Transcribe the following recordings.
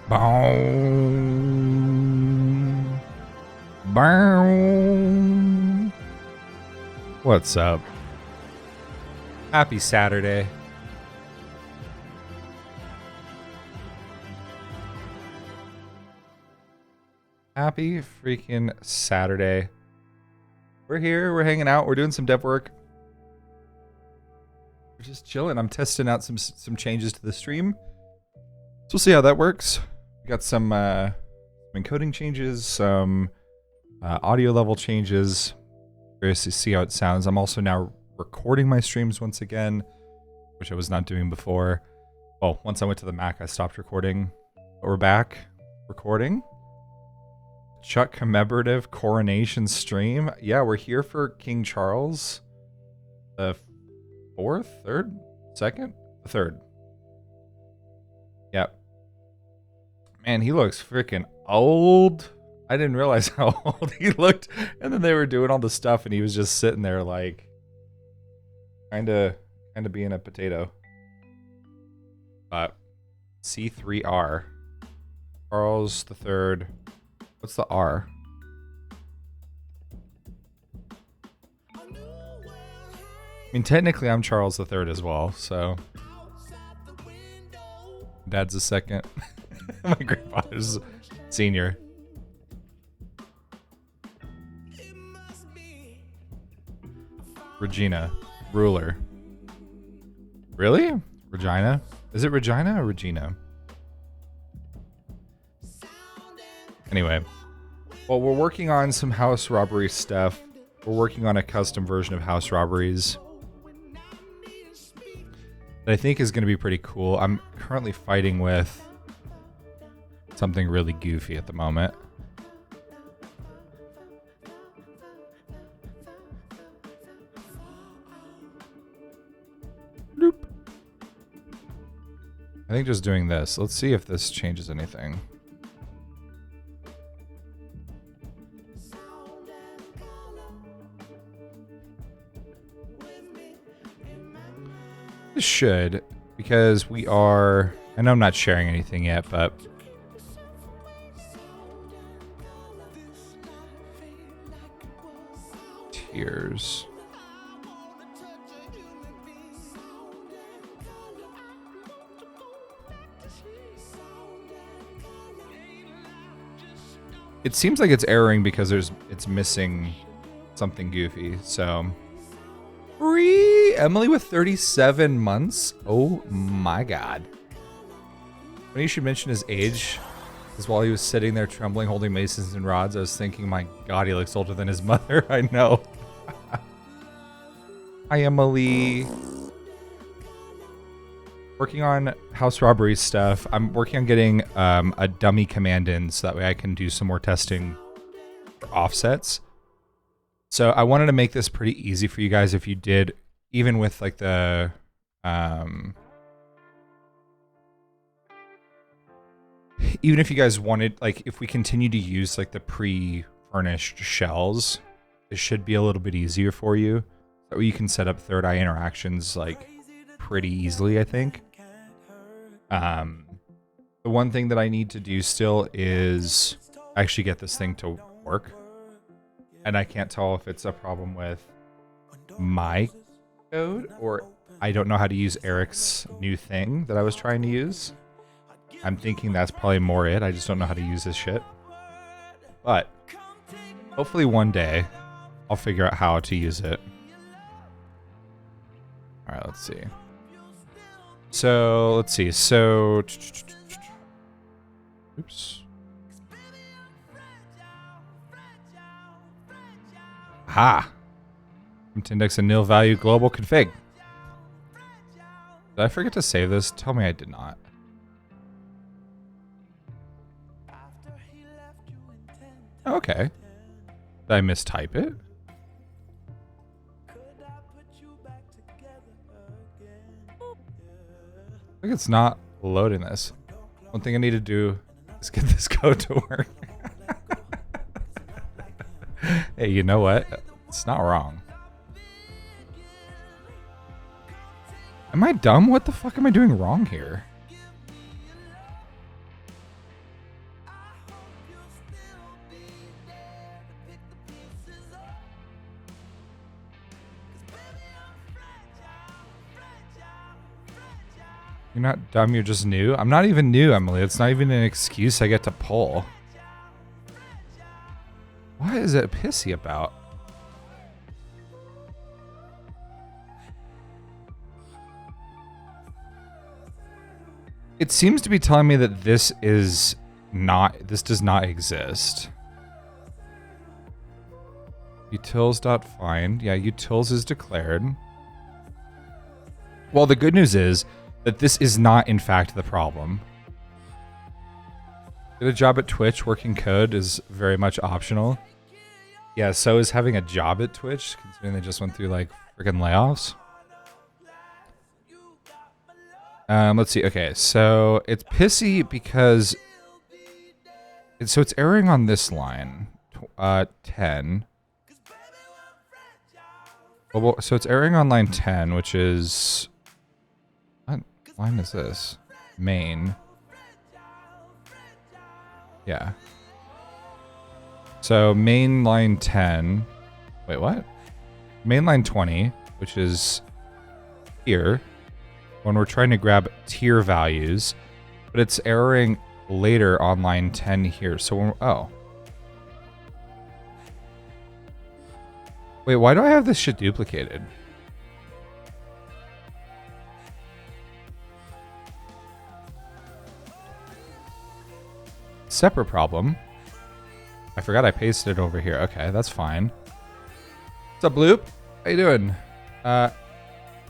Boom. Boom. What's up? Happy Saturday. Happy freaking Saturday. We're here, we're hanging out, we're doing some dev work. We're just chilling. I'm testing out some changes to the stream. So we'll see how that works. We got some encoding changes, some audio level changes. Curious to see how it sounds. I'm also now recording my streams once again, which I was not doing before. Well, once I went to the Mac, I stopped recording. But we're back recording. Chuck commemorative coronation stream. Yeah, we're here for King Charles the third. Yep. Man, he looks freaking old. I didn't realize how old he looked. And then they were doing all the stuff and he was just sitting there like kind of being a potato. But C3R. Charles the Third. What's the R? I mean, technically I'm Charles the Third as well, so Dad's the second. My grandfather's senior. Regina, ruler. Really? Regina? Is it Regina or Regina? Anyway, well, we're working on some house robbery stuff. We're working on a custom version of house robberies that I think is going to be pretty cool. I'm currently fighting with something really goofy at the moment. Bloop. I think just doing this. Let's see if this changes anything. This should, because we are, I know I'm not sharing anything yet, but tears. It seems like it's erroring because it's missing something goofy, so. Emily with 37 months? Oh my god. When you should mention his age, because while he was sitting there trembling, holding maces and rods, I was thinking, my god, he looks older than his mother. I know. Hi, Emily. Working on house robbery stuff. I'm working on getting a dummy command in so that way I can do some more testing for offsets. So I wanted to make this pretty easy for you guys if you did, even with like the, even if you guys wanted, like if we continue to use like the pre-furnished shells, it should be a little bit easier for you. That way you can set up third eye interactions like pretty easily, I think. The one thing that I need to do still is actually get this thing to work. And I can't tell if it's a problem with my code or I don't know how to use Eric's new thing that I was trying to use. I'm thinking that's probably more it. I just don't know how to use this shit. But hopefully one day I'll figure out how to use it. All right, let's see. So let's see. So, oops. Ha! To index a nil value global config. Did I forget to save this? Tell me I did not. Okay. Did I mistype it? I think it's not loading this. One thing I need to do is get this code to work. Hey, you know what? It's not wrong. Am I dumb? What the fuck am I doing wrong here? You're not dumb, you're just new. I'm not even new, Emily. It's not even an excuse I get to pull. What is it pissy about? It seems to be telling me that this does not exist. Utils.find. Yeah, utils is declared. Well, the good news is that this is not, in fact, the problem. Get a job at Twitch. Working code is very much optional. Yeah, so is having a job at Twitch, considering they just went through, like, freaking layoffs. Let's see. Okay, so it's pissy because... So it's erroring on this line. 10. Well, so it's erroring on line 10, which is... What line is this? Main. Yeah. So main line 10. Wait, what? Main line 20, which is here, when we're trying to grab tier values, but it's erroring later on line 10 here. So when oh. Wait, why do I have this shit duplicated? Separate problem. I forgot I pasted it over here. Okay, that's fine. What's up, Bloop? How you doing? I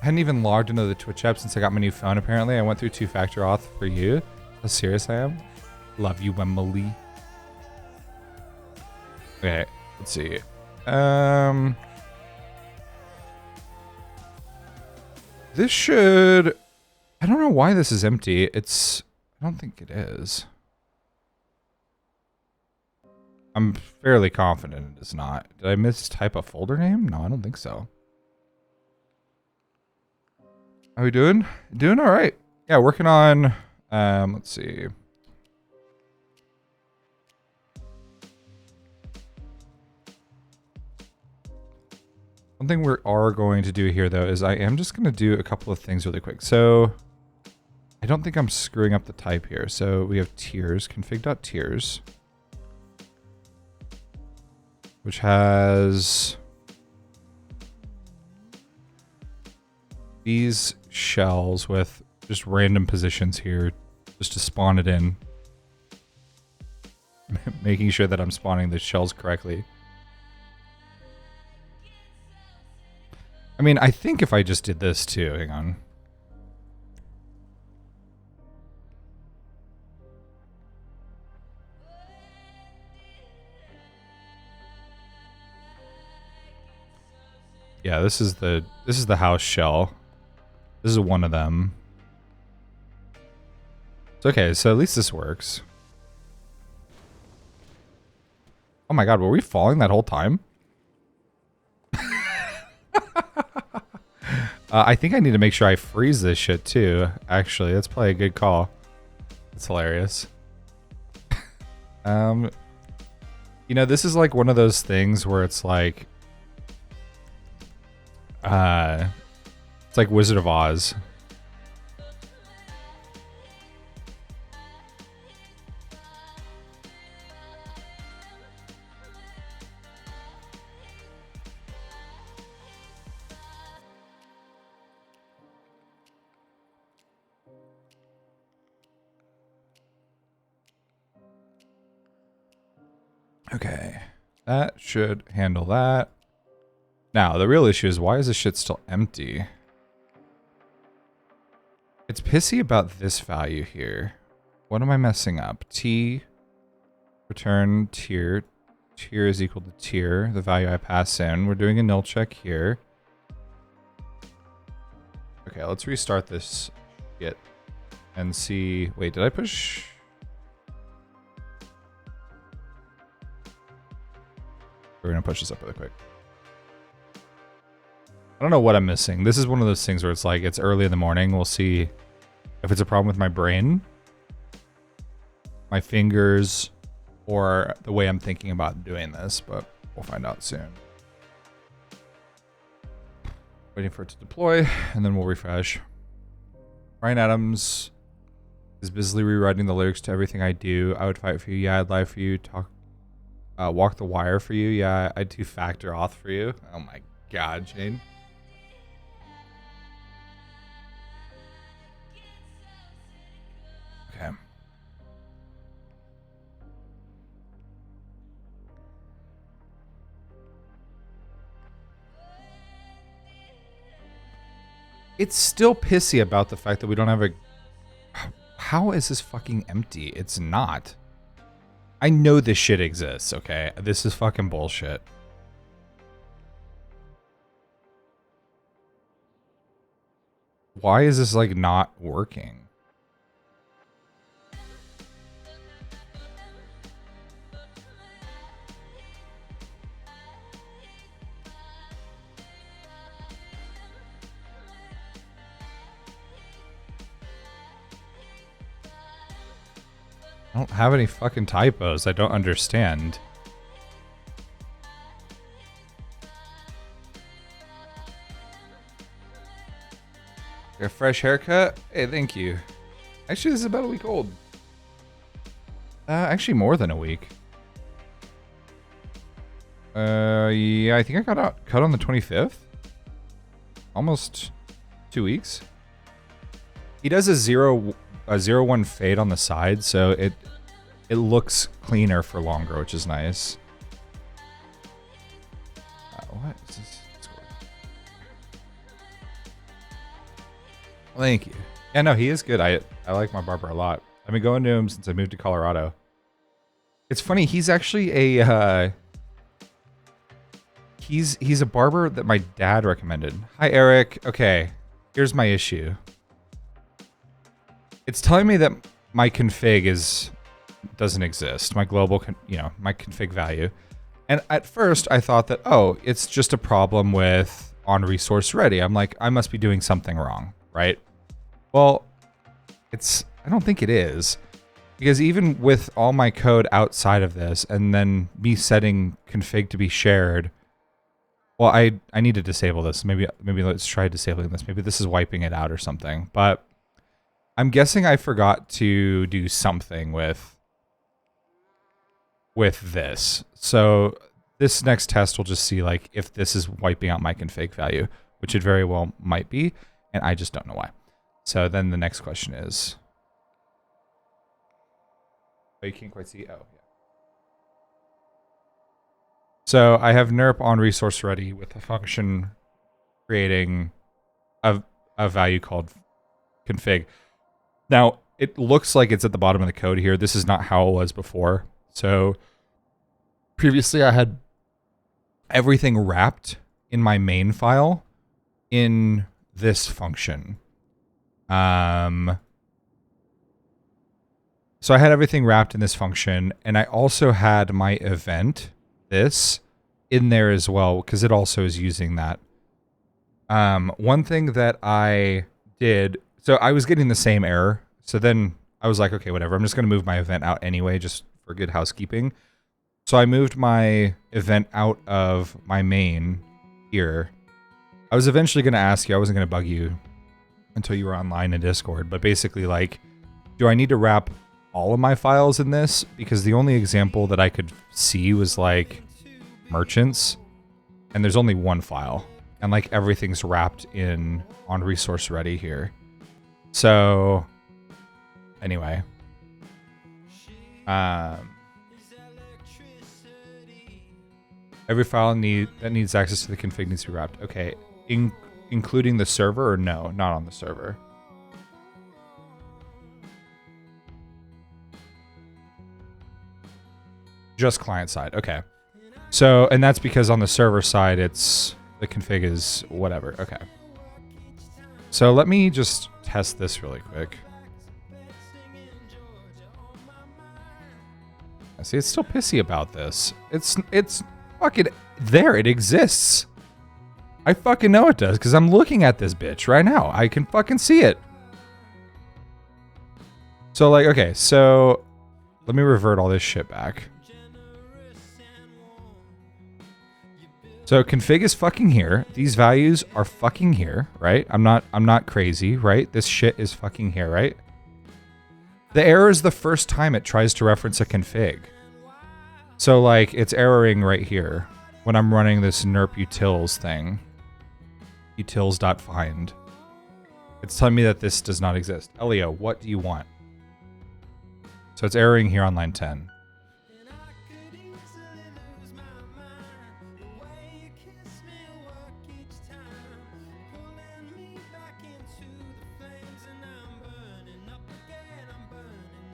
hadn't even logged into the Twitch app since I got my new phone, apparently. I went through two-factor auth for you. How serious I am. Love you, Emily. Okay, let's see. This should... I don't know why this is empty. It's... I don't think it is. I'm fairly confident it is not. Did I mistype a folder name? No, I don't think so. How we doing? Doing all right. Yeah, working on... let's see. One thing we are going to do here, though, is I am just going to do a couple of things really quick. So, I don't think I'm screwing up the type here. So, we have tiers, config.tiers, which has these shells with just random positions here, just to spawn it in. Making sure that I'm spawning the shells correctly. I mean, I think if I just did this too, hang on. Yeah, this is the house shell. This is one of them. It's okay, so at least this works. Oh my god, were we falling that whole time? I think I need to make sure I freeze this shit too. Actually, that's probably a good call. It's hilarious. You know, this is like one of those things where it's like, it's like Wizard of Oz. Okay, that should handle that. Now, the real issue is, why is this shit still empty? It's pissy about this value here. What am I messing up? T, return tier. Tier is equal to tier, the value I pass in. We're doing a nil check here. Okay, let's restart this git and see. Wait, did I push? We're gonna push this up really quick. I don't know what I'm missing. This is one of those things where it's like, it's early in the morning. We'll see if it's a problem with my brain, my fingers, or the way I'm thinking about doing this, but we'll find out soon. Waiting for it to deploy, and then we'll refresh. Ryan Adams is busily rewriting the lyrics to everything I do. I would fight for you. Yeah, I'd lie for you. Walk the wire for you. Yeah, I'd do factor auth for you. Oh my god, Jane. Okay. It's still pissy about the fact that we don't have a... How is this fucking empty? It's not. I know this shit exists, okay? This is fucking bullshit. Why is this, like, not working? I don't have any fucking typos. I don't understand. A fresh haircut? Hey, thank you. Actually, this is about a week old. Actually more than a week. Yeah, I think I got cut on the 25th. Almost 2 weeks. He does a 0-1 fade on the side, so it looks cleaner for longer, which is nice. What is this? Thank you. Yeah, no, he is good. I like my barber a lot. I've been going to him since I moved to Colorado. It's funny, he's actually a he's a barber that my dad recommended. Hi Eric. Okay, here's my issue. It's telling me that my config doesn't exist. My global, my config value. And at first I thought that, oh, it's just a problem with on resource ready. I'm like, I must be doing something wrong, right? Well, I don't think it is. Because even with all my code outside of this and then me setting config to be shared, well, I need to disable this. Maybe let's try disabling this. Maybe this is wiping it out or something. But I'm guessing I forgot to do something with this. So this next test will just see like if this is wiping out my config value, which it very well might be, and I just don't know why. So then the next question is... Oh, you can't quite see? Oh, yeah. So I have nerp on resource ready with a function creating a value called config. Now, it looks like it's at the bottom of the code here. This is not how it was before. So previously I had everything wrapped in my main file in this function. So I had everything wrapped in this function, and I also had my event, this, in there as well, because it also is using that. One thing that I did, so I was getting the same error, so then I was like, okay, whatever, I'm just going to move my event out anyway, just for good housekeeping. So I moved my event out of my main here. I was eventually going to ask you, I wasn't going to bug you until you were online in Discord, but basically, like, do I need to wrap all of my files in this? Because the only example that I could see was like merchants, and there's only one file, and like everything's wrapped in on resource ready here. So anyway, every file that needs access to the config needs to be wrapped. Okay, including the server, or no, not on the server? Just client side. Okay. So, and that's because on the server side, the config is whatever. Okay. So let me just test this really quick. See, it's still pissy about this. It's fucking there. It exists. I fucking know it does, because I'm looking at this bitch right now. I can fucking see it. So, like, okay, so let me revert all this shit back. So config is fucking here. These values are fucking here, right? I'm not crazy, right? This shit is fucking here, right? The error is the first time it tries to reference a config. So like it's erroring right here when I'm running this nerp utils thing. Utils.find. It's telling me that this does not exist. Elio, what do you want? So it's erroring here on line 10.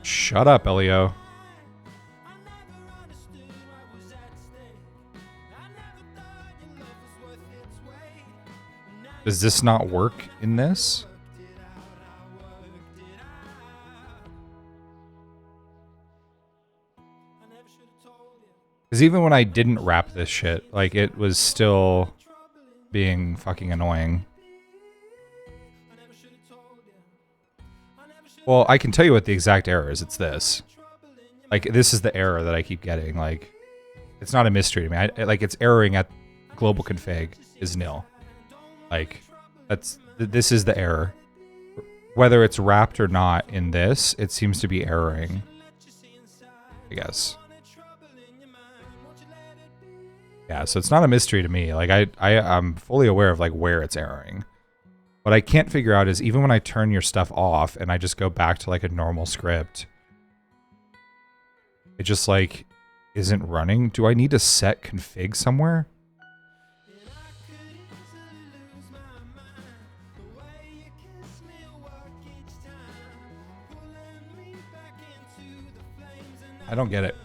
Shut up, Elio. Does this not work in this? Because even when I didn't wrap this shit, like, it was still being fucking annoying. Well, I can tell you what the exact error is. It's this. Like, this is the error that I keep getting. Like, it's not a mystery to me. Like, it's erroring at global config is nil. Like, this is the error. Whether it's wrapped or not in this, it seems to be erroring. I guess. Yeah, so it's not a mystery to me. Like, I'm fully aware of, like, where it's erroring. What I can't figure out is even when I turn your stuff off and I just go back to, like, a normal script, it just, like, isn't running. Do I need to set config somewhere? I don't get it.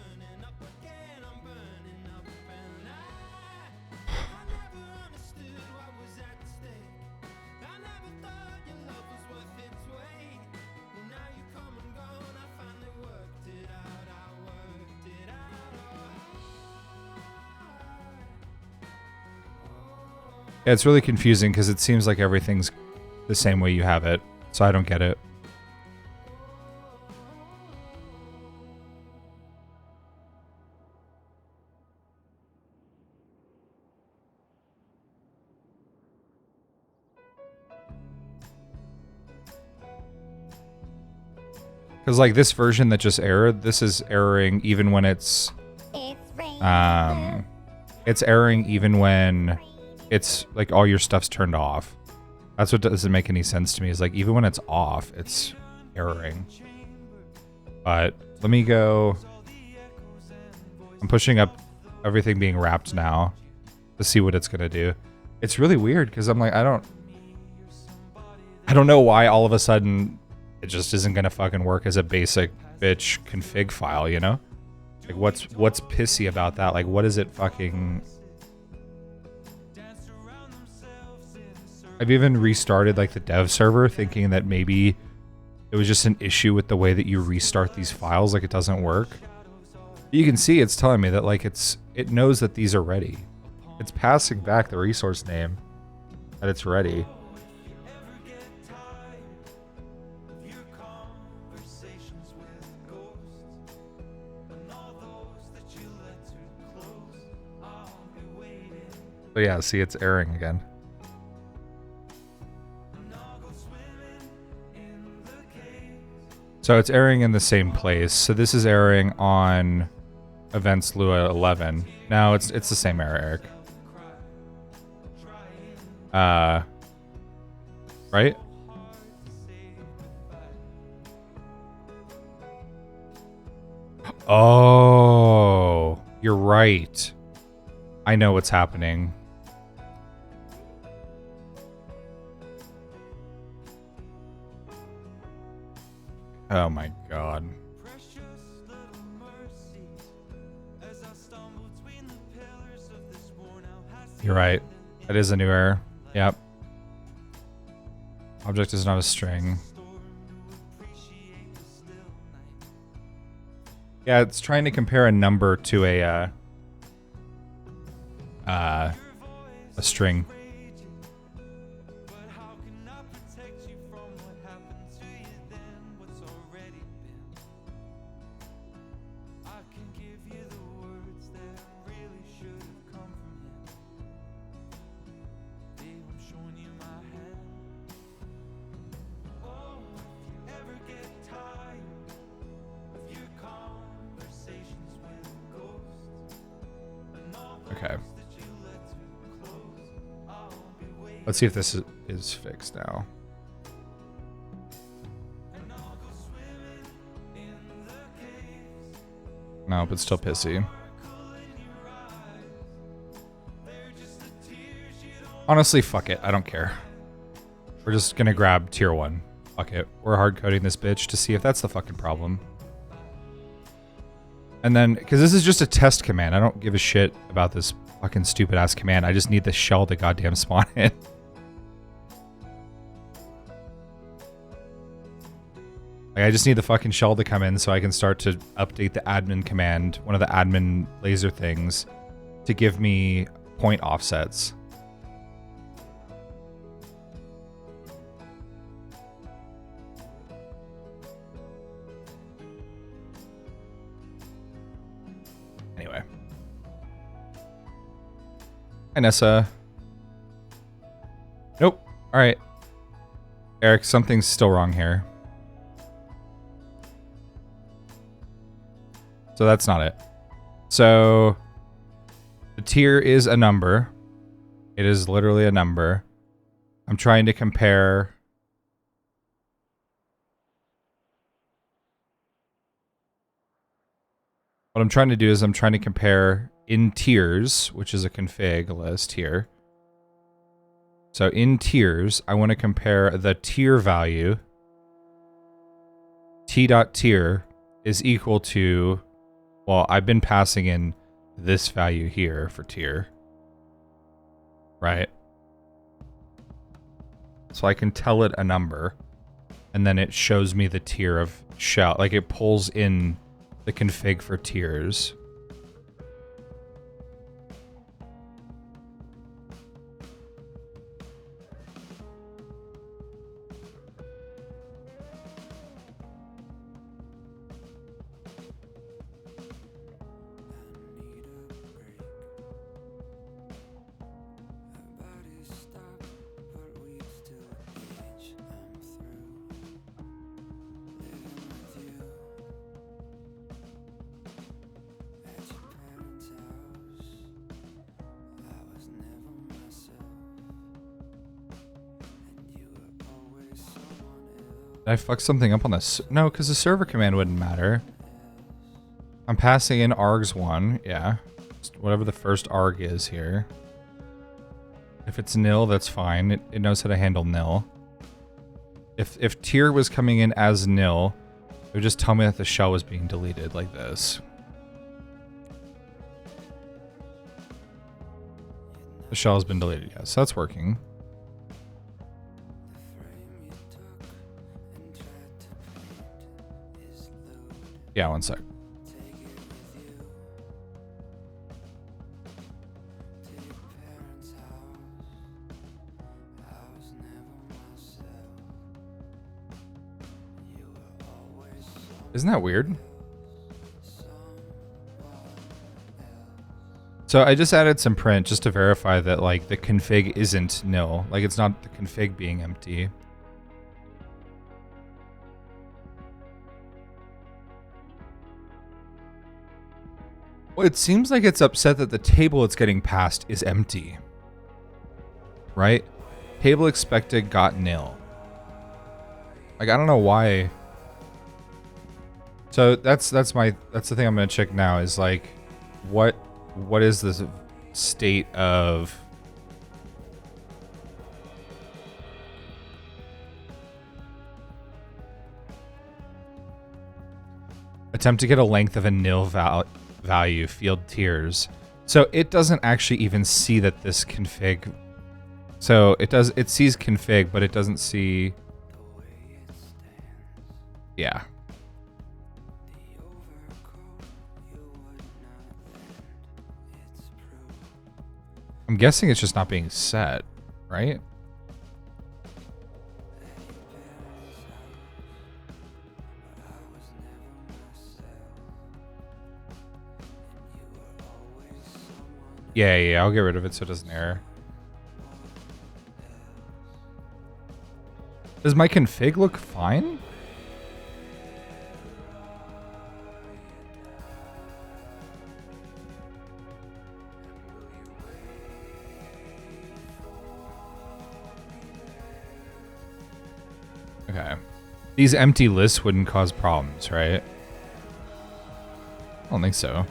Yeah, it's really confusing because it seems like everything's the same way you have it, so I don't get it. Because, like, this version that just errored, this is erroring even when it's erroring even when it's, like, all your stuff's turned off. That's what doesn't make any sense to me, is, like, even when it's off, it's erroring. But let me go... I'm pushing up everything being wrapped now to see what it's gonna do. It's really weird, because I'm like, I don't know why all of a sudden it just isn't gonna fucking work as a basic bitch config file, you know? Like, what's pissy about that? Like, what is it fucking... I've even restarted, like, the dev server thinking that maybe it was just an issue with the way that you restart these files, like it doesn't work. You can see it's telling me that, like, it knows that these are ready. It's passing back the resource name that it's ready. But yeah, see, it's erroring again. So it's erroring in the same place. So this is erroring on events Lua 11. No, it's the same error, Eric. Right? Oh, you're right. I know what's happening. Oh my god. You're right. That is a new error. Yep. Object is not a string. Yeah, it's trying to compare a number to a string. Let's see if this is fixed now. Nope, it's still pissy. Honestly, fuck it. I don't care. We're just gonna grab tier 1. Fuck it. We're hard coding this bitch to see if that's the fucking problem. And then, because this is just a test command. I don't give a shit about this fucking stupid ass command. I just need the shell to goddamn spawn it. Like, I just need the fucking shell to come in so I can start to update the admin command, one of the admin laser things, to give me point offsets. Anyway. Hi, Nessa. Nope. Alright. Eric, something's still wrong here. So that's not it. So the tier is a number. It is literally a number. I'm trying to compare. What I'm trying to do is I'm trying to compare in tiers, which is a config list here. So in tiers, I want to compare the tier value. T.tier is equal to, well, I've been passing in this value here for tier. Right? So I can tell it a number, and then it shows me the tier of shell. Like, it pulls in the config for tiers. Did I fuck something up on this? No, because the server command wouldn't matter. I'm passing in args1, yeah. Just whatever the first arg is here. If it's nil, that's fine. It knows how to handle nil. If tier was coming in as nil, it would just tell me that the shell was being deleted like this. The shell has been deleted, yes. So that's working. Yeah, one sec. Isn't that weird? So I just added some print just to verify that, like, the config isn't nil. Like, it's not the config being empty. Well, it seems like it's upset that the table it's getting passed is empty. Right? Table expected got nil. Like, I don't know why. So that's the thing I'm gonna check now is, like, what is the state of attempt to get a length of a nil value field tiers. So it doesn't actually even see that this config. So it sees config, but it doesn't see. Yeah. I'm guessing it's just not being set, right? Yeah, I'll get rid of it so it doesn't error. Does my config look fine? Okay. These empty lists wouldn't cause problems, right? I don't think so.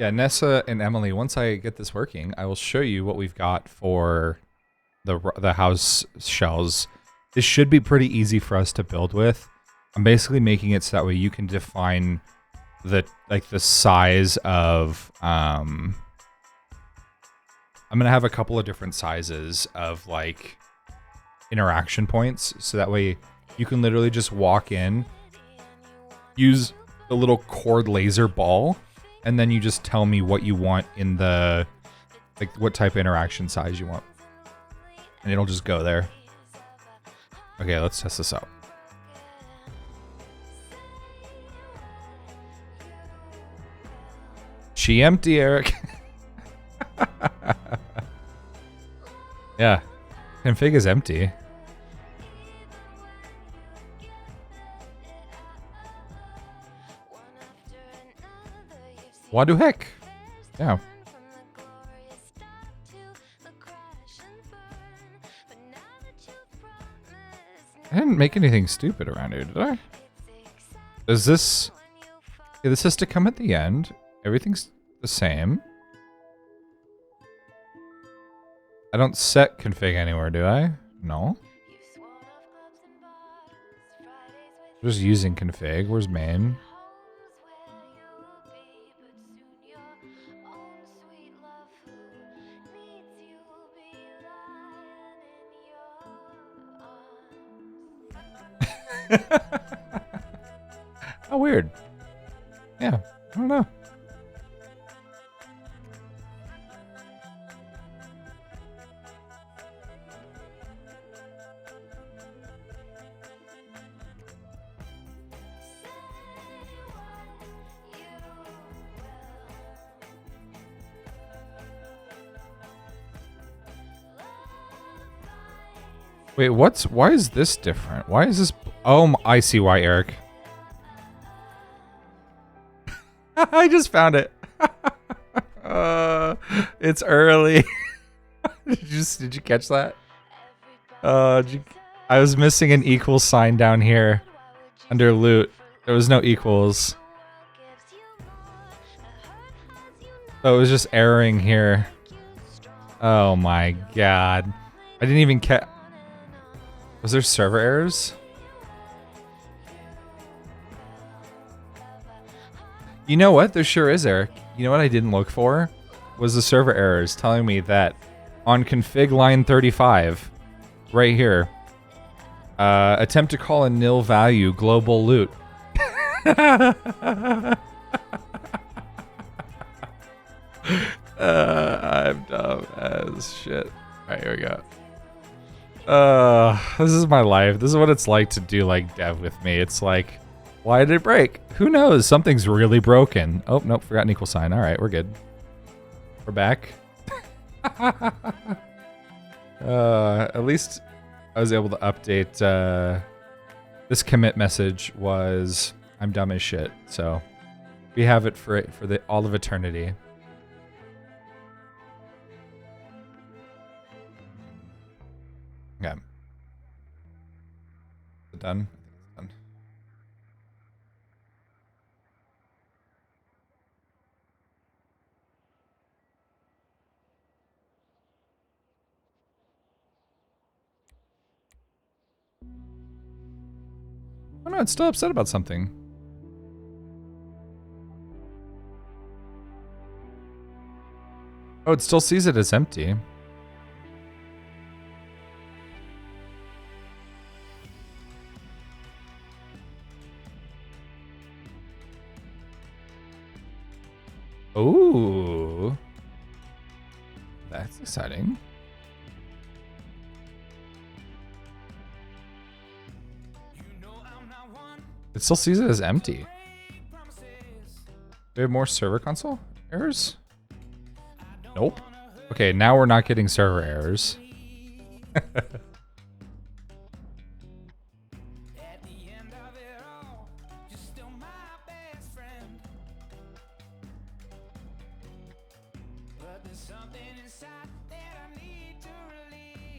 Yeah, Nessa and Emily, once I get this working, I will show you what we've got for the house shells. This should be pretty easy for us to build with. I'm basically making it so that way you can define the size of I'm gonna have a couple of different sizes of like interaction points, so that way you can literally just walk in, use the little cord laser ball, and then you just tell me what you want in the, like, what type of interaction size you want. And it'll just go there. Okay, let's test this out. She empty, Eric. Yeah. Config is empty. What the heck? Yeah. I didn't make anything stupid around here, did I? Is this... Yeah, this has to come at the end. Everything's the same. I don't set config anywhere, do I? No. Just using config. Where's main? How weird. Yeah, I don't know. Wait, why is this different? Why is this... Oh, I see why, Eric. I just found it. It's early. Did you catch that? I was missing an equal sign down here under loot. There was no equals. So it was just erroring here. Oh my god. I didn't even catch... Was there server errors? You know what? There sure is, Eric. You know what I didn't look for? Was the server errors telling me that on config line 35, right here, attempt to call a nil value global loot. I'm dumb as shit. Alright, here we go. This is my life. This is what it's like to do like dev with me. It's like, why did it break? Who knows? Something's really broken. Oh, nope, forgot an equal sign. All right, we're good. We're back. At least I was able to update. This commit message was, I'm dumb as shit. So we have it for all of eternity. Okay. Is it done? It's done. Oh no, it's still upset about something. Oh, it still sees it as empty. Ooh. That's exciting. It still sees it as empty. we have more server console errors? Nope. Okay, now we're not getting server errors.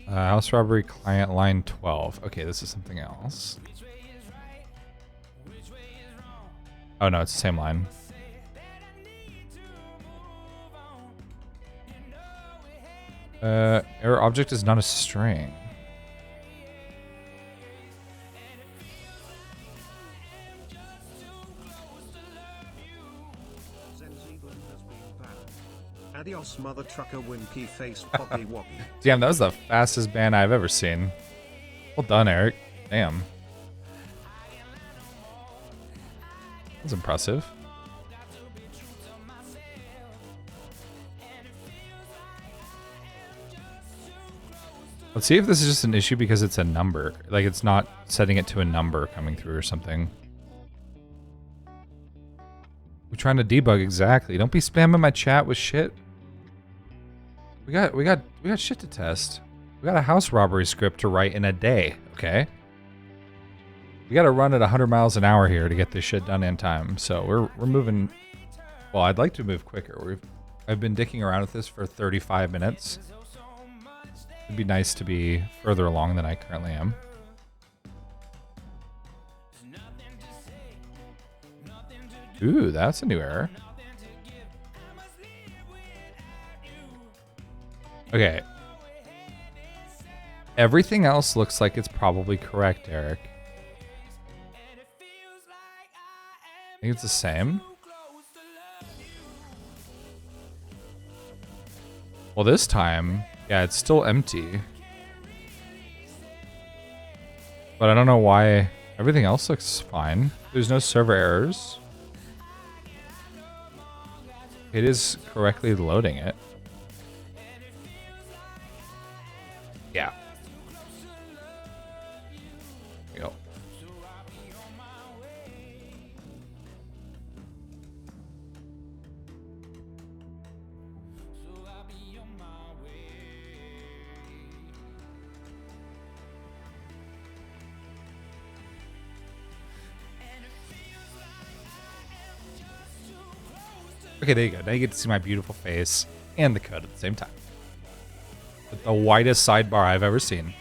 House robbery client line 12. Okay, this is something else. Oh no, it's the same line. Error object is not a string. Adios, mother trucker, winky face, poppy woppy. Damn, that was the fastest ban I've ever seen. Well done, Eric. Damn. That's impressive. Let's see if this is just an issue because it's a number. Like, it's not setting it to a number coming through or something. We're trying to debug exactly. Don't be spamming my chat with shit. We got shit to test. We got a house robbery script to write in a day, okay? We got to run at 100 miles an hour here to get this shit done in time. So we're moving. Well, I'd like to move quicker. I've been dicking around with this for 35 minutes. It'd be nice to be further along than I currently am. Ooh, that's a new error. Okay. Everything else looks like it's probably correct, Eric. I think it's the same. Well, this time, yeah, it's still empty. But I don't know why everything else looks fine. There's no server errors. It is correctly loading it. Yeah. There we go. Okay, there you go. Now you get to see my beautiful face and the code at the same time. With the widest sidebar I've ever seen.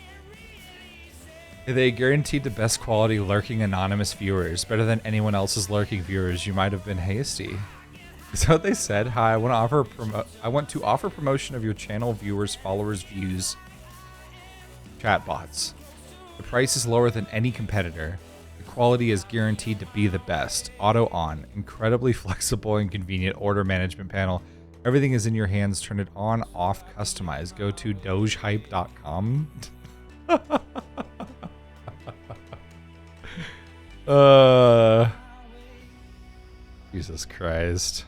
They guaranteed the best quality lurking anonymous viewers, better than anyone else's lurking viewers. You might have been hasty. Is that what they said? Hi, I want to offer promotion of your channel viewers, followers, views, chatbots. The price is lower than any competitor. The quality is guaranteed to be the best. Auto on, incredibly flexible and convenient order management panel. Everything is in your hands. Turn it on, off, customize. Go to dogehype.com. Jesus Christ.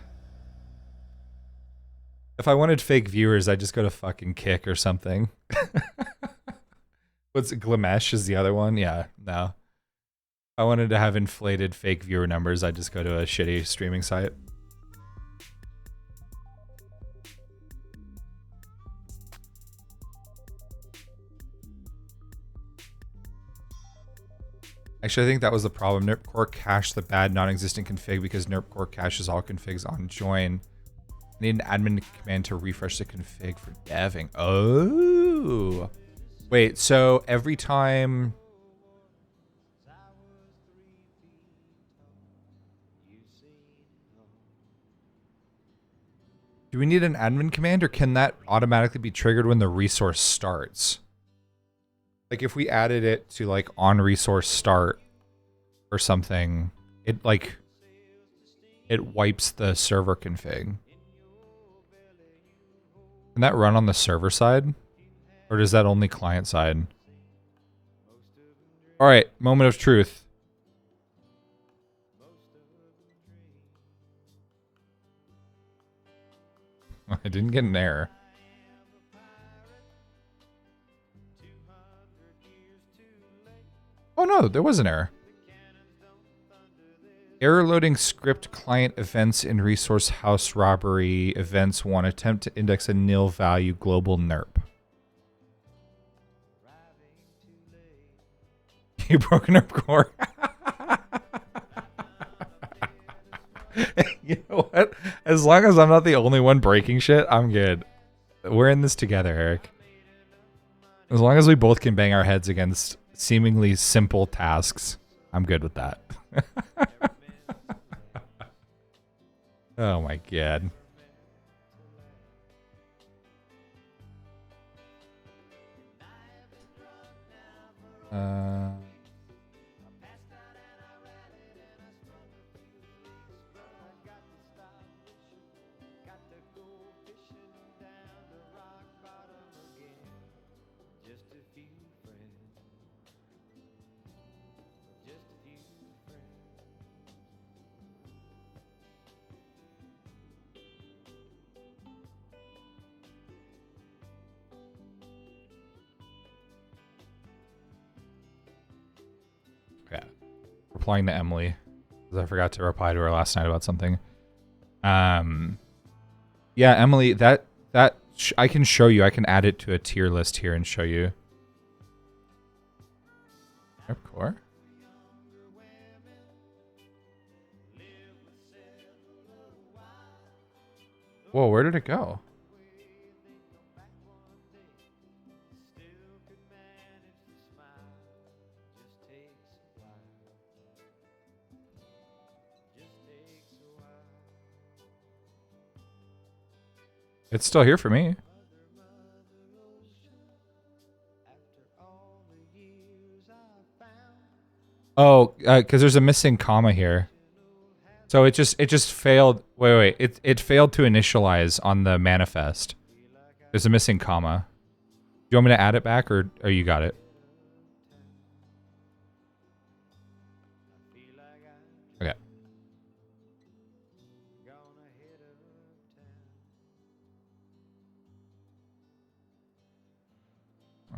If I wanted fake viewers, I'd just go to fucking Kick or something. What's it? Glimesh is the other one? Yeah, no. If I wanted to have inflated fake viewer numbers, I'd just go to a shitty streaming site. Actually, I think that was the problem. NERP core cached the bad non-existent config because NERP core caches all configs on join. I need an admin command to refresh the config for deving. Oh. Wait, so every time... Do we need an admin command, or can that automatically be triggered when the resource starts? Like if we added it to like on resource start or something, it wipes the server config. Can that run on the server side? Or does that only client side? All right, moment of truth. I didn't get an error. Oh no, there was an error. Error loading script client events in resource house robbery events 1. Attempt to index a nil value global NERP. You broke NERP core. You know what? As long as I'm not the only one breaking shit, I'm good. We're in this together, Eric. As long as we both can bang our heads against seemingly simple tasks, I'm good with that. Oh my god. Yeah. Replying to Emily, because I forgot to reply to her last night about something. Yeah, Emily, that I can show you. I can add it to a tier list here and show you. Of course. Whoa, where did it go? It's still here for me. Oh, because there's a missing comma here. So it just failed. Wait. It failed to initialize on the manifest. There's a missing comma. Do you want me to add it back, or you got it? Okay.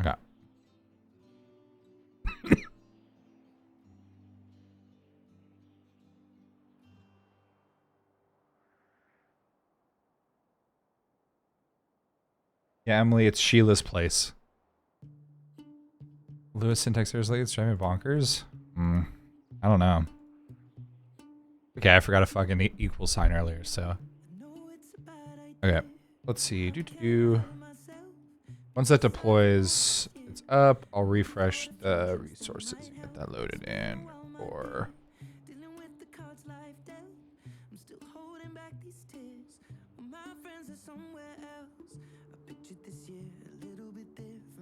Okay. Yeah, Emily, it's Sheila's place. Lewis syntax errors like it's driving me bonkers. I don't know. Okay, I forgot a fucking equal sign earlier, so. Okay, let's see. Once that deploys, it's up. I'll refresh the resources and get that loaded in. Or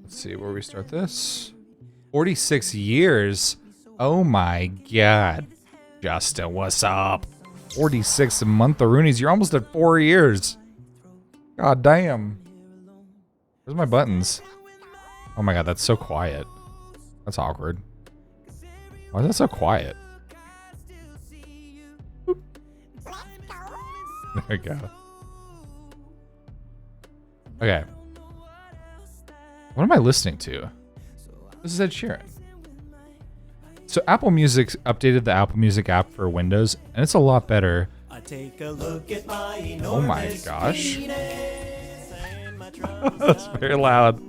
let's see where we start this. 46 years. Oh my god. Justin, what's up? 46 month-a-roonies. You're almost at 4 years. God damn. Where's my buttons? Oh my god, that's so quiet. That's awkward. Why is that so quiet? There we go. Okay. What am I listening to? This is Ed Sheeran. So Apple Music updated the Apple Music app for Windows, and it's a lot better. Oh my gosh. That's very loud.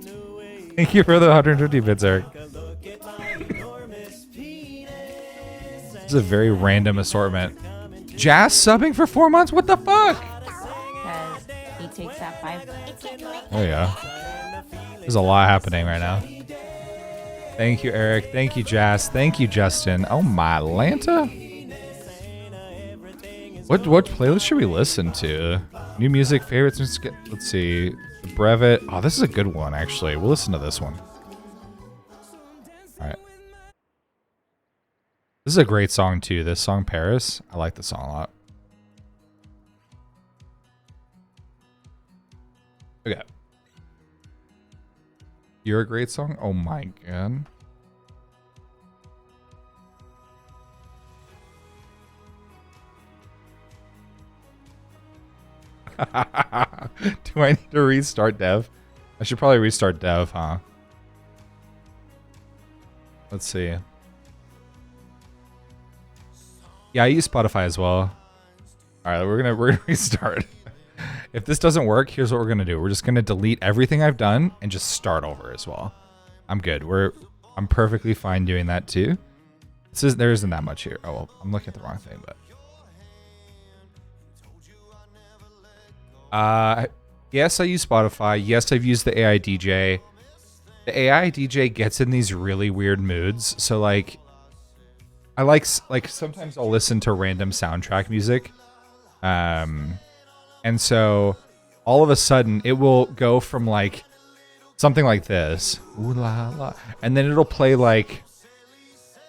Thank you for the 150 bits, Eric. This is a very random assortment. Jazz subbing for 4 months? What the fuck? Because he takes that 5. Oh yeah. There's a lot happening right now. Thank you, Eric. Thank you, Jazz. Thank you, Justin. Oh my Lanta. What playlist should we listen to? New music favorites. Let's see. The Brevet. Oh, this is a good one, actually. We'll listen to this one. All right. This is a great song, too. This song, Paris. I like the song a lot. Okay. You're a great song? Oh my god. Do I need to restart dev? I should probably restart dev, huh? Let's see. Yeah, I use Spotify as well. All right, we're gonna restart. If this doesn't work, here's what we're gonna do. We're just gonna delete everything I've done and just start over as well. I'm good. I'm perfectly fine doing that too. There isn't that much here. Oh, well, I'm looking at the wrong thing, but. Yes, I use Spotify. Yes, I've used the AI DJ. The AI DJ gets in these really weird moods. So like, I like sometimes I'll listen to random soundtrack music. And so all of a sudden it will go from like something like this. Ooh la la. And then it'll play like,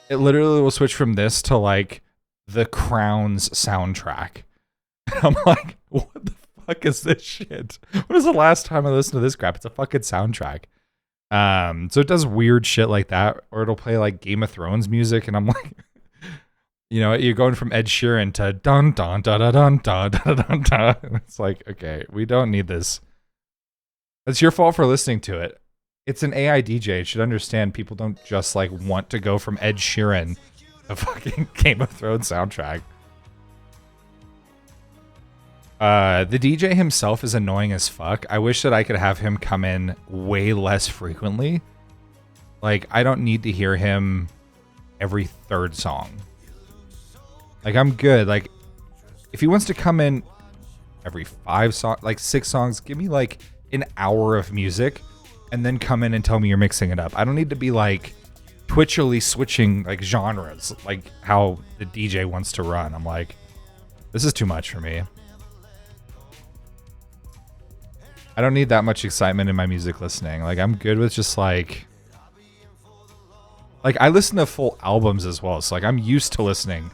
it literally will switch from this to like the Crown's soundtrack. And I'm like, what the fuck is this shit? When was the last time I listened to this crap? It's a fucking soundtrack. So it does weird shit like that, or it'll play like Game of Thrones music, and I'm like, you know, you're going from Ed Sheeran to dun dun dun dun dun dun dun dun dun. It's like, okay, we don't need this. It's your fault for listening to it. It's an AI DJ. It should understand people don't just like want to go from Ed Sheeran to fucking Game of Thrones soundtrack. The DJ himself is annoying as fuck. I wish that I could have him come in way less frequently. Like, I don't need to hear him every third song. Like, I'm good. Like, if he wants to come in every 5 songs, like 6 songs, give me like an hour of music and then come in and tell me you're mixing it up. I don't need to be like twitchily switching like genres, like how the DJ wants to run. I'm like, this is too much for me. I don't need that much excitement in my music listening. Like, I'm good with just like I listen to full albums as well. So like, I'm used to listening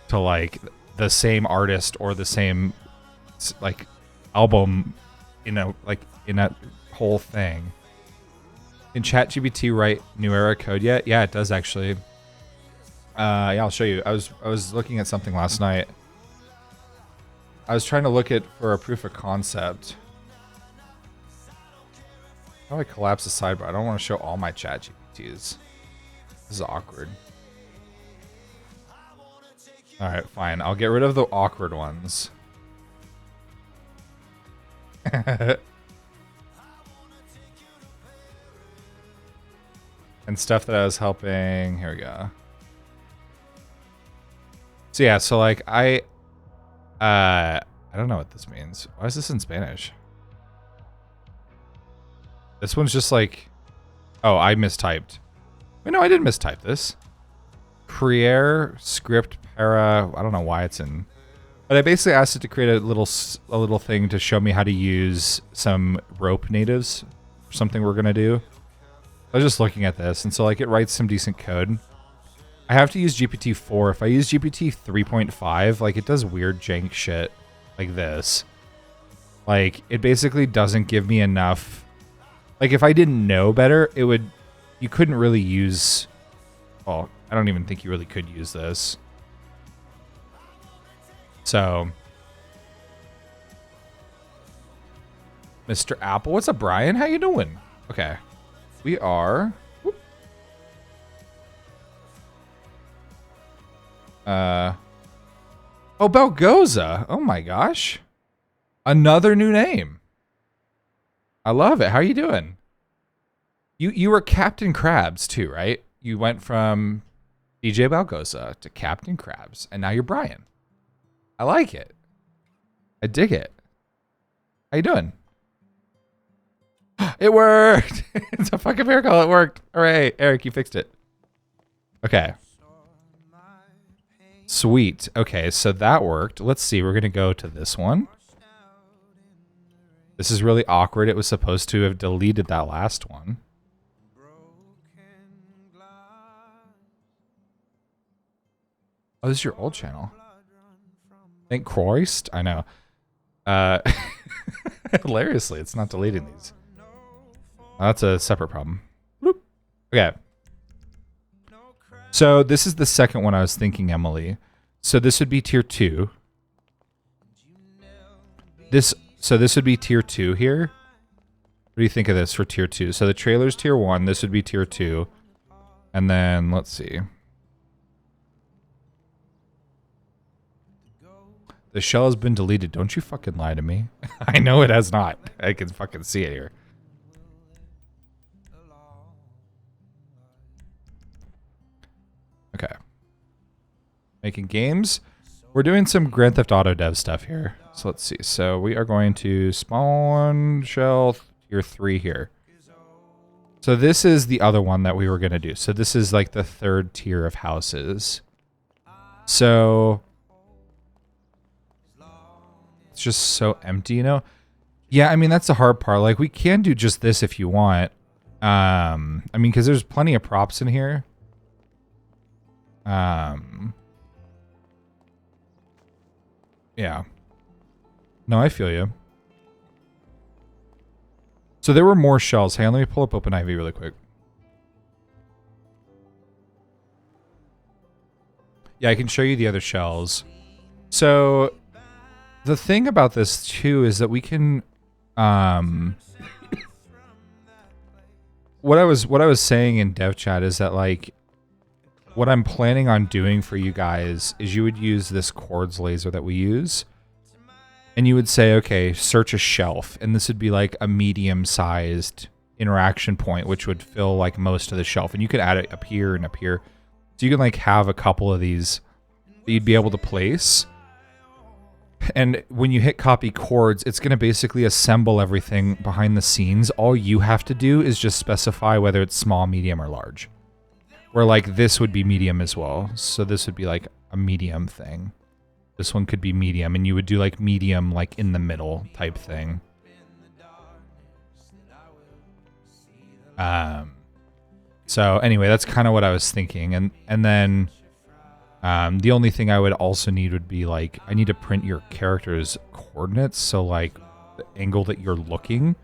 to like the same artist or the same like album, you know, like in that whole thing. Can ChatGPT write new era code yet? Yeah, it does actually. Yeah, I'll show you. I was looking at something last night. I was trying to look at for a proof of concept. How do I collapse the sidebar? I don't want to show all my chat GPTs. This is awkward. Alright, fine. I'll get rid of the awkward ones. And stuff that I was helping. Here we go. So yeah, so like I don't know what this means. Why is this in Spanish? This one's just like, oh, I mistyped. Wait, no, I didn't mistype this. Creare script para. I don't know why it's in. But I basically asked it to create a little thing to show me how to use some rope natives for something we're gonna do. I was just looking at this, and so like it writes some decent code. I have to use GPT-4. If I use GPT 3.5, like it does weird jank shit like this. Like it basically doesn't give me enough. Like if I didn't know better, it would. You couldn't really use. Well, I don't even think you really could use this. So, Mr. Apple, what's up, Brian? How you doing? Okay, we are. Whoop. Oh, Belgoza. Oh my gosh, another new name. I love it. How are you doing? You were Captain Krabs too, right? You went from DJ Balgoza to Captain Krabs, and now you're Brian. I like it. I dig it. How you doing? It worked! It's a fucking miracle. It worked. Hooray. Eric, you fixed it. Okay. Sweet. Okay, so that worked. Let's see. We're going to go to this one. This is really awkward. It was supposed to have deleted that last one. Oh, this is your old channel. Thank Christ. I know. Hilariously, it's not deleting these. Oh, that's a separate problem. Bloop. Okay. So this is the second one I was thinking, Emily. So this would be tier 2. So this would be tier 2 here. What do you think of this for tier 2? So the trailer's tier 1. This would be tier 2. And then, let's see. The shell has been deleted. Don't you fucking lie to me. I know it has not. I can fucking see it here. Okay. Making games. We're doing some Grand Theft Auto dev stuff here. So let's see. So we are going to spawn shell tier 3 here. So this is the other one that we were going to do. So this is like the third tier of houses. So it's just so empty, you know? Yeah, I mean, that's the hard part. Like, we can do just this if you want. I mean, because there's plenty of props in here. Yeah. No, I feel you. So there were more shells. Hang on, let me pull up OpenIV really quick. Yeah, I can show you the other shells. So the thing about this too is that we can what I was saying in dev chat is that, like, what I'm planning on doing for you guys is you would use this chords laser that we use, and you would say, okay, search a shelf, and this would be like a medium-sized interaction point, which would fill like most of the shelf, and you could add it up here and up here. So you can like have a couple of these that you'd be able to place. And when you hit copy chords, it's going to basically assemble everything behind the scenes. All you have to do is just specify whether it's small, medium, or large. Where like this would be medium as well. So this would be like a medium thing. This one could be medium, and you would do like medium like in the middle type thing. So anyway, that's kind of what I was thinking. And then the only thing I would also need would be like, I need to print your character's coordinates. So like the angle that you're looking,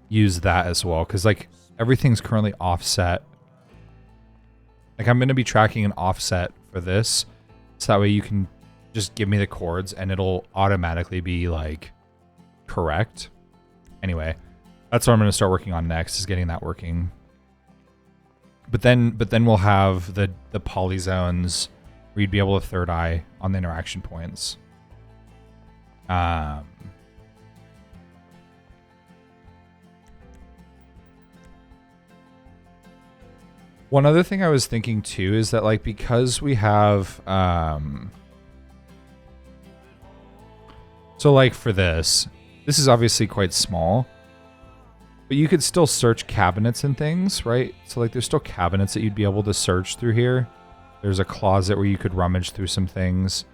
use that as well. Cause like everything's currently offset. Like I'm going to be tracking an offset for this. So that way you can just give me the chords and it'll automatically be like correct. Anyway, that's what I'm going to start working on next, is getting that working. But then we'll have the polyzones where you'd be able to third eye on the interaction points. One other thing I was thinking too is that, like, because we have so like for this is obviously quite small, but you could still search cabinets and things, right? So like there's still cabinets that you'd be able to search through here. There's a closet where you could rummage through some things.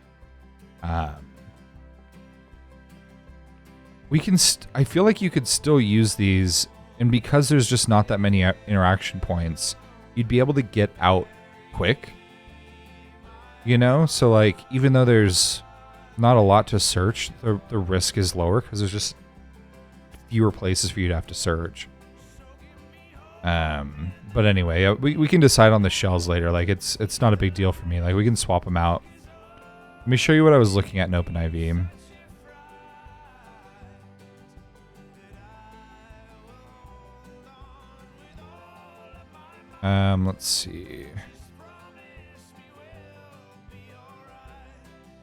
We can I feel like you could still use these, and because there's just not that many interaction points, you'd be able to get out quick. You know? So like, even though there's not a lot to search, the risk is lower because there's just fewer places for you to have to search. But anyway, we can decide on the shells later. Like, it's not a big deal for me. Like, we can swap them out. Let me show you what I was looking at in OpenIV. Let's see.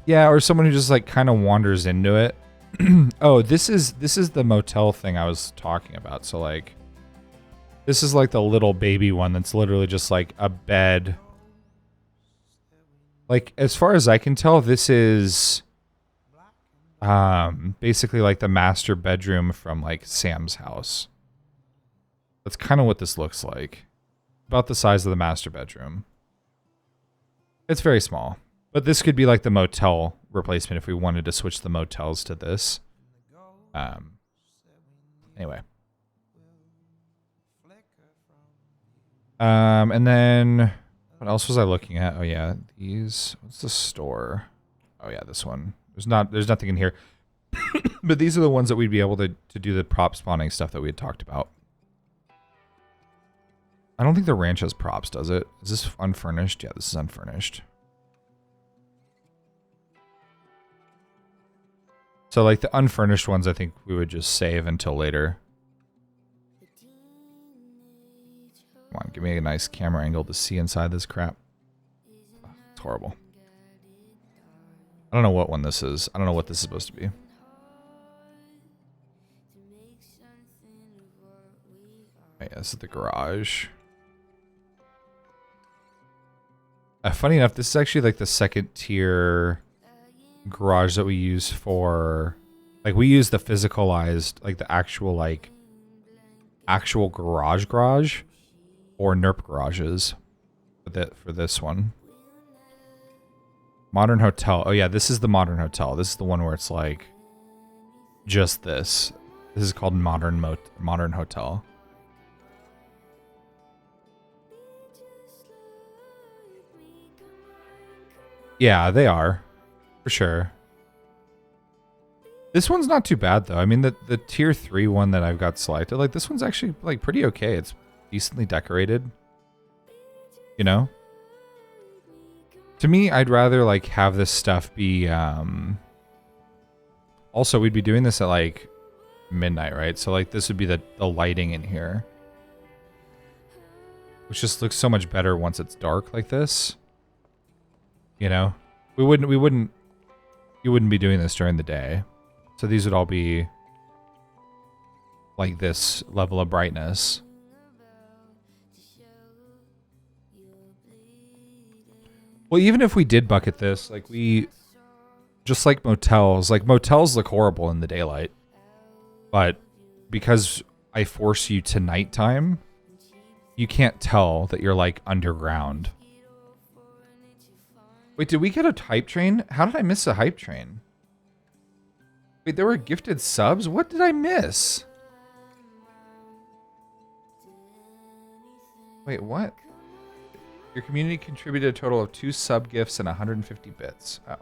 Yeah, or someone who just like kind of wanders into it. Oh, this is the motel thing I was talking about. So like, this is like the little baby one that's literally just like a bed. Like, as far as I can tell, this is basically like the master bedroom from like Sam's house. That's kind of what this looks like. About the size of the master bedroom. It's very small. But this could be like the motel replacement if we wanted to switch the motels to this. Anyway. And then what else was I looking at? Oh yeah, these. What's the store? Oh yeah, this one. There's nothing in here. But these are the ones that we'd be able to do the prop spawning stuff that we had talked about. I don't think the ranch has props, does it? Is this unfurnished? Yeah, this is unfurnished. So like the unfurnished ones, I think we would just save until later. Come on, give me a nice camera angle to see inside this crap. Oh, it's horrible. I don't know what one this is. I don't know what this is supposed to be. Oh, yeah, this is the garage. Funny enough, this is actually like the second tier garage that we use for, like, we use the physicalized, like the actual, like, actual garage or NERP garages for this one. Modern hotel. Oh yeah, this is the modern hotel. This is the one where it's like just this. This is called modern hotel. Yeah, they are. For sure. This one's not too bad though. I mean the tier 3 one that I've got selected, like this one's actually like pretty okay. It's decently decorated. You know? To me, I'd rather like have this stuff be also we'd be doing this at like midnight, right? So like this would be the lighting in here. Which just looks so much better once it's dark like this. You know? You wouldn't be doing this during the day. So these would all be like this level of brightness. Well, even if we did bucket this, like just like motels look horrible in the daylight. But because I force you to nighttime, you can't tell that you're like underground. Wait, did we get a hype train? How did I miss a hype train? Wait, there were gifted subs? What did I miss? Wait, what? Your community contributed a total of 2 sub gifts and 150 bits. Oh.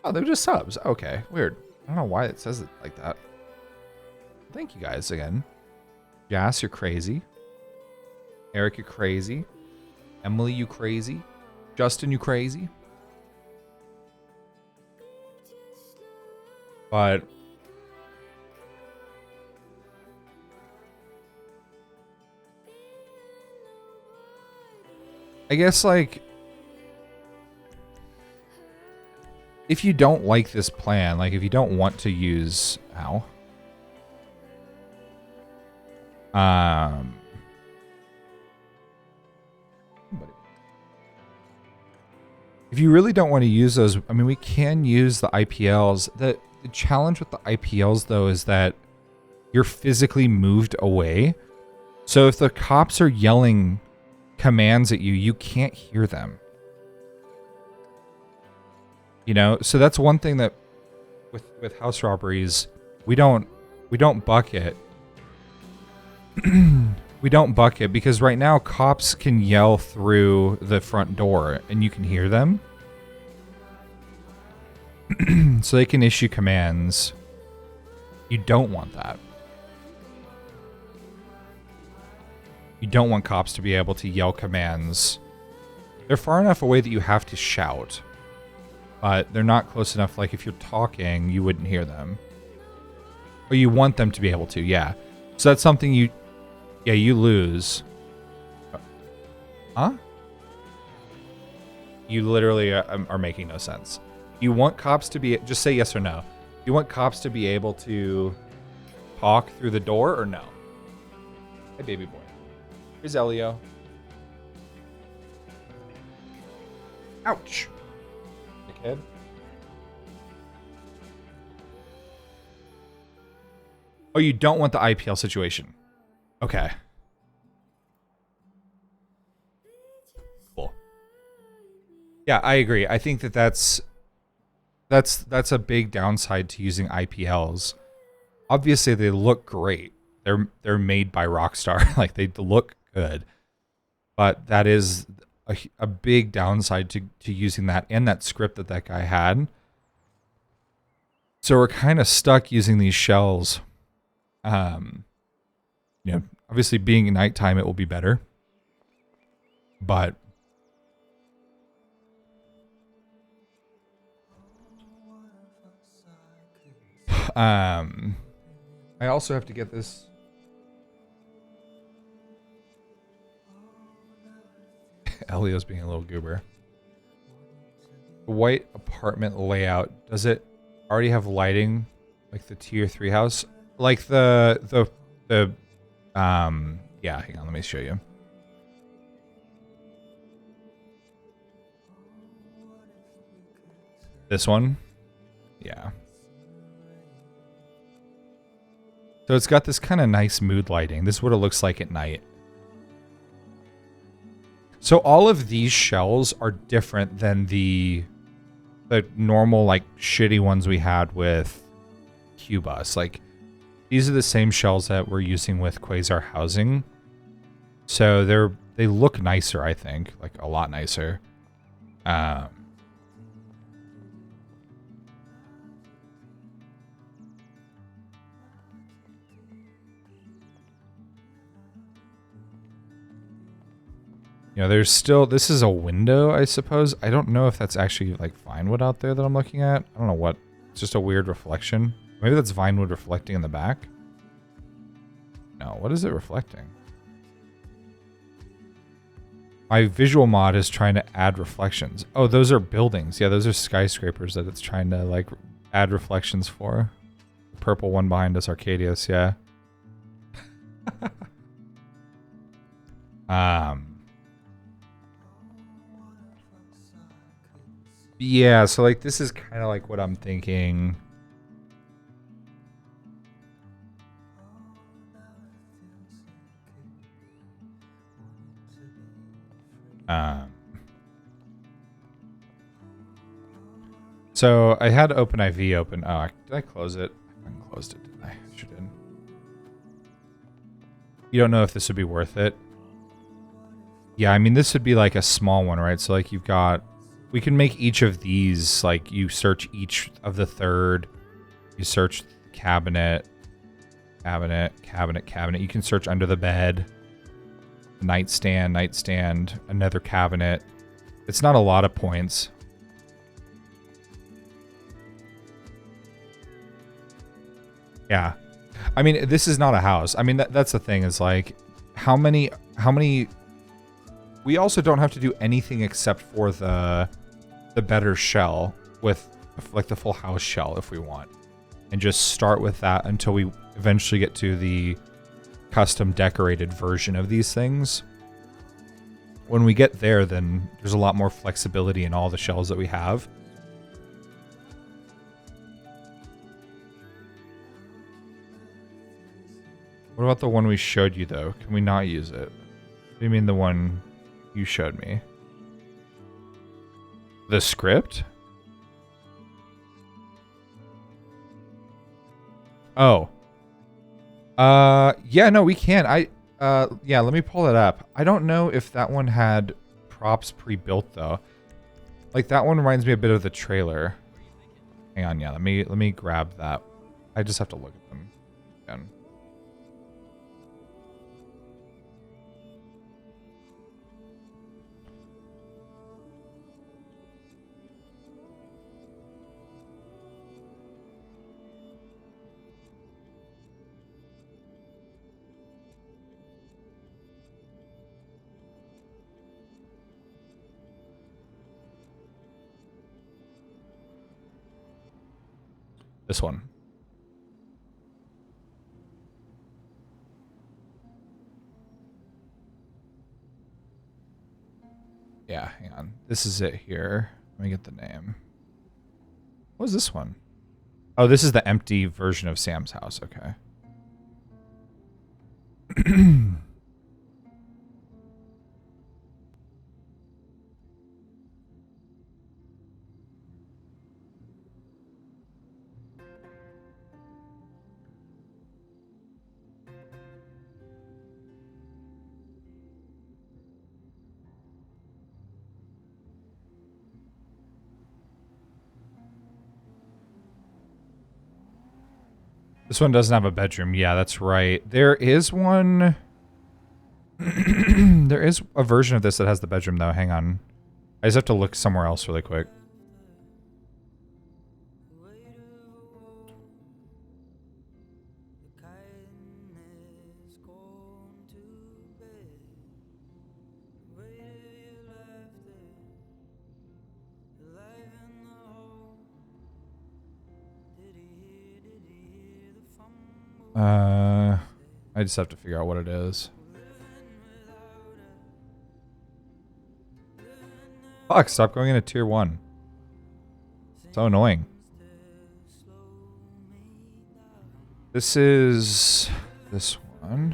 Oh, they're just subs. Okay, weird. I don't know why it says it like that. Thank you guys again. Jas, you're crazy. Eric, you're crazy. Emily, you crazy. Justin, you crazy. But I guess like if you don't like this plan, like if you don't want to use if you really don't want to use those, I mean, we can use the IPLs. The challenge with the IPLs, though, is that you're physically moved away. So if the cops are yelling commands at you, you can't hear them. You know? So that's one thing that with house robberies, we don't bucket. We don't bucket because right now cops can yell through the front door and you can hear them. So they can issue commands. You don't want that. You don't want cops to be able to yell commands. They're far enough away that you have to shout. But they're not close enough, like if you're talking, you wouldn't hear them. Or you want them to be able to, yeah. So that's something you lose. Huh? You literally are making no sense. You want cops to be... Just say yes or no. You want cops to be able to talk through the door or no? Hey, baby boy. Here's Elio. Ouch. Dickhead. Oh, you don't want the IPL situation. Okay. Cool. Yeah, I agree. I think that's a big downside to using IPLs. Obviously, they look great. They're made by Rockstar. Like, they look good. But that is a big downside to using that and that script that guy had. So we're kind of stuck using these shells. You know, obviously being nighttime, it will be better. But I also have to get this. Elio's being a little goober. The white apartment layout, does it already have lighting like the tier 3 house? Like the yeah, hang on, let me show you. This one? Yeah. So it's got this kind of nice mood lighting. This is what it looks like at night. So all of these shells are different than the normal, like, shitty ones we had with Q-Bus. Like, these are the same shells that we're using with Quasar Housing. So they look nicer, I think. Like, a lot nicer. You know, there's still, this is a window, I suppose. I don't know if that's actually like Vinewood out there that I'm looking at. I don't know what, it's just a weird reflection. Maybe that's Vinewood reflecting in the back. No, what is it reflecting? My visual mod is trying to add reflections. Oh, those are buildings. Yeah, those are skyscrapers that it's trying to like add reflections for. The purple one behind us, Arcadius, yeah. Yeah, so like this is kind of like what I'm thinking. So I had OpenIV open. Oh, did I close it? I closed it, didn't I? I sure did. You don't know if this would be worth it? Yeah, I mean, this would be like a small one, right? So like you've got, we can make each of these, like you search each of the third, you search cabinet, cabinet, cabinet, cabinet. You can search under the bed, nightstand, nightstand, another cabinet. It's not a lot of points. Yeah. I mean, this is not a house. I mean, that's the thing is like, how many, we also don't have to do anything except for the better shell with like the full house shell if we want. And just start with that until we eventually get to the custom decorated version of these things. When we get there, then there's a lot more flexibility in all the shells that we have. What about the one we showed you, though? Can we not use it? What do you mean the one you showed me? The script? Oh. Yeah, no, we can. Yeah, let me pull it up. I don't know if that one had props pre-built, though. Like, that one reminds me a bit of the trailer. Hang on, yeah, let me grab that. I just have to look at them again. This one. Yeah, hang on. This is it here. Let me get the name. What is this one? Oh, this is the empty version of Sam's house. Okay. This one doesn't have a bedroom. Yeah, that's right. There is one. There is a version of this that has the bedroom, though. Hang on. I just have to look somewhere else really quick. I just have to figure out what it is. Fuck, stop going into tier 1. So annoying. This is this one.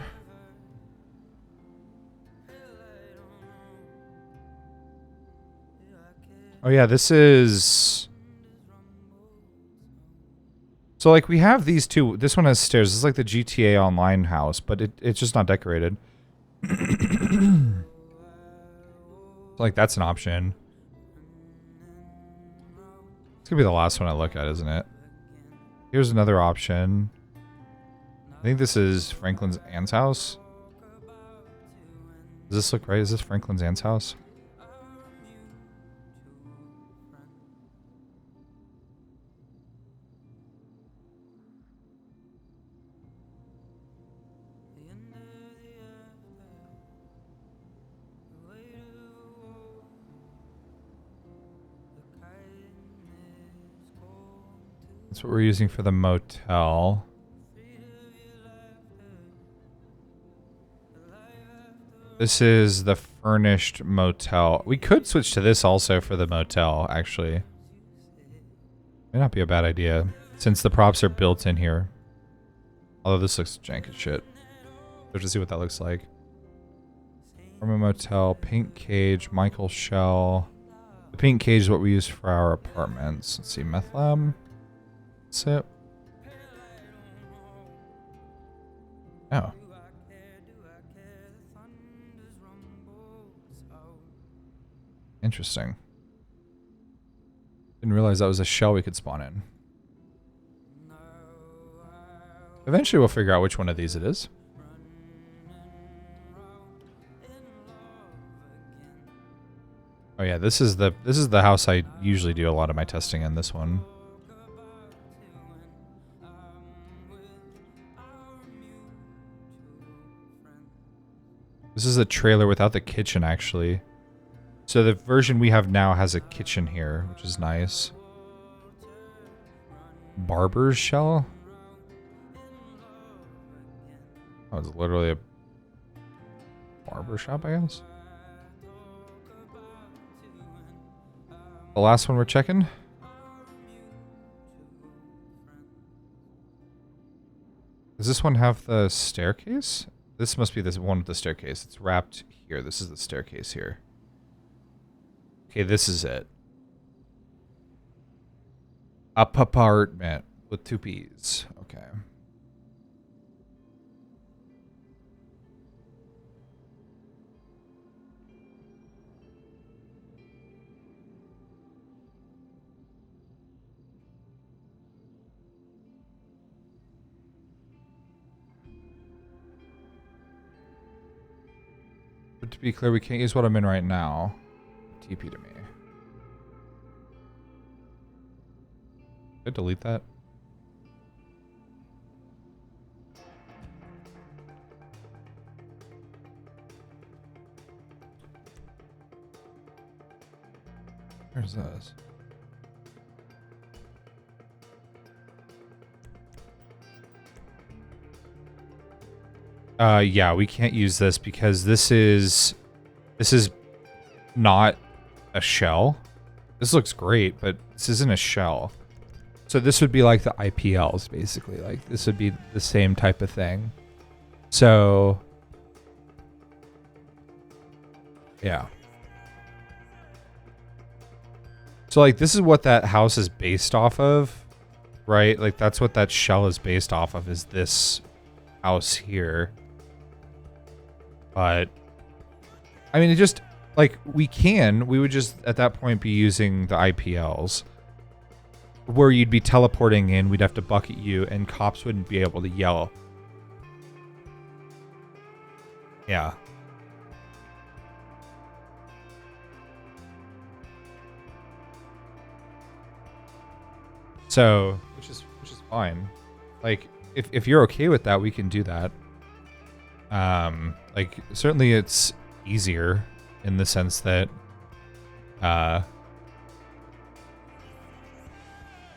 Oh yeah, this is... So like we have these two. This one has stairs. This is like the GTA Online house, but it's just not decorated. Like that's an option. It's gonna be the last one I look at, isn't it? Here's another option. I think this is Franklin's aunt's house. Does this look right? Is this Franklin's aunt's house? That's what we're using for the motel. This is the furnished motel. We could switch to this also for the motel, actually. May not be a bad idea, since the props are built in here. Although this looks jank as shit. Let's just see what that looks like. Former motel, pink cage, Michael shell. The pink cage is what we use for our apartments. Let's see, meth lab. That's it. Oh. Interesting. Didn't realize that was a shell we could spawn in. Eventually we'll figure out which one of these it is. Oh yeah, this is the house I usually do a lot of my testing in, this one. This is a trailer without the kitchen, actually. So the version we have now has a kitchen here, which is nice. Barber's shell? Oh, it's literally a barber shop, I guess. The last one we're checking. Does this one have the staircase? This must be this one with the staircase. It's wrapped here. This is the staircase here. Okay, this is it. Up apartment with 2 P's. Okay. But to be clear, we can't use what I'm in right now. TP to me. Did I delete that? Where's this? Yeah, we can't use this because this is not a shell. This looks great, but this isn't a shell. So this would be like the IPLs, basically. Like this would be the same type of thing. So yeah. So like this is what that house is based off of, right? Like that's what that shell is based off of, is this house here. But I mean, it just like we would just at that point be using the IPLs where you'd be teleporting in, we'd have to bucket you and cops wouldn't be able to yell. Yeah. So, which is fine. Like if you're okay with that, we can do that. Like certainly it's easier in the sense that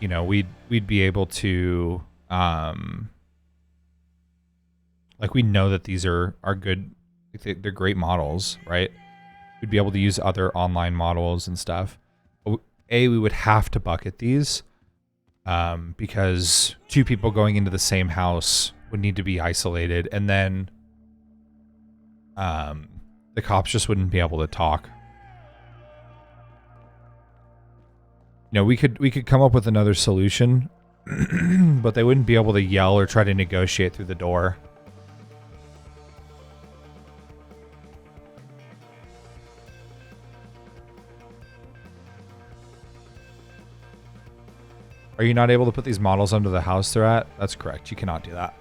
you know, we'd be able to Like we know that these are good. They're great models, right? We'd be able to use other online models and stuff. We would have to bucket these because 2 people going into the same house would need to be isolated, and then the cops just wouldn't be able to talk. You know, we could come up with another solution, but they wouldn't be able to yell or try to negotiate through the door. Are you not able to put these models under the house they're at? That's correct. You cannot do that.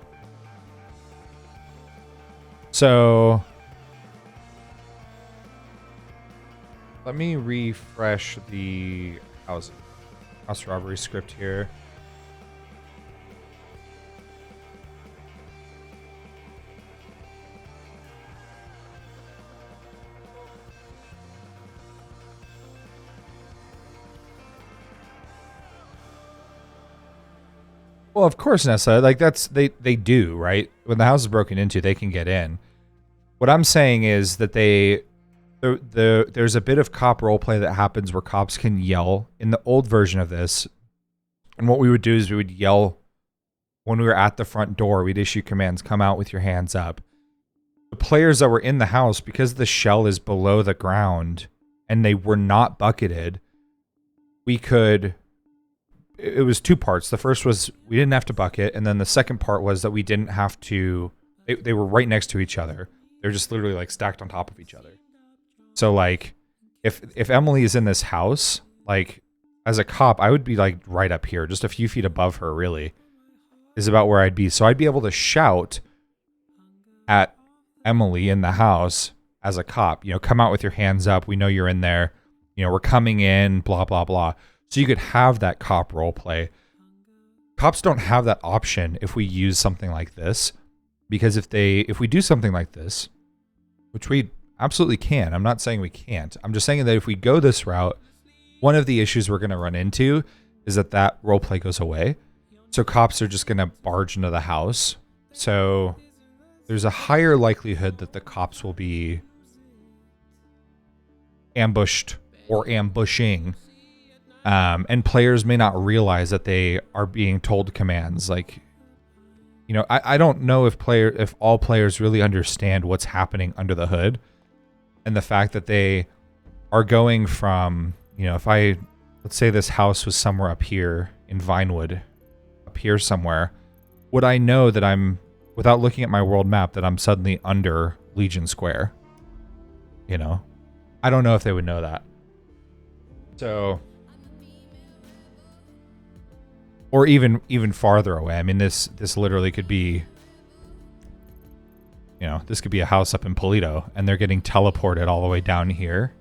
So let me refresh the house robbery script here. Well, of course, Nessa. Like they do, right? When the house is broken into, they can get in. What I'm saying is that there's a bit of cop roleplay that happens where cops can yell in the old version of this. And what we would do is we would yell when we were at the front door. We'd issue commands, come out with your hands up. The players that were in the house, because the shell is below the ground and they were not bucketed, it was 2 parts. The first was we didn't have to bucket, and then the second part was that we didn't have to. They were right next to each other. They're just literally like stacked on top of each other. So like, if Emily is in this house, like as a cop, I would be like right up here, just a few feet above her. Really, is about where I'd be. So I'd be able to shout at Emily in the house as a cop. You know, come out with your hands up. We know you're in there. You know, we're coming in. Blah blah blah. So you could have that cop role play. Cops don't have that option if we use something like this, because if we do something like this, which we absolutely can. I'm not saying we can't. I'm just saying that if we go this route, one of the issues we're going to run into is that role play goes away. So cops are just going to barge into the house. So there's a higher likelihood that the cops will be ambushed or ambushing. And players may not realize that they are being told commands. Like, you know, I don't know if all players really understand what's happening under the hood, and the fact that they are going from, you know, let's say this house was somewhere up here in Vinewood, up here somewhere, would I know that without looking at my world map, that I'm suddenly under Legion Square? You know, I don't know if they would know that. So, or even farther away. I mean, this literally could be, you know, this could be a house up in Polito, and they're getting teleported all the way down here.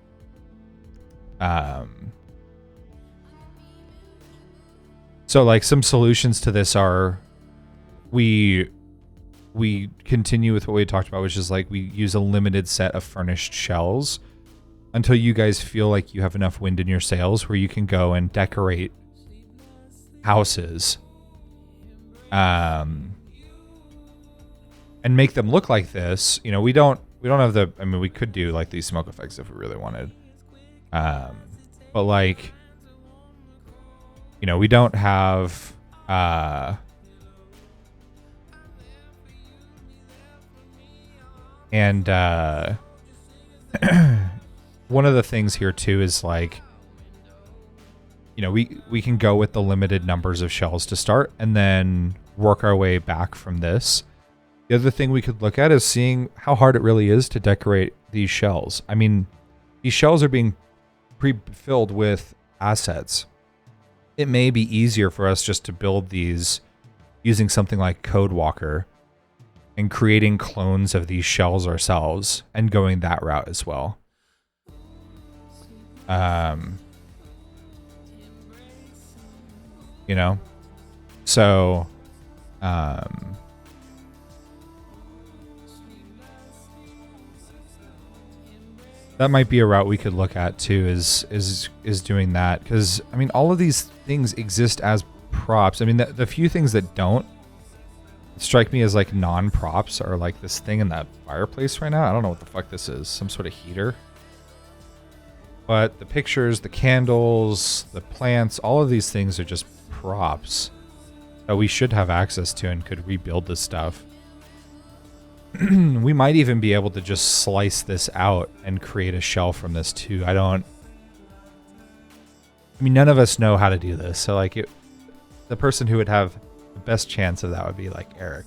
So like some solutions to this are, we continue with what we talked about, which is like we use a limited set of furnished shells until you guys feel like you have enough wind in your sails where you can go and decorate houses and make them look like this. You know, we don't have I mean, we could do like these smoke effects if we really wanted, but like, you know, we don't have and one of the things here too is like, you know, we can go with the limited numbers of shells to start and then work our way back from this. The other thing we could look at is seeing how hard it really is to decorate these shells. I mean, these shells are being pre-filled with assets. It may be easier for us just to build these using something like Codewalker and creating clones of these shells ourselves and going that route as well. You know, so, that might be a route we could look at too, is doing that. Because I mean, all of these things exist as props. I mean, the few things that don't strike me as like non-props are like this thing in that fireplace right now. I don't know what the fuck this is. Some sort of heater. But the pictures, the candles, the plants, all of these things are just props that we should have access to and could rebuild this stuff. We might even be able to just slice this out and create a shell from this too. I mean, none of us know how to do this. So like the person who would have the best chance of that would be like Eric.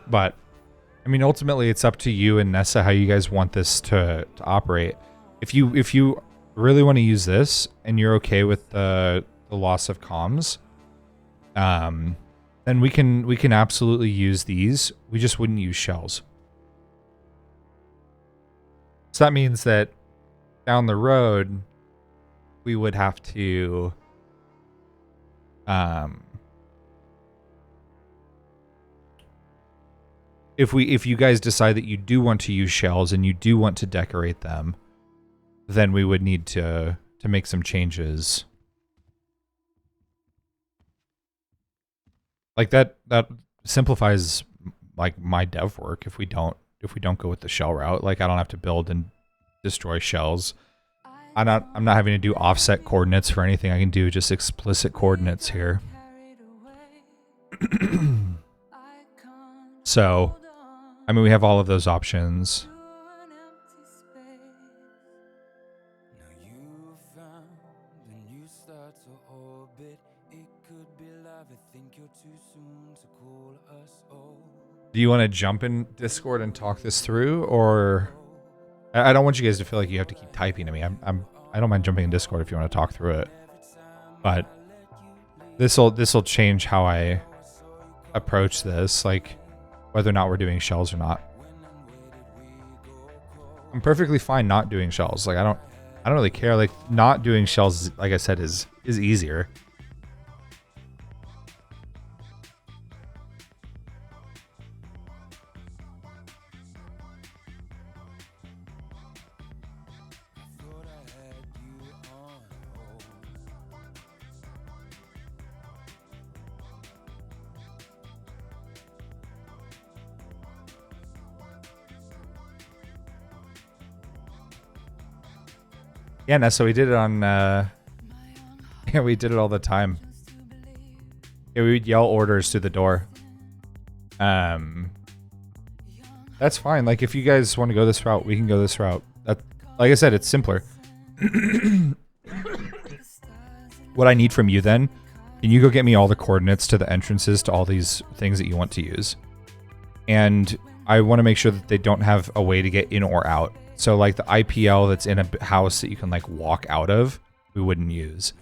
But I mean, ultimately, it's up to you and Nessa how you guys want this to operate. If you really want to use this and you're okay with the loss of comms, then we can absolutely use these. We just wouldn't use shells. So that means that down the road, we would have to if you guys decide that you do want to use shells and you do want to decorate them, then we would need to make some changes. Like that simplifies like my dev work if we don't go with the shell route. Like I don't have to build and destroy shells. I'm not having to do offset coordinates for anything. I can do just explicit coordinates here. So I mean, we have all of those options. Do you want to jump in Discord and talk this through, or I don't want you guys to feel like you have to keep typing to me. I don't mind jumping in Discord if you want to talk through it, but this'll change how I approach this, like whether or not we're doing shells or not. I'm perfectly fine not doing shells. Like I don't really care. Like not doing shells, like I said, is easier. Yeah, no, so we did it on, yeah, we did it all the time. Yeah, we would yell orders through the door. That's fine. Like, if you guys want to go this route, we can go this route. That, like I said, it's simpler. What I need from you then, can you go get me all the coordinates to the entrances to all these things that you want to use? And I want to make sure that they don't have a way to get in or out. So like the IPL that's in a house that you can like walk out of, we wouldn't use.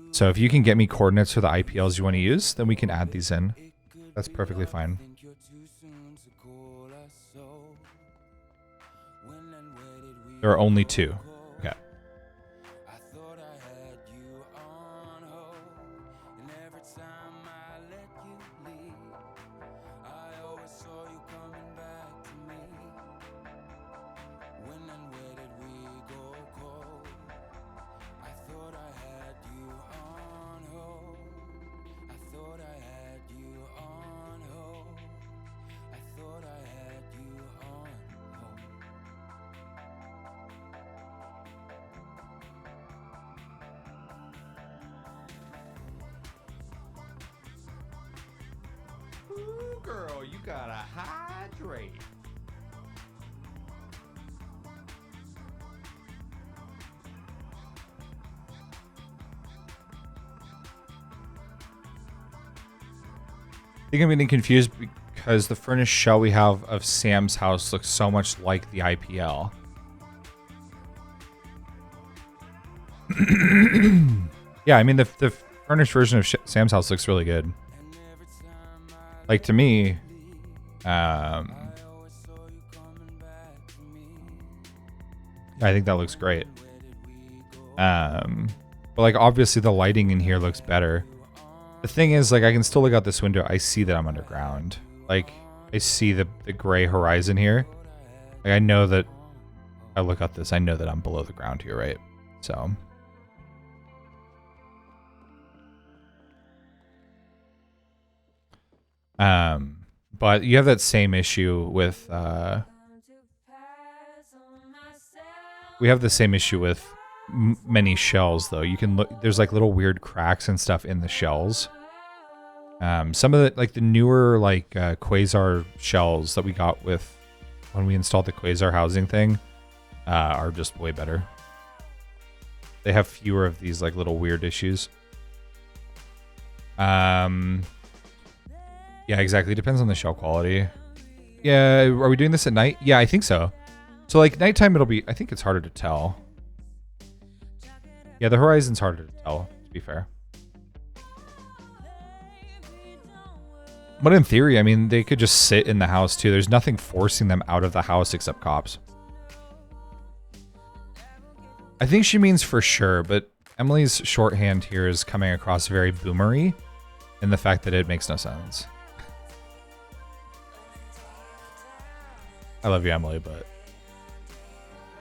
So if you can get me coordinates for the IPLs you want to use, then we can add these in. That's perfectly fine. There are only 2. Okay. Ooh, girl, you gotta hydrate. I think I'm getting confused because the furnished shell we have of Sam's house looks so much like the IPL. Yeah, I mean, the furnished version of Sam's house looks really good. Like, to me, I think that looks great. But, like, obviously the lighting in here looks better. The thing is, like, I can still look out this window. I see that I'm underground. Like, I see the gray horizon here. Like, I know that I look at this, I know that I'm below the ground here, right? So but you have that same issue with we have the same issue with many shells though. You can look, there's like little weird cracks and stuff in the shells. Some of the like the newer like quasar shells that we got with when we installed the quasar housing thing are just way better. They have fewer of these like little weird issues. Yeah, exactly. Depends on the shell quality. Yeah, are we doing this at night? Yeah, I think so. So like nighttime it'll be, I think it's harder to tell. Yeah, the horizon's harder to tell, to be fair. But in theory, I mean, they could just sit in the house too. There's nothing forcing them out of the house except cops. I think she means for sure, but Emily's shorthand here is coming across very boomery in the fact that it makes no sense. I love you, Emily, but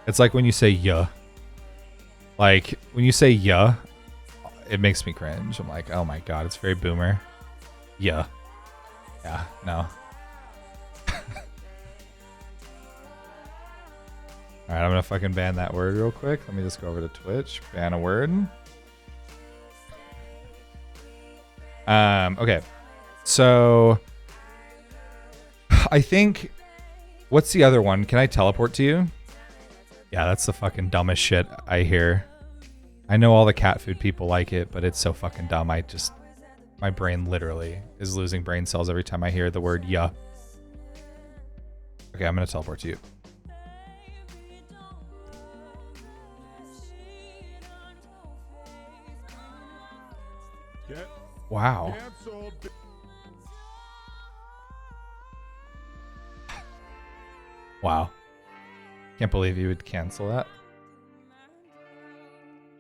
it's like when you say "yeah." Like when you say "yeah," it makes me cringe. I'm like, oh my god, it's very boomer. Yeah, yeah, no. All right, I'm gonna fucking ban that word real quick. Let me just go over to Twitch. Ban a word. Okay, so I think. What's the other one? Can I teleport to you? Yeah, that's the fucking dumbest shit I hear. I know all the cat food people like it, but it's so fucking dumb. My brain literally is losing brain cells every time I hear the word "yeah." Okay, I'm gonna teleport to you. Wow. Wow. Can't believe you would cancel that.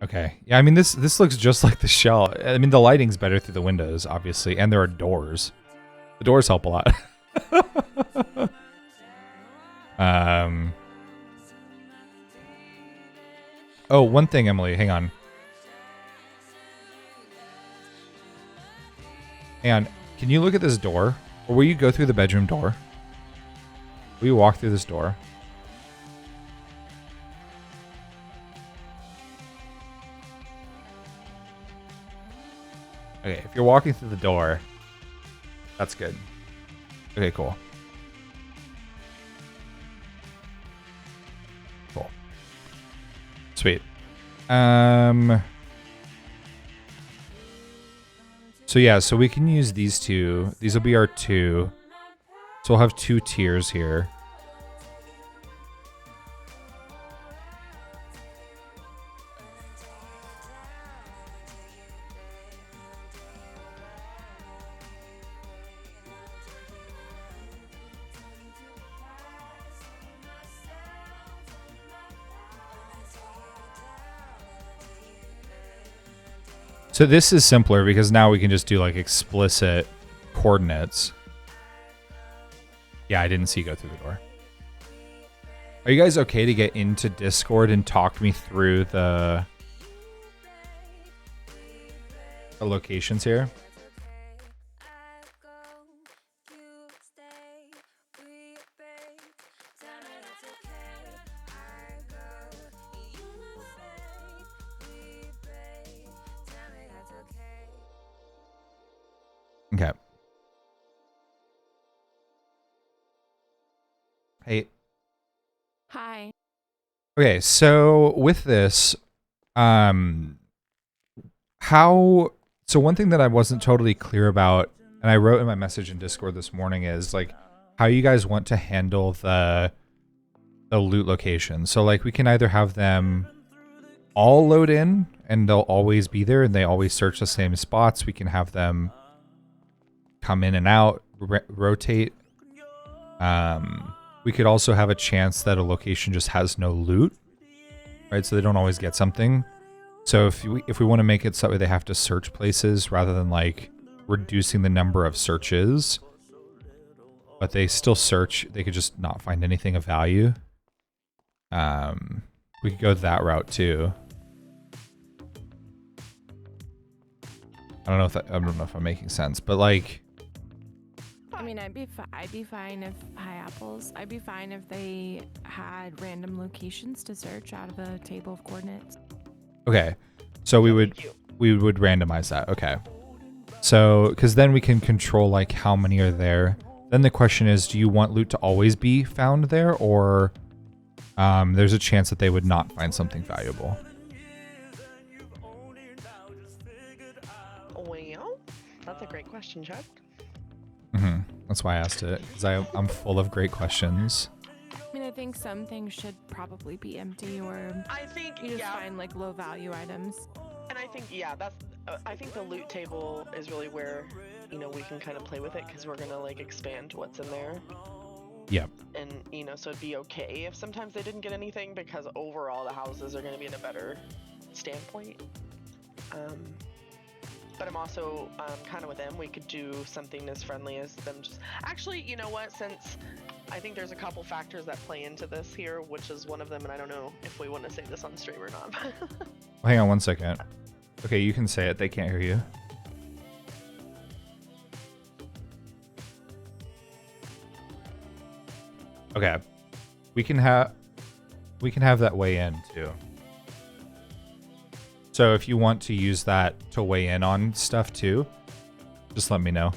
Okay. Yeah, I mean, this looks just like the shell. I mean, the lighting's better through the windows, obviously, and there are doors. The doors help a lot. Oh, one thing, Emily. Hang on. Hang on. Can you look at this door? Or will you go through the bedroom door? Will you walk through this door? Okay, if you're walking through the door, that's good. Okay, cool. Cool. Sweet. So yeah, so we can use these two. These will be our two. So we'll have two tiers here. So this is simpler because now we can just do like explicit coordinates. Yeah, I didn't see you go through the door. Are you guys okay to get into Discord and talk me through the locations here? Okay. Hey. Hi. Okay, so with this, so one thing that I wasn't totally clear about, and I wrote in my message in Discord this morning, is like how you guys want to handle the loot location. So like we can either have them all load in and they'll always be there and they always search the same spots. We can have them come in and out, rotate. We could also have a chance that a location just has no loot, right? So they don't always get something. So if we want to make it so that they have to search places rather than like reducing the number of searches, but they still search. They could just not find anything of value. We could go that route too. I don't know if I'm making sense, but like, I mean, I'd be fine if heyaapls. I'd be fine if they had random locations to search out of a table of coordinates. okay, so we would randomize that. Okay, so because then we can control like how many are there. Then the question is, do you want loot to always be found there, or there's a chance that they would not find something valuable? Well, that's a great question, Chuck. That's why I asked it, because I'm full of great questions. I mean, I think some things should probably be empty, or I think you just find like low value items. And I think that's. I think the loot table is really where we can kind of play with it, because we're gonna like expand what's in there. Yep. And so it'd be okay if sometimes they didn't get anything, because overall the houses are gonna be in a better standpoint. But I'm also kind of with them. We could do something as friendly as them just... Actually, you know what? Since I think there's a couple factors that play into this here, which is one of them, and I don't know if we want to say this on stream or not. Well, hang on one second. Okay, you can say it. They can't hear you. Okay. We can have that weigh in too. So if you want to use that to weigh in on stuff too, just let me know.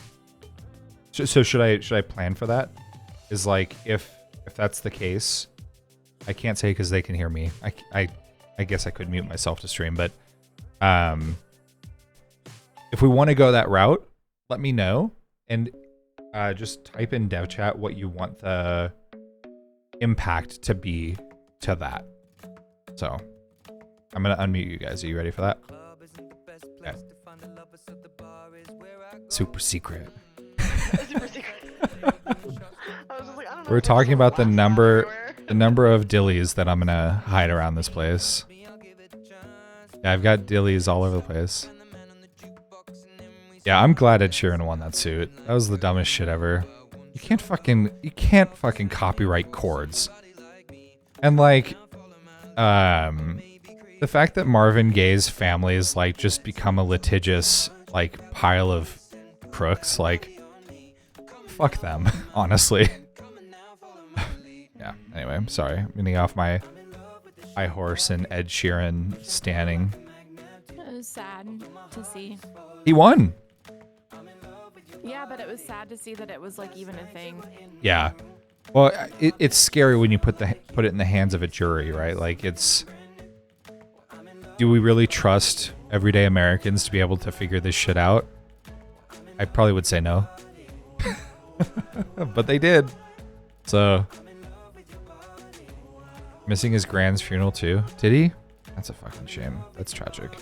So should I plan for that? Is like if that's the case, I can't say because they can hear me. I guess I could mute myself to stream, but if we want to go that route, let me know and just type in dev chat what you want the impact to be to that. So I'm gonna unmute you guys. Are you ready for that? Okay. Super secret. Super secret. I was just like, I don't know. We're talking about the number of dillies that I'm gonna hide around this place. Yeah, I've got dillies all over the place. Yeah, I'm glad Ed Sheeran won that suit. That was the dumbest shit ever. You can't fucking copyright chords. And like, the fact that Marvin Gaye's family is like just become a litigious like pile of crooks, like fuck them, honestly. Yeah, anyway, I'm sorry. I'm getting off my high horse and Ed Sheeran standing. It was sad to see. He won. Yeah, but it was sad to see that it was like even a thing. Yeah. Well, it's scary when you put it in the hands of a jury, right? Like do we really trust everyday Americans to be able to figure this shit out? I probably would say no. But they did. So missing his grand's funeral too. Did he? That's a fucking shame. That's tragic.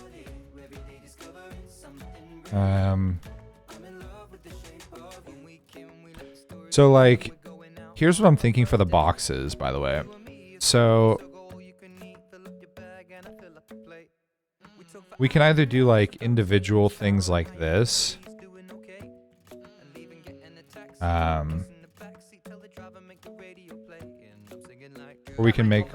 So like, here's what I'm thinking for the boxes, by the way. So we can either do like individual things like this. Or we can make...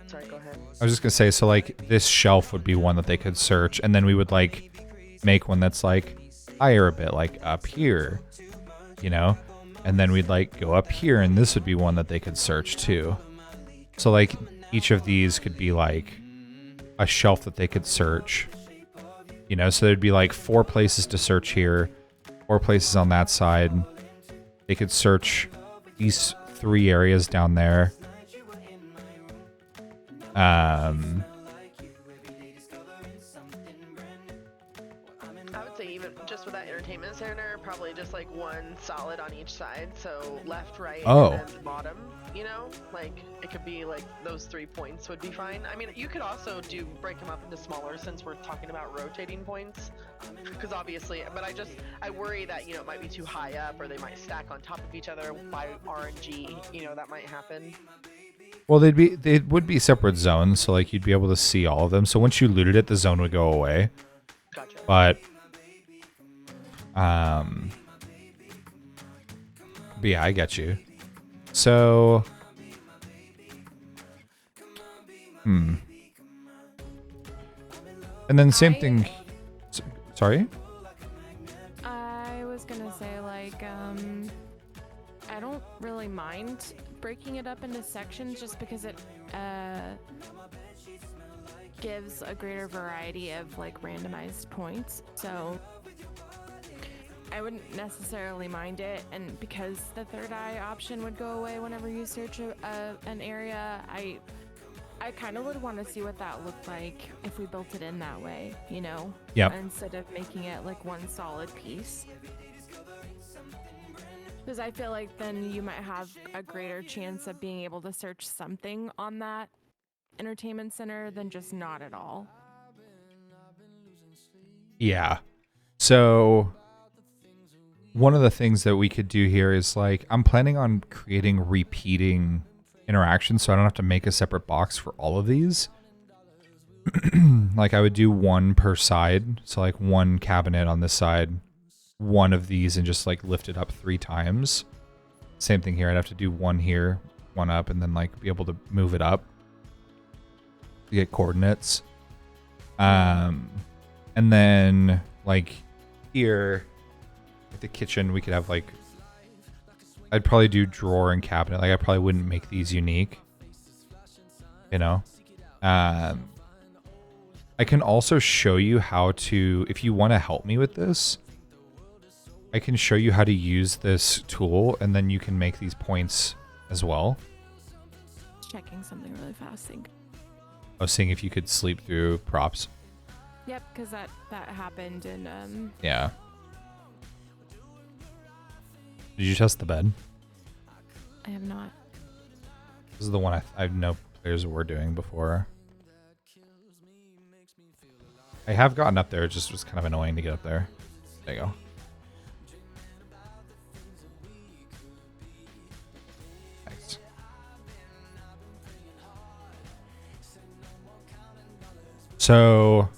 Sorry, go ahead. I was just gonna say, so like this shelf would be one that they could search, and then we would like make one that's like higher a bit, like up here, you know? And then we'd like go up here, and this would be one that they could search too. So like each of these could be like a shelf that they could search, you know? So there'd be like 4 places to search here, 4 places on that side. They could search these 3 areas down there. I would say even just with that entertainment center, probably just like one solid on each side. So left, right, Oh. and then bottom, you know? Like it could be like those 3 points would be fine. I mean, you could also break them up into smaller since we're talking about rotating points. Because obviously, but I worry that, it might be too high up or they might stack on top of each other by RNG, that might happen. Well, they would be separate zones, so like you'd be able to see all of them. So once you looted it, the zone would go away. Gotcha. But But yeah, I get you. So, and then same thing. Sorry. I was gonna say, like, I don't really mind breaking it up into sections just because it gives a greater variety of like randomized points. So I wouldn't necessarily mind it, and because the third eye option would go away whenever you search an area, I kind of would want to see what that looked like if we built it in that way, you know? Yep. Instead of making it like one solid piece. Because I feel like then you might have a greater chance of being able to search something on that entertainment center than just not at all. Yeah. So one of the things that we could do here is like, I'm planning on creating repeating interactions so I don't have to make a separate box for all of these. Like I would do one per side. So like one cabinet on this side, one of these, and just like lift it up 3 times. Same thing here. I'd have to do one here, one up, and then like be able to move it up to get coordinates. And then like here at the kitchen, we could have like, I'd probably do drawer and cabinet. Like I probably wouldn't make these unique, you know? I can also show you how to, if you want to help me with this, I can show you how to use this tool, and then you can make these points as well. Checking something really fast. I was seeing if you could sleep through props. Yep, because that happened, and Yeah. Did you test the bed? I have not. This is the one I know players were doing before. I have gotten up there. It just was kind of annoying to get up there. There you go. Nice. So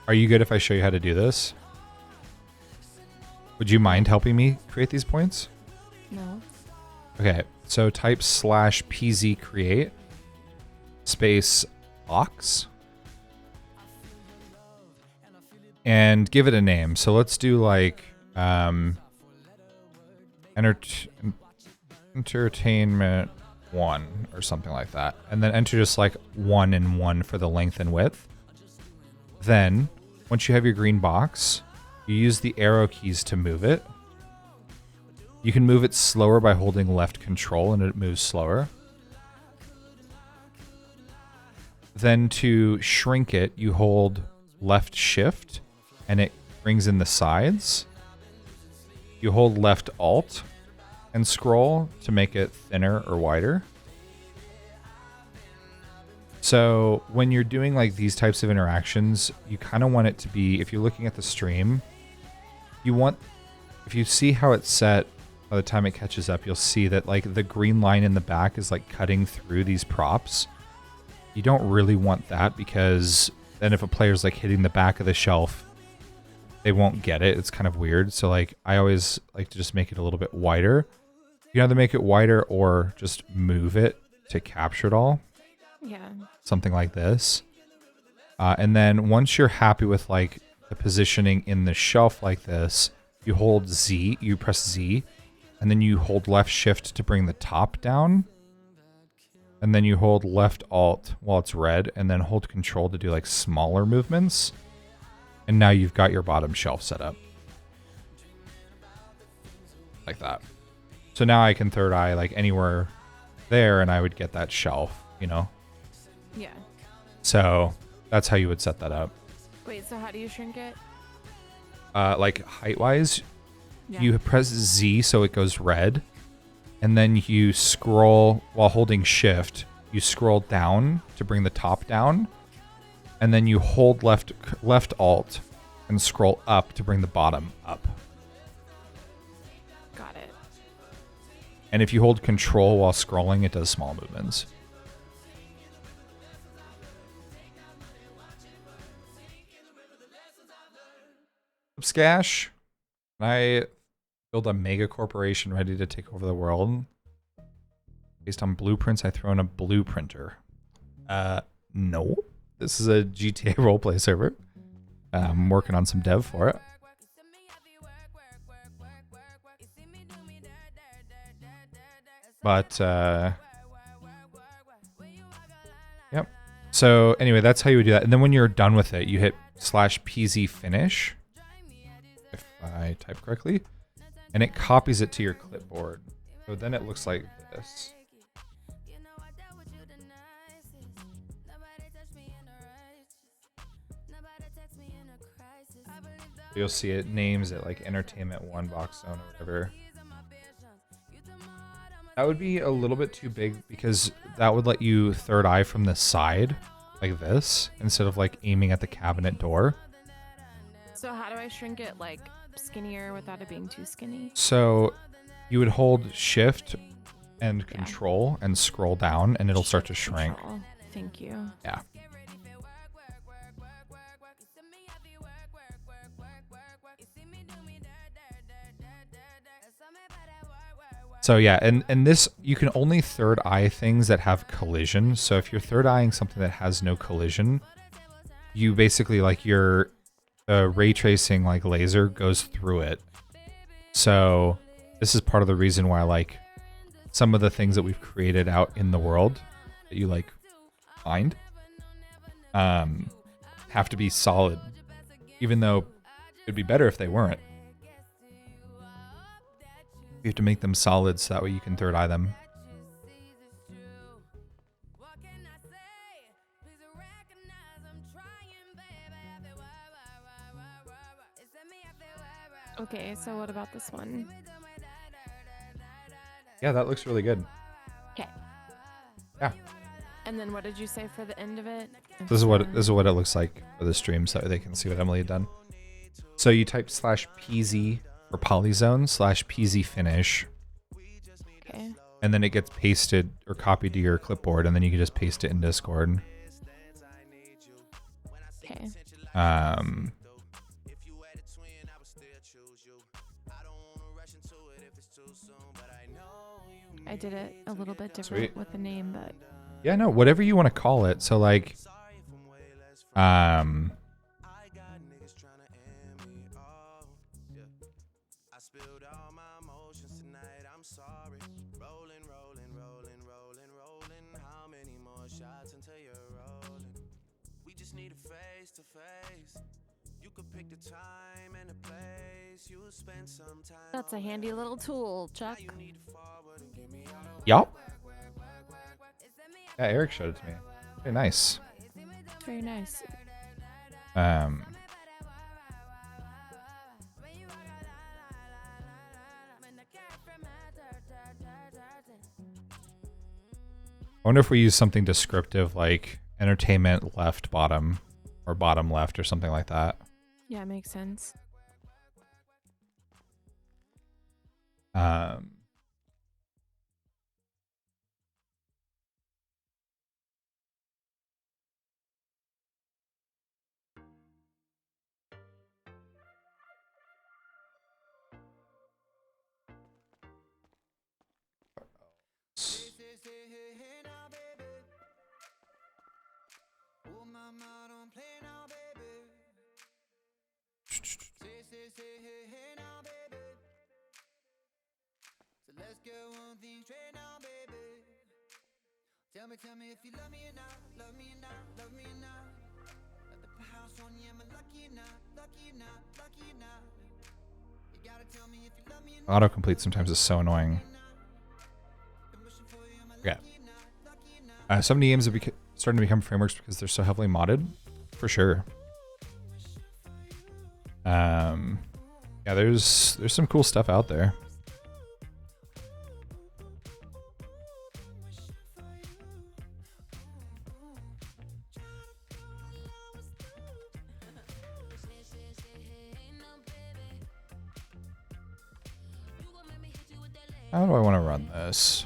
are you good if I show you how to do this? Would you mind helping me create these points? No. Okay, so type /pz create space box and give it a name. So let's do like entertainment 1 or something like that, and then enter just like 1 and 1 for the length and width. Then once you have your green box, you use the arrow keys to move it. You can move it slower by holding left control and it moves slower. Then to shrink it, you hold left shift and it brings in the sides. You hold left alt and scroll to make it thinner or wider. So when you're doing like these types of interactions, you kind of want it to be, if you're looking at the stream, you want, if you see how it's set, by the time it catches up, you'll see that like the green line in the back is like cutting through these props. You don't really want that, because then if a player's like hitting the back of the shelf, they won't get it. It's kind of weird. So like I always like to just make it a little bit wider. You can either make it wider or just move it to capture it all. Yeah. Something like this. And then once you're happy with like the positioning in the shelf like this, you hold Z, you press Z, and then you hold left shift to bring the top down. And then you hold left alt while it's red, and then hold control to do like smaller movements. And now you've got your bottom shelf set up. Like that. So now I can third eye like anywhere there, and I would get that shelf, you know? Yeah. So that's how you would set that up. Wait, so how do you shrink it? Like height wise, Yeah. you press Z so it goes red, and then you scroll while holding shift. You scroll down to bring the top down, and then you hold left alt and scroll up to bring the bottom up. Got it. And if you hold control while scrolling, it does small movements. Scash. Can I build a mega corporation ready to take over the world? Based on blueprints, I throw in a blueprinter. No. This is a GTA roleplay server. I'm working on some dev for it. But, yep. So, anyway, that's how you would do that. And then when you're done with it, you hit /pz finish, if I type correctly, and it copies it to your clipboard. So then it looks like this. You'll see it names it like Entertainment 1 Box Zone or whatever. That would be a little bit too big because that would let you third eye from the side like this instead of like aiming at the cabinet door. So how do I shrink it like skinnier without it being too skinny? So you would hold shift and control and scroll down and it'll start to shrink. Control. Thank you. Yeah. So yeah, and this, you can only third eye things that have collision. So if you're third eyeing something that has no collision, you basically like your ray tracing like laser goes through it. So this is part of the reason why like some of the things that we've created out in the world that you like find have to be solid, even though it'd be better if they weren't. You have to make them solid so that way you can third eye them. Okay, so what about this one? Yeah, that looks really good. Okay. Yeah. And then what did you say for the end of it? This is what it looks like for the stream so they can see what Emily had done. So you type /pz for polyzone /pz finish. Okay. And then it gets pasted or copied to your clipboard, and then you can just paste it in Discord. Okay. I did it a little bit different with the name, but yeah, no, whatever you want to call it. So like, that's a handy little tool, Chuck. yup. Yeah, Eric showed it to me. Very nice. Very nice. I wonder if we use something descriptive like entertainment left bottom or bottom left or something like that. Yeah, it makes sense. Tell me if you love me or not, love me or not, love me or not. At the house on you, am I lucky or not, lucky or not, lucky or not? You gotta tell me if you love me or not. Autocomplete sometimes is so annoying. Yeah. Some of the games have starting to become frameworks because they're so heavily modded, for sure. Yeah, there's some cool stuff out there. How do I want to run this?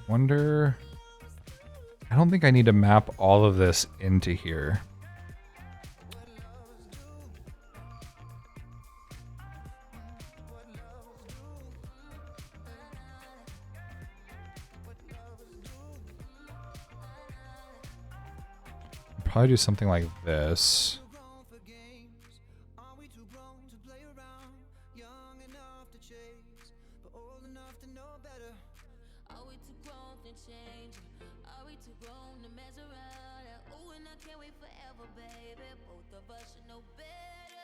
Wonder. I don't think I need to map all of this into here. Probably do something like this.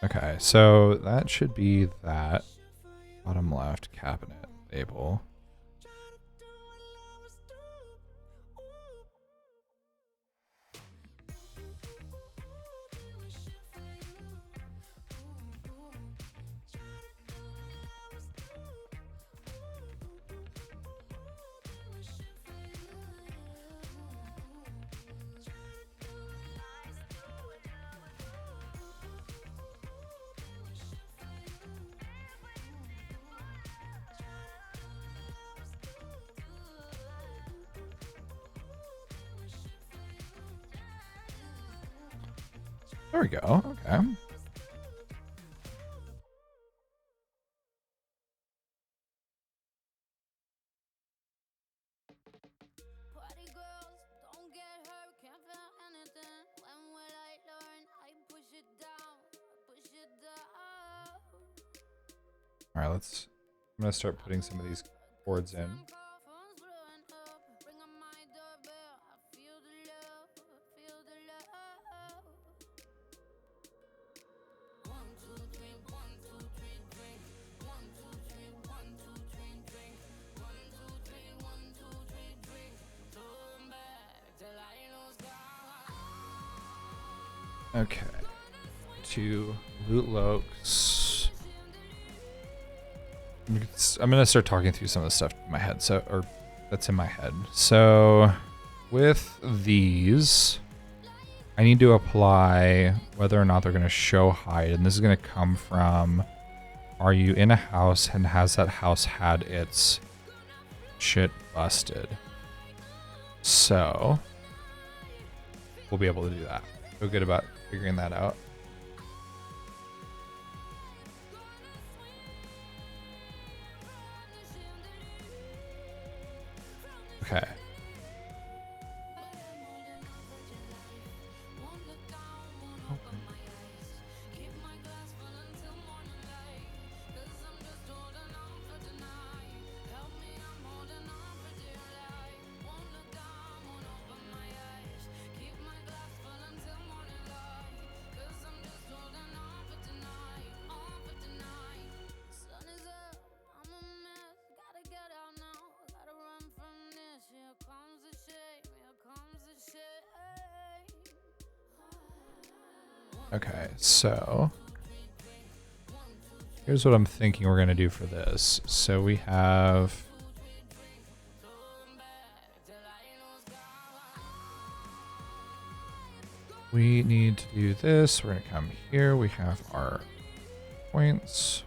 Okay, so that should be that. Bottom left cabinet label. There we go. Okay. Party girls, don't get hurt, can't feel anything. When will I learn? I push it down, push it down. All right, let's. I'm gonna start putting some of these chords in. Phone's blowing up, ring on my doorbell. I feel the love, feel the love. 1, 2, 3, 1, 2, 3, drink. 1, 2, 3, 1, 2, 3, drink. 1, 2, 3, 1, 2, 3, drink. Turn back till I lose God. Okay. To Loot Lokes. I'm gonna start talking through some of the stuff in my head. Or that's in my head. So with these, I need to apply whether or not they're gonna show hide, and this is gonna come from: are you in a house and has that house had its shit busted? So we'll be able to do that. Feel good about figuring that out. Okay. Sun is up, I'm a mess, gotta get out now, gotta run from this. Here comes the shame, here comes the shame. Okay, so here's what I'm thinking we're gonna do for this. So we have we need to do this. We're gonna come here. We have our points.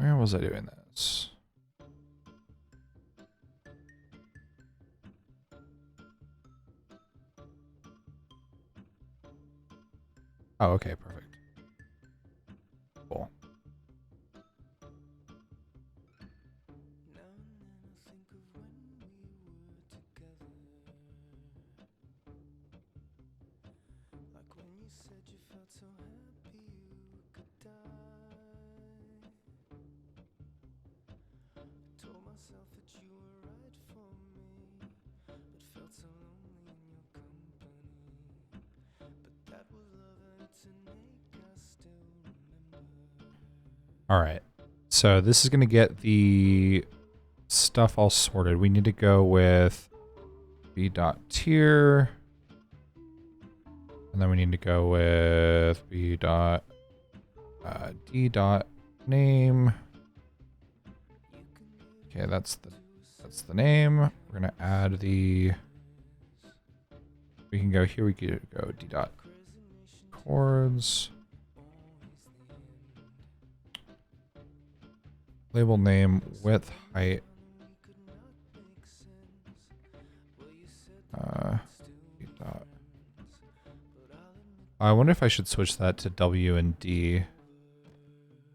Where was I doing this? Oh, okay, perfect. Cool. All right. So this is going to get the stuff all sorted. We need to go with b.tier. And then we need to go with b.d.name. Okay, that's the name. We're going to add the... We can go here. We could go d.chords. Label name, width, height. I wonder if I should switch that to W and D.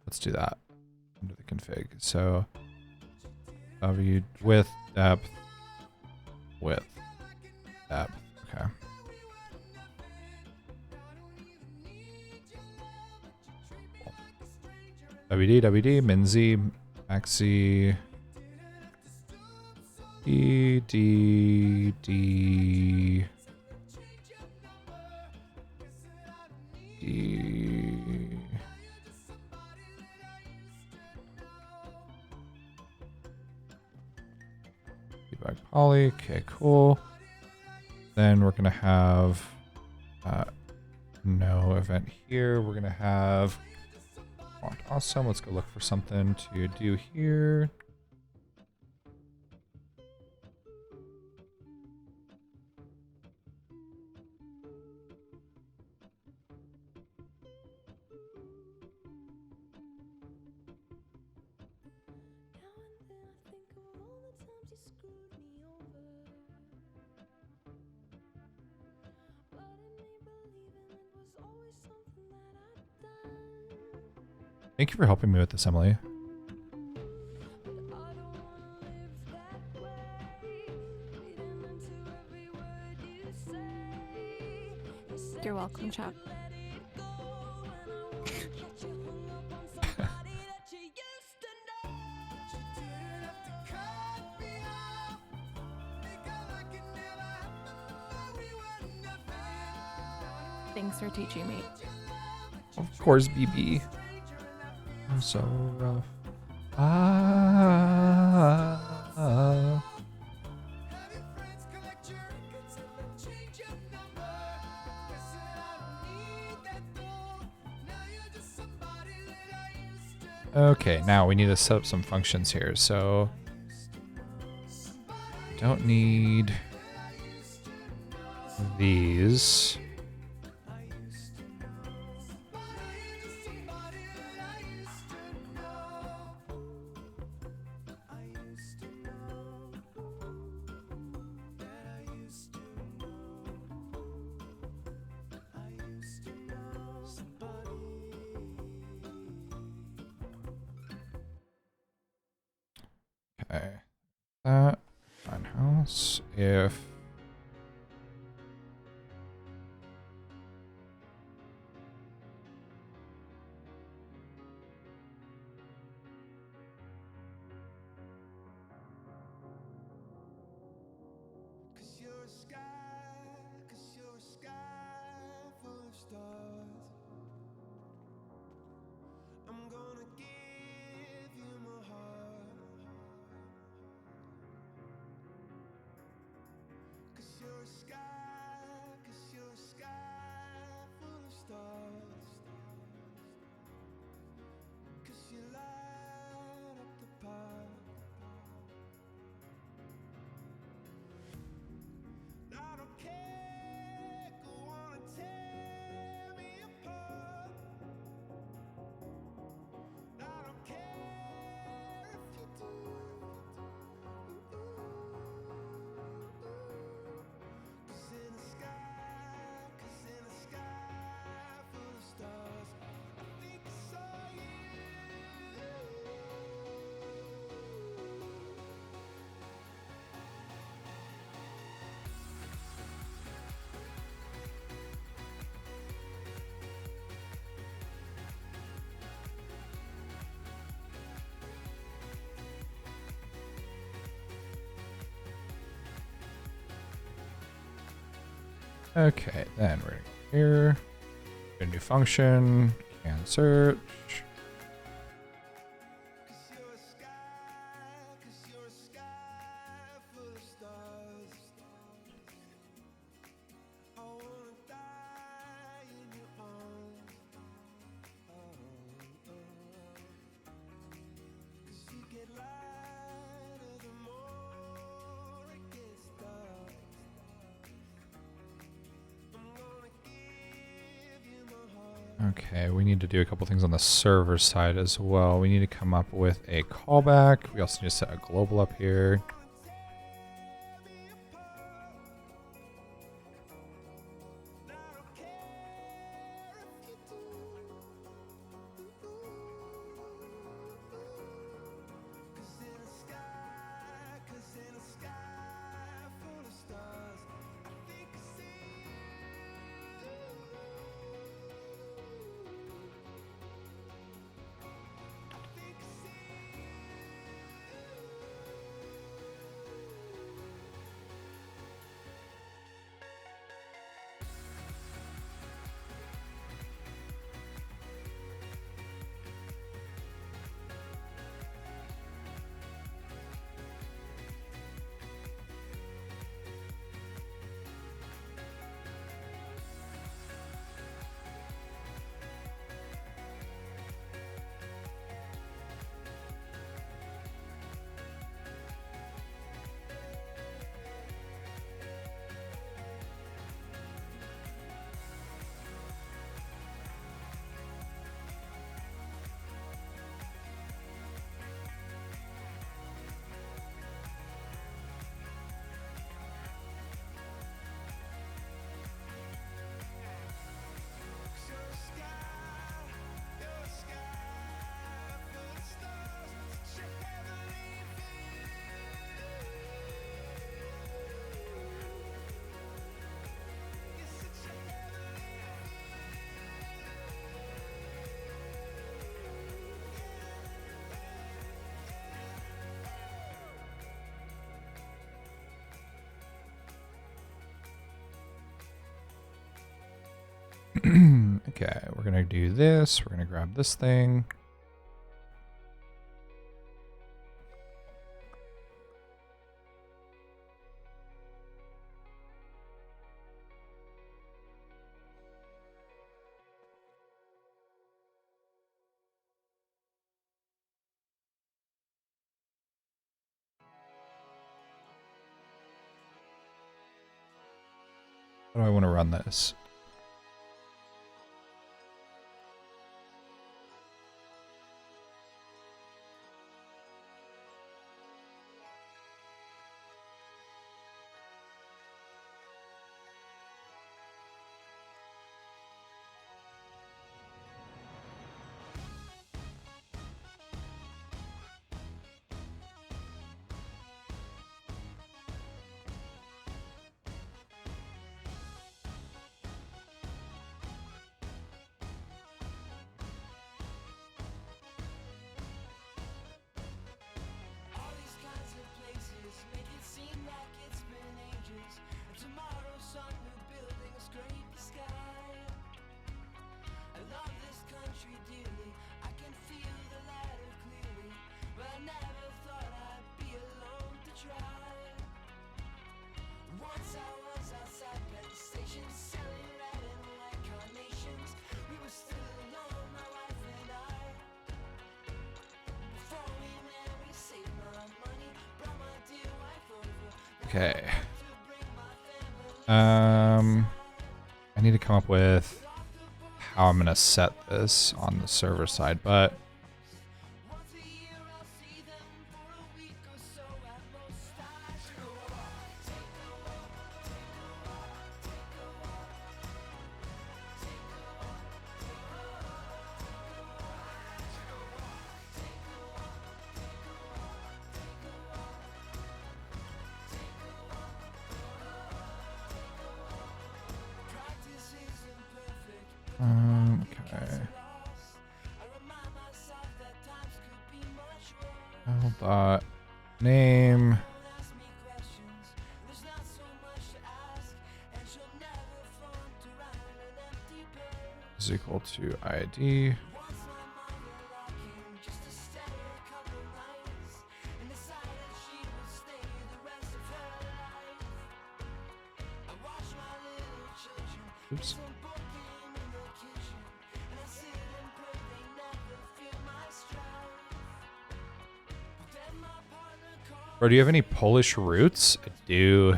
Let's do that under the config. So W, width, depth, width, depth. Okay. WD, Minzy, Maxi, D, debug poly. Okay, cool. Then we're gonna have no event here. We're gonna have awesome. Let's go look for something to do here. Thank you for helping me with this, Emily. You're welcome, Chop. Thanks for teaching me. Of course, BB. I'm so rough. Okay, now we need to set up some functions here. So, don't need these. Okay, that fine house. If Okay, then we're gonna go here. A new function. Can search. Okay, we need to do a couple things on the server side as well. We need to come up with a callback. We also need to set a global up here. Okay, we're gonna do this. We're gonna grab this thing. How do I want to run this? Okay. I need to come up with how I'm gonna set this on the server side, but okay. Dot name. is equal to ID. Oops. Bro, do you have any Polish roots? I do.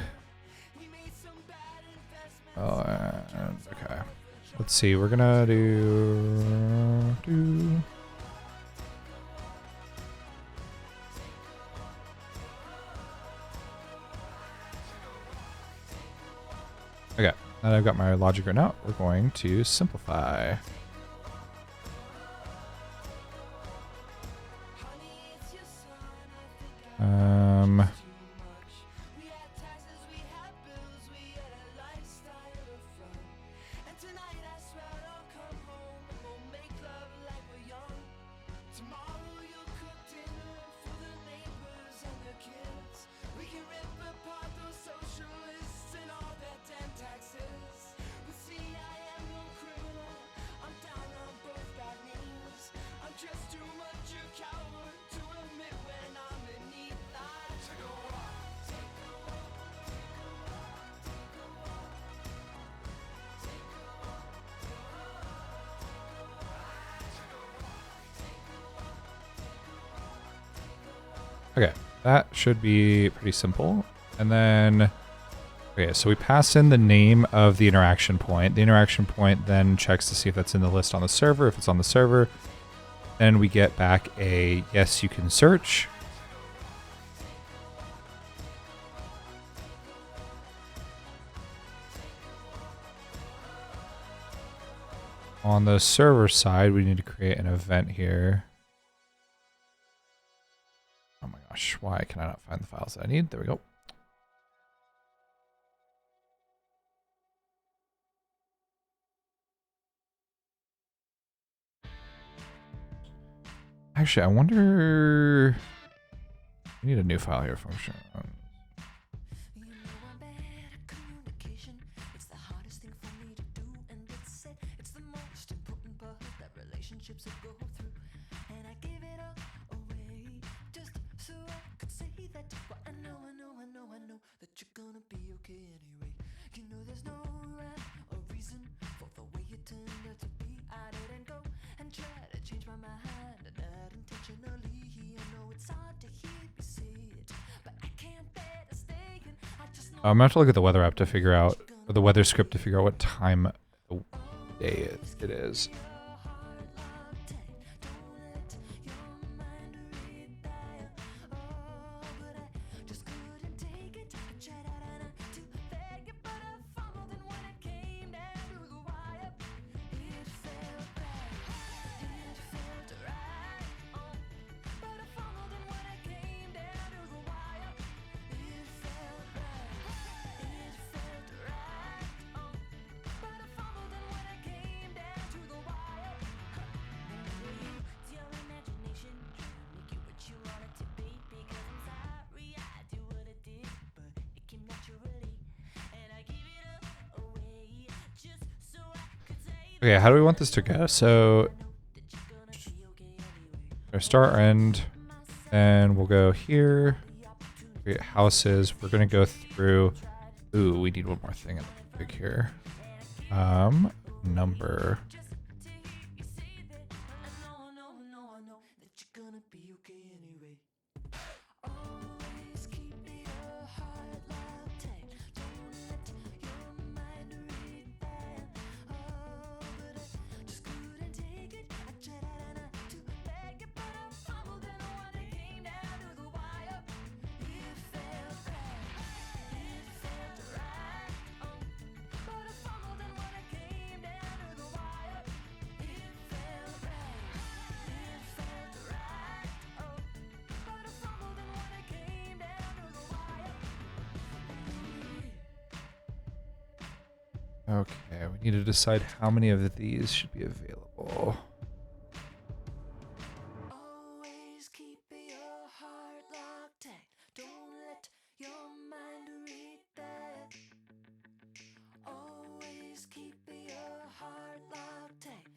Oh, okay. Let's see. We're gonna do. Okay. Now that I've got my logic written out, we're going to simplify. Okay, that should be pretty simple. And then, okay, so we pass in the name of the interaction point. The interaction point then checks to see if that's in the list on the server. If it's on the server, then we get back a yes, you can search. On the server side, we need to create an event here. Oh my gosh, why can I not find the files that I need? There we go. Actually, I wonder... We need a new file here function. I'm gonna have to look at the weather app to figure out, or the weather script to figure out what time of the day it is. Okay, how do we want this to go? So, our start end, and we'll go here. Create houses. We're gonna go through. Ooh, we need one more thing in the config here. Number. Okay, we need to decide how many of these should be available. Always keep your heart locked tight. Don't let your mind read that. Always keep your heart locked tight.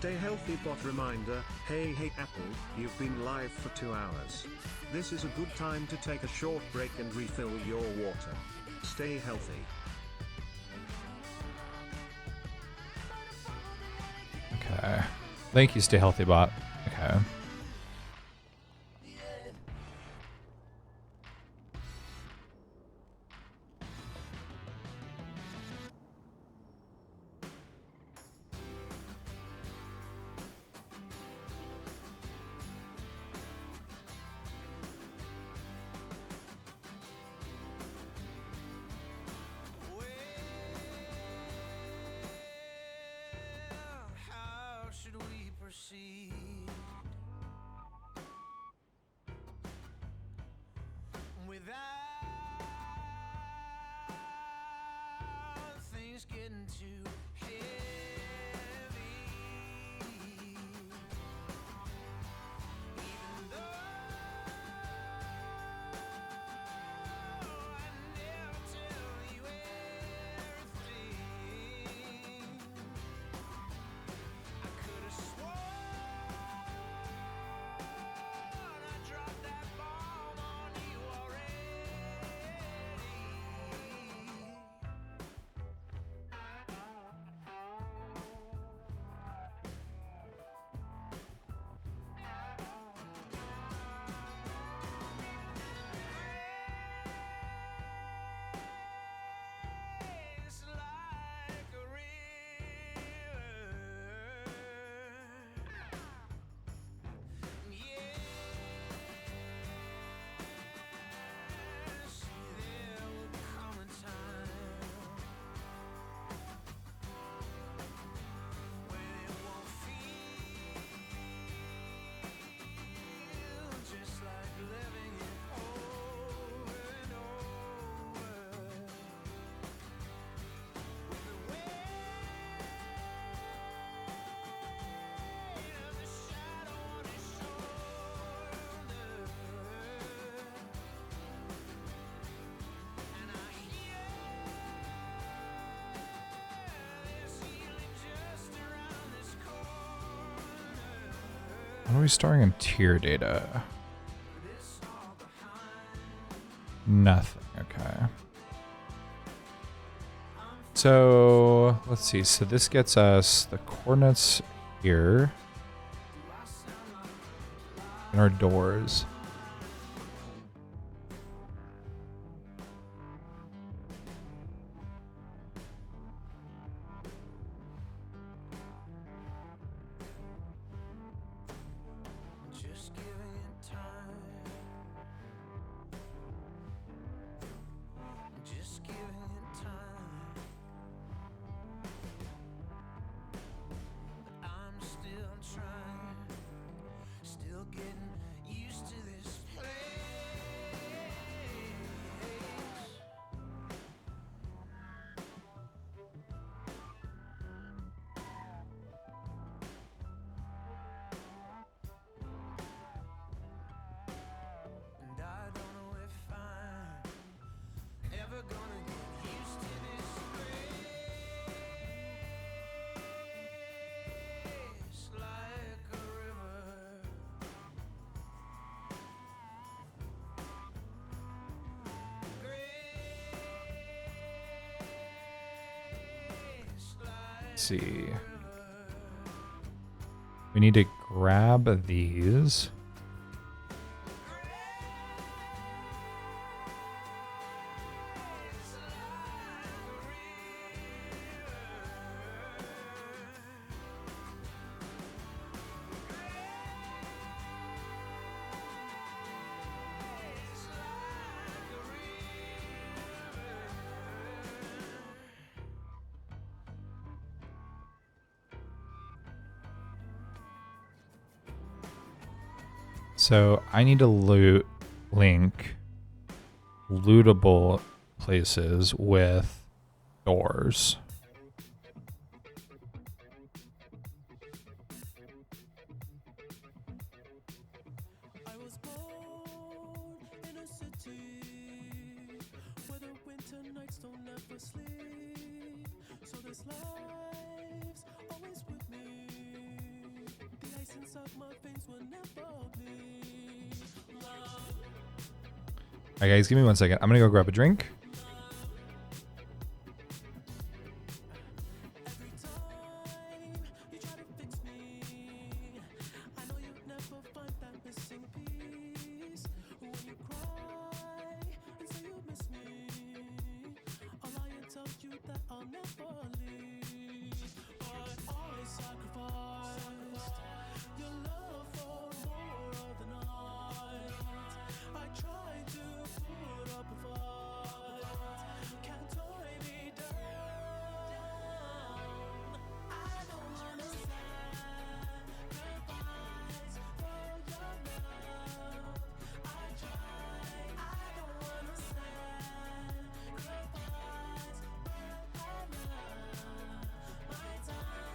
Stay healthy bot reminder, hey Apple, you've been live for 2 hours. This is a good time to take a short break and refill your water. Stay healthy. Okay. Thank you, Stay Healthy Bot. Okay. How should we proceed? Without things getting too heavy. Even though I never tell you everything, I could have sworn I dropped that bomb on you already. It's like a river. Yes, there will come a time when it won't feel just like living it over and over. With the weight of the shadow on his shoulder, and I hear there's healing just around this corner. What are we storing in tier data? Nothing. Okay. So let's see. So this gets us the coordinates here and our doors. Just giving it time. Just giving it time. But I'm still trying. Still getting used to this place. And I don't know if I'm ever gonna get used to this place like a river. Grace like Let's see. We need to grab these. So I need to link lootable places with doors. I was born in a city where the winter nights don't ever sleep. So this life's always with me. Alright guys, give me 1 second. I'm gonna go grab a drink.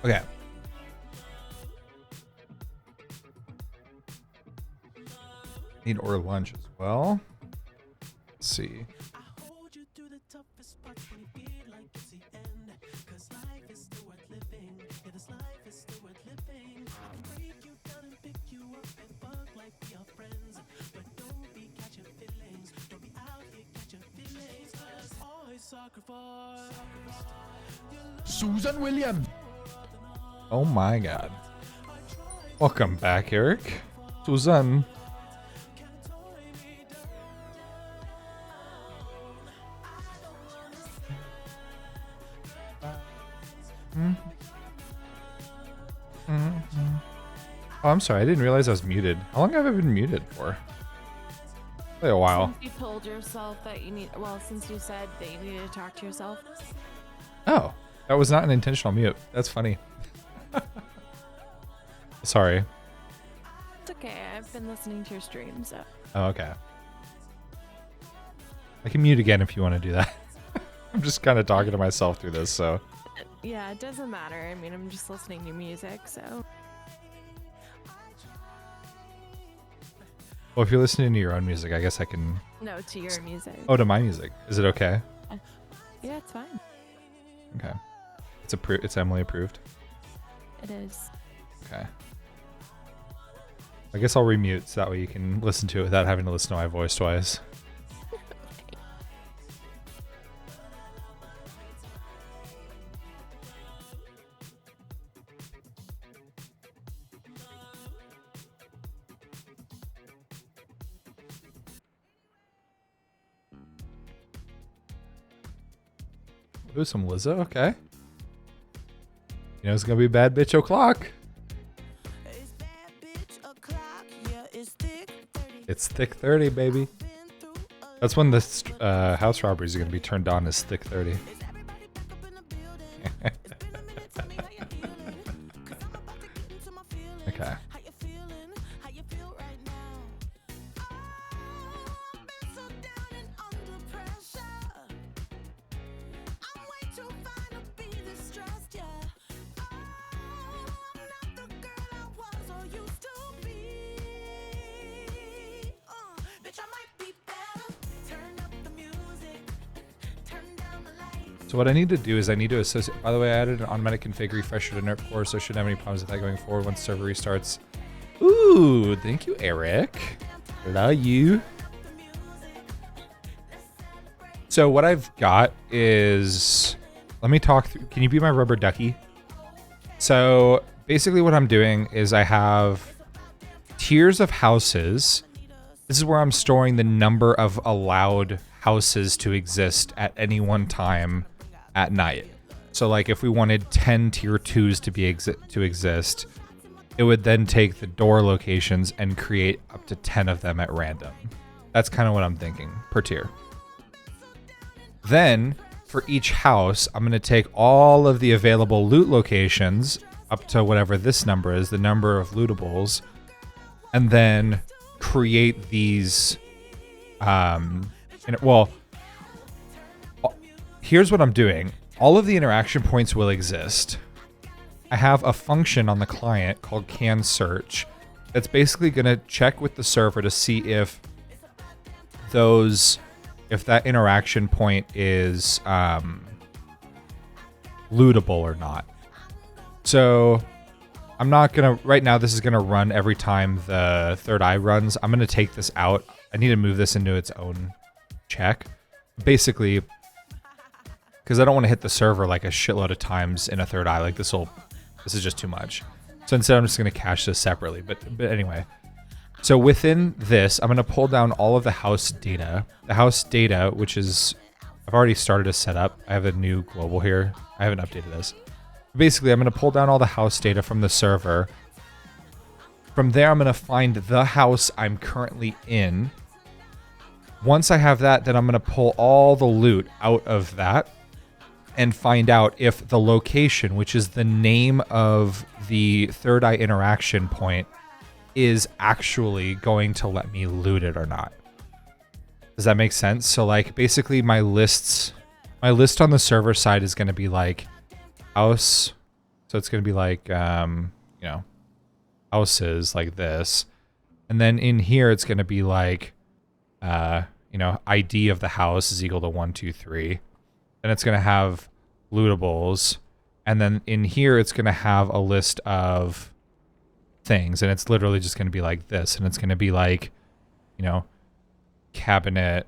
Okay. Need to order lunch as well. Let's see. Susan William. Oh my god. Welcome back, Eric. Susan. Oh, I'm sorry. I didn't realize I was muted. How long have I been muted for? Probably a while. Since you told yourself that you need, well, since you said that you needed to talk to yourself. Oh, that was not an intentional mute. That's funny. Sorry. It's okay. I've been listening to your stream, so. Oh, okay. I can mute again if you want to do that. I'm just kind of talking to myself through this, so. Yeah, it doesn't matter. I mean, I'm just listening to music, so. Well, if you're listening to your own music, I guess I can. No, to your music. Oh, to my music. Is it okay? Yeah, it's fine. Okay. It's approved. It's Emily approved. It is. Okay. I guess I'll remute so that way you can listen to it without having to listen to my voice twice. Ooh, some Lizzo, okay. You know it's gonna be bad bitch o'clock. It's thick 30, baby. That's when this house robberies are gonna be turned on as thick 30. Okay. So what I need to do is I need to associate. By the way, I added an automatic config refresher to NERP core, so I shouldn't have any problems with that going forward once server restarts. Ooh, thank you, Eric. Love you. So what I've got is, let me talk through. Can you be my rubber ducky? So basically what I'm doing is I have tiers of houses. This is where I'm storing the number of allowed houses to exist at any one time at night. So like if we wanted 10 tier 2s to exist, it would then take the door locations and create up to 10 of them at random. That's kind of what I'm thinking per tier. Then for each house, I'm going to take all of the available loot locations up to whatever this number is, the number of lootables, and then create these well, here's what I'm doing. All of the interaction points will exist. I have a function on the client called can search that's basically going to check with the server to see if that interaction point is lootable or not. So I'm not gonna, right now this is gonna run every time the third eye runs. I'm gonna take this out. I need to move this into its own check. Basically, because I don't want to hit the server like a shitload of times in a third eye. Like this is just too much. So instead I'm just gonna cache this separately. But anyway. So within this, I'm gonna pull down all of the house data. The house data, which is, I've already started to set up. I have a new global here. I haven't updated this. Basically, I'm going to pull down all the house data from the server. From there, I'm going to find the house I'm currently in. Once I have that, then I'm going to pull all the loot out of that and find out if the location, which is the name of the third eye interaction point, is actually going to let me loot it or not. Does that make sense? So like basically my list on the server side is going to be like house. So it's going to be like, houses like this. And then in here, it's going to be like, ID of the house is equal to 1, 2, 3. Then it's going to have lootables. And then in here, it's going to have a list of things. And it's literally just going to be like this. And it's going to be like, cabinet,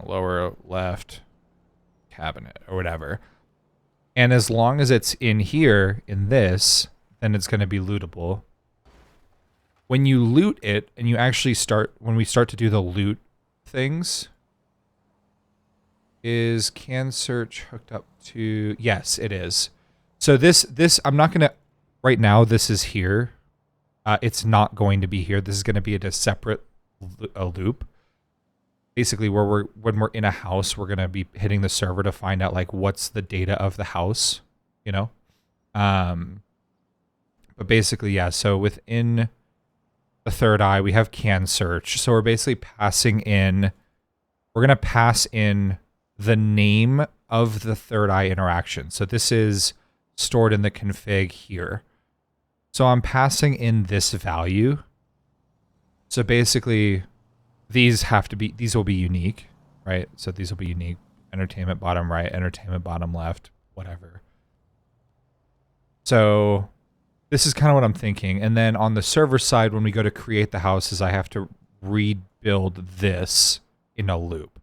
lower left cabinet or whatever. And as long as it's in here, in this, then it's going to be lootable. When you loot it and you actually when we start to do the loot things, is can search hooked up to, yes, it is. So this, I'm not going to, right now, this is here. It's not going to be here. This is going to be a separate loop. Basically, when we're in a house, we're gonna be hitting the server to find out like what's the data of the house, But basically, yeah. So within the third eye, we have can search. So we're basically we're gonna pass in the name of the third eye interaction. So this is stored in the config here. So I'm passing in this value. So basically, these will be unique, right? So these will be unique. Entertainment bottom right, entertainment bottom left, whatever. So this is kind of what I'm thinking. And then on the server side, when we go to create the houses, I have to rebuild this in a loop.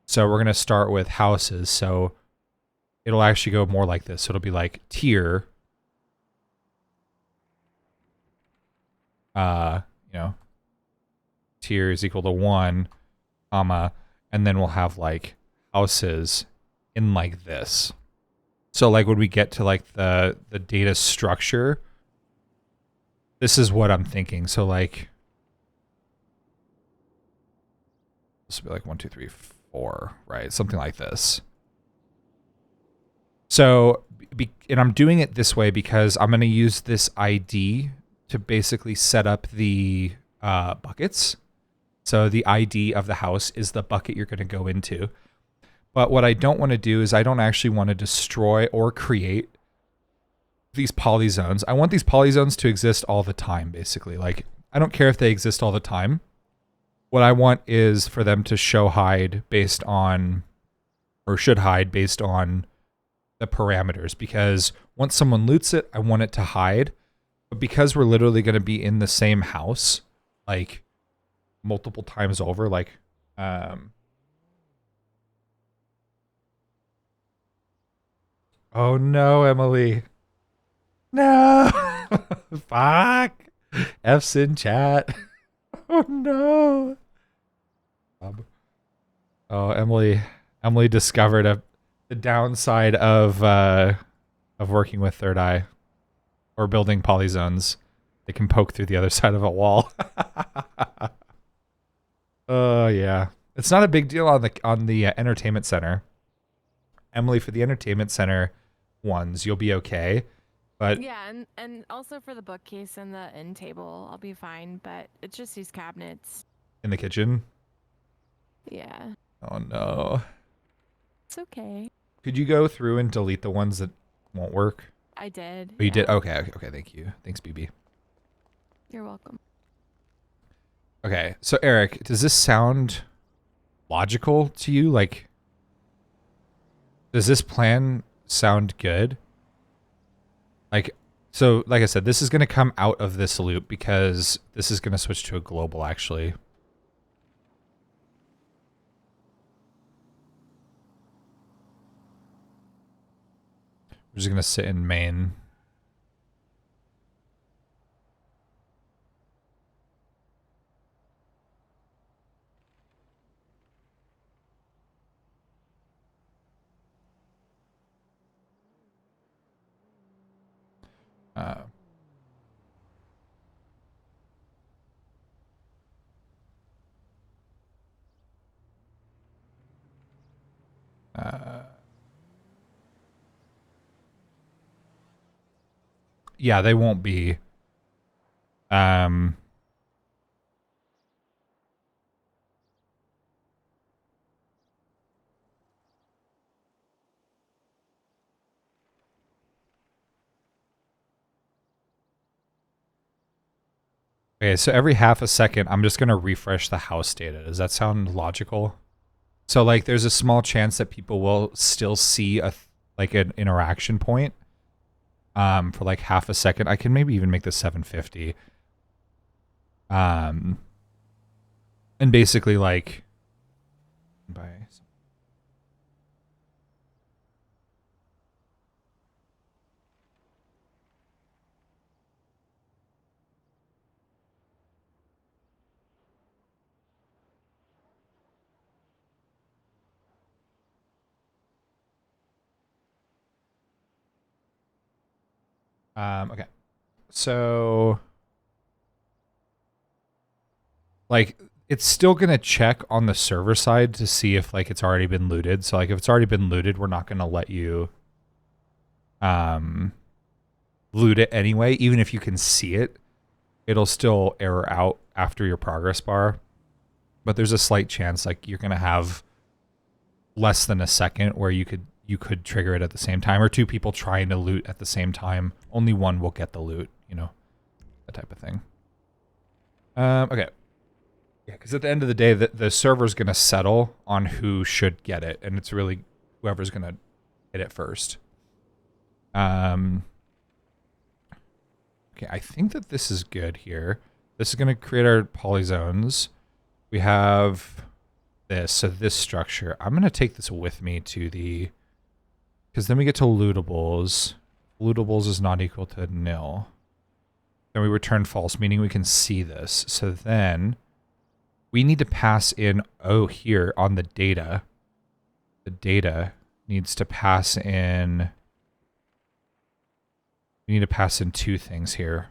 So we're going to start with houses. So it'll actually go more like this. So it'll be like tier, tier is equal to 1, comma, and then we'll have like houses in like this. So like when we get to like the data structure, this is what I'm thinking. So like this will be like 1, 2, 3, 4, right? Something like this. So, and I'm doing it this way because I'm going to use this ID to basically set up the buckets. So the ID of the house is the bucket you're going to go into. But what I don't want to do is I don't actually want to destroy or create these polyzones. I want these polyzones to exist all the time, basically. Like, I don't care if they exist all the time. What I want is for them to show hide based on, or should hide based on the parameters. Because once someone loots it, I want it to hide. But because we're literally going to be in the same house, like, multiple times over, like oh no, Emily, no. Fuck, F's in chat. Oh no. Oh, Emily discovered the downside of working with third eye or building polyzones. They can poke through the other side of a wall. Oh yeah, it's not a big deal on the entertainment center. Emily, for the entertainment center ones, you'll be okay. But yeah, and also for the bookcase and the end table, I'll be fine. But it's just these cabinets in the kitchen. Yeah. Oh no. It's okay. Could you go through and delete the ones that won't work? I did. Oh, you did? Okay. Thank you. Thanks, BB. You're welcome. Okay, so Eric, does this sound logical to you? Like, does this plan sound good? Like, So like I said, this is going to come out of this loop because this is going to switch to a global actually. We're just going to sit in main. Uh, yeah, they won't be. Okay, so every half a second, I'm just going to refresh the house data. Does that sound logical? So like there's a small chance that people will still see like an interaction point for like half a second. I can maybe even make this 750. And basically like by okay. So like it's still going to check on the server side to see if like it's already been looted. So like if it's already been looted, we're not going to let you loot it anyway. Even if you can see it, it'll still error out after your progress bar. But there's a slight chance like you're going to have less than a second where you could trigger it at the same time, or two people trying to loot at the same time. Only one will get the loot, you know, that type of thing. Okay. Yeah, because at the end of the day, the server's going to settle on who should get it, and it's really whoever's going to hit it first. Okay, I think that this is good here. This is going to create our polyzones. We have this, so this structure. I'm going to take this with me to the... Because then we get to lootables. Lootables is not equal to nil. Then we return false, meaning we can see this. So then we need to pass in, here on the data. The data needs to pass in... We need to pass in two things here.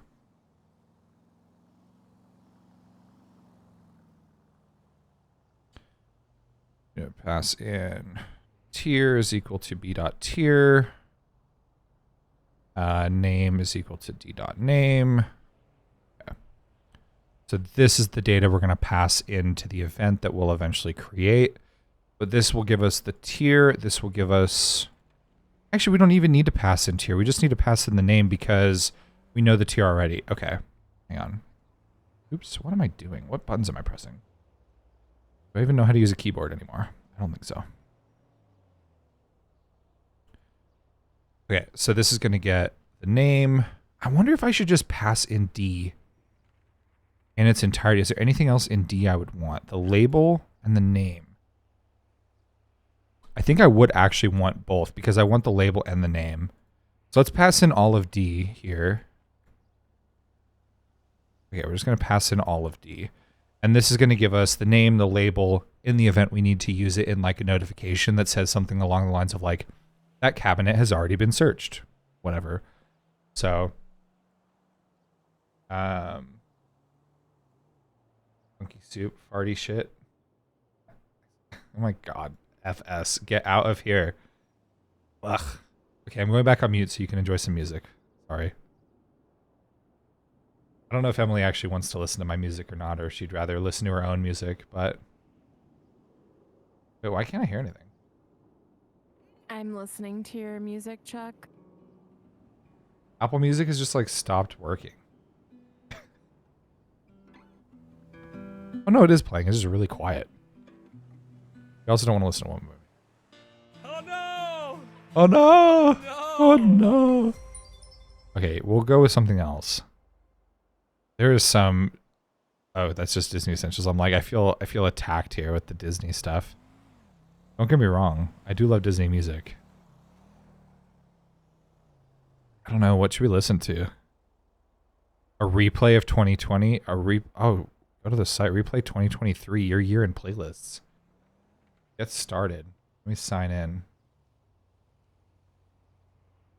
Pass in tier is equal to b.tier. Name is equal to d.name. Okay. So this is the data we're going to pass into the event that we'll eventually create. But this will give us the tier. This will give us... Actually, we don't even need to pass in tier. We just need to pass in the name because we know the tier already. Okay. Hang on. Oops. What am I doing? What buttons am I pressing? Do I even know how to use a keyboard anymore? I don't think so. Okay, so this is going to get the name. I wonder if I should just pass in D in its entirety. Is there anything else in D I would want? The label and the name. I think I would actually want both because I want the label and the name. So let's pass in all of D here. Okay, we're just going to pass in all of D. And this is going to give us the name, the label. In the event we need to use it in like a notification that says something along the lines of like, that cabinet has already been searched. Whatever. So, funky soup, farty shit. Oh my god. FS. Get out of here. Ugh. Okay, I'm going back on mute so you can enjoy some music. Sorry. I don't know if Emily actually wants to listen to my music or not, or she'd rather listen to her own music, but... Wait, why can't I hear anything? I'm listening to your music, Chuck. Apple Music has just, like, stopped working. Oh, no, it is playing. It's just really quiet. You also don't want to listen to one movie. Oh no! Oh, no! No! Oh, no! Okay, we'll go with something else. There is some. Oh, that's just Disney Essentials. I'm like, I feel attacked here with the Disney stuff. Don't get me wrong. I do love Disney music. I don't know. What should we listen to? A replay of 2020? Oh, go to the site. Replay 2023. Your year in playlists. Get started. Let me sign in.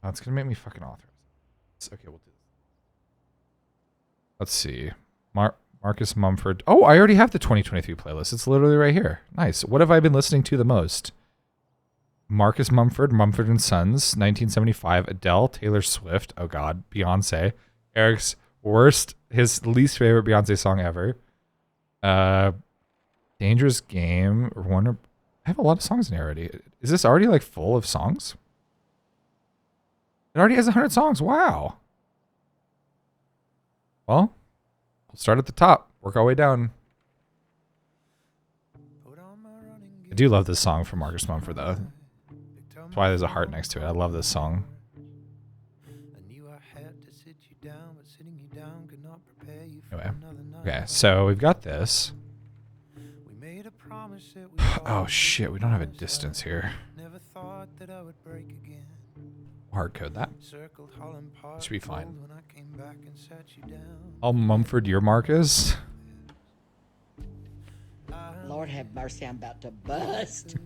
Oh, it's going to make me fucking authorize. Okay, we'll do this. Let's see. Marcus Mumford. Oh, I already have the 2023 playlist. It's literally right here. Nice. What have I been listening to the most? Marcus Mumford, Mumford and Sons, 1975. Adele, Taylor Swift. Oh God, Beyonce. Eric's his least favorite Beyonce song ever. Dangerous Game. I have a lot of songs in here already. Is this already like full of songs? It already has 100 songs. Wow. Well, we'll start at the top, work our way down. I do love this song from Marcus Mumford, though. That's why there's a heart next to it. I love this song. Anyway. Okay, so we've got this. Oh shit, we don't have a distance here. Hard code that. Should be fine. I'll Mumford your Marcus. Lord have mercy, I'm about to bust.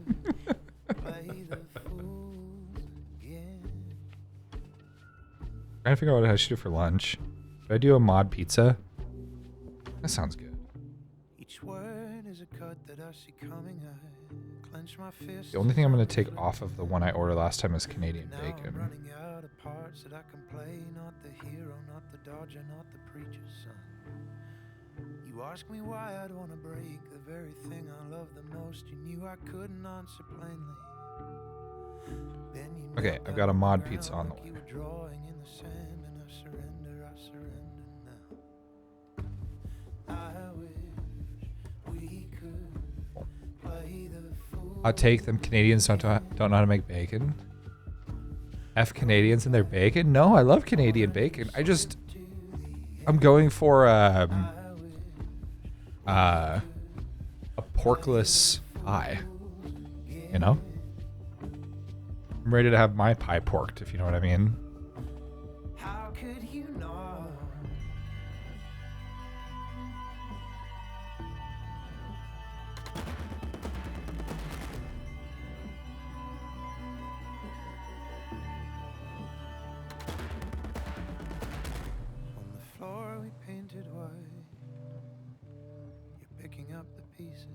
Trying to figure out what I should do for lunch. Should I do a mod pizza? That sounds good. The only thing I'm going to take off of the one I ordered last time is Canadian bacon. You ask me why I'd want to break the very thing I love the most. You knew I couldn't answer plainly. Okay, I've got a mod pizza on the way. I'll take them. Canadians don't know how to make bacon. F Canadians and their bacon? No, I love Canadian bacon. I'm going for a porkless pie. You know? I'm ready to have my pie porked, if you know what I mean. How could you not? On the floor we painted white. You're picking up the pieces,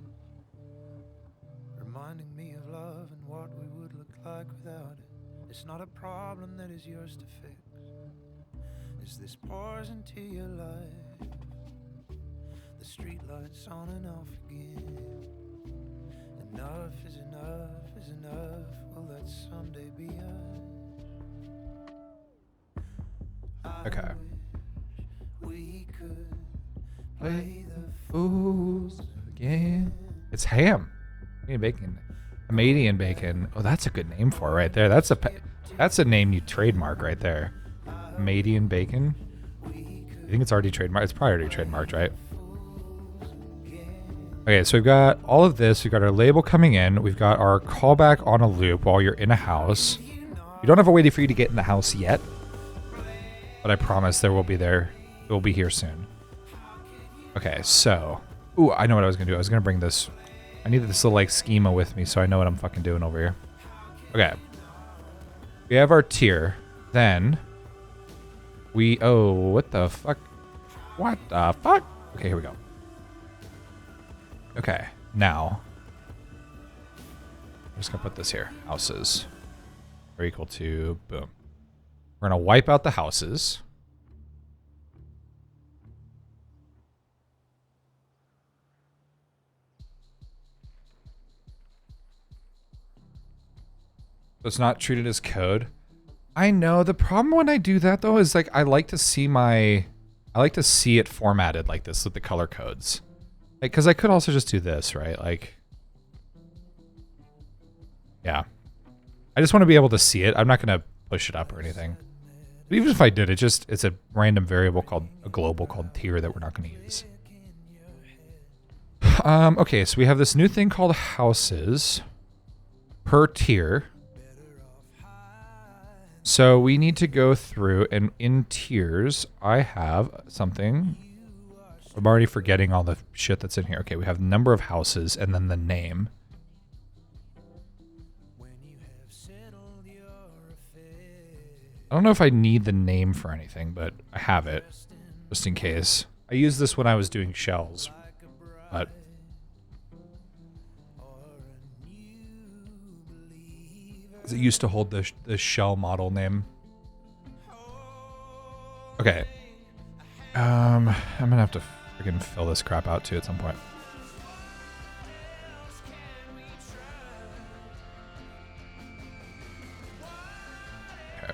reminding me of love and what we would look like without it. It's not a problem that is yours to fix. As this pours into your life, the street lights on and off again. Enough is enough is enough. Will that someday be us? Okay. We could play the Fools again. It's ham. Canadian bacon. Canadian bacon. Oh, that's a good name for it right there. That's a name you trademark right there. Canadian bacon. I think it's already trademarked. It's probably already trademarked, right? Okay, so we've got all of this. We've got our label coming in. We've got our callback on a loop while you're in a house. You don't have a way for you to get in the house yet, but I promise there will be there. It will be here soon. Okay, so, ooh, I know what I was gonna do. I was gonna bring this. I need this little like schema with me, so I know what I'm fucking doing over here. Okay, we have our tier. Then what the fuck? What the fuck? Okay, here we go. Okay, now I'm just gonna put this here. Houses are equal to boom. We're gonna wipe out the houses. So it's not treated as code. I know. The problem when I do that though is like I like to see it formatted like this with the color codes. Like, cause I could also just do this, right? Like, yeah. I just want to be able to see it. I'm not gonna push it up or anything. But even if I did, it's a random variable called a global called tier that we're not going to use. Okay, so we have this new thing called houses per tier. So we need to go through, and in tiers, I have something. I'm already forgetting all the shit that's in here. Okay, we have the number of houses and then the name. I don't know if I need the name for anything, but I have it just in case. I used this when I was doing shells, but it used to hold the shell model name. Okay. I'm gonna have to freaking fill this crap out too at some point. Okay.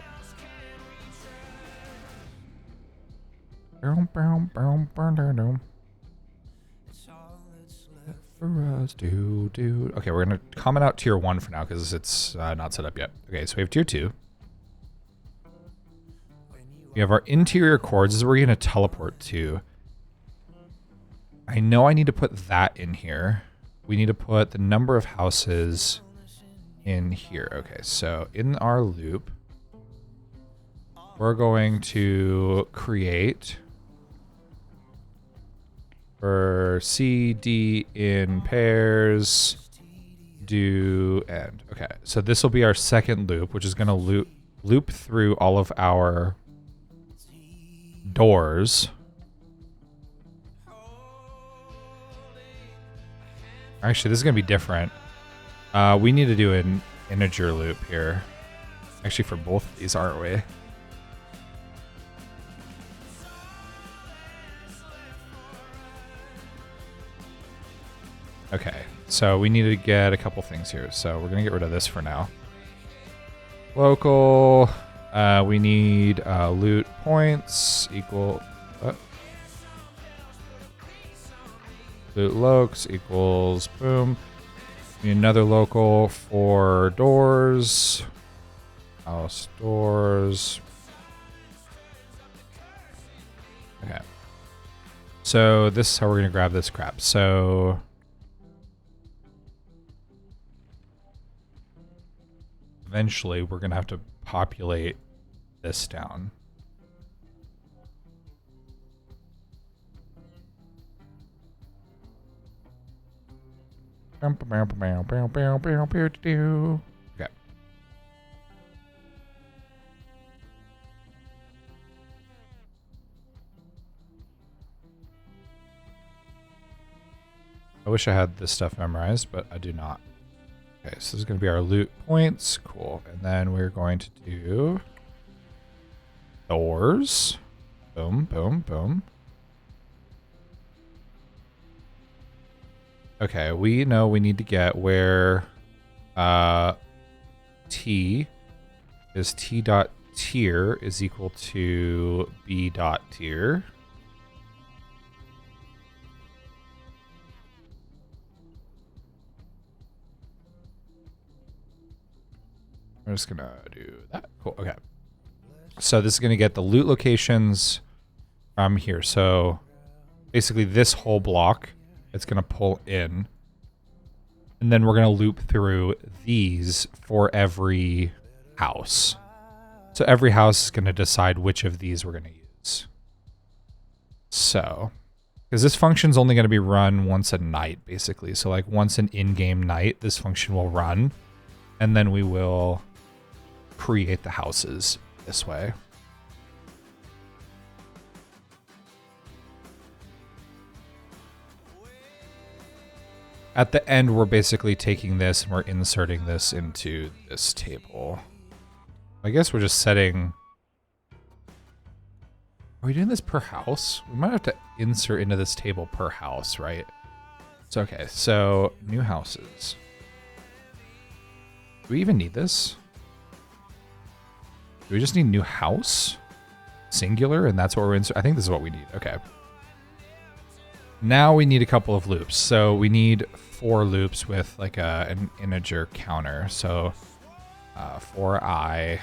For us, dude. Okay, we're gonna comment out tier 1 for now because it's not set up yet. Okay, so we have tier 2. We have our interior chords. This is where we're gonna teleport to. I know I need to put that in here. We need to put the number of houses in here. Okay, so in our loop, we're going to create for C, D in pairs, do end. Okay, so this will be our second loop, which is going to loop through all of our doors. Actually, this is going to be different. We need to do an integer loop here. Actually, for both of these, aren't we? Okay, so we need to get a couple things here. So we're going to get rid of this for now. Local, we need loot points equal... loot lokes equals boom. We need another local for doors. House doors. Okay. So this is how we're going to grab this crap. So... eventually, we're going to have to populate this down. Okay. I wish I had this stuff memorized, but I do not. Okay, so this is going to be our loot points. Cool. And then we're going to do doors. Boom, boom, boom. Okay, we know we need to get where T is T dot tier is equal to B dot tier. I'm just gonna do that. Cool. Okay. So this is gonna get the loot locations from here. So basically this whole block, it's gonna pull in. And then we're gonna loop through these for every house. So every house is gonna decide which of these we're gonna use. So, because this function's only gonna be run once a night, basically. So like once an in-game night, this function will run. And then we will create the houses this way. At the end, we're basically taking this and we're inserting this into this table. I guess we're just setting... Are we doing this per house? We might have to insert into this table per house, right? So, okay, so new houses. Do we even need this? Do we just need new house? Singular, and that's what we're inserting. I think this is what we need. Okay. Now we need a couple of loops. So we need 4 loops with like an integer counter. So for I.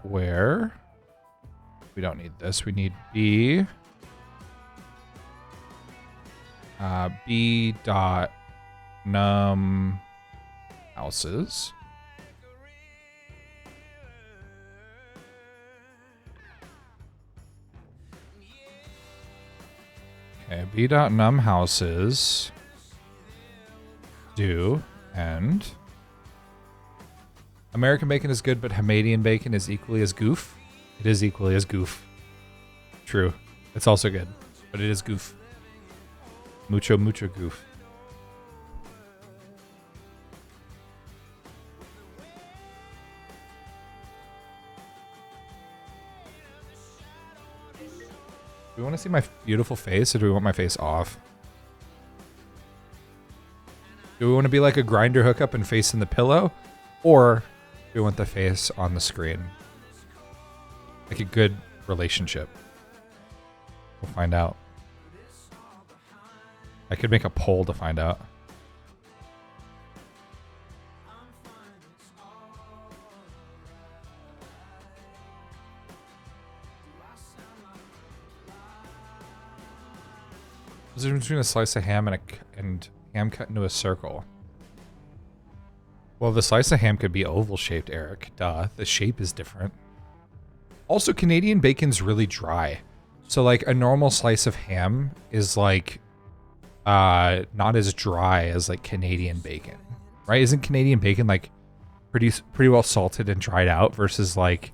Where we don't need this. We need B. B dot num houses. Okay, B dot num houses do end. American bacon is good, but Hamadian bacon is equally as goof. It is equally as goof. True. It's also good, but it is goof. Mucho, mucho goof. Do we want to see my beautiful face, or do we want my face off? Do we want to be like a grinder hookup and face in the pillow? Or do we want the face on the screen? Like a good relationship. We'll find out. I could make a poll to find out. What's the difference between a slice of ham and ham cut into a circle? Well, the slice of ham could be oval shaped, Eric. Duh. The shape is different. Also, Canadian bacon's really dry. So like a normal slice of ham is like not as dry as like Canadian bacon. Right? Isn't Canadian bacon like pretty well salted and dried out versus like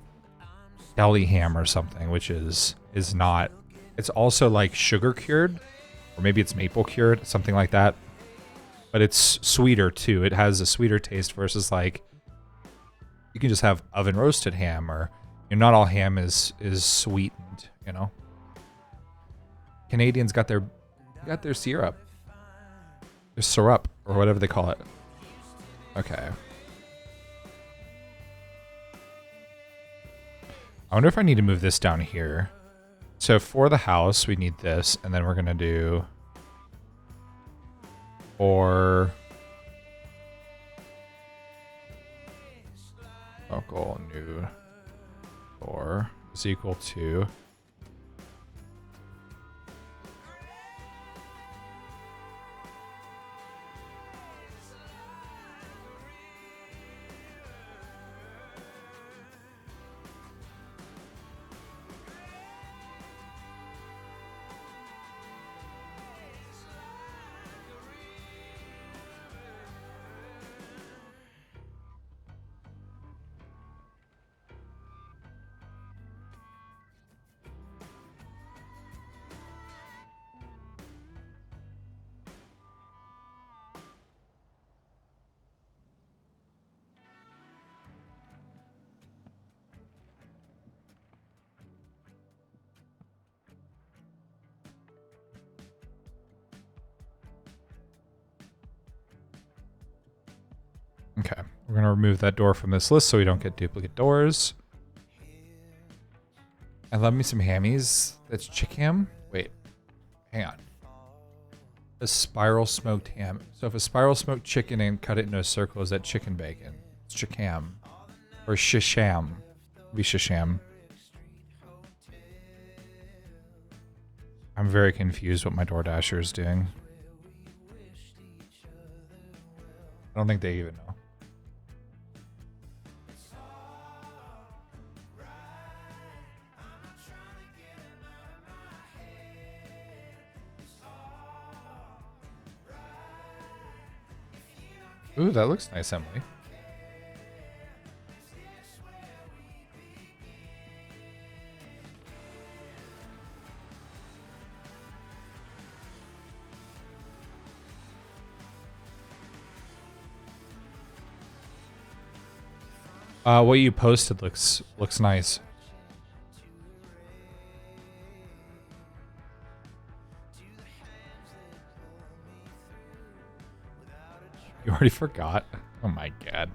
deli ham or something, which is not. It's also like sugar cured, or maybe it's maple cured, something like that. But it's sweeter too. It has a sweeter taste versus like you can just have oven roasted ham, or not all ham is sweetened, you know. Canadians got their syrup. Their syrup, or whatever they call it. Okay. I wonder if I need to move this down here. So for the house, we need this, and then we're gonna do for local new door is equal to okay. We're going to remove that door from this list so we don't get duplicate doors. I love me some hammies. That's chick ham. Wait, hang on. A spiral smoked ham. So if a spiral smoked chicken and cut it into a circle, is that chicken bacon? It's chick ham. Or shisham. Be shisham. I'm very confused what my DoorDasher is doing. I don't think they even know. Ooh, that looks nice, Emily. What you posted looks nice. You already forgot? Oh my god.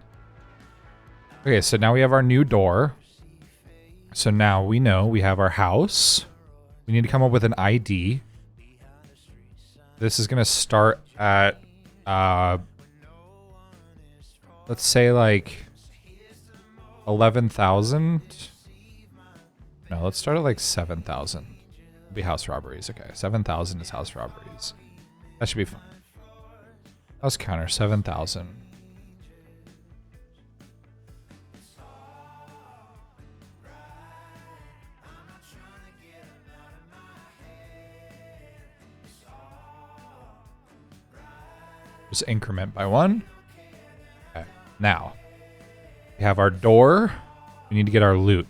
Okay, so now we have our new door. So now we know we have our house. We need to come up with an ID. This is gonna start at let's say like 11,000. No, let's start at like 7,000. Be house robberies. Okay, 7,000 is house robberies. That should be fine. House counter 7,000. Just increment by 1. Okay. Now, we have our door. We need to get our loot.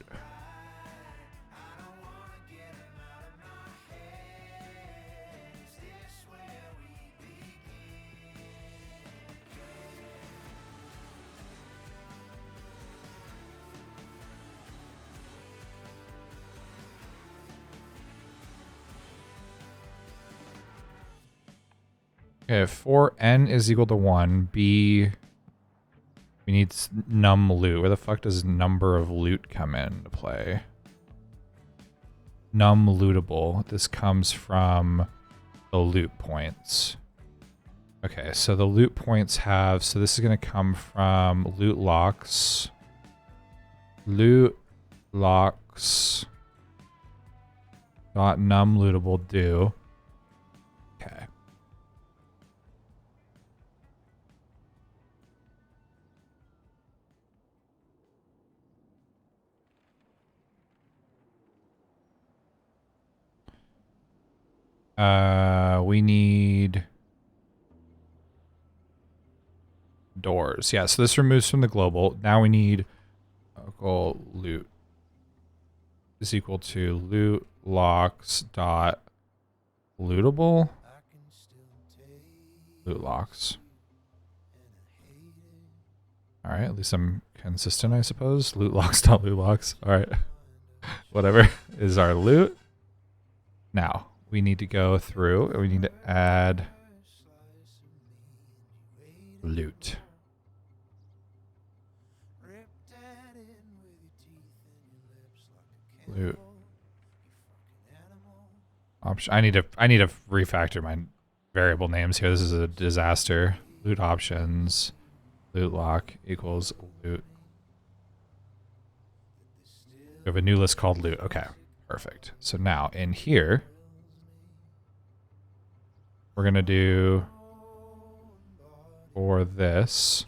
Okay, if 4n is equal to 1, b, we need num loot. Where the fuck does number of loot come into play? Num lootable. This comes from the loot points. Okay, so the loot points have, so this is going to come from loot locks. Loot locks. Dot num lootable do. Okay. We need doors. Yeah, so this removes from the global. Now we need local loot is equal to loot locks dot lootable. Loot locks. All right, at least I'm consistent, I suppose. Loot locks dot loot locks. All right, whatever is our loot. Now we need to go through and we need to add loot. Loot. Option. I need to refactor my variable names here. This is a disaster. Loot options. Loot lock equals loot. We have a new list called loot. Okay, perfect. So now in here, we're gonna do for this.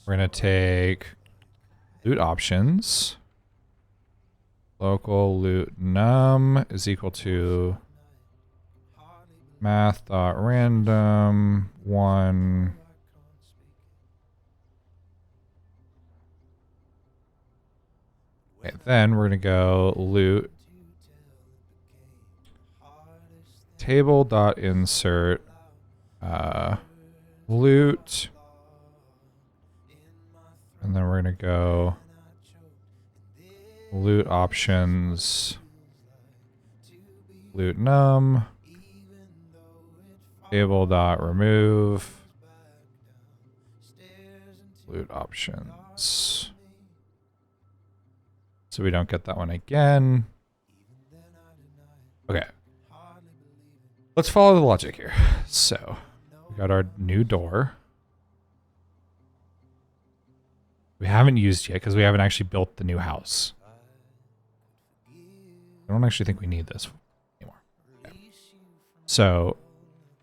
We're gonna take loot options. Local loot num is equal to math.random 1. Okay, then we're gonna go loot table.insert loot, and then we're gonna go loot options loot num table.remove loot options, so we don't get that one again. Okay, let's follow the logic here. So we got our new door. We haven't used yet because we haven't actually built the new house. I don't actually think we need this anymore. Okay. So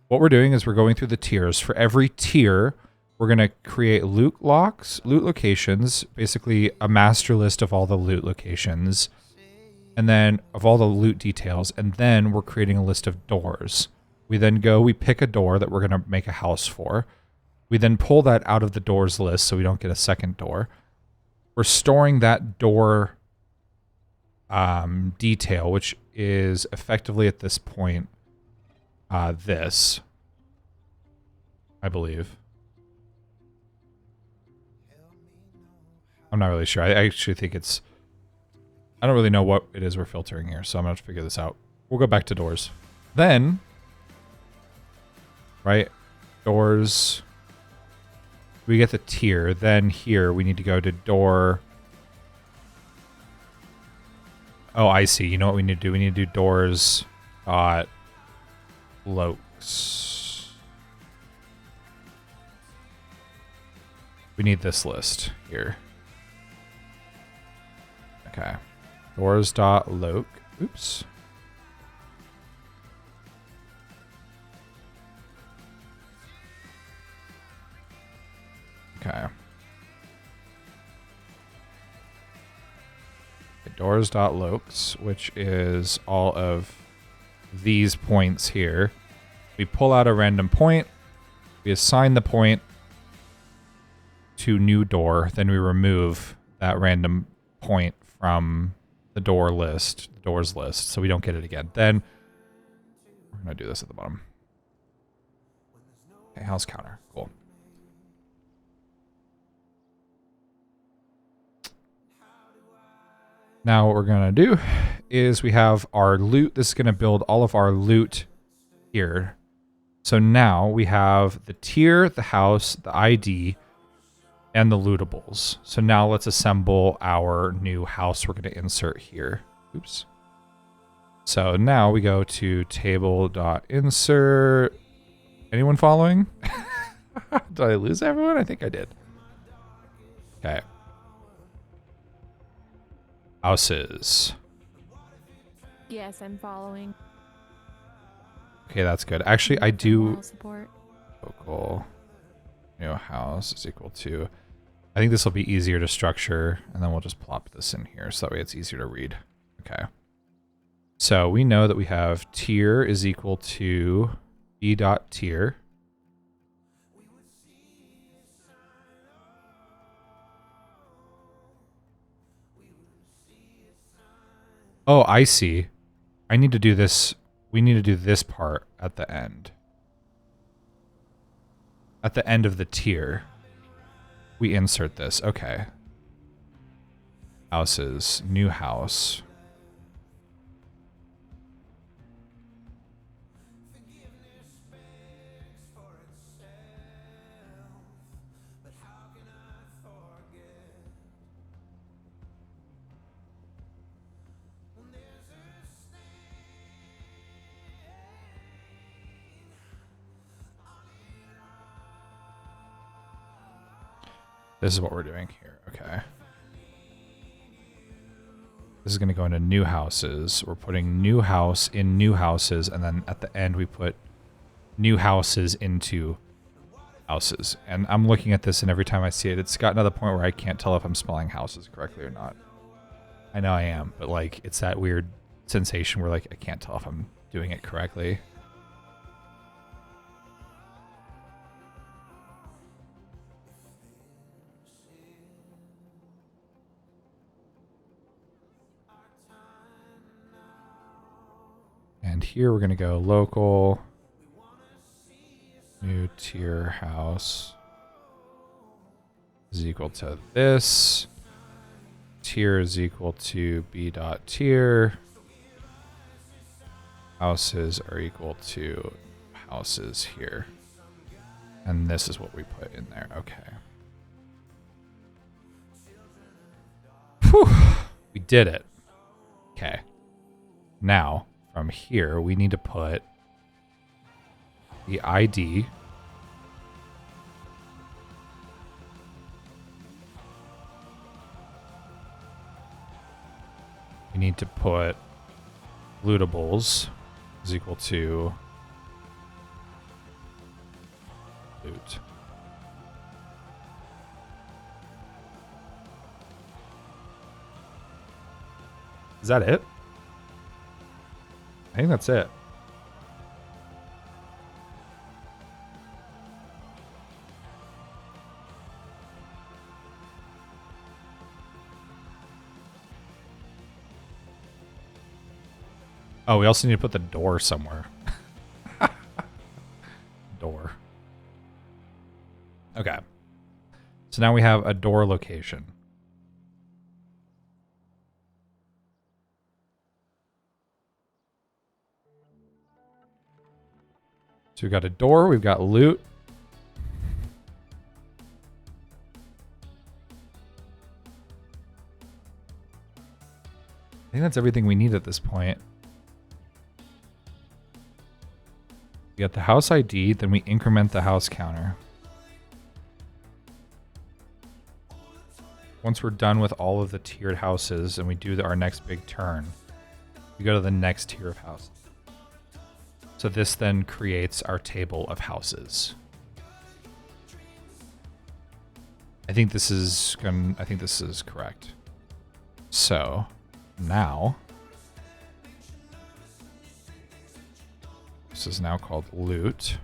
what we're doing is we're going through the tiers. For every tier, we're going to create loot locks, loot locations, basically a master list of all the loot locations, and then of all the loot details, and then we're creating a list of doors. We then go, we pick a door that we're going to make a house for. We then pull that out of the doors list so we don't get a second door. We're storing that door detail, which is effectively at this point this, I believe. I'm not really sure. I actually think it's... I don't really know what it is we're filtering here, so I'm going to have to figure this out. We'll go back to doors. Then, right, doors... We get the tier. Then here we need to go to door. Oh, I see. You know what we need to do? We need to do doors dot lokes. We need this list here. Okay. Doors.loc. Oops. Okay. Doors.locs, which is all of these points here. We pull out a random point. We assign the point to new door. Then we remove that random point from the doors list, so we don't get it again. Then we're going to do this at the bottom. Okay, house counter. Cool. Now what we're going to do is we have our loot. This is going to build all of our loot here. So now we have the tier, the house, the ID, and the lootables. So now let's assemble our new house we're going to insert here. Oops. So now we go to table.insert. Anyone following? Did I lose everyone? I think I did. Okay. Houses. Yes, I'm following. Okay, that's good. Actually, I do. Moral support. Local new house is equal to. I think this will be easier to structure, and then we'll just plop this in here so that way it's easier to read. Okay. So we know that we have tier is equal to b.tier. Oh, I see. I need to do this. We need to do this part at the end. At the end of the tier, we insert this. Okay. Houses, new house. This is what we're doing here. Okay. This is going to go into new houses. We're putting new house in new houses, and then at the end we put new houses into houses. And I'm looking at this, and every time I see it, it's gotten to the point where I can't tell if I'm spelling houses correctly or not. I know I am, but like it's that weird sensation where like I can't tell if I'm doing it correctly. And here we're going to go local, new tier house is equal to this. Tier is equal to b.tier. Houses are equal to houses here. And this is what we put in there. Okay. Whew. We did it. Okay. Now, from here, we need to put the ID. We need to put lootables is equal to loot. Is that it? I think that's it. Oh, we also need to put the door somewhere. Door. Okay. So now we have a door location. So we've got a door, we've got loot. I think that's everything we need at this point. We got the house ID, then we increment the house counter. once we're done with all of the tiered houses and we do our next big turn, we go to the next tier of houses. So this then creates our table of houses. I think this is correct. So now this is now called loot.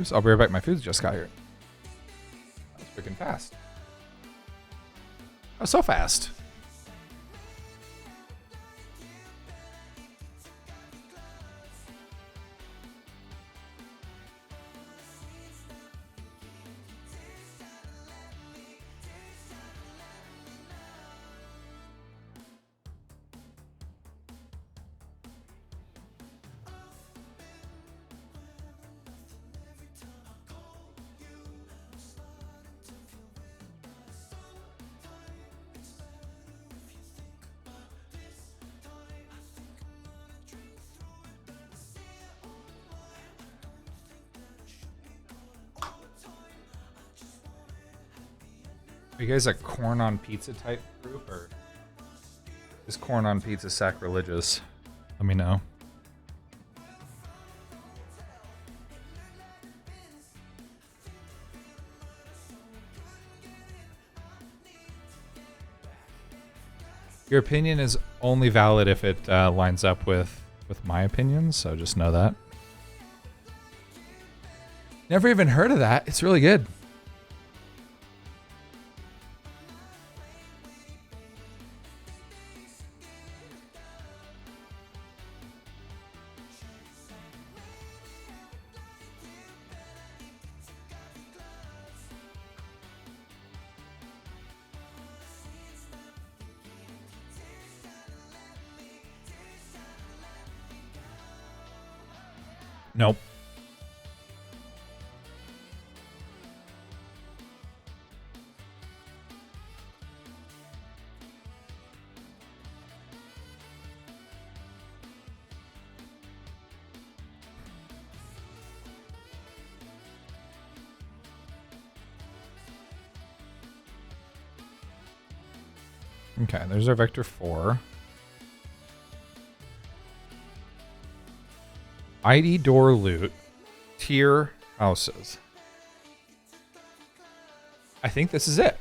Oops, I'll be right back. My food just got here. That was freaking fast. That was so fast. Are you guys a corn on pizza type group, or is corn on pizza sacrilegious? Let me know. Your opinion is only valid if it lines up with my opinions, so just know that. Never even heard of that. It's really good. Nope. Okay, there's our vector 4. ID door loot, tier houses. I think this is it.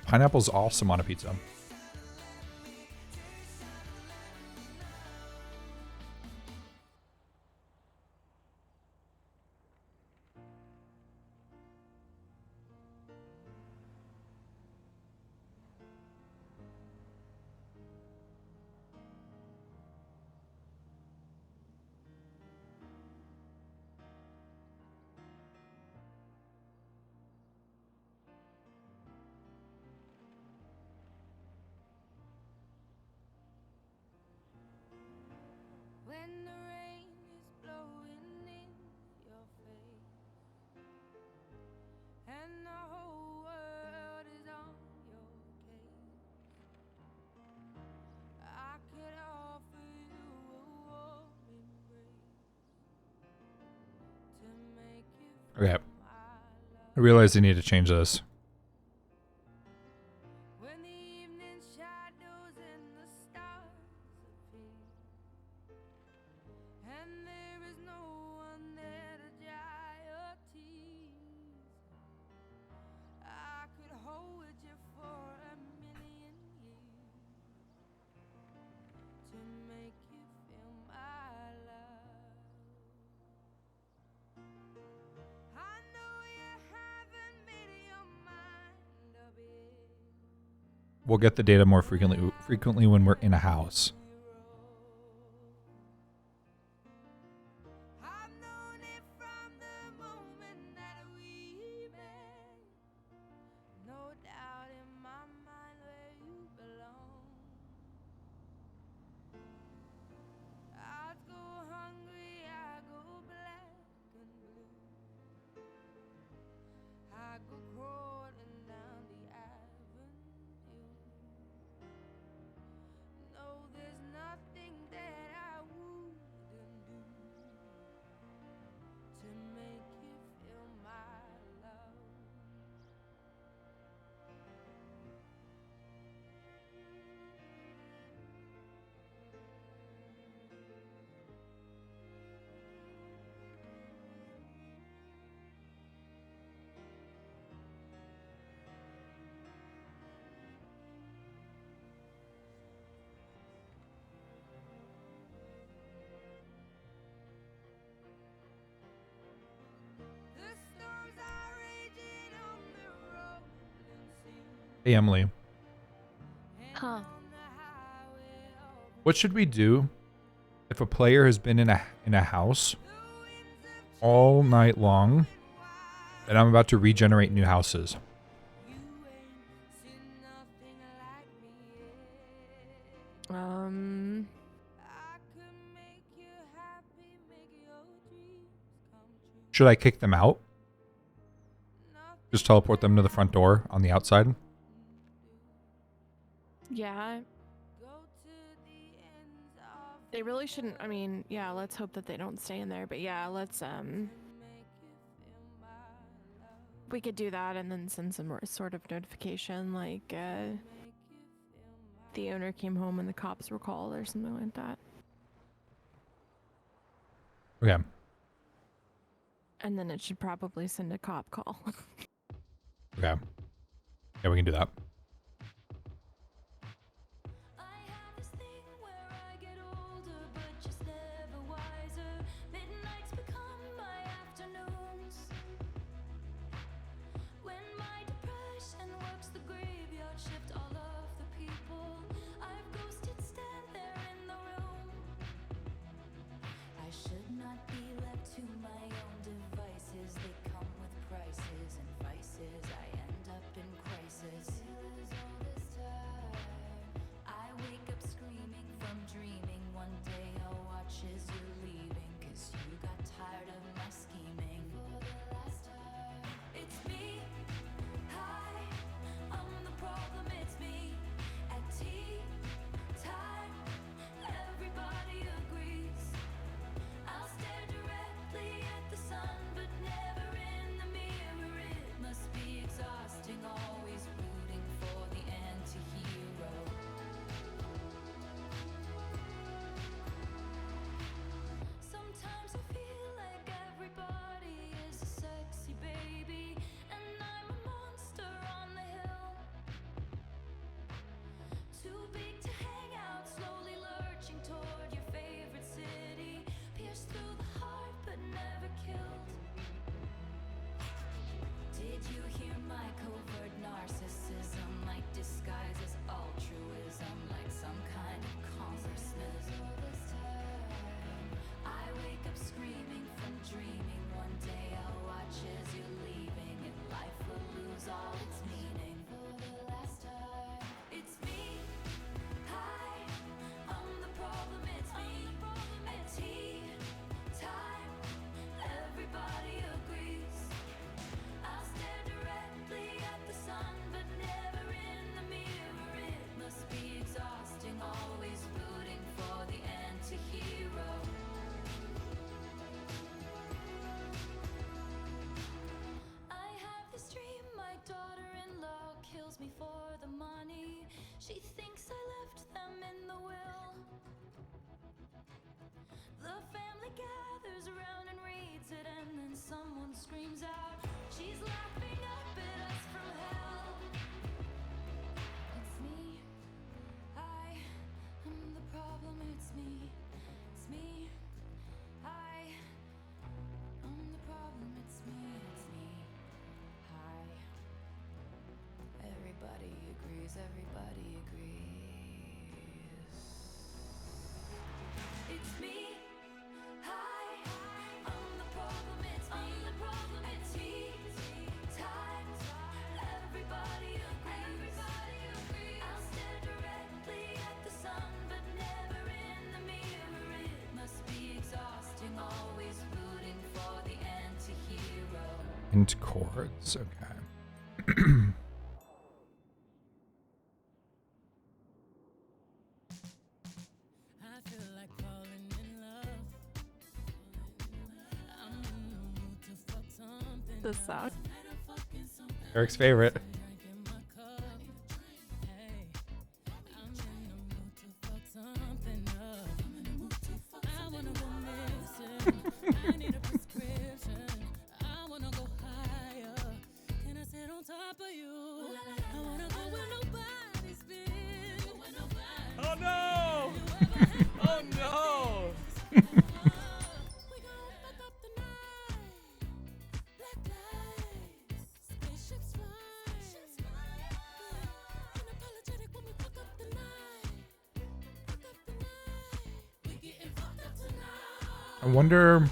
Pineapple's awesome on a pizza. When the rain is blowing in your face and the whole world is on your case, I could offer you a warm embrace to make you Okay. feel my love. I realize I need to change this. When the evening shadows and the stars appear, and there is no one there to dry your tears, I could hold you for a million years to make you feel my love. I know you haven't made your we'll get the data more frequently when we're in a house. I've known it from the moment that we met. No doubt in my mind where you belong. I go hungry, I go black and blue. I go crawling down the avenue. No, there's nothing that I wouldn't do to make you feel my love. The storms are raging on the rolling sea. Hey, Emily, Huh. On the highway of what should we do if a player has been in a house the winds of all night long and I'm about to regenerate new houses? you ain't seen nothing like me yet. I could make you happy, make your dreams come true. Should I kick them out? Nothing Just teleport them to the front door on the outside? Yeah, go to the ends of they really shouldn't. I mean, yeah, let's hope that they don't stay in there. But yeah, let's make you feel my love. we could do that and then send some sort of notification like Make you feel my the owner came home and the cops were called or something like that. Okay. And then it should probably send a cop call. Okay. Yeah, we can do that. I have this thing where I get older, but just never wiser. Midnights become my afternoons. When my depression works the graveyard shift, all of the people I've ghosted stand there in the room. I should not be left to my own devices. They come with prices and vices. I end up in crisis. I wake up screaming from dreaming. One day I'll watch as you're leaving, 'cause you got tired of my scheming. For the last time, it's me. Hi, I'm the problem, it's me. At tea time, everybody agrees. I'll stare directly at the sun, but never in the mirror. It must be exhausting, always rooting for the anti-hero. Sometimes I feel like everybody is a sexy baby, and I'm a monster on the hill. Too big to hang out, slowly lurching toward your favorite city. Pierced through the heart, but never killed. Did you hear my covert narcissism? Like disguises altruism, like some kind of consciousness. I wake up screaming from dreaming. One day I'll watch as you're leaving, and life will lose all its meaning. For the last time, it's me. Hi, I'm the problem, it's me. At tea time, everybody agrees. I'll stare directly at the sun, but never in the mirror. It must be exhausting, always rooting for the anti-hero. I have this dream, my daughter-in-law kills me for the money. She thinks I left them in the will. The family gathers around and reads it, and then someone screams out, she's laughing up at us from hell. It's me. I am the problem, it's me. It's me. I am the problem, it's me. It's me. Hi. Everybody agrees, everybody Int chords. Okay. This song. Eric's favorite. Oh no! Oh no! I wonder.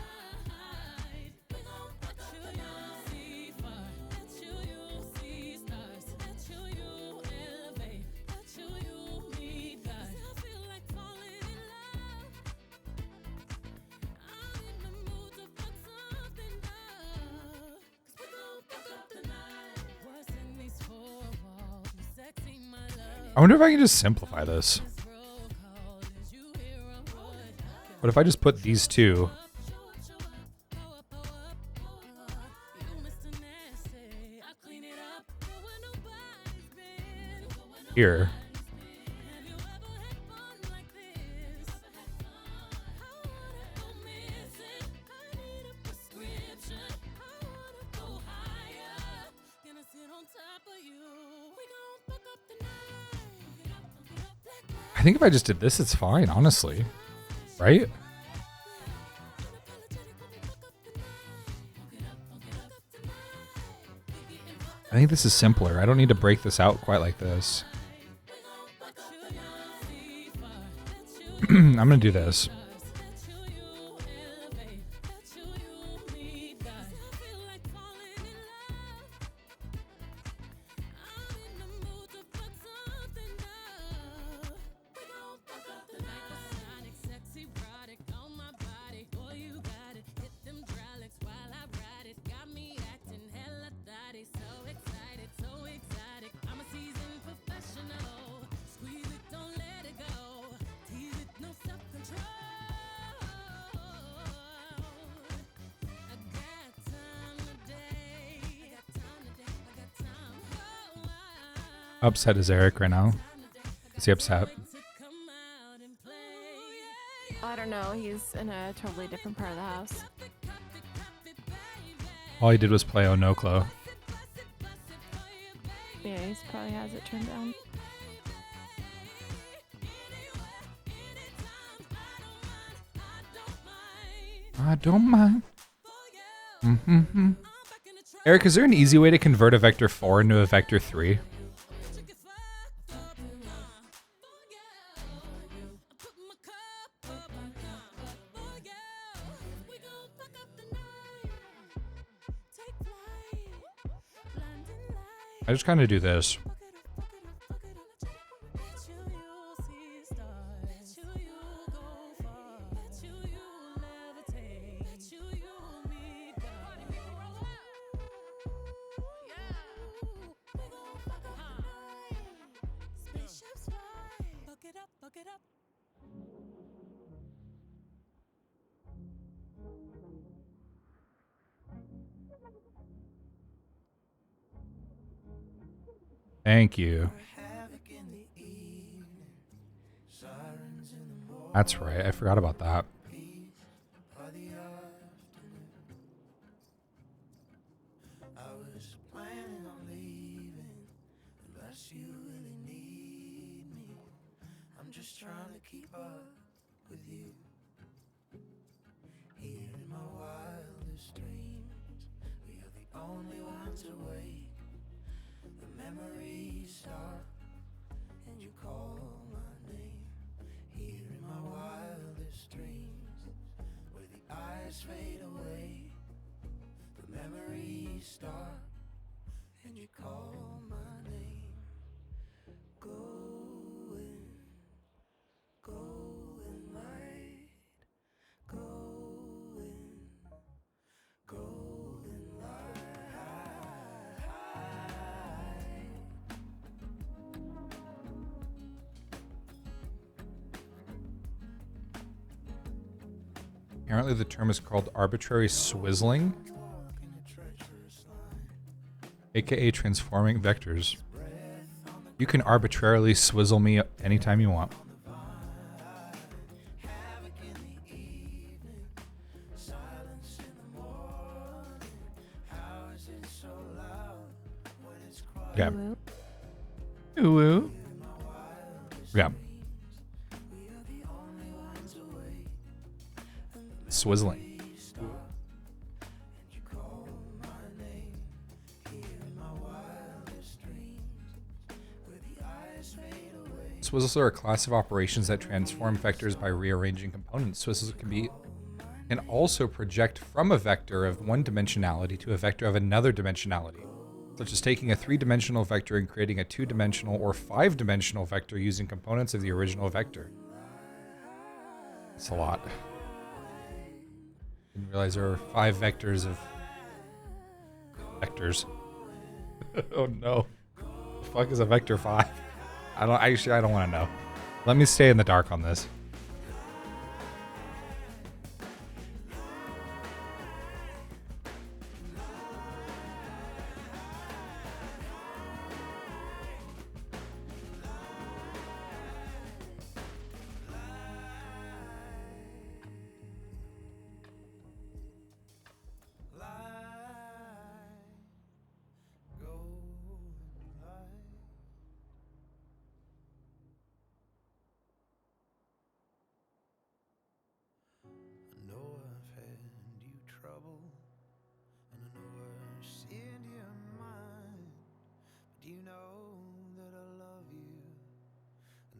I wonder if I can just simplify this. What if I just put these two here? I think if I just did this, it's fine, honestly. Right? I think this is simpler. I don't need to break this out quite like this. I'm going to do this. Upset is Eric right now. Is he upset? I don't know. He's in a totally different part of the house. All he did was play Oh No Clo. Yeah, he probably has it turned down. I don't mind. Mm-hmm. Eric, is there an easy way to convert a vector 4 into a vector 3? I just kind of do this. Thank you. That's right. I forgot about that. Trying to keep up with you. Here in my wildest dreams, we are the only ones awake. The memories start, and you call my name. Here in my wildest dreams, where the eyes fade away. The memories start, and you call my name. Going light, going light. Apparently the term is called arbitrary swizzling, aka transforming vectors. You can arbitrarily swizzle me anytime you want. Yeah. Ooh. Yeah. Swizzling. Swizzles are a class of operations that transform vectors by rearranging components. Swizzles can also project from a vector of one dimensionality to a vector of another dimensionality, such as taking a 3-dimensional vector and creating a 2-dimensional or 5-dimensional vector using components of the original vector. That's a lot. Didn't realize there were 5 vectors of vectors. Oh no. The fuck is a vector 5? I don't want to know. Let me stay in the dark on this.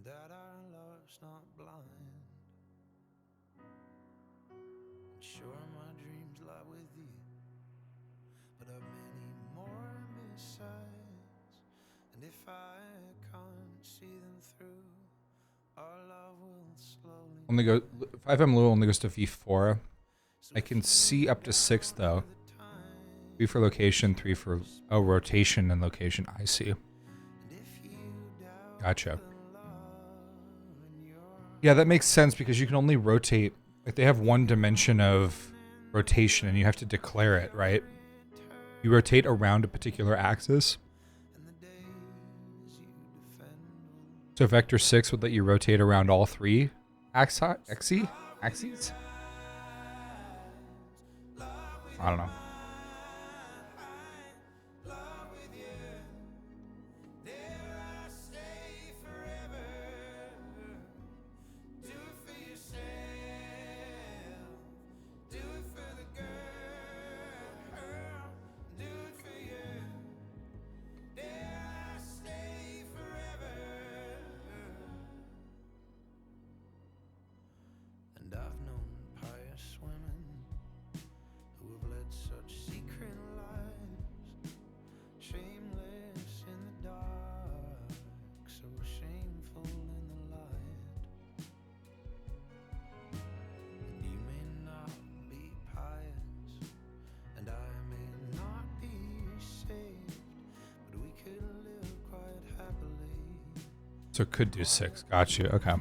That our love's not blind. Sure, my dreams lie with you, but I've many more besides. And if I can't see them through, our love will slowly. Only go 5M Lou only goes to V4. I can see up to 6 though. 3 for location, 3 for rotation and location. I see. Gotcha. Yeah, that makes sense because you can only rotate, like they have 1 dimension of rotation and you have to declare it, right? You rotate around a particular axis. So vector 6 would let you rotate around all 3 axes? I don't know. So it could do 6. Got you. Okay.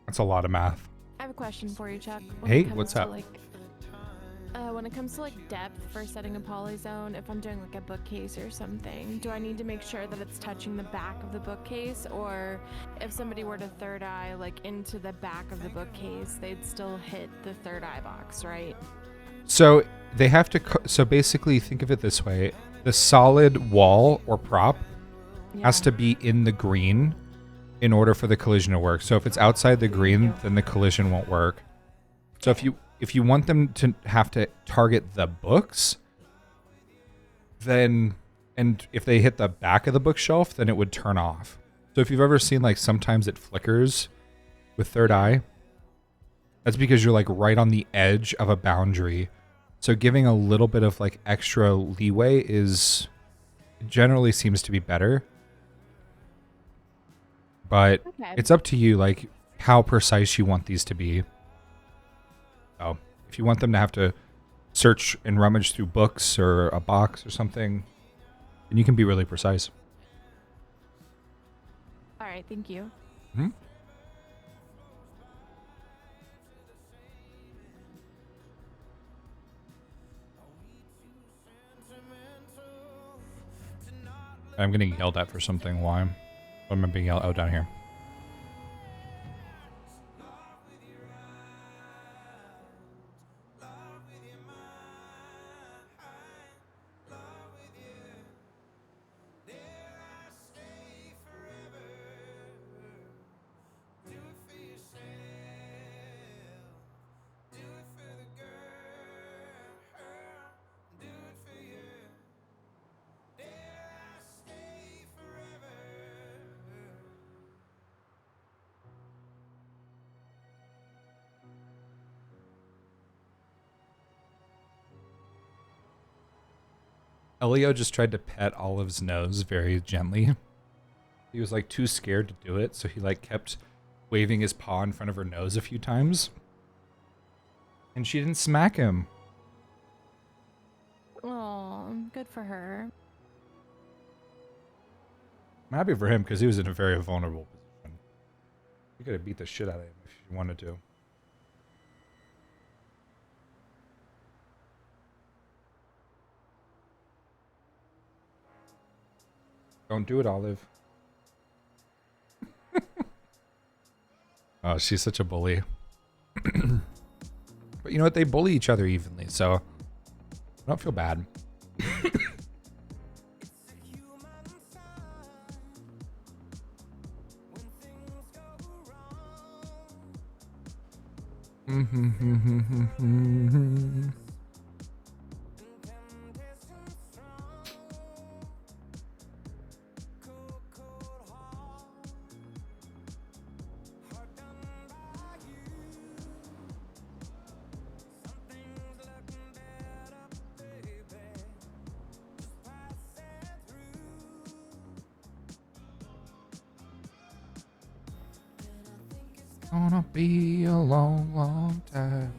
That's a lot of math. I have a question for you, Chuck. Hey, what's up? When it comes to like depth for setting a polyzone, if I'm doing like a bookcase or something, do I need to make sure that it's touching the back of the bookcase, or if somebody were to third eye like into the back of the bookcase, they'd still hit the third eye box, right? So they have to. So basically, think of it this way: the solid wall or prop has to be in the green in order for the collision to work. So if it's outside the green, then the collision won't work. So if you want them to have to target the books, then, and if they hit the back of the bookshelf, then it would turn off. So if you've ever seen like sometimes it flickers with third eye, that's because you're like right on the edge of a boundary. So giving a little bit of like extra leeway generally seems to be better. But it's up to you, like how precise you want these to be. So if you want them to have to search and rummage through books or a box or something, then you can be really precise. All right, thank you. Mm-hmm. I'm getting yelled at for something. Why? What am I being yelled at? Oh, down here. Elio just tried to pet Olive's nose very gently. He was like too scared to do it, so he like kept waving his paw in front of her nose a few times. And she didn't smack him. Oh, good for her. I'm happy for him because he was in a very vulnerable position. You could have beat the shit out of him if you wanted to. Don't do it, Olive. Oh, she's such a bully. But you know what? They bully each other evenly, so I don't feel bad. Gonna be a long, long time.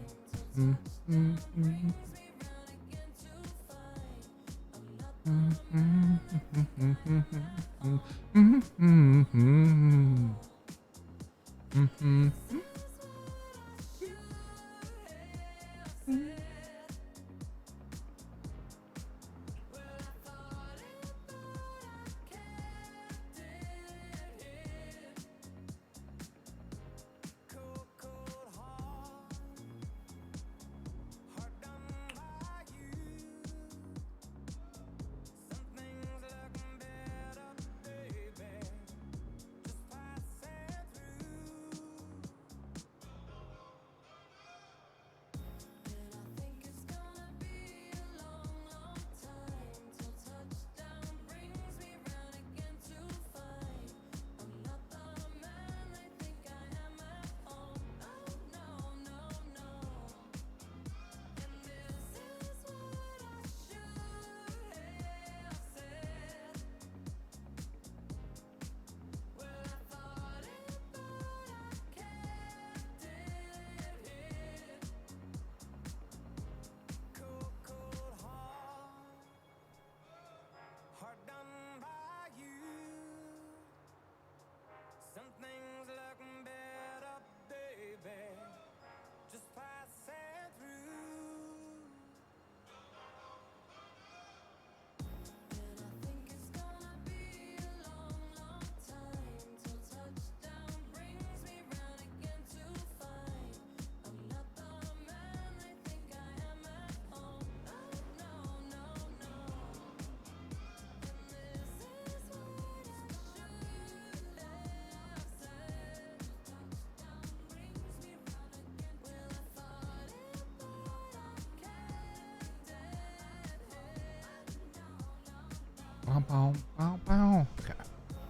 Bow, bow, bow, bow. Okay.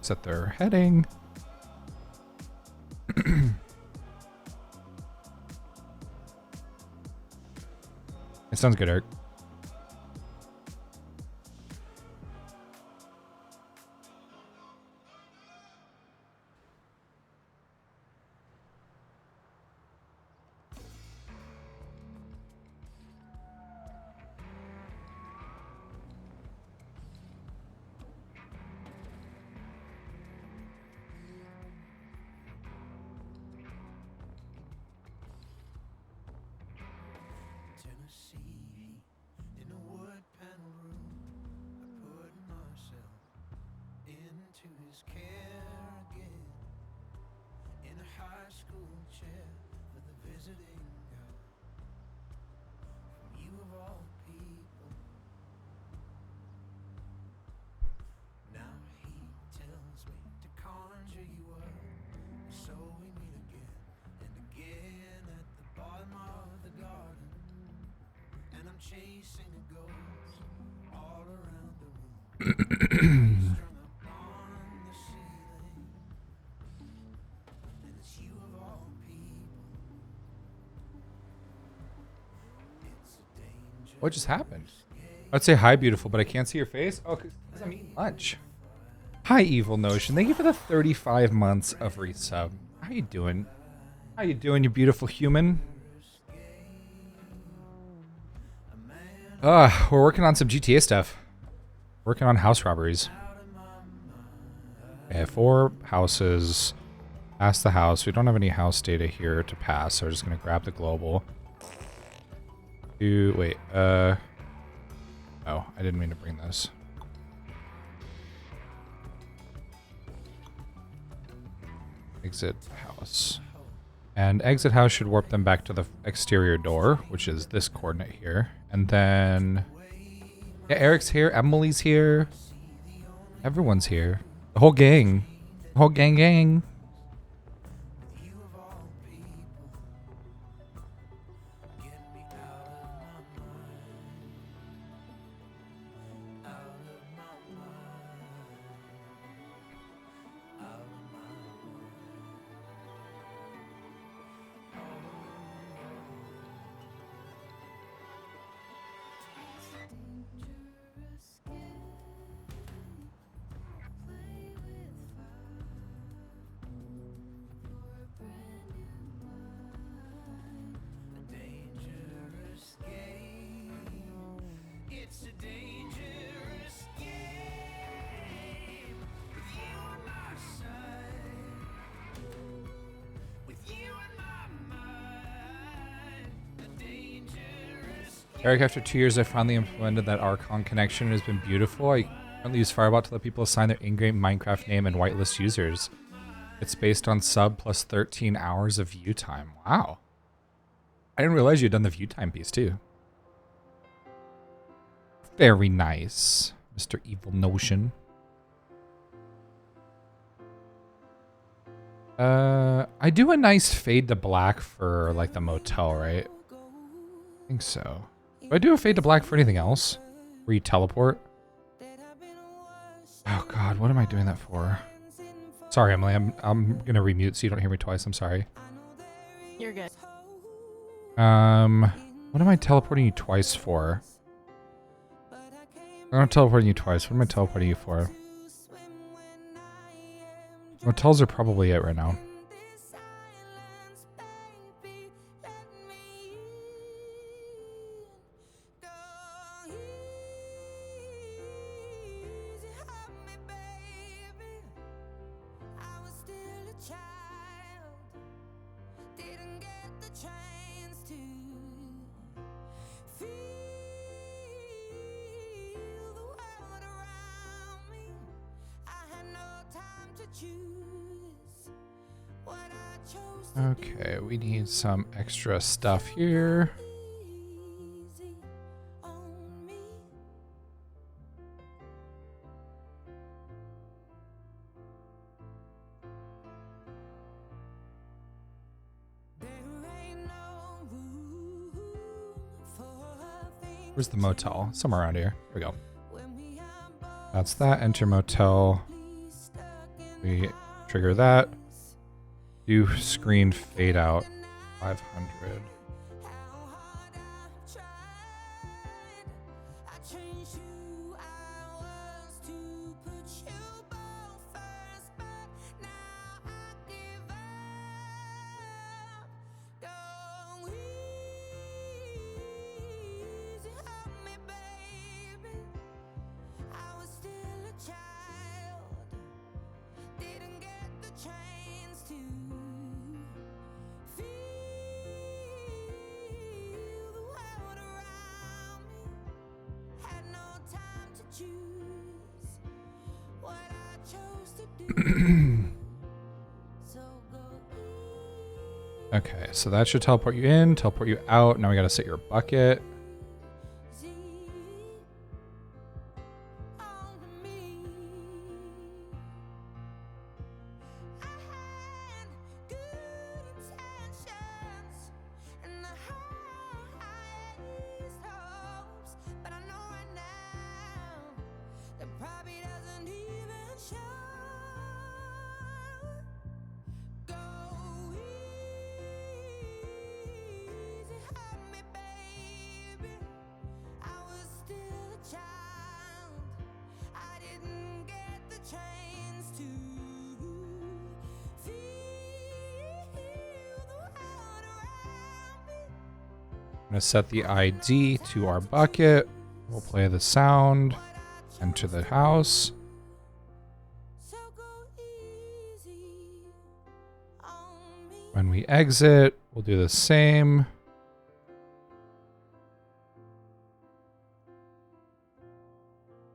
Set their heading. It sounds good, Eric. his care again in a high school chair for the visiting girl. From you of all people. Now he tells me to conjure you up, so we meet again and again at the bottom of the garden, and I'm chasing a ghost all around the room. Strung up on the ceiling, and it's you of all people. It's a danger. What just happened? I'd say hi, beautiful, but I can't see your face. Oh, because I'm eating lunch. Hi, Evil Notion. Thank you for the 35 months of resub. How you doing? How you doing, you beautiful human? We're working on some GTA stuff. Working on house robberies. Okay, 4 houses. Pass the house. We don't have any house data here to pass, so we're just gonna grab the global. Wait, oh, I didn't mean to bring this. Exit house. And exit house should warp them back to the exterior door, which is this coordinate here. And then... yeah, Eric's here, Emily's here. Everyone's here. The whole gang. The whole gang. Eric, after 2 years, I finally implemented that Archon connection. It has been beautiful. I currently use Firebot to let people assign their in-game Minecraft name and whitelist users. It's based on sub plus 13 hours of view time. Wow. I didn't realize you'd done the view time piece too. Very nice, Mr. Evil Notion. I do a nice fade to black for like the motel, right? I think so. Do I do a fade to black for anything else? Where you teleport? Oh god, what am I doing that for? Sorry, Emily, I'm gonna remute so you don't hear me twice. I'm sorry. You're good. What am I teleporting you twice for? I'm not teleporting you twice. What am I teleporting you for? Motels are probably it right now. Okay, we need some extra stuff here. Where's the motel? Somewhere around here. Here we go. That's that. Enter motel. We trigger that. Do screen fade out 500. Okay, so that should teleport you in, teleport you out. Now we gotta set your bucket. I'm gonna set the ID to our bucket. We'll play the sound. Enter the house. When we exit, we'll do the same.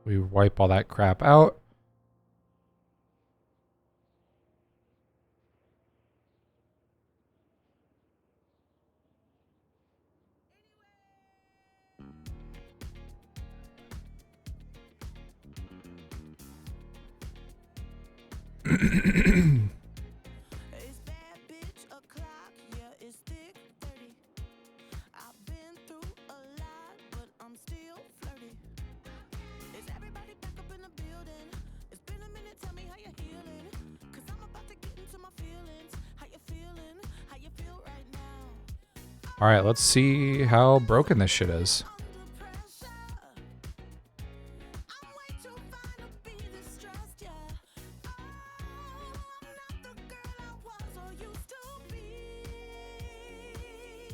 We wipe all that crap out. All right, let's see how broken this shit is.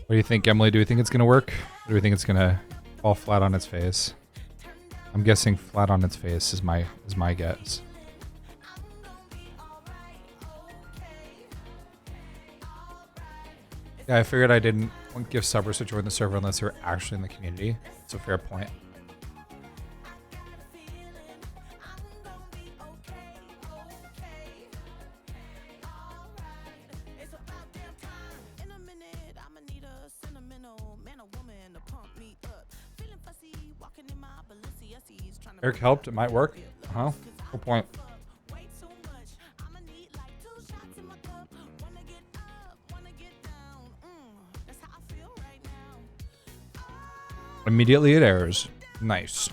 What do you think, Emily? Do we think it's gonna work? Or do we think it's gonna fall flat on its face? I'm guessing flat on its face is my guess. Yeah, I figured I didn't want gift subbers to join the server unless they're actually in the community. It's a fair point. Eric helped. It might work. Huh? Good point. Immediately it errors. Nice.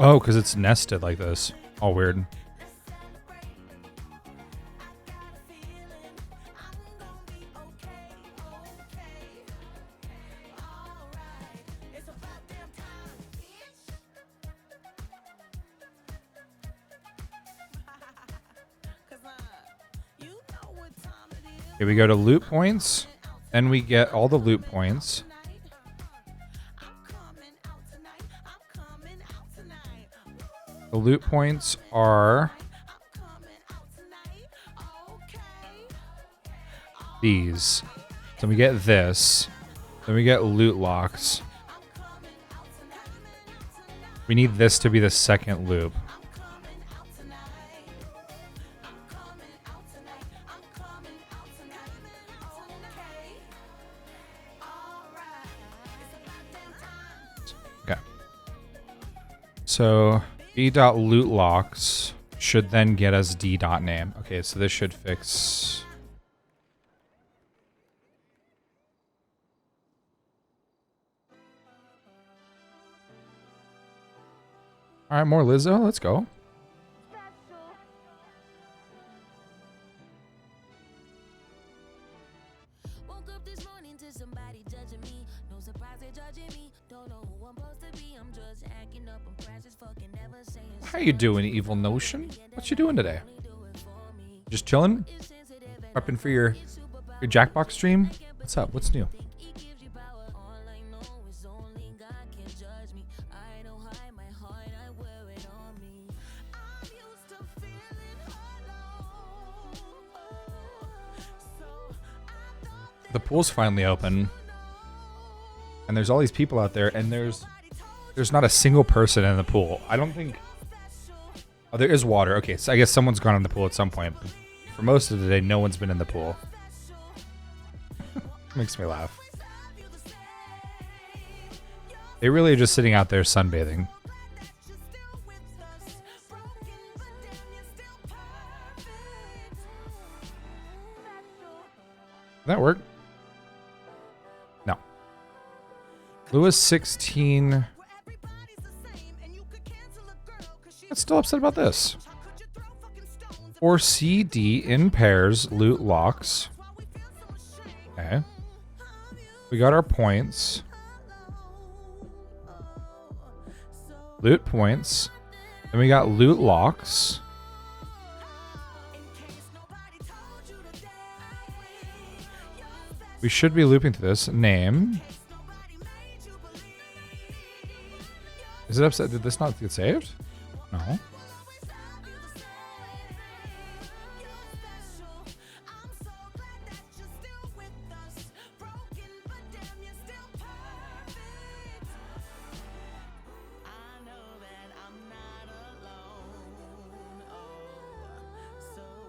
Oh, because it's nested like this. All weird. Okay, we go to loot points, and we get all the loot points. The loot points are these. So we get this. Then we get loot locks. We need this to be the second loop. Okay. So d.lootlocks should then get us d.name. Okay, so this should fix... Alright, more Lizzo. Let's go. How you doing, Evil Notion? What you doing today? Just chilling? Prepping for your Your Jackbox stream? What's up? What's new? The pool's finally open. And there's all these people out there, and there's not a single person in the pool. I don't think... Oh, there is water. Okay, so I guess someone's gone in the pool at some point. But for most of the day, no one's been in the pool. Makes me laugh. They really are just sitting out there sunbathing. Did that work? No. Lewis 16. I'm still upset about this. Or CD in pairs, loot locks. Okay. We got our points. Loot points. Then we got loot locks. We should be looping through this. Name. Is it upset? Did this not get saved? No.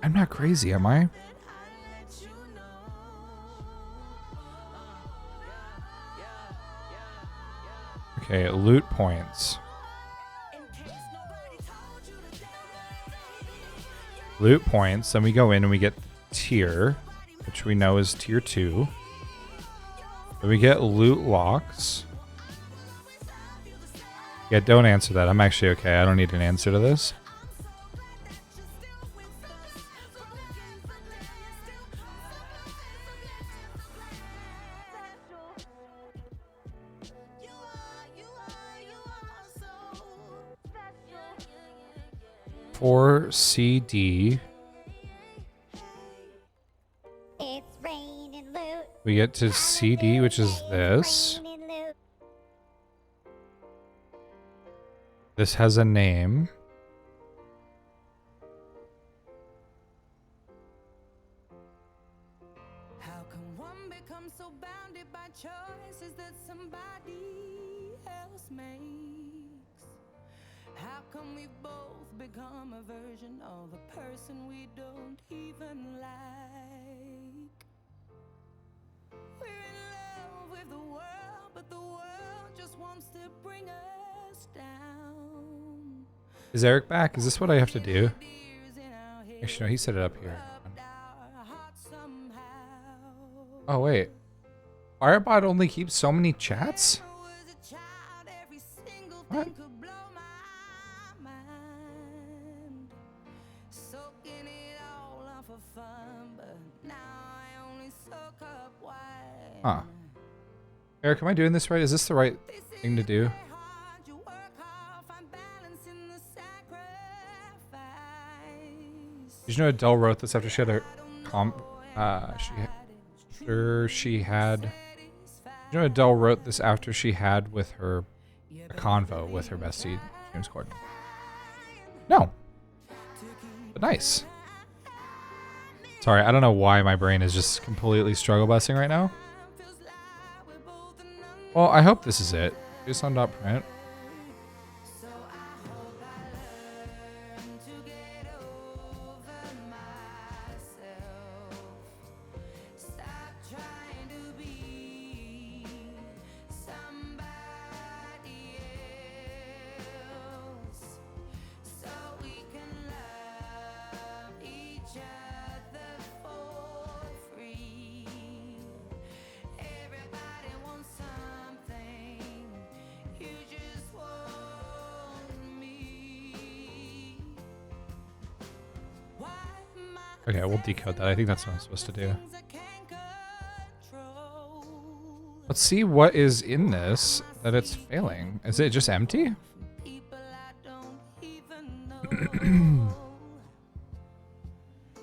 I'm not crazy, am I? Okay, loot points. Loot points, then we go in and we get tier, which we know is tier 2. Then we get loot locks. Yeah, don't answer that. I'm actually okay. I don't need an answer to this. For CD, we get to CD, which is this. This has a name. How can one become so bounded by choices that somebody else makes? How can we both become a version of a person we don't even like? We're in love with the world, but the world just wants to bring us down. Is Eric back? Is this what I have to do? Actually, no, he set it up here. Oh, wait. Firebot only keeps so many chats? What? Huh. Eric, am I doing this right? Is this the right thing to do? Did you know Adele wrote this after she had a You know Adele wrote this after she had with her a convo with her bestie, James Corden. No. But nice. Sorry, I don't know why my brain is just completely struggle busing right now. Well, I hope this is it. JSON.print. Okay, we'll decode that. I think that's what I'm supposed to do. Let's see what is in this that it's failing. Is it just empty?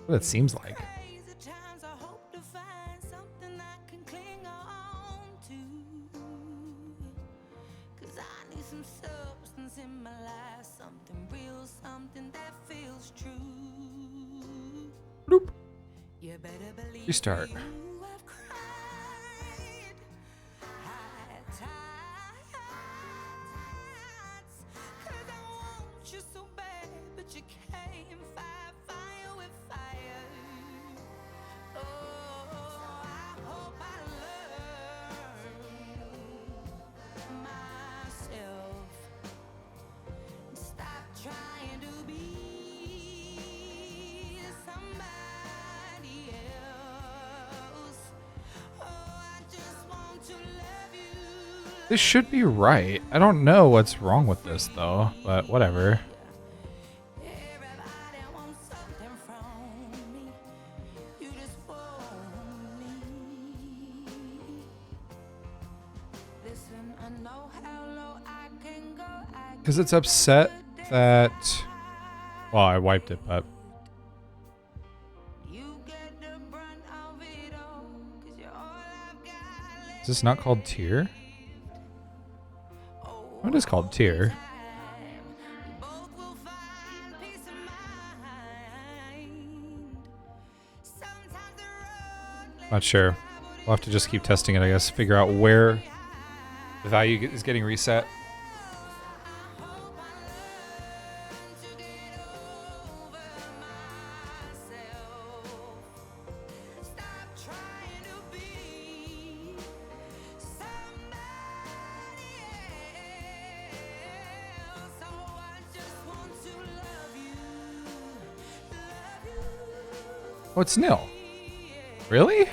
What it seems like. some substance in my life, something real, something that feels true. Bloop. You better believe Restart. you have cried high tides, 'cause I want you so bad, but you can't fight fire with fire. Oh, I hope I learn myself. Stop trying to be somebody else. Oh, I just want to love you. This should be right. I don't know what's wrong with this though, but whatever. Everybody wants something from me. You just want me. Listen, I know how low I can go. Because it's upset that... Well, I wiped it, but... You get the brunt of it all, 'cause you're all I've got left. Is this not called tier? Oh, it is called tier. We both will find peace of mind. Sometimes the road Not sure. We'll have to just keep testing it, I guess. Figure out where the value is getting reset. Oh, it's nil. Really?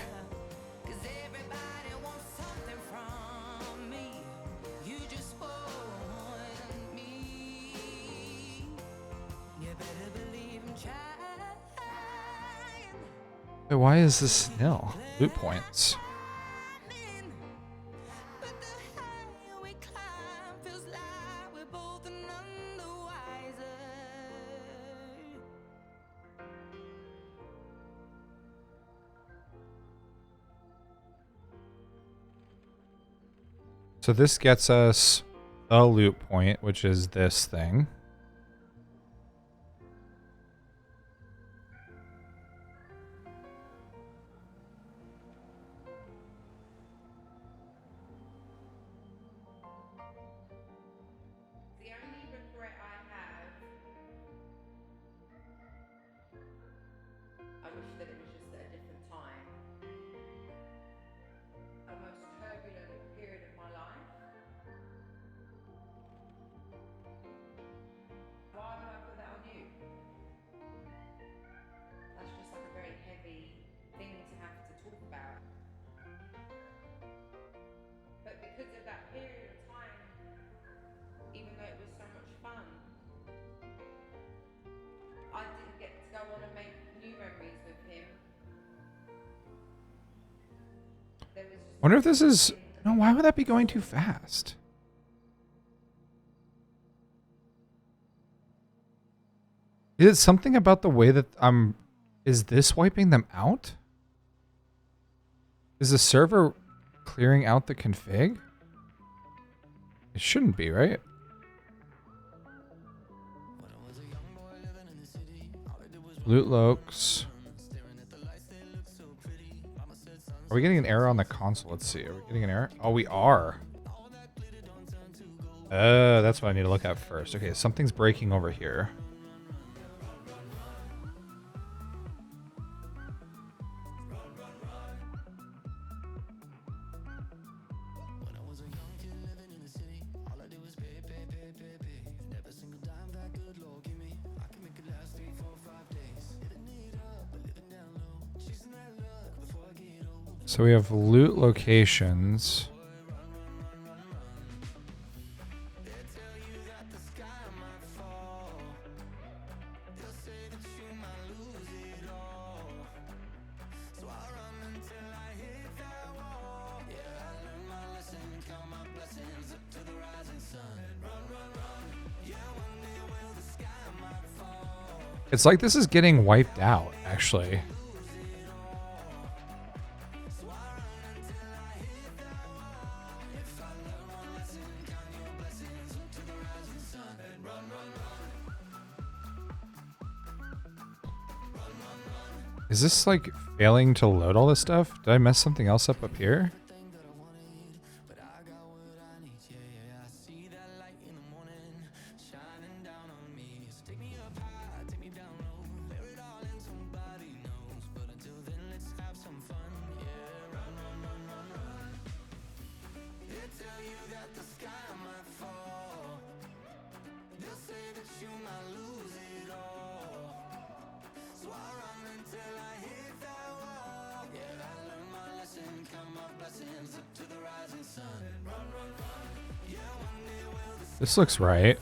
Wait, why is this nil? Loot points. So this gets us a loot point, which is this thing. The only regret I have, I wish that it was just at a different time. A most turbulent period of my life. Why would I put that on you? That's just like a very heavy thing to have to talk about. But because of that period of time, even though it was so much fun, I didn't get to go on and make new memories with him. There was just Wonder if this is... No, why would that be going too fast? Is it something about the way that I'm... Is this wiping them out? Is the server clearing out the config? It shouldn't be, right? Loot lokes. Are we getting an error on the console? Let's see. Are we getting an error? Oh, we are. That's what I need to look at first. Okay, something's breaking over here. So we have loot locations. It's like this is getting wiped out, actually. Is this like failing to load all this stuff? Did I mess something else up here? This looks right.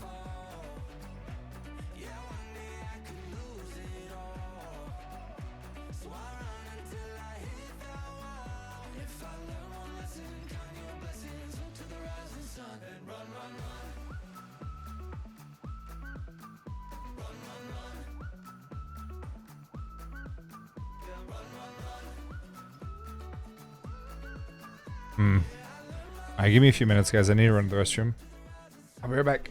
Alright, give me a few minutes, guys. I need to run to the restroom. I'll be right back.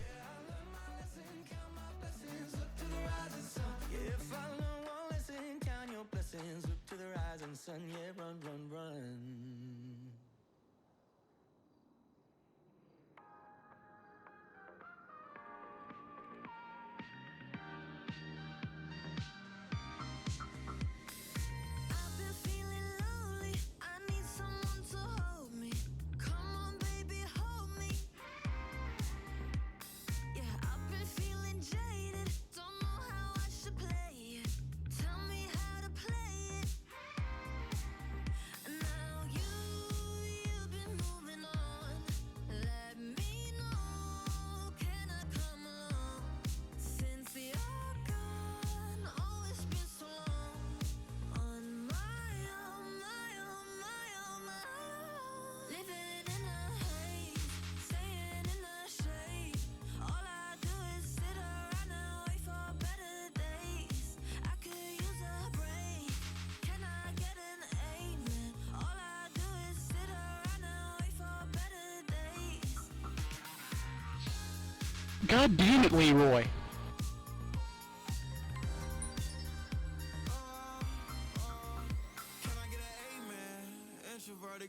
God damn it, Leroy.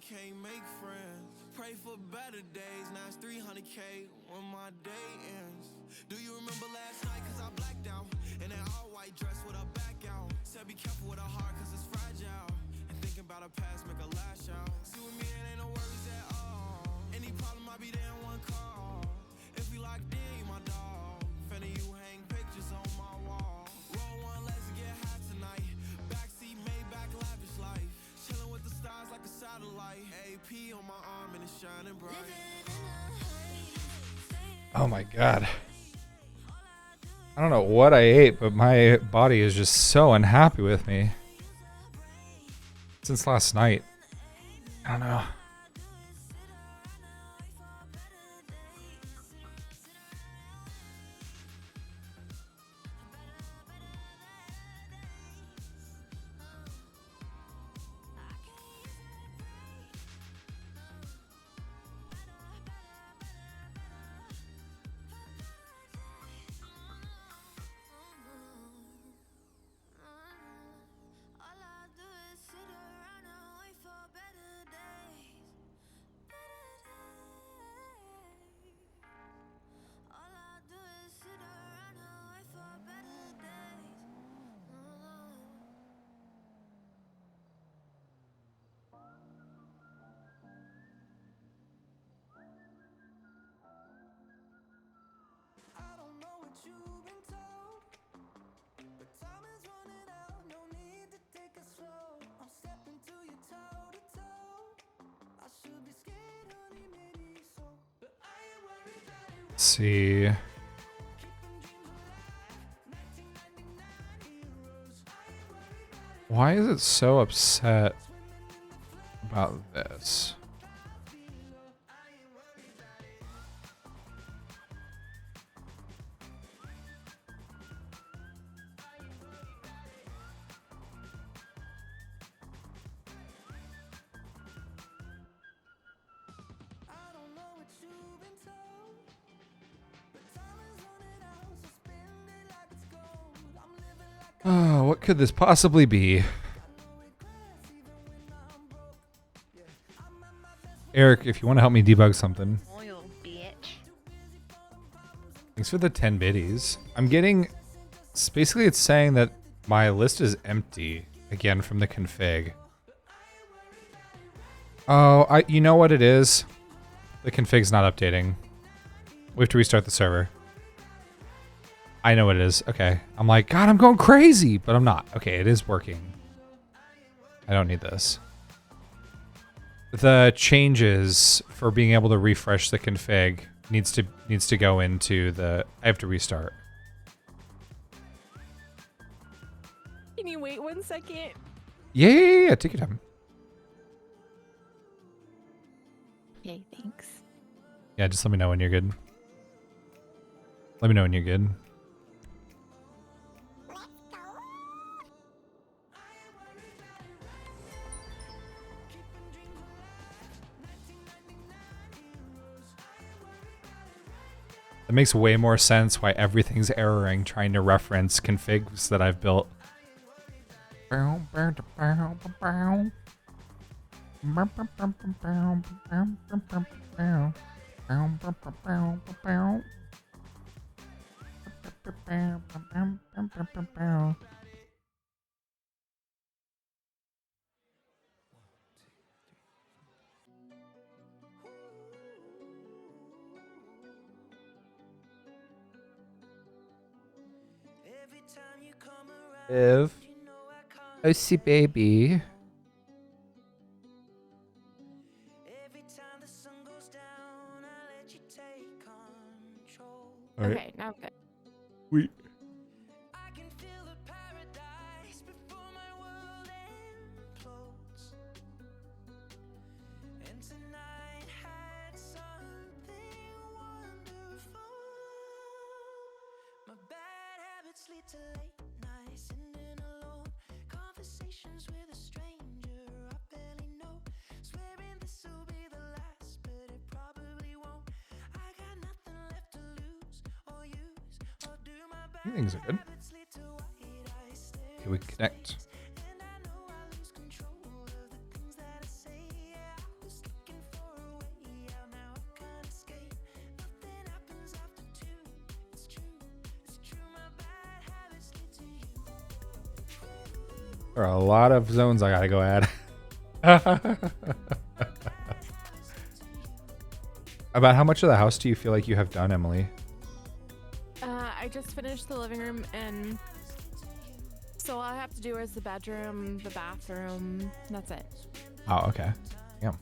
Can't make friends. Pray for better days. Now it's 300K when my day ends. Do you remember last night? Cause I blacked out in that all white dress with a back out. Said be careful with a heart cause it's fragile. And thinking about a past make a lash out. See with me it ain't no worries at all. Any problem I be there in one call. If we locked in, you my dog. Finna you hang pictures on my wall. Roll one, let's get high tonight. Backseat Maybach, lavish life. Chilling with the stars like a satellite. AP on my arm and it's shining bright. Oh my god. I don't know what I ate, but my body is just so unhappy with me. Since last night. I don't know. Let's see. Why is it so upset about this? Oh, what could this possibly be? Eric, if you want to help me debug something. Oil, bitch. Thanks for the 10 biddies. I'm getting... Basically, it's saying that my list is empty again from the config. Oh, you know what it is? The config's not updating. We have to restart the server. I know what it is. Okay. I'm like, God, I'm going crazy, but I'm not. Okay, it is working. I don't need this. The changes for being able to refresh the config needs to go into the... I have to restart. Can you wait 1 second? Yeah. Take your time. Okay, thanks. Yeah, just let me know when you're good. Let me know when you're good. That makes way more sense why everything's erroring trying to reference configs that I've built. If I see baby. All right. Okay, now good. We. Things are good. Okay, we connect. There are a lot of zones I gotta go add. About how much of the house do you feel like you have done, Emily? I just finished the living room, and so all I have to do is the bedroom, the bathroom. That's it. Oh, okay. Yeah.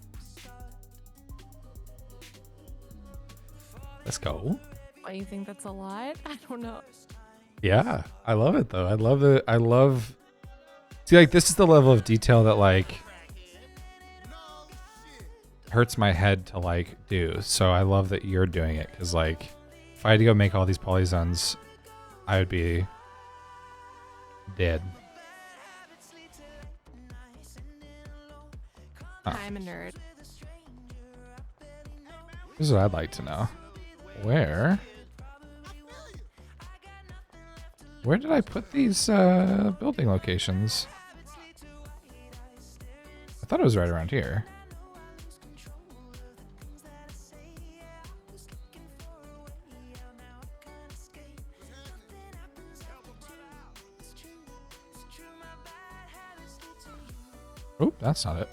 Let's go. Why, you think that's a lot? I don't know. Yeah, I love it though. I love. See, like, this is the level of detail that like hurts my head to like do. So I love that you're doing it, because like, if I had to go make all these polyzones, I would be dead. Oh. I'm a nerd. This is what I'd like to know. Where did I put these building locations? I thought it was right around here. Oh, that's not it.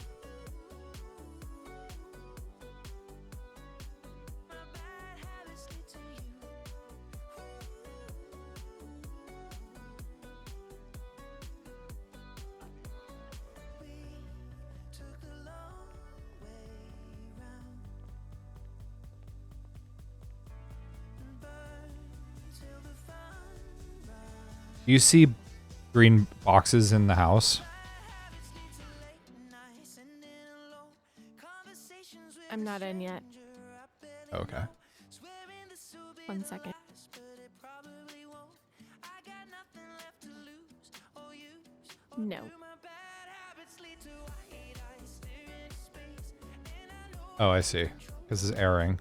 Do you see green boxes in the house? I'm not in yet. Okay. 1 second. No. Oh, I see. This is airing.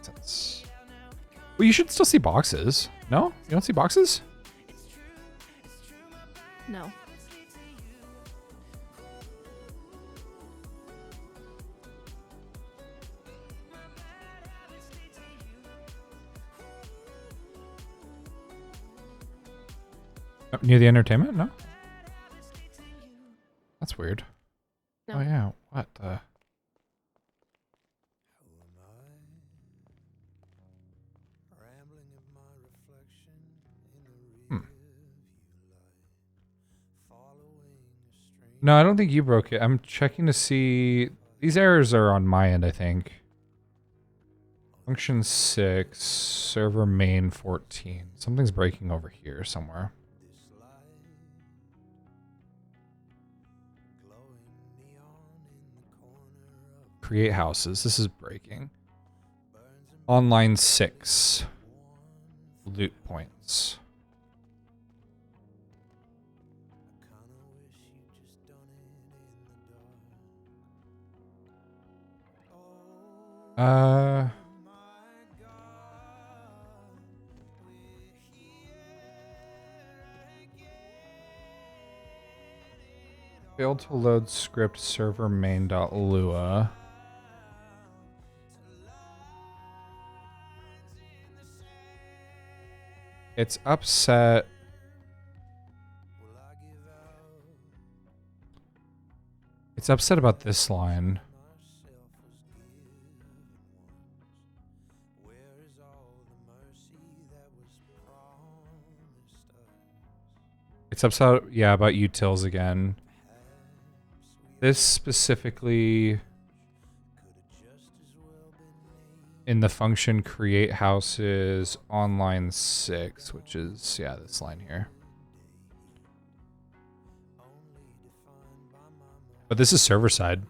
Sense. Well, you should still see boxes. No? You don't see boxes? No. Near the entertainment? No? That's weird. No. Oh yeah, what the? Hmm. No, I don't think you broke it. I'm checking to see. These errors are on my end, I think. Function 6, server main 14. Something's breaking over here somewhere. Create houses. This is breaking. Online 6. Loot points. Failed to load script server main.lua. It's upset. It's upset about this line. It's upset, yeah, about utils again. This specifically in the function create houses online 6, which is, yeah, this line here. But this is server side.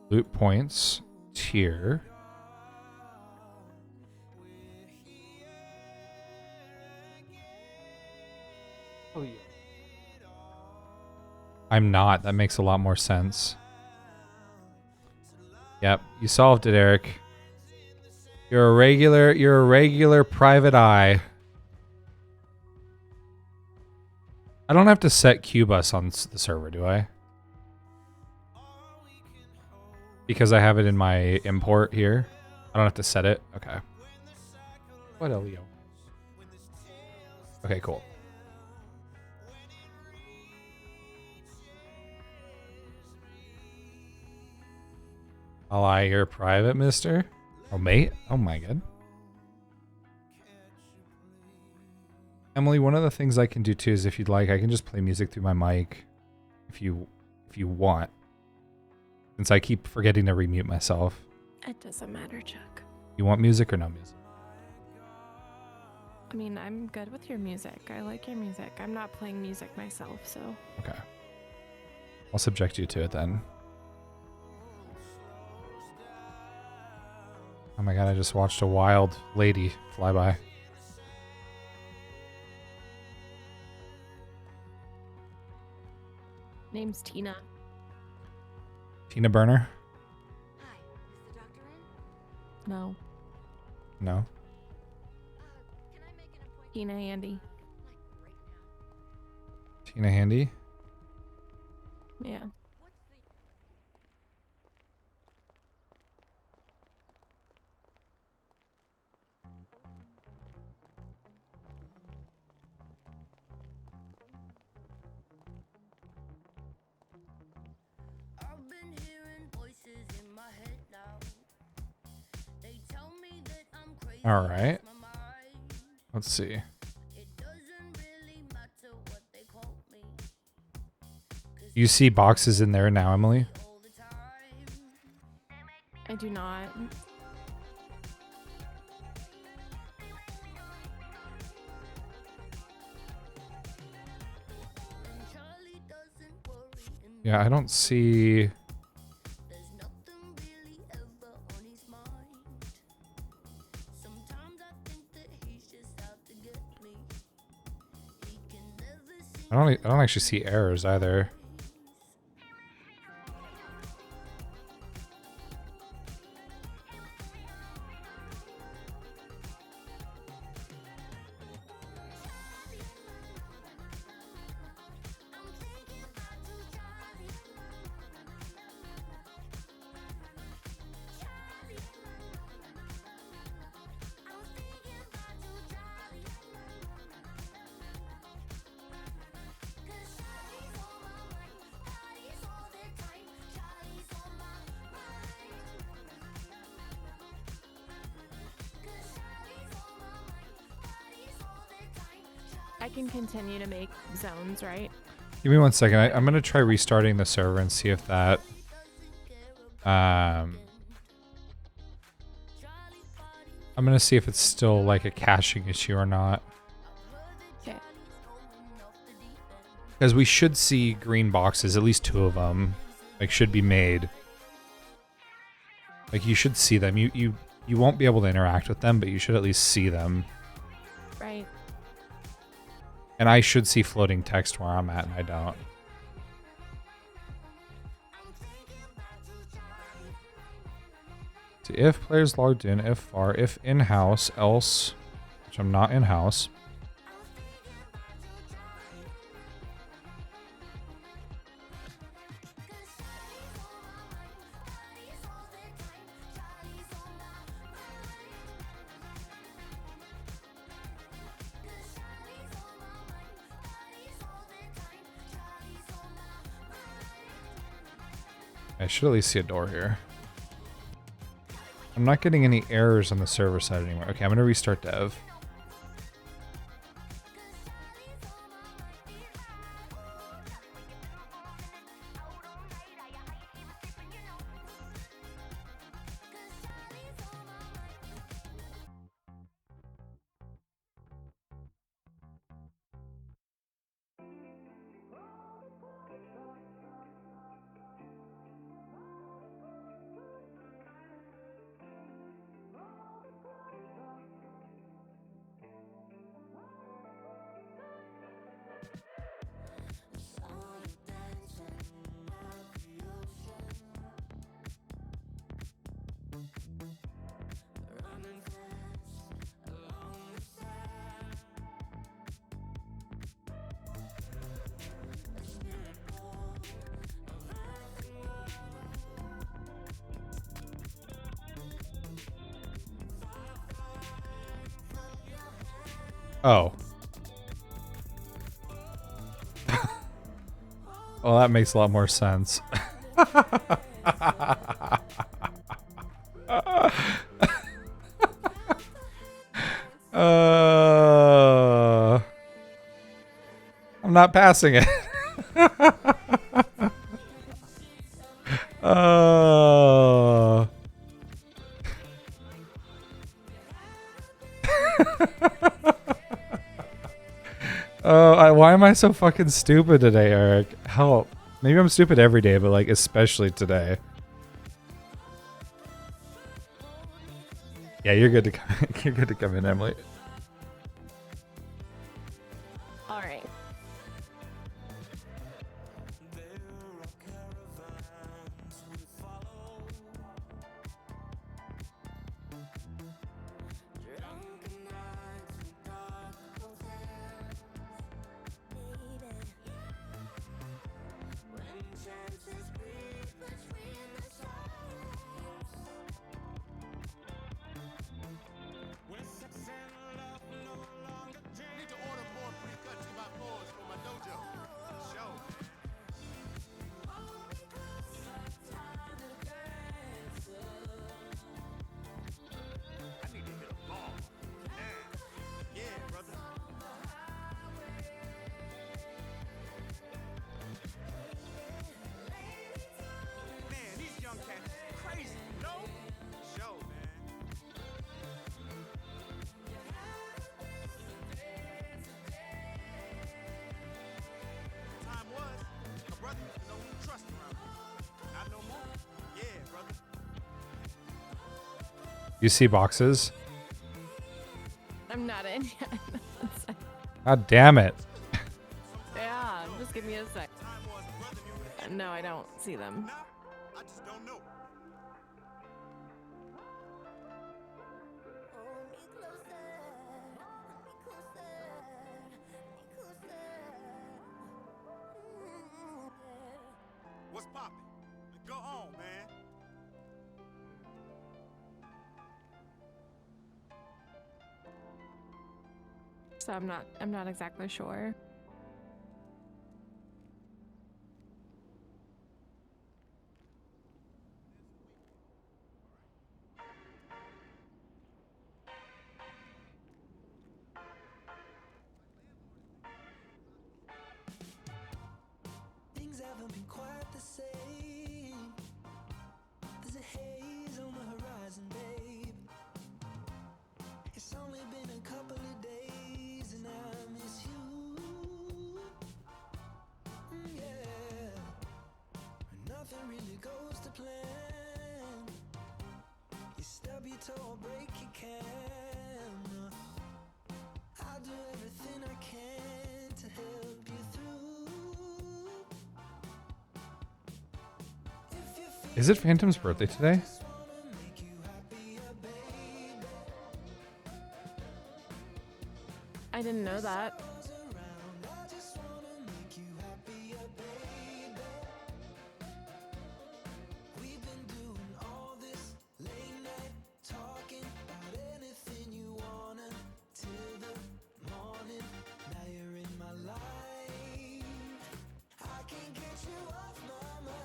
Loot points, tier. Oh, yeah. I'm not. That makes a lot more sense. Yep, you solved it, Eric. You're a regular private eye. I don't have to set QBus on the server, do I? Because I have it in my import here. I don't have to set it. Okay. What, Elio? Okay, cool. I'll eye your private, mister. Oh, mate. Oh, my God. Emily, one of the things I can do too is if you'd like, I can just play music through my mic if you want. Since I keep forgetting to remute myself. It doesn't matter, Chuck. You want music or no music? I mean, I'm good with your music. I like your music. I'm not playing music myself, so. Okay. I'll subject you to it then. Oh my God, I just watched a wild lady fly by. Name's Tina. Tina Burner? Hi, is the doctor in? No. No. Can I make an appointment? Tina Andy. Like right now? Tina Handy? Yeah. What's the... I've been hearing voices in my head now. They tell me that I'm crazy. All right. My mind. Let's see. It doesn't really matter what they call me. You see boxes in there now, Emily? All the time. I do not. And Charlie doesn't worry and Yeah, I don't see... there's nothing really ever on his mind. Sometimes I think that he's just out to get me. He can never see I don't actually see errors either. I can continue to make zones, right? Give me 1 second. I'm gonna try restarting the server and see if that. I'm gonna see if it's still like a caching issue or not. Okay. Because we should see green boxes, at least 2 of them, like should be made. Like you should see them. You won't be able to interact with them, but you should at least see them. Right. And I should see floating text where I'm at, and I don't. So if players logged in, if far, if in-house, else, which I'm not in-house. I should at least see a door here. I'm not getting any errors on the server side anymore. Okay, I'm going to restart dev. Oh. Well, that makes a lot more sense. I'm not passing it. Why am I so fucking stupid today, Eric? Help. Maybe I'm stupid every day, but like especially today. Yeah, you're good to come. You're good to come in, Emily. All right. You see boxes? I'm not in yet. God damn it. Yeah, just give me a sec. No, I don't see them. What's poppin'? Go on, man. So I'm not exactly sure. haze on the horizon, babe. It's only been a couple of days and I miss you. Yeah, nothing really goes to plan. You stub your toe or break your can. I'll do everything I can to help you through. If you feel Is it Phantom's birthday today? just wanna make you happier, baby. I didn't know that. Goes around, I just wanna make you happier, baby. We've been doing all this late night talking about anything you wanna till the morning. Now you're in my life. I can't get you off my mind.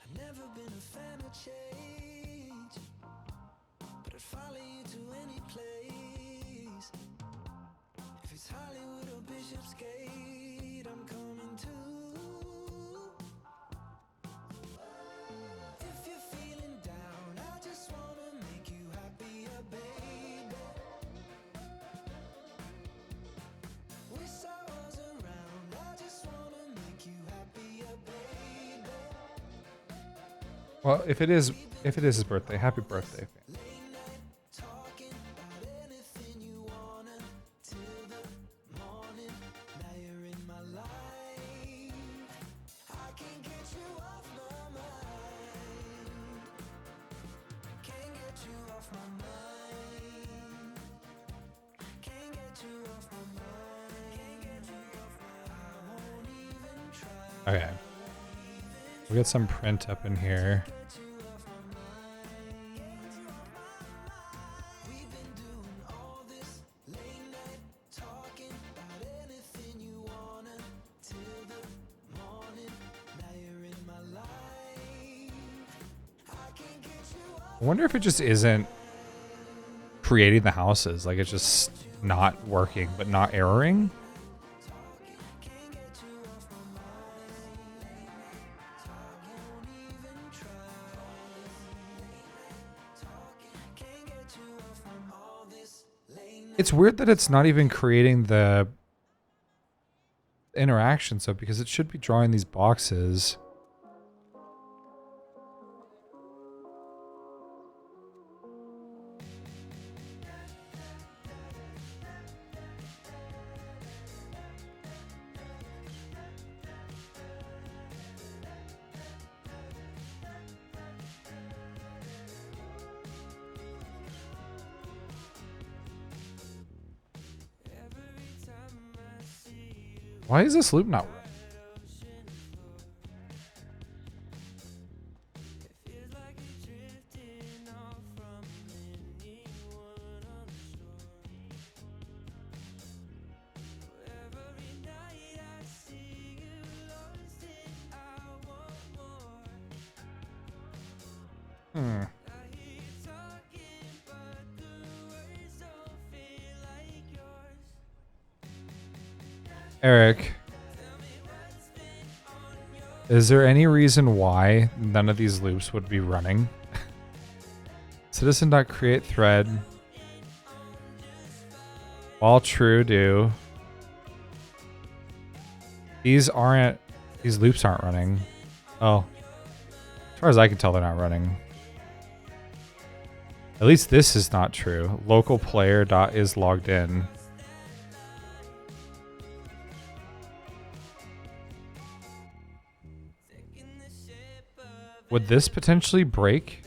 I've never been a fan of change, but I'd follow you to any place. If it's Hollywood or Bishopsgate, I'm coming too. If you're feeling down, I just wanna make you happier, baby. Wish I was around, I just wanna make you happier, baby. Well, if it is his birthday, happy birthday. Talking about anything you wanna till the morning. Now you're in my life. I can't get you off my mind. Can't get you off my mind. Can't get you off my mind. Can't get you off my mind. I won't even try. Okay. We got some print up in here. Get you off my mind. Get you off my mind. We've been doing all this late night talking about anything you wanna till the morning. Now you're in my life. I can't get you off. I wonder if it just isn't creating the houses. Like it's just not working, but not erroring. Can't get you off my mind. Won't even try. Can't get you off from all this late night. It's weird that it's not even creating the interaction stuff because it should be drawing these boxes. Why is this loop not running? Hmm. Eric, is there any reason why none of these loops would be running? Citizen.create thread. While true, do. These loops aren't running. Oh. As far as I can tell, they're not running. At least this is not true. Local player dot is logged in. Would this potentially break?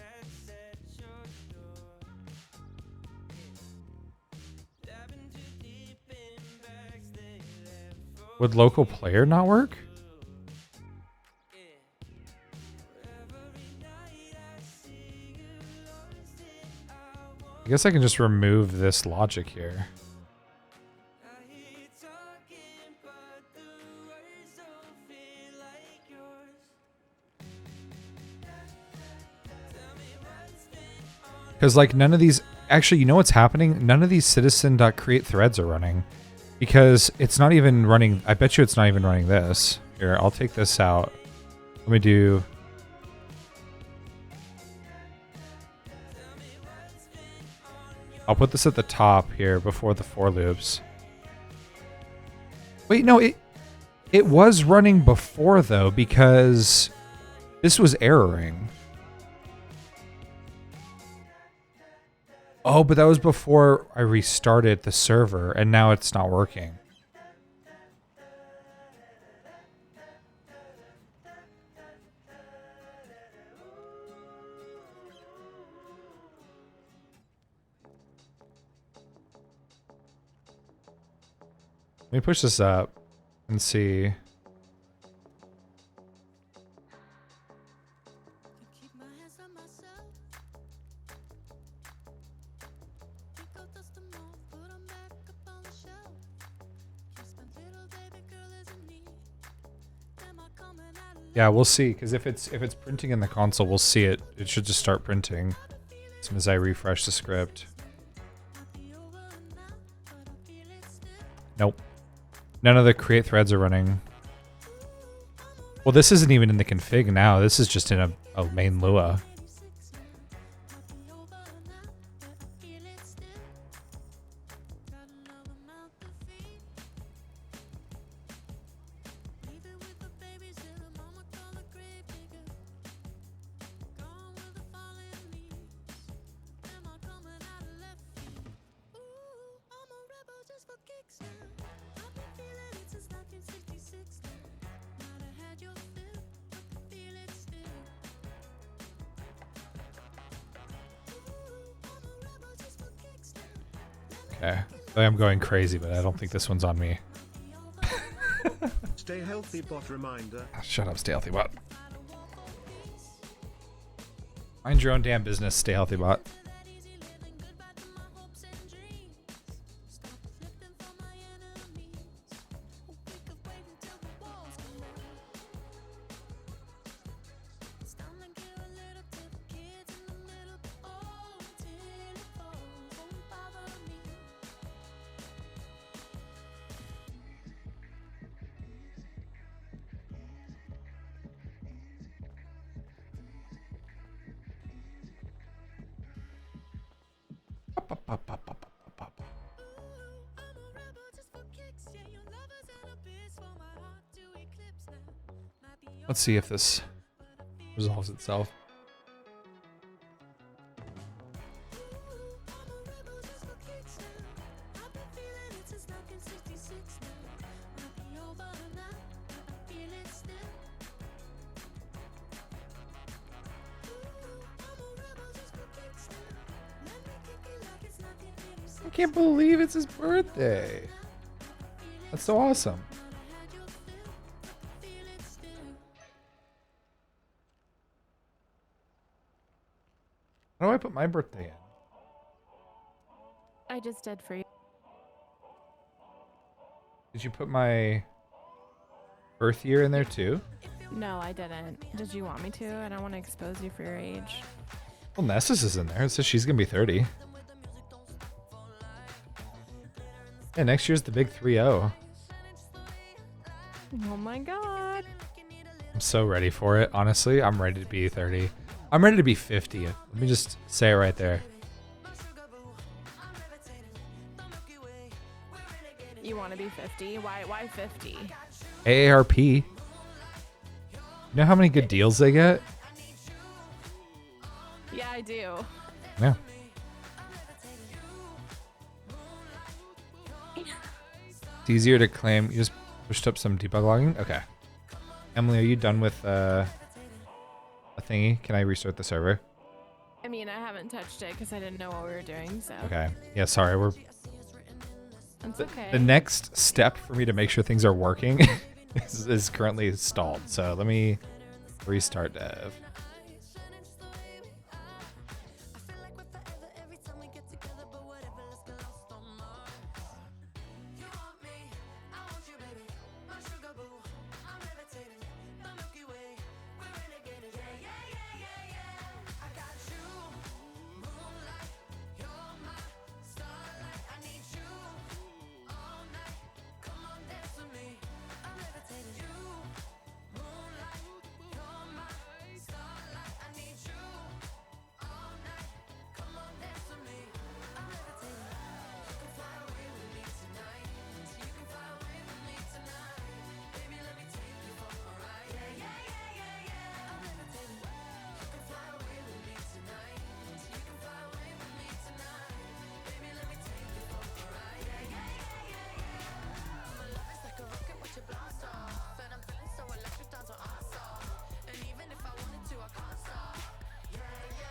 Would local player not work? I guess I can just remove this logic here. Because like none of these, actually, you know what's happening? None of these citizen.create threads are running because it's not even running. I bet you it's not even running this. Here, Here, I'll take this out. Let me do... I'll put this at the top here before the for loops. Wait, no, it was running before though, because this was erroring. Oh, but that was before I restarted the server, and now it's not working. Let me push this up and see. Yeah, we'll see, because if it's printing in the console, we'll see it. It should just start printing as soon as I refresh the script. Nope. None of the create threads are running. Well, this isn't even in the config now. This is just in a main Lua. Okay. I'm going crazy, but I don't think this one's on me. Stay healthy bot reminder. Shut up, stay healthy bot. Mind your own damn business, stay healthy bot. Let's see if this resolves itself. I can't believe it's his birthday. That's so awesome. How do I put my birthday in? I just did for you. Did you put my birth year in there too? No, I didn't. Did you want me to? I don't want to expose you for your age. Well, Nessus is in there. It says she's going to be 30. Yeah, next year's the big 3-0. Oh my god. I'm so ready for it, honestly. I'm ready to be 30. I'm ready to be 50. Let me just say it right there. You want to be 50? Why 50? AARP. You know how many good deals they get? Yeah, I do. Yeah. It's easier to claim. You just pushed up some debug logging? Okay. Emily, are you done with a thingy? Can I restart the server? I mean, I haven't touched it because I didn't know what we were doing, so. Okay. Yeah, sorry. That's okay. The next step for me to make sure things are working is currently stalled. So let me restart dev.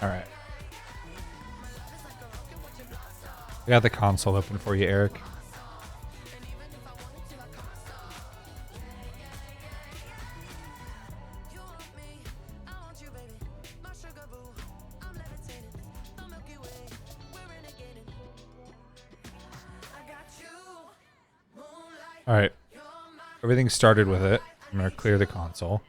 All right. I got the console open for you, Eric. All right. Everything started with it. I'm going to clear the console.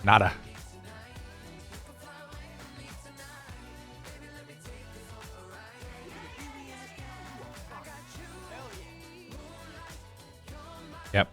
Nada. Yep.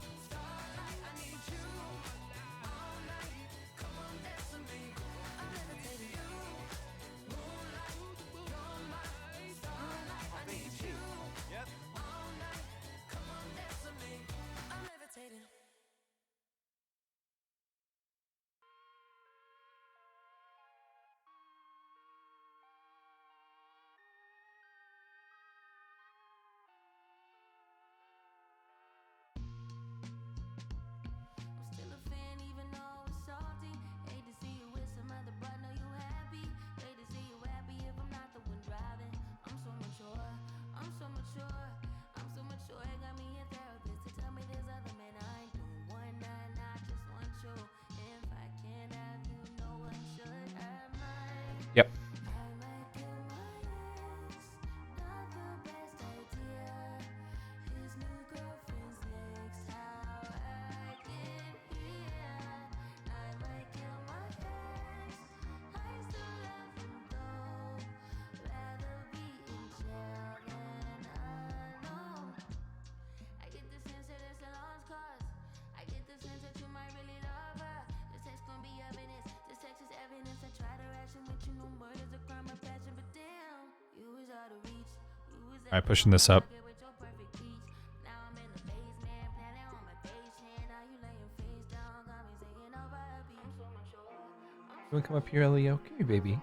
Yep. All right, pushing this up. You want to come up here, Ellie? Okay, baby.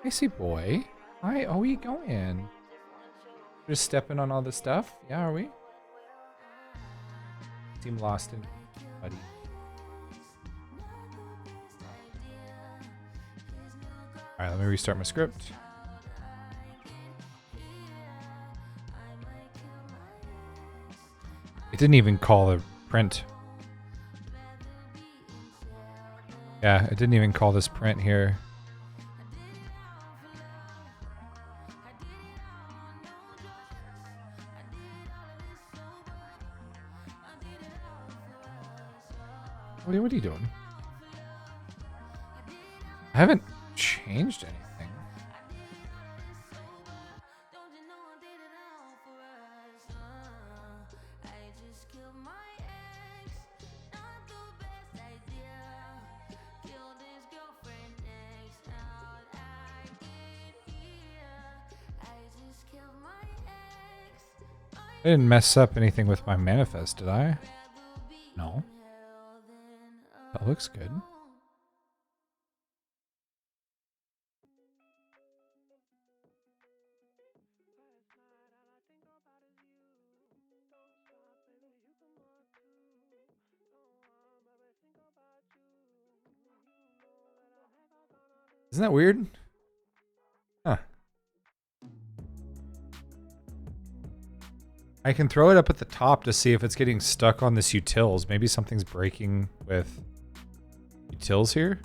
Icy boy. Hi, how are you going? Just stepping on all the stuff? Yeah, are we? Seem lost in buddy. Alright, let me restart my script. It didn't even call a print. Yeah, it didn't even call this print here. What are you doing? I haven't changed anything. I didn't mess up anything with my manifest, did I? No. That looks good. Isn't that weird? Huh. I can throw it up at the top to see if it's getting stuck on this utils. Maybe something's breaking with utils here.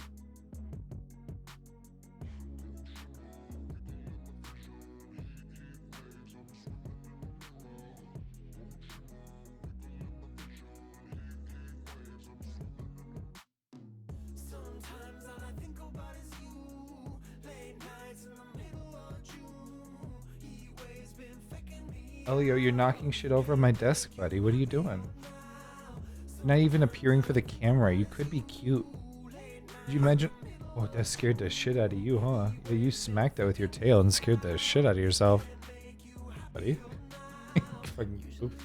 Elio, you're knocking shit over my desk, buddy. What are you doing? You're not even appearing for the camera. You could be cute. Did you imagine? Oh, that scared the shit out of you, huh? Yeah, you smacked that with your tail and scared the shit out of yourself. Buddy. Fucking poop.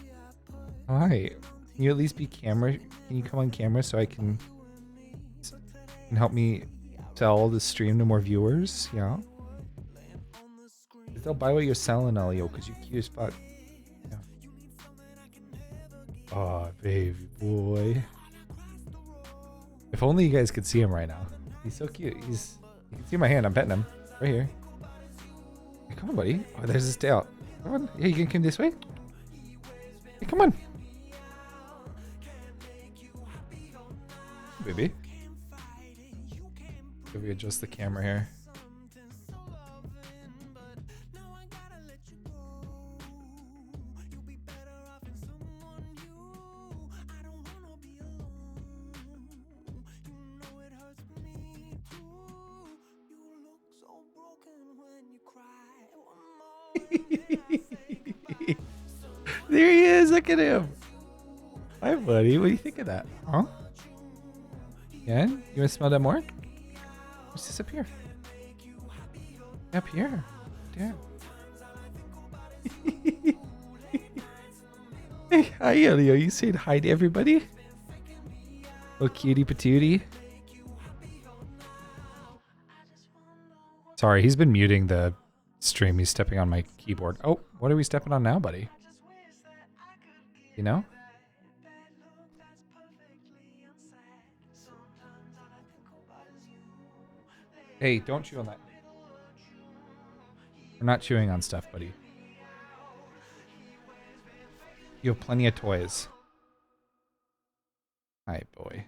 Hi. Can you at least be camera? Can you come on camera so I can help me tell the stream to more viewers? Yeah. They'll buy what you're selling, Elio, because you're cute as fuck. Yeah. Oh, baby boy. If only you guys could see him right now. He's so cute. You can see my hand. I'm petting him. Right here. Hey, come on, buddy. Oh, there's his tail. Come on. Yeah, you can come this way. Hey, come on. Baby. If we adjust the camera here. There he is. Look at him. Hi, buddy. What do you think of that? Huh? Yeah? You want to smell that more? What's this up here? Up here. Damn. Hey, hi, Elio. You saying hi to everybody? Little cutie patootie. Sorry, he's been muting the stream. He's stepping on my keyboard. Oh, what are we stepping on now, buddy? You know? Hey, don't chew on that. We're not chewing on stuff, buddy. You have plenty of toys. Hi, boy.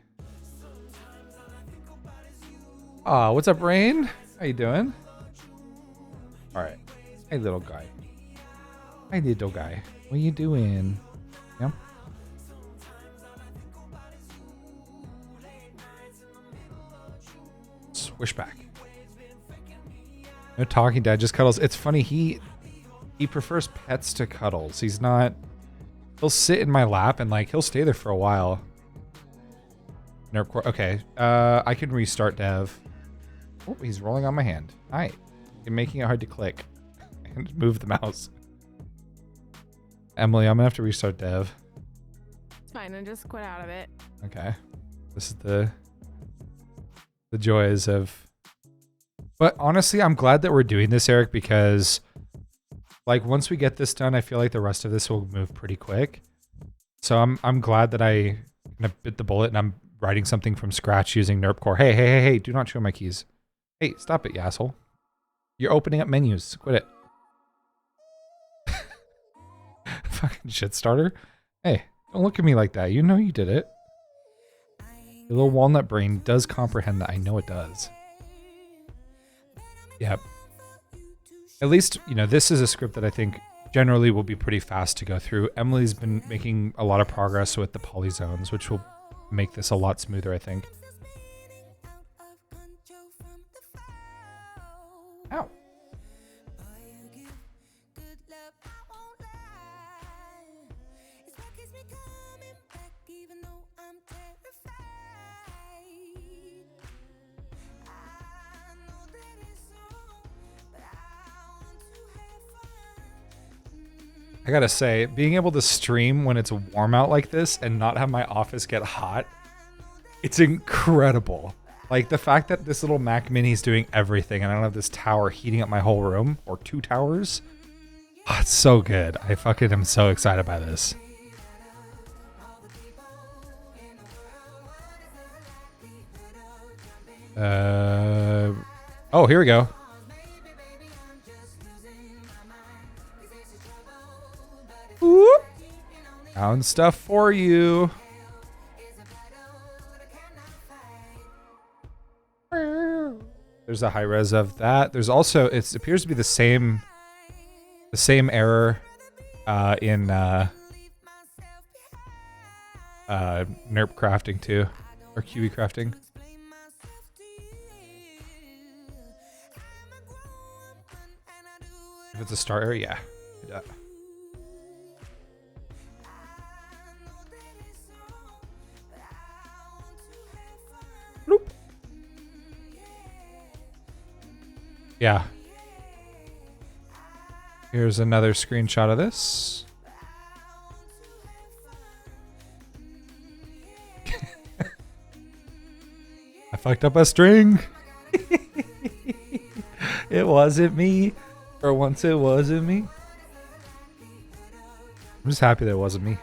Aw, what's up, Rain? How you doing? Alright. Hey, little guy. Hi, little guy. What you doing? Yeah? Swish back. No talking, Dad. Just cuddles. It's funny. He prefers pets to cuddles. He's not. He'll sit in my lap and like he'll stay there for a while. Nerp core. Okay. I can restart Dev. Oh, he's rolling on my hand. Hi. You're making it hard to click and move the mouse. Emily, I'm gonna have to restart Dev. It's fine. I just quit out of it. Okay. This is the joys of. But honestly, I'm glad that we're doing this, Eric, because like once we get this done, I feel like the rest of this will move pretty quick. So I'm glad that I kind of bit the bullet and I'm writing something from scratch using Nerp core. Hey, do not chew on my keys. Hey, stop it, you asshole. You're opening up menus. Quit it. Fucking shit starter. Hey, don't look at me like that. You know you did it. Your little walnut brain does comprehend that. I know it does. Yep. At least, you know, this is a script that I think generally will be pretty fast to go through. Emily's been making a lot of progress with the polyzones, which will make this a lot smoother, I think. Ow. I gotta say, being able to stream when it's warm out like this and not have my office get hot, it's incredible. Like the fact that this little Mac Mini is doing everything and I don't have this tower heating up my whole room, or 2 towers. Oh, it's so good. I fucking am so excited by this. Oh, here we go. Whoop. Found stuff for you. There's a high res of that. There's also, it appears to be the same error in Nerp crafting too, or QE crafting. If it's a star error, yeah. Bloop. Yeah. Here's another screenshot of this. I fucked up a string. It wasn't me. For once it wasn't me. I'm just happy that it wasn't me.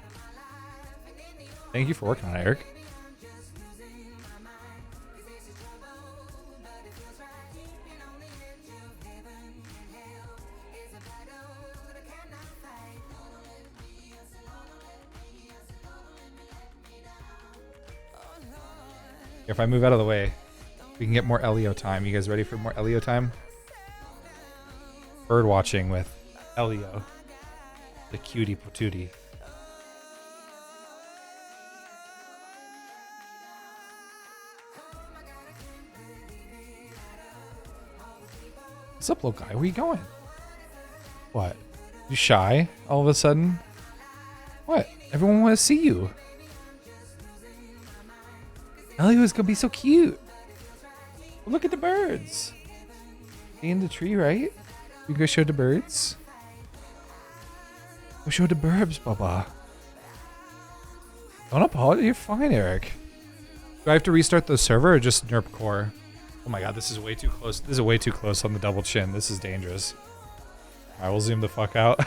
Thank you for working on it, Eric. If I move out of the way, we can get more Elio time. You guys ready for more Elio time? Bird watching with Elio, the cutie patootie. What's up, little guy? Where you going? What? You shy all of a sudden? What? Everyone want to see you. Elio is gonna be so cute. Look at the birds. Stay in the tree, right? You go show the birds. Go show the burbs, Baba. Don't apologize. You're fine, Eric. Do I have to restart the server or just nerp core? Oh my god, this is way too close. This is way too close on the double chin. This is dangerous. Alright, we'll zoom the fuck out.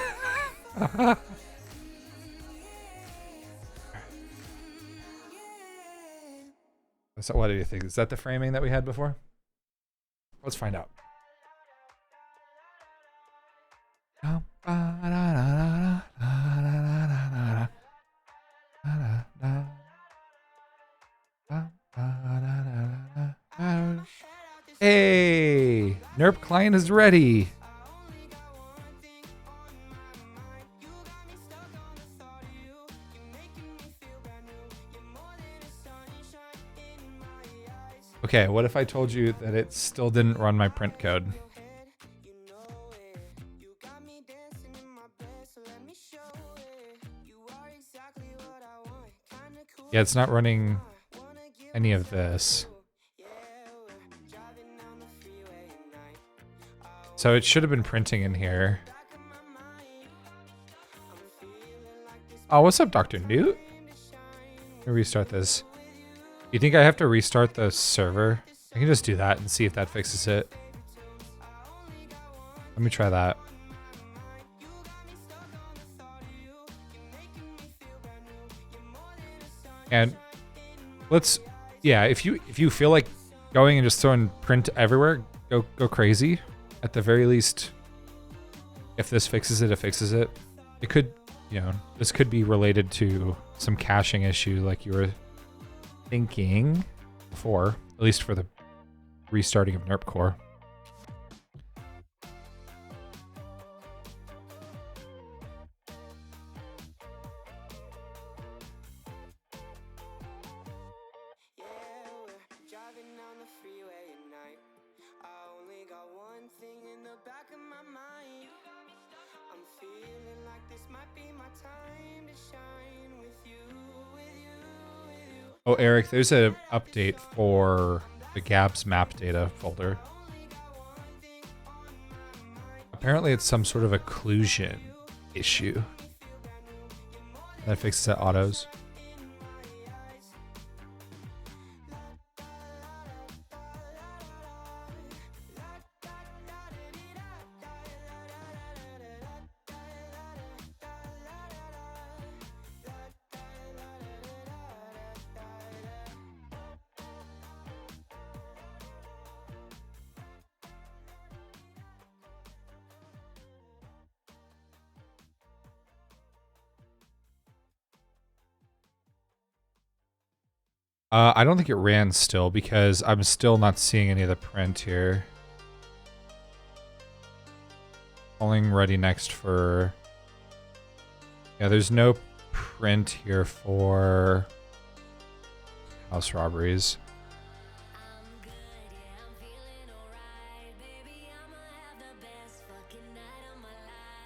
So what do you think? Is that the framing that we had before? Let's find out. Hey, NERP client is ready. Okay, what if I told you that it still didn't run my print code? Yeah, it's not running any of this. So it should have been printing in here. Oh, what's up, Dr. Newt? Let me restart this. You think I have to restart the server? I can just do that and see if that fixes it. Let me try that. And let's, yeah, if you feel like going and just throwing print everywhere, go crazy. At the very least, if this fixes it, it fixes it. It could, you know, this could be related to some caching issue like you were thinking before, at least for the restarting of NERP core. Oh, Eric, there's an update for the Gabs map data folder. Apparently it's some sort of occlusion issue. That fixes the autos. I don't think it ran still because I'm still not seeing any of the print here. Calling ready next for... Yeah, there's no print here for house robberies.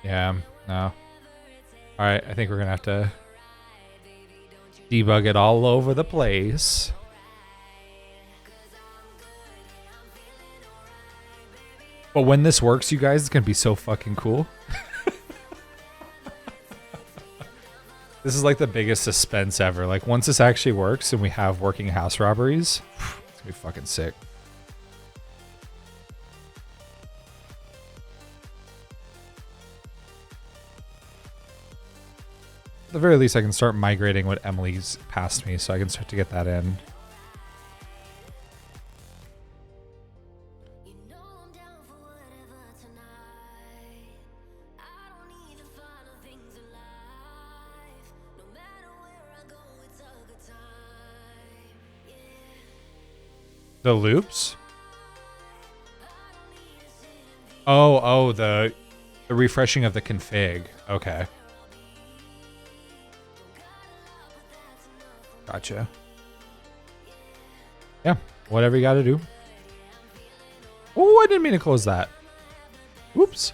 Yeah, no. Alright, I think we're gonna have to debug it all over the place. But when this works, you guys, it's gonna be so fucking cool. This is like the biggest suspense ever. Like once this actually works and we have working house robberies, it's gonna be fucking sick. the very least, I can start migrating what Emily's passed me, so I can start to get that in. The loops? Oh, the refreshing of the config. Okay. Gotcha. Yeah, whatever you gotta do. Oh, I didn't mean to close that. Oops.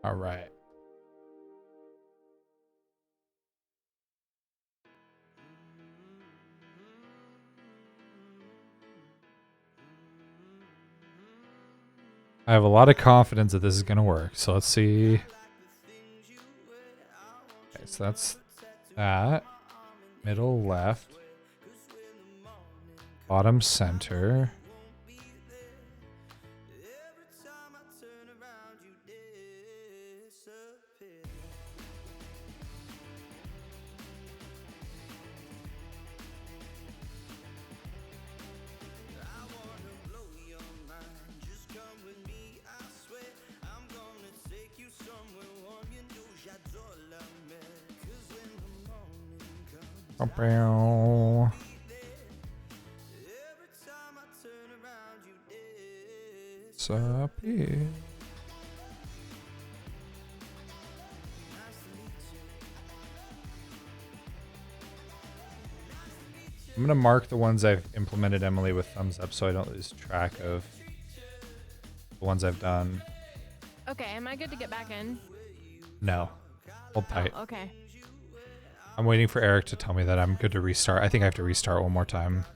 All right. I have a lot of confidence that this is going to work. So let's see. Okay, so that's that. Middle left. Bottom center. Bow. Disappear. I'm going to mark the ones I've implemented, Emily, with thumbs up so I don't lose track of the ones I've done. Okay, am I good to get back in? No. Hold tight. Oh, okay. I'm waiting for Eric to tell me that I'm good to restart. I think I have to restart one more time.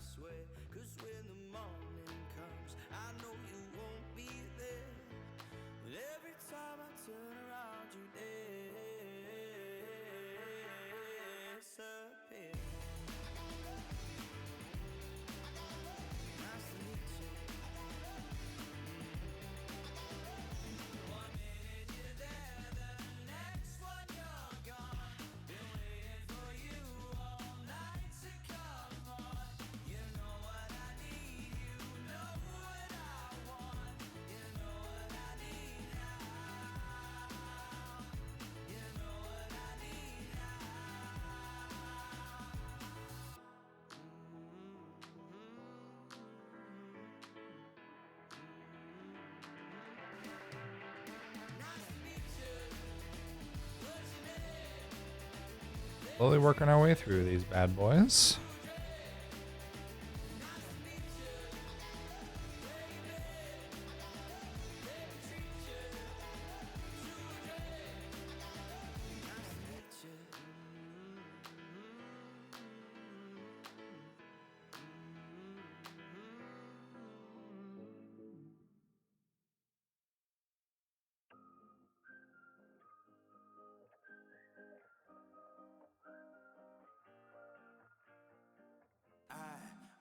Slowly working our way through these bad boys.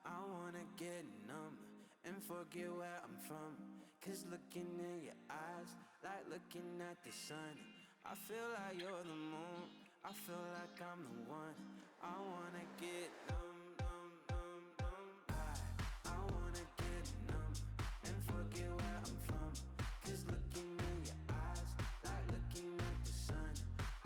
I wanna get numb and forget where I'm from. Cause looking in your eyes, like looking at the sun. I feel like you're the moon, I feel I'm the one. I wanna get numb, numb, numb, numb. I wanna get numb and forget where I'm from. 'Cause looking in your eyes, like looking at the sun.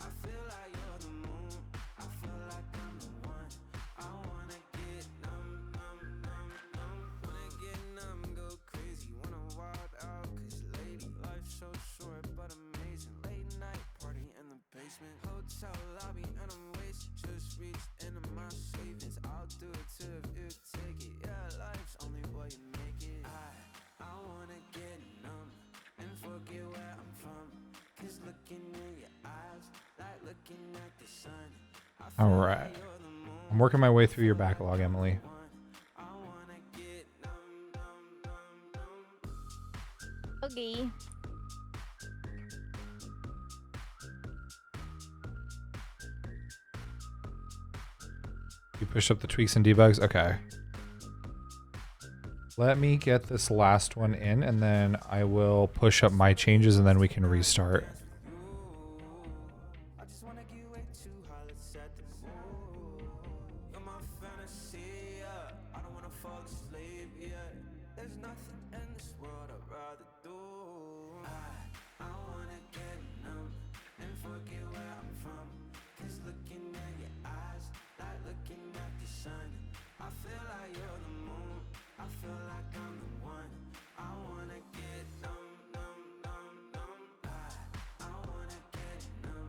I feel like you're the moon. I feel like I'm the one. I wanna get numb, numb, numb, numb. Wanna get numb, go crazy. Wanna wild out, 'cause lady, life's so short but amazing. Late night party in the basement, hotel lobby, and I'm wasted. Just reached into my savings. I'll do it too if you take it. Yeah, life's only what you make it. I wanna get numb and forget where I'm from. 'Cause looking in your eyes, like looking at the sun. All right. I'm working my way through your backlog, Emily. I wanna get numb, numb, numb, numb. Okay. You push up the tweaks and debugs? Okay. Let me get this last one in, and then I will push up my changes, and then we can restart. I just wanna get way too high, let's set the mood. You're my fantasy, yeah. I don't wanna fall asleep, yeah. There's nothing in this world I'd rather do. I wanna get numb and forget where I'm from. 'Cause looking at your eyes, like looking at the sun. I feel like you're the moon. I feel like I'm the one. I wanna get numb, numb, numb, numb. I wanna get numb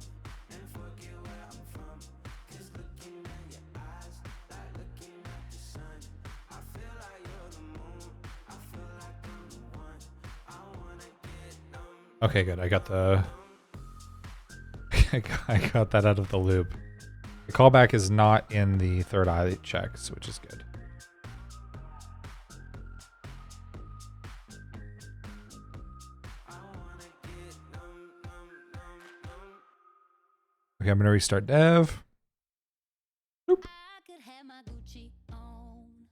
and forget where I'm from. 'Cause looking at your eyes, like looking at the sun. I feel like you're the moon. I feel like I'm the one. I wanna get numb. Okay, good. I got the... I got that out of the loop. The callback is not in the third eye checks, which is good. Okay, I'm going to restart dev. I could have my Gucci on.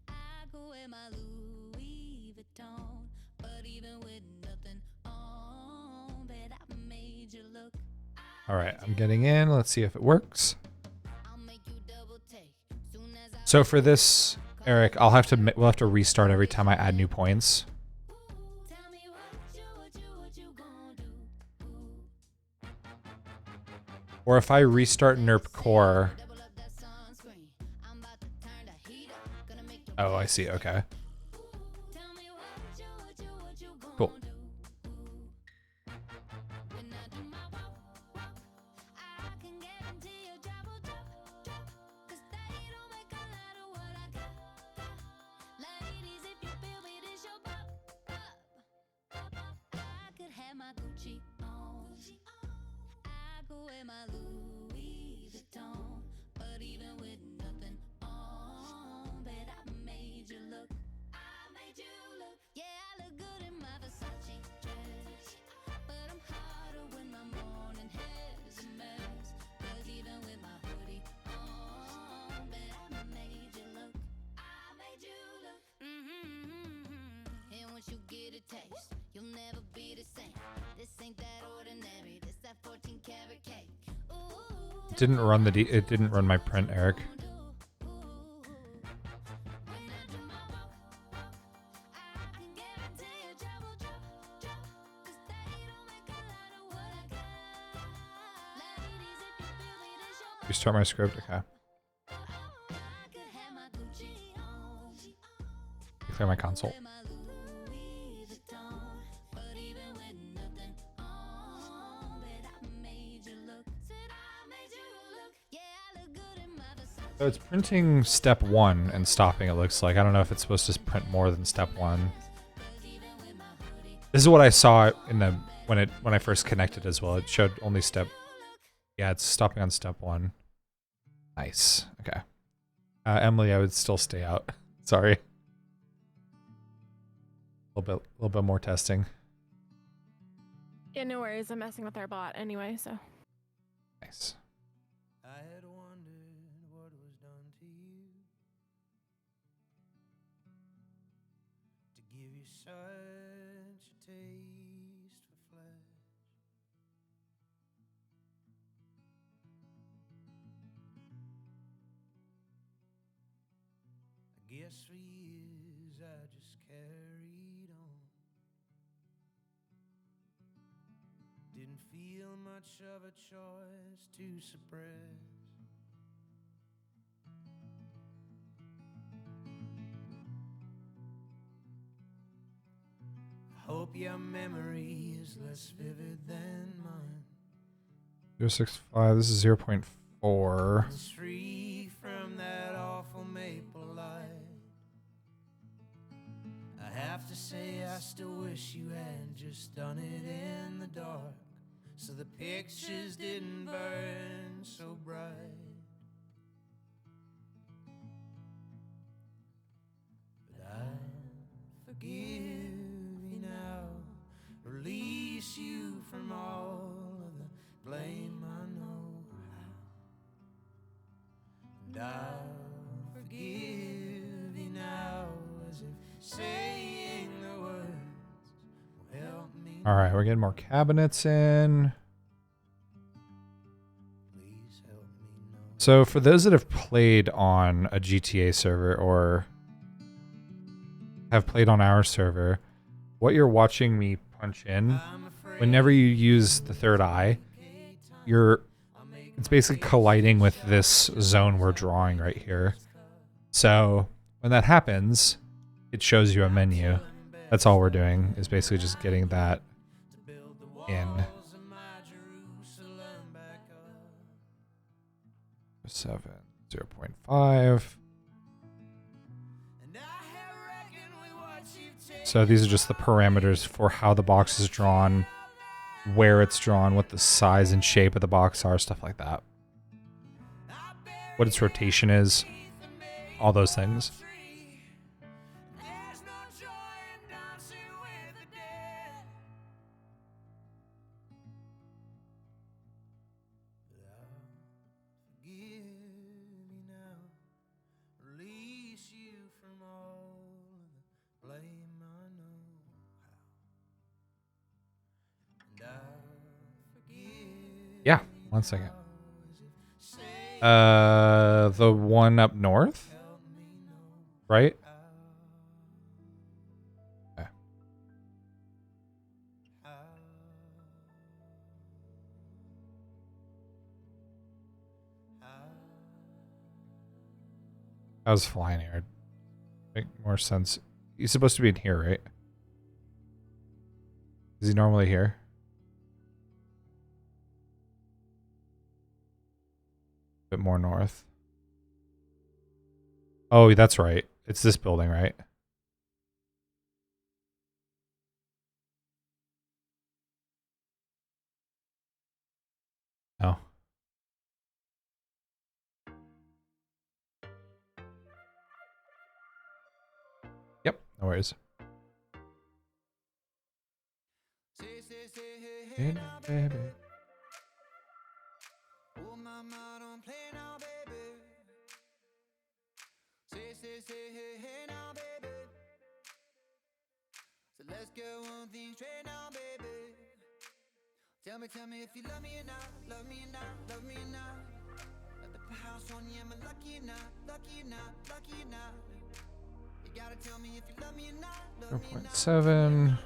I go wear my Louis Vuitton. But even with nothing on, bet I made you look. All right, I'm getting in. Let's see if it works. I'll make you double take. Soon as I So for this, Eric, we'll have to restart every time I add new points. tell me what you gonna do. Or if I restart NERP core. Double up that sunscreen. I'm about to turn the heat up. Gonna make you Oh, I see. Okay. tell me what you gonna Cool. do. When I do my walk, I can guarantee you trouble, 'cause they don't make a lot of what I got. Ladies, if you feel me, this your pop. I could have my Gucci on. I go wear my Louis Vuitton. But even with nothing on, bet I made you look. I made you look. Yeah, I look good in my Versace dress. But I'm hotter when my morning hair's a mess. 'Cause even with my hoodie on, bet I made you look. I made you look. And once you get a taste, you'll never be the same. This ain't that ordinary. This that 14 karat cake. Ooh. It didn't run it didn't run my print, Eric. Restart my script. Okay. Clear my console. So it's printing step 1 and stopping, it looks like. I don't know if it's supposed to print more than step 1. This is what I saw in the when I first connected as well. It showed only step. Yeah, it's stopping on step 1. Nice. Okay. Emily, I would still stay out. Sorry. A little bit more testing. Yeah, no worries. I'm messing with our bot anyway, so. Nice. I had wondered what was done to you to give you such a taste for flesh. guess for years I just carried on. Didn't feel much of a choice to suppress. Hope your memory is less vivid than mine. 0.65. This is 0.4. It's free from that awful maple light. I have to say I still wish you had just done it in the dark, so the pictures didn't burn so bright. But I forgive you now, release you from all of the blame I know how. And I'll forgive you now, as if saying the words will help me. All right, we're getting more cabinets in. Please help me know. So for those that have played on a GTA server or have played on our server, what you're watching me punch in, whenever you use the third eye, it's basically colliding with this zone we're drawing right here. So when that happens, it shows you a menu. That's all we're doing, is basically just getting that in. 7, 0.5. So these are just the parameters for how the box is drawn, where it's drawn, what the size and shape of the box are, stuff like that. What its rotation is, all those things. Yeah, 1 second. The one up north, right? Okay. I was flying here. Make more sense. He's supposed to be in here, right? Is he normally here? A bit more north. Oh, that's right. It's this building, right? Oh. Yep, no worries. Hey, baby. Oh, mama, don't play now, baby. Say, hey, now, baby. So let's go on things straight now, baby. Tell me if you love me or not, love me or not, love me or not. Let the house on you, am I lucky or not, lucky or not, lucky or not? You gotta tell me if you love me or not, love me or not. 0.7.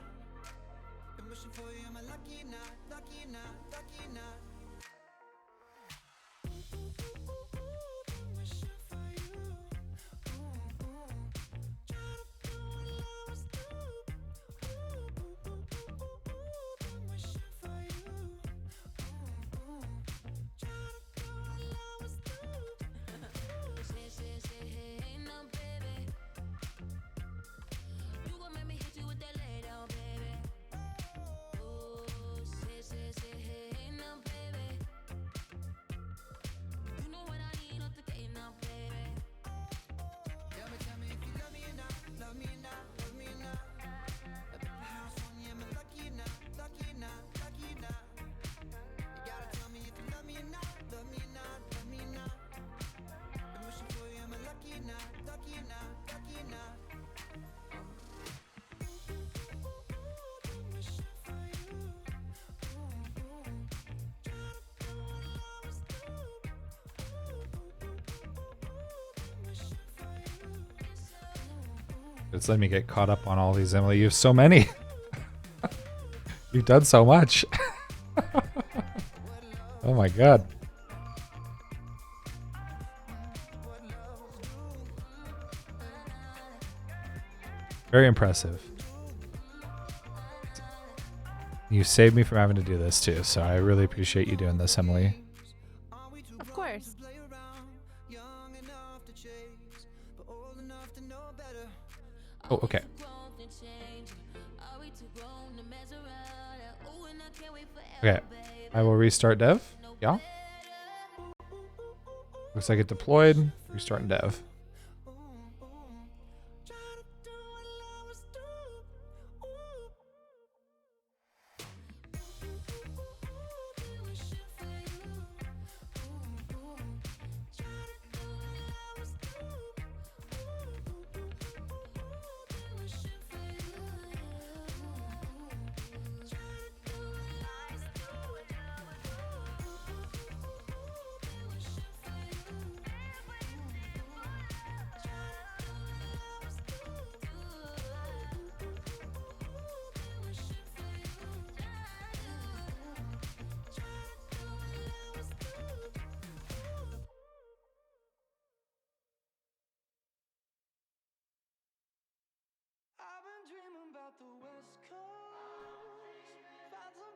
I'm wishing for you, am I lucky or not, lucky or not, lucky or not? You gon' make me hit you with that lay down, baby. It's letting me get caught up on all these, Emily. You have so many. You've done so much. Oh my god. Very impressive. You saved me from having to do this too, so I really appreciate you doing this, Emily. Of course. Oh, okay. Okay, I will restart dev. Yeah. Looks like it deployed. Restarting dev.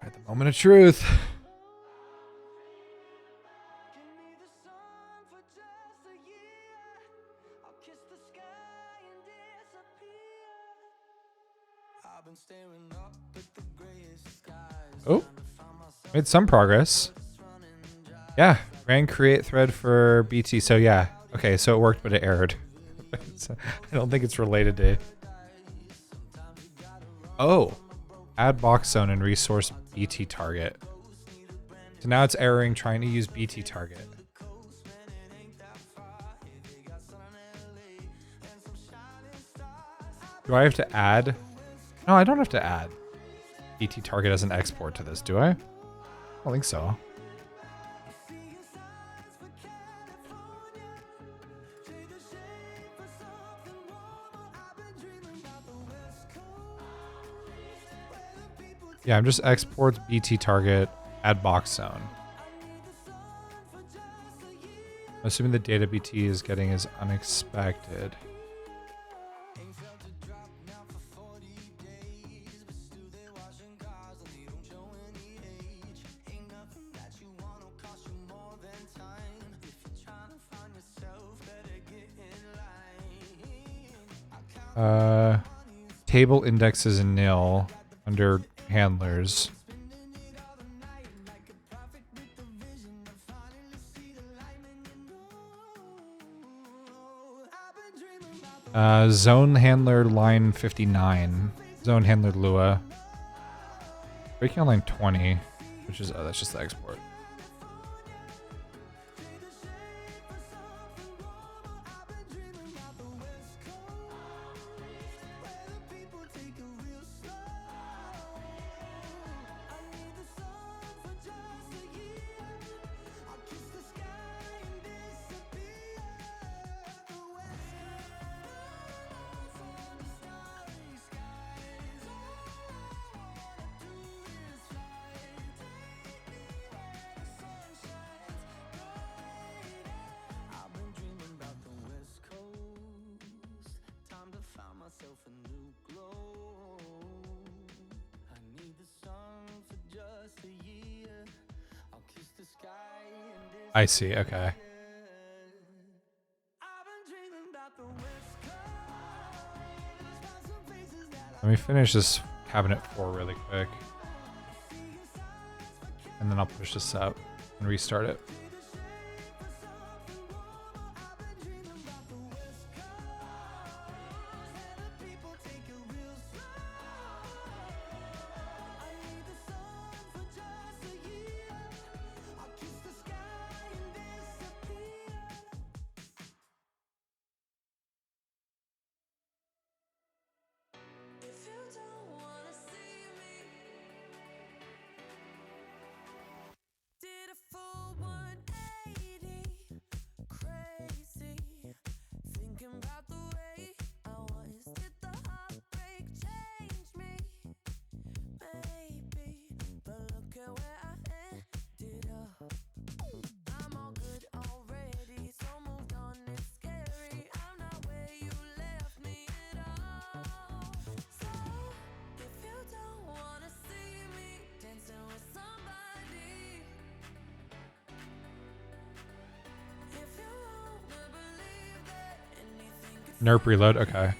At the moment of truth. Oh, made some progress. Yeah, ran create thread for BT. So yeah, okay, so it worked, but it errored. So I don't think it's related to. Oh, add box zone and resource BT target. So now it's erroring trying to use BT target. Do I have to add? No, I don't have to add BT target as an export to this, do I? I don't think so. Yeah, I'm just exports BT target, add box zone. I'm assuming the data BT is getting is unexpected. Table indexes in nil under handlers. Zone handler line 59. Zone handler Lua. Breaking on line 20, which is, oh, that's just the export. I see, okay. Let me finish this cabinet 4 really quick. And then I'll push this up and restart it. Did a full 180 Nerp reload. Okay.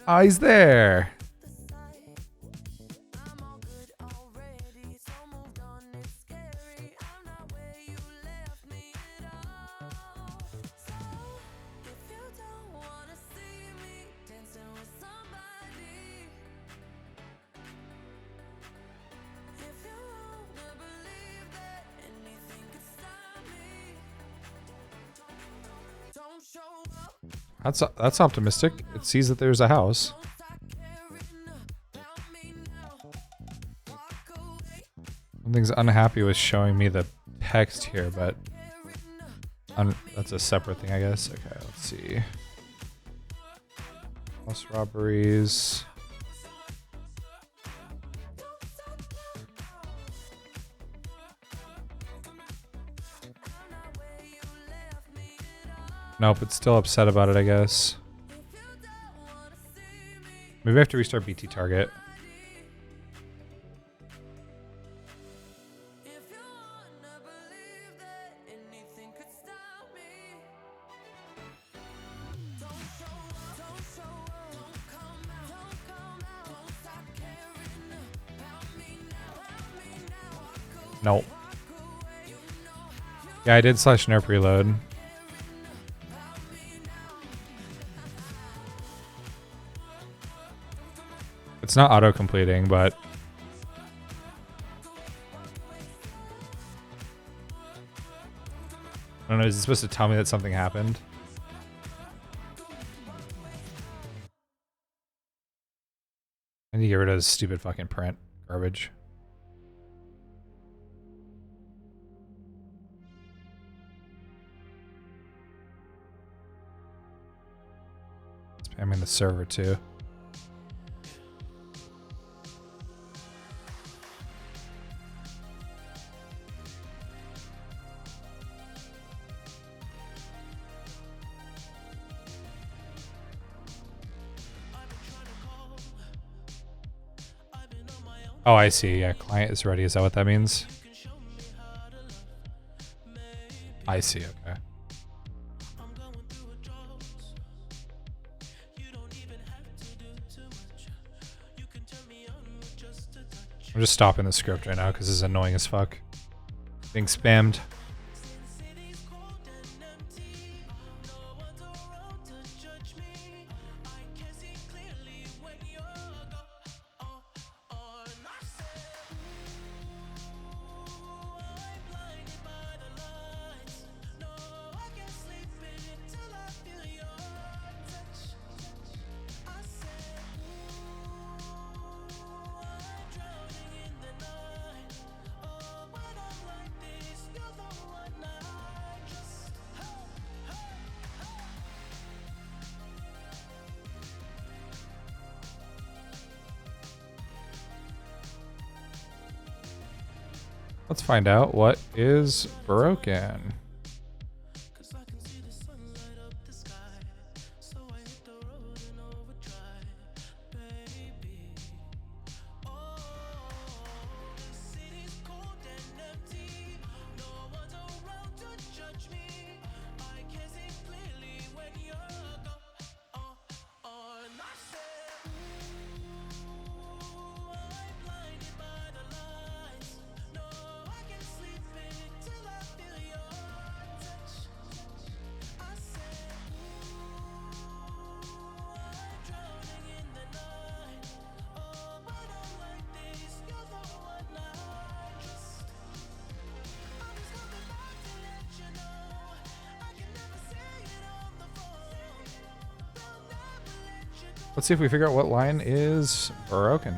Oh, he's there. That's optimistic. It sees that there's a house. Something's unhappy with showing me the text here, but that's a separate thing, I guess. Okay, let's see. House robberies. Nope, it's still upset about it, I guess. Maybe I have to restart BT target. Nope. Yeah, I did slash nerf reload. It's not auto-completing, but... I don't know, is it supposed to tell me that something happened? I need to get rid of this stupid fucking print garbage. Spamming the server too. Oh, I see. Yeah, client is ready. Is that what that means? I see. Okay. I'm just stopping the script right now because this is annoying as fuck. Being spammed. Let's find out what is broken. Let's see if we figure out what line is broken.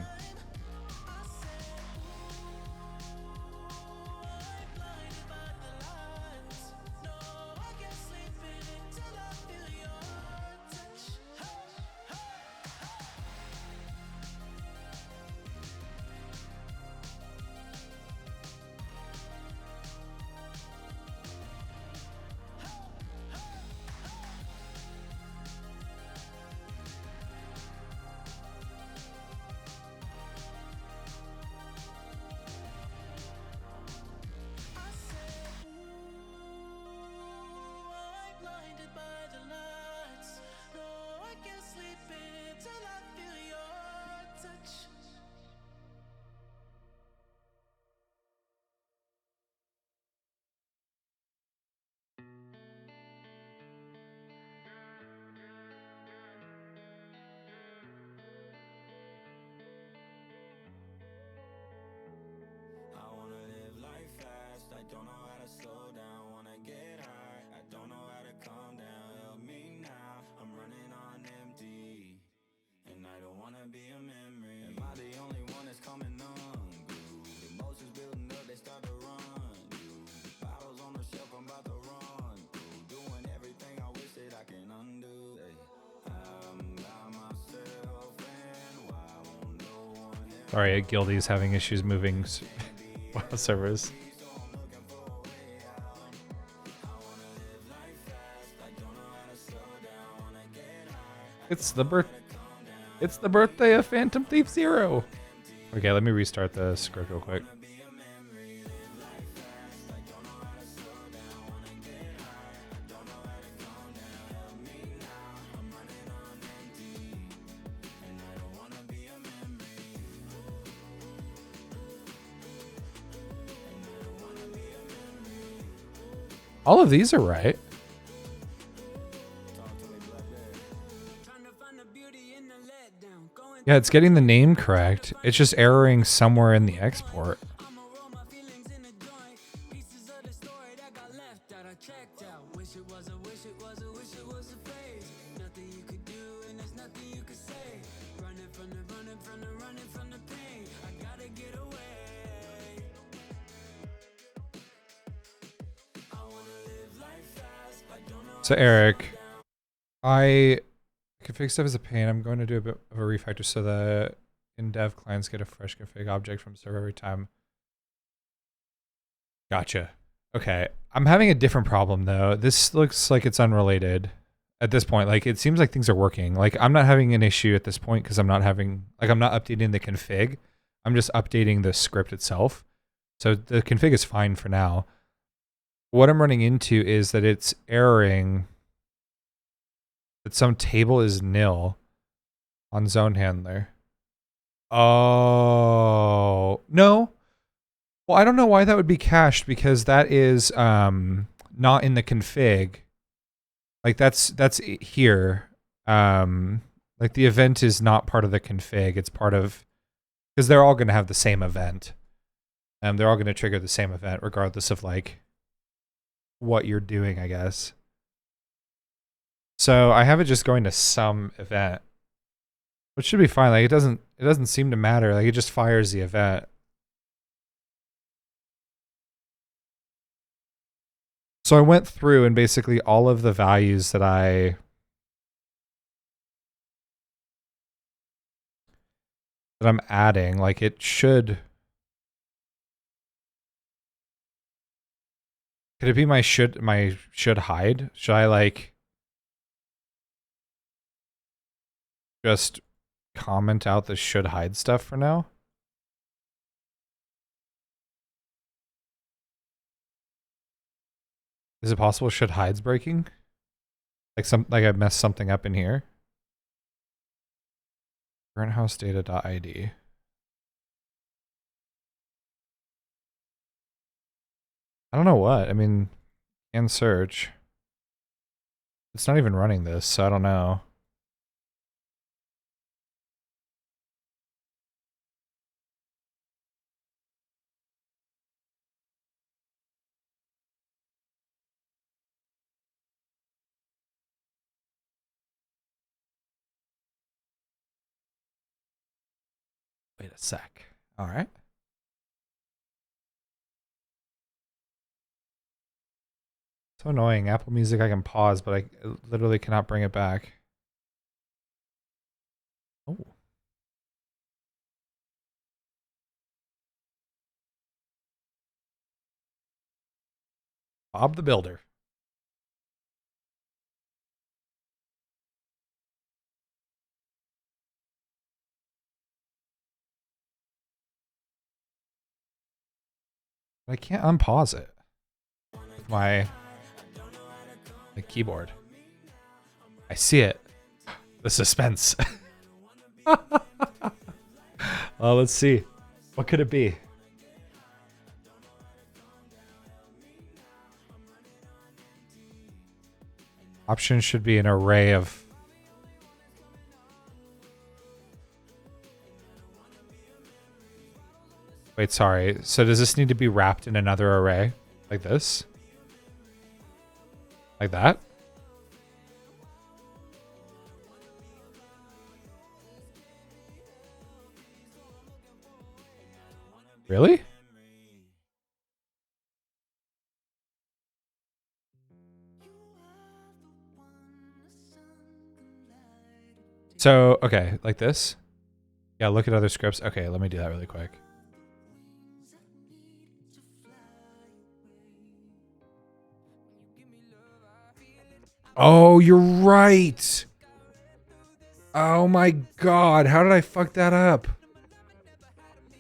Sorry, Guildy's having issues moving WoW servers. It's the birthday of Phantom Thief Zero. Okay, let me restart the script real quick. All of these are right. Yeah, it's getting the name correct. It's just erroring somewhere in the export. So Eric, I config stuff is a pain. I'm going to do a bit of a refactor so that in dev clients get a fresh config object from server every time. Gotcha. Okay. I'm having a different problem though. This looks like it's unrelated at this point. Like it seems like things are working. Like I'm not having an issue at this point because I'm not updating the config. I'm just updating the script itself. So the config is fine for now. What I'm running into is that it's erroring that some table is nil on zone handler. Oh, no. Well, I don't know why that would be cached because that is not in the config. Like that's here. Like the event is not part of the config. It's part of, because they're all going to have the same event. They're all going to trigger the same event regardless of like what you're doing, I guess. So I have it just going to some event, which should be fine. Like it doesn't seem to matter. Like it just fires the event. So I went through and basically all of the values that I'm adding, like it should. Could it be my should hide? Should I like just comment out the should hide stuff for now? Is it possible should hide's breaking? Like I messed something up in here. Current house data.id. I don't know what. I mean, can search. It's not even running this, so I don't know. Wait a sec. All right. So annoying. Apple Music I can pause, but I literally cannot bring it back. Oh. Bob the Builder. I can't unpause it with my keyboard. I see it. The suspense. Let's see. What could it be? Options should be an array of... Wait, sorry. So does this need to be wrapped in another array? Like this? Like that? Really? So, okay, like this. Yeah, look at other scripts. Okay, let me do that really quick. Oh, you're right. Oh my god, how did I fuck that up?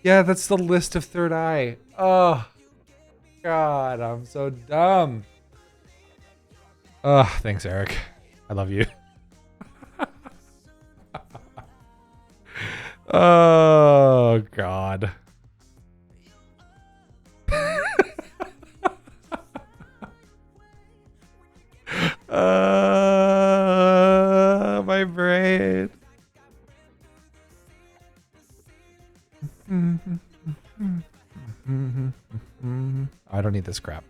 Yeah, that's the list of Third Eye. Oh, god, I'm so dumb. Oh, thanks, Eric. I love you. Oh, god. My brain. I don't need this crap.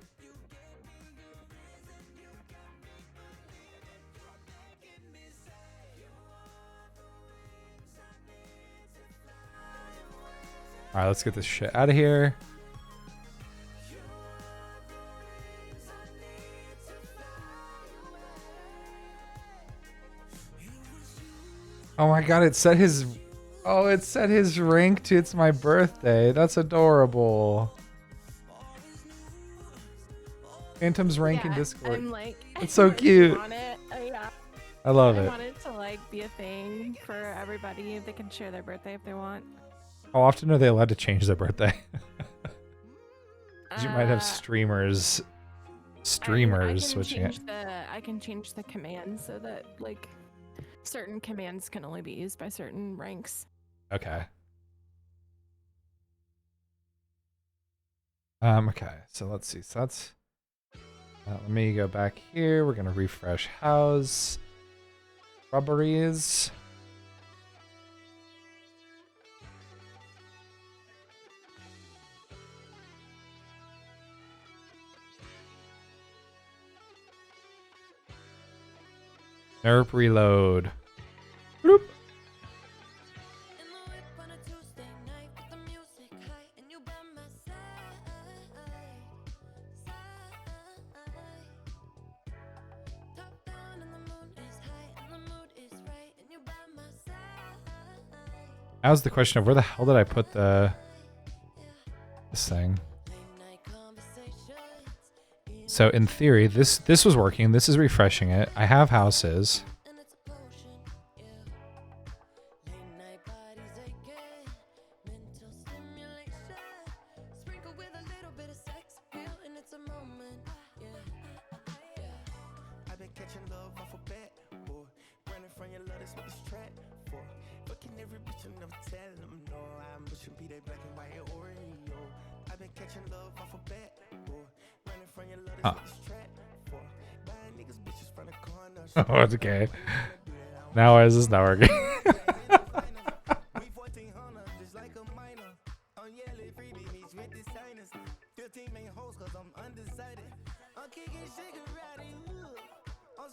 All right, let's get this shit out of here. Oh my god, it set his... Oh, it set his rank to it's my birthday. That's adorable. Phantom's rank in Discord. I'm like, It's so cute. want it. Yeah. I love I it. want it to like be a thing for everybody. They can share their birthday if they want. How often are they allowed to change their birthday? 'Cause you might have streamers switching it. I can change the command so that like certain commands can only be used by certain ranks. Okay. Okay, so let's see. So that's... let me go back here. We're going to refresh house. Rubberies. Nerp reload. Bloop. Now's the question of where the hell did I put this thing? So in theory, this was working. This is refreshing it. I have houses. Huh. Oh, it's okay. Now why is this not working?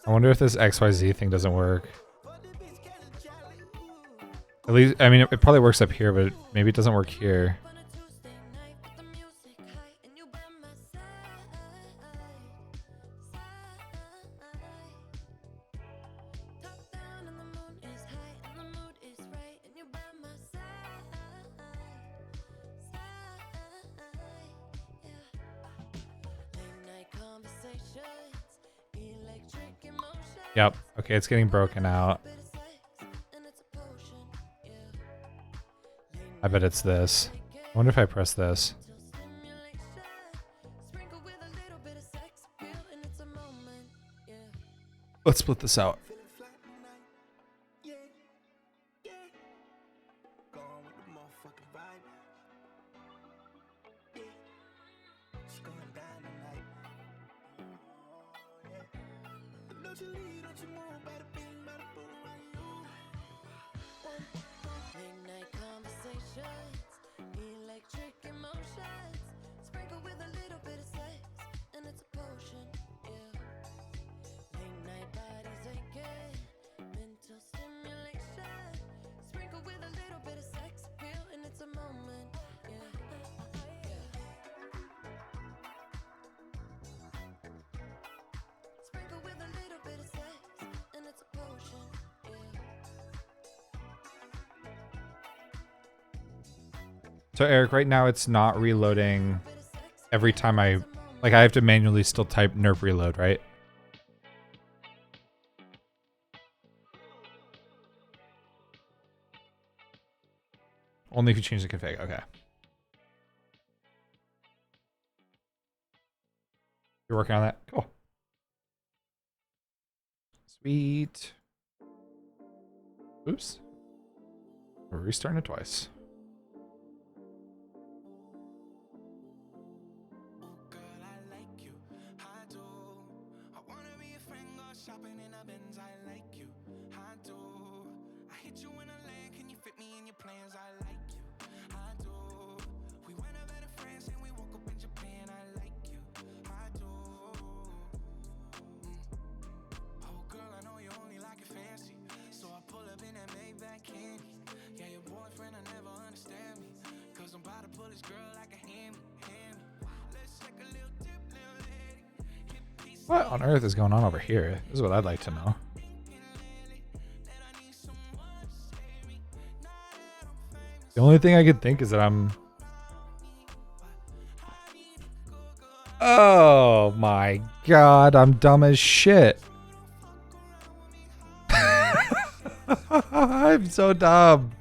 I wonder if this XYZ thing doesn't work. At least, I mean, it probably works up here, but maybe it doesn't work here. Yep. Okay, it's getting broken out. I bet it's this. I wonder if I press this. Let's split this out. So Eric, right now it's not reloading every time I have to manually still type nerf reload, right? Only if you change the config. Okay. You're working on that? Cool. Sweet. Oops. We're restarting it twice. What on earth is going on over here? This is what I'd like to know. The only thing I could think is that I'm... Oh my god, I'm dumb as shit. I'm so dumb.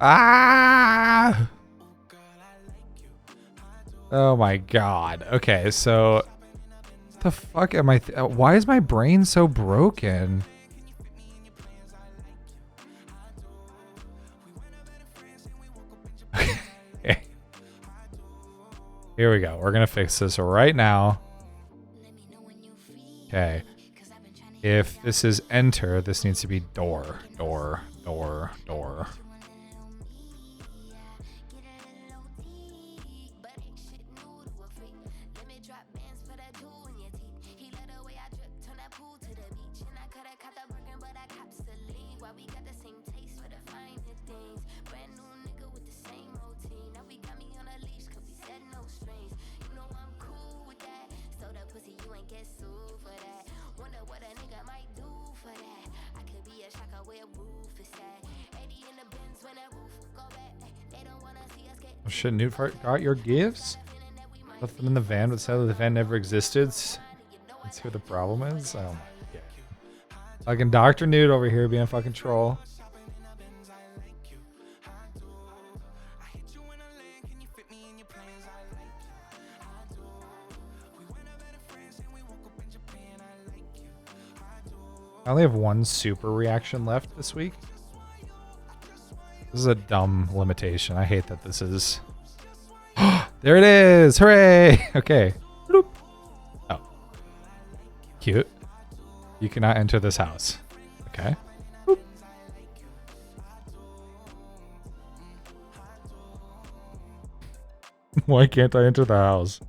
Ah! Oh my god. Okay, so... What the fuck am I... why is my brain so broken? Okay. Here we go. We're gonna fix this right now. Okay. If this is enter, this needs to be door. Door. Door. Door. Oh shit, Newt got your gifts? Left them in the van, but sadly the van never existed. Let's see what the problem is. Oh my god. Fucking Dr. Newt over here being a fucking troll. I only have one super reaction left this week. This is a dumb limitation. I hate that this is... There it is! Hooray! Okay. Bloop. Oh. Cute. You cannot enter this house. Okay. Boop. Why can't I enter the house?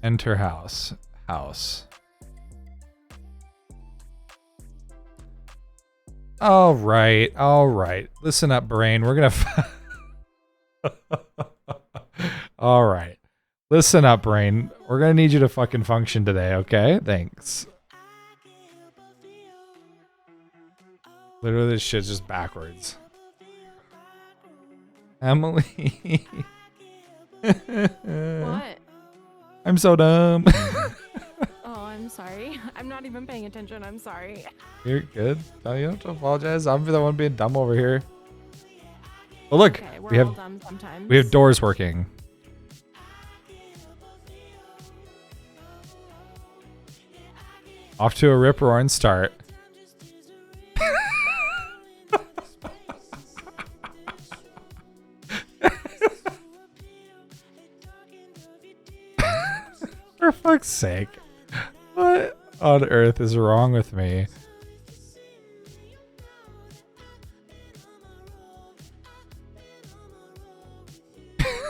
Enter house. House. All right. All right. Listen up, brain. We're going to... All right. Listen up, brain. We're going to need you to fucking function today, okay? Thanks. Literally, this shit's just backwards. Emily. What? I'm so dumb. Oh, I'm sorry. I'm not even paying attention. I'm sorry. You're good. No, you don't have to apologize. I'm the one being dumb over here. Well, look, Okay, we have dumb sometimes. we have doors working. Off to a rip-roaring start. For fuck's sake. What on earth is wrong with me?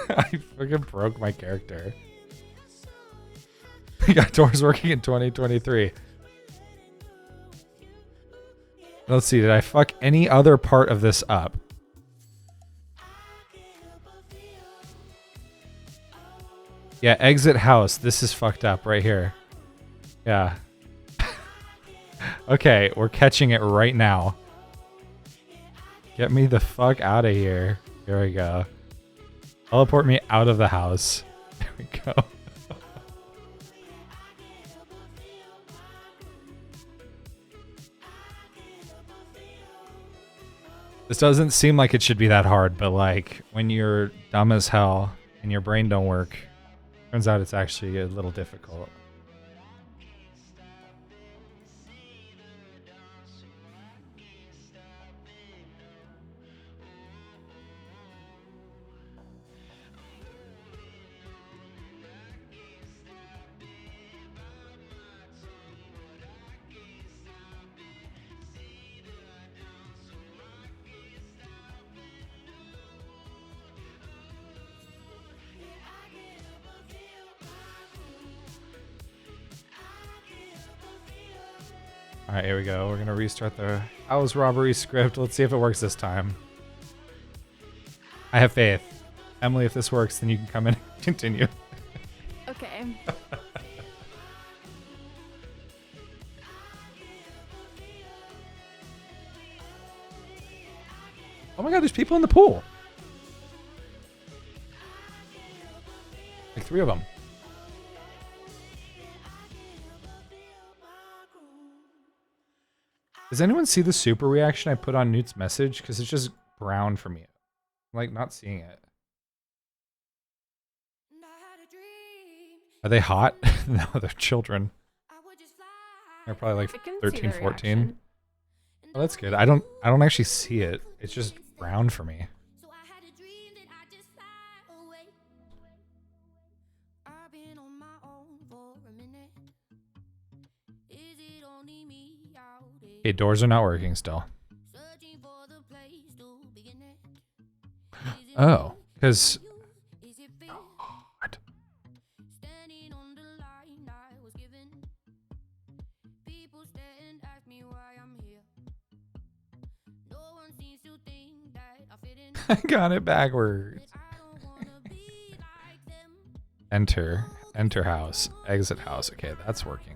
I fucking broke my character. We got doors working in 2023. Let's see, did I fuck any other part of this up? Yeah, exit house. This is fucked up right here. Yeah. Okay, we're catching it right now. Get me the fuck out of here. Here we go. Teleport me out of the house. There we go. This doesn't seem like it should be that hard, but like when you're dumb as hell and your brain don't work, turns out it's actually a little difficult. Alright, here we go. We're gonna restart the house robbery script. Let's see if it works this time. I have faith. Emily, if this works, then you can come in and continue. Okay. Oh my god, there's people in the pool. Like 3 of them. Does anyone see the super reaction I put on Newt's message? Because it's just brown for me. I'm like not seeing it. Are they hot? No, they're children. They're probably like 13, 14. Oh, that's good. I don't actually see it. It's just brown for me. Okay, doors are not working still. Oh, because... God. I got it backwards. Enter. Enter house. Exit house. Okay, that's working.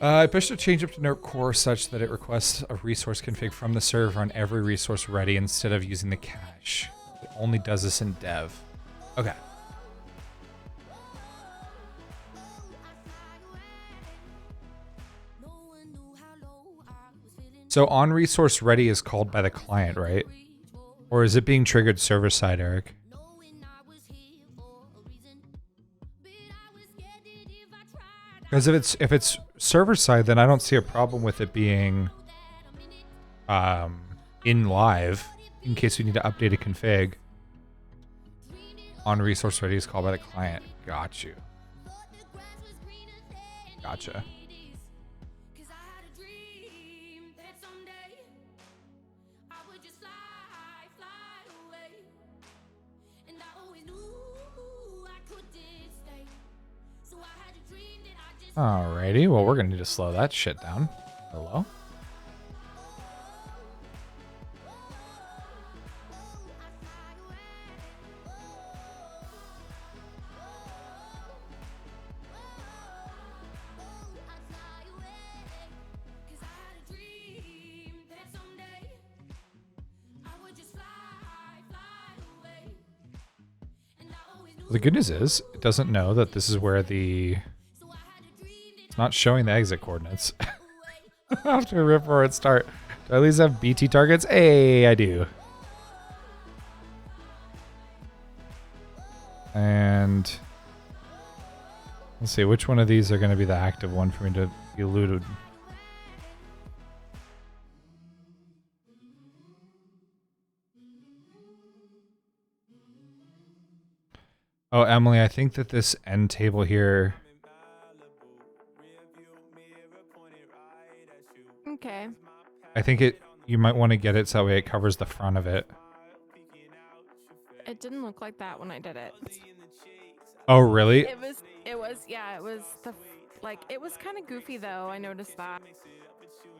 I pushed a change up to note core such that it requests a resource config from the server on every resource ready instead of using the cache. It only does this in dev. Okay. So on resource ready is called by the client, right? Or is it being triggered server side, Eric? Because if it's server side, then I don't see a problem with it being in live in case we need to update a config. On resource ready is called by the client. Got you. Gotcha. Alrighty, well we're gonna need to slow that shit down. Hello? The good news is, it doesn't know that this is where the... It's not showing the exit coordinates. After rip or at start. Do I at least have BT targets? Hey, I do. And... Let's see, which one of these are going to be the active one for me to be looted? Oh, Emily, I think that this end table here... Okay. I think you might want to get it so that way it covers the front of it. It didn't look like that when I did it. Oh, really? It was, yeah, it was Like, it was kind of goofy though. I noticed that.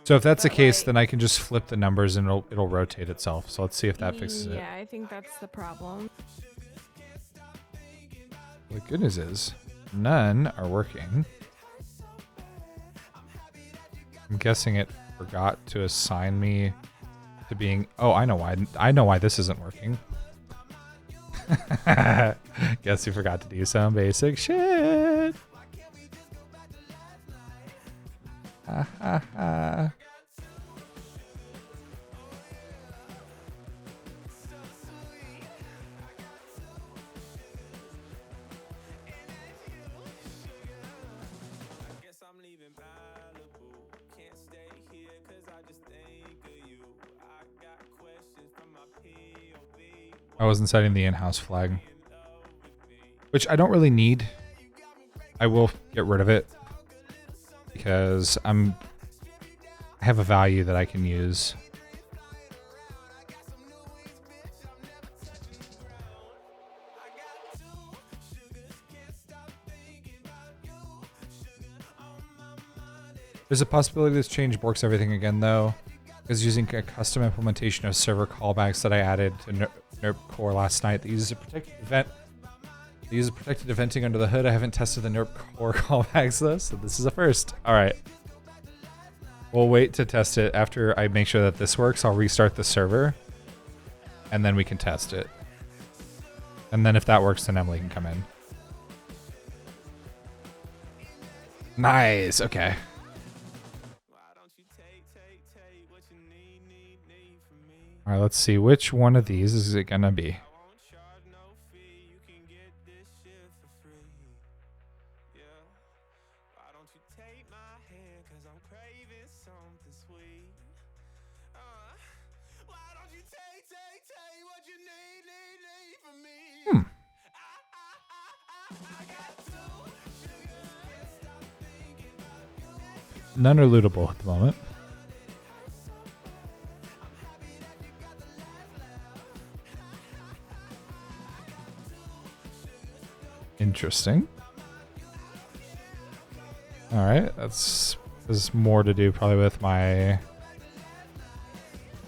So if that's the But, case, like- then I can just flip the numbers and it'll rotate itself. So let's see if that fixes it. Yeah, I think that's the problem. The good news is none are working. I'm guessing it forgot to assign me to being... Oh, I know why. I know why this isn't working. Guess you forgot to do some basic shit. Ha ha ha. I wasn't setting the in-house flag, which I don't really need. I will get rid of it because I have a value that I can use. There's a possibility this change borks everything again though, because using a custom implementation of server callbacks that I added to NERP core last night that uses a protected event. They use protected eventing under the hood. I haven't tested the NERP core callbacks though, so this is a first. All right. We'll wait to test it after I make sure that this works. I'll restart the server and then we can test it. And then if that works, then Emily can come in. Nice. Okay. All right, let's see. Which one of these is it going to be? None are lootable at the moment. Interesting. All right, there's more to do probably with my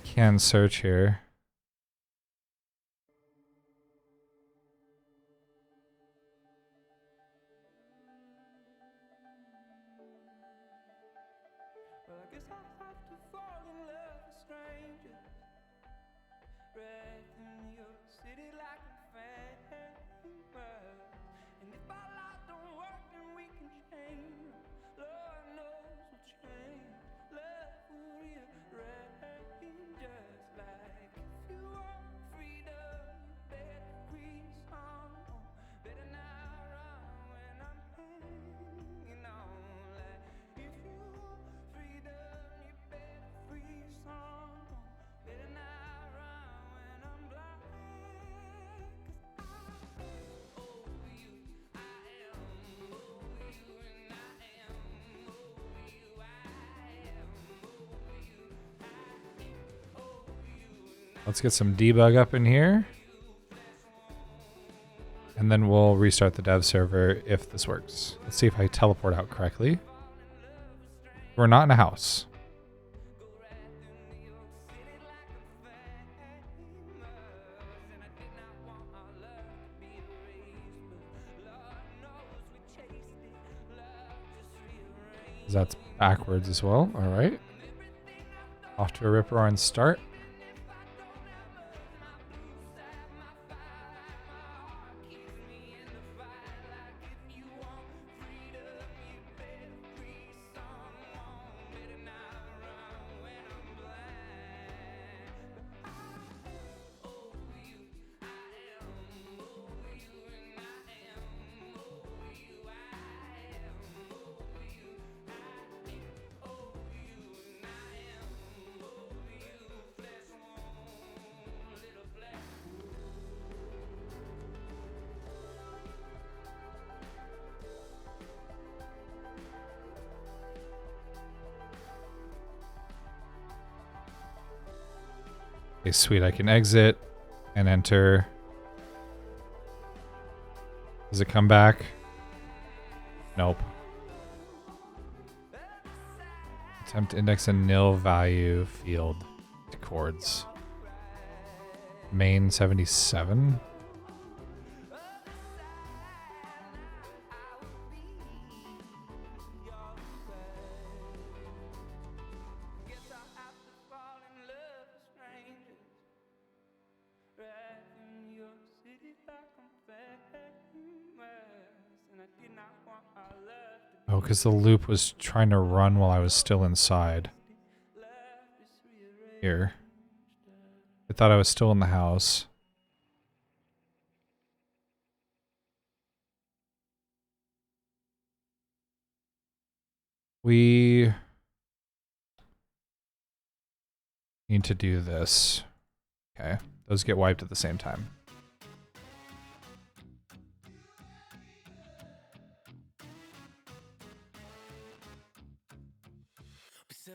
can search here. Let's get some debug up in here. And then we'll restart the dev server if this works. Let's see if I teleport out correctly. We're not in a house. That's backwards as well. All right. Off to a rip-roaring start. Okay, sweet. I can exit and enter. Does it come back? Nope. Attempt to index a nil value field to chords. Main 77. Oh, because the loop was trying to run while I was still inside. Here. I thought I was still in the house. We need to do this. Okay. Those get wiped at the same time.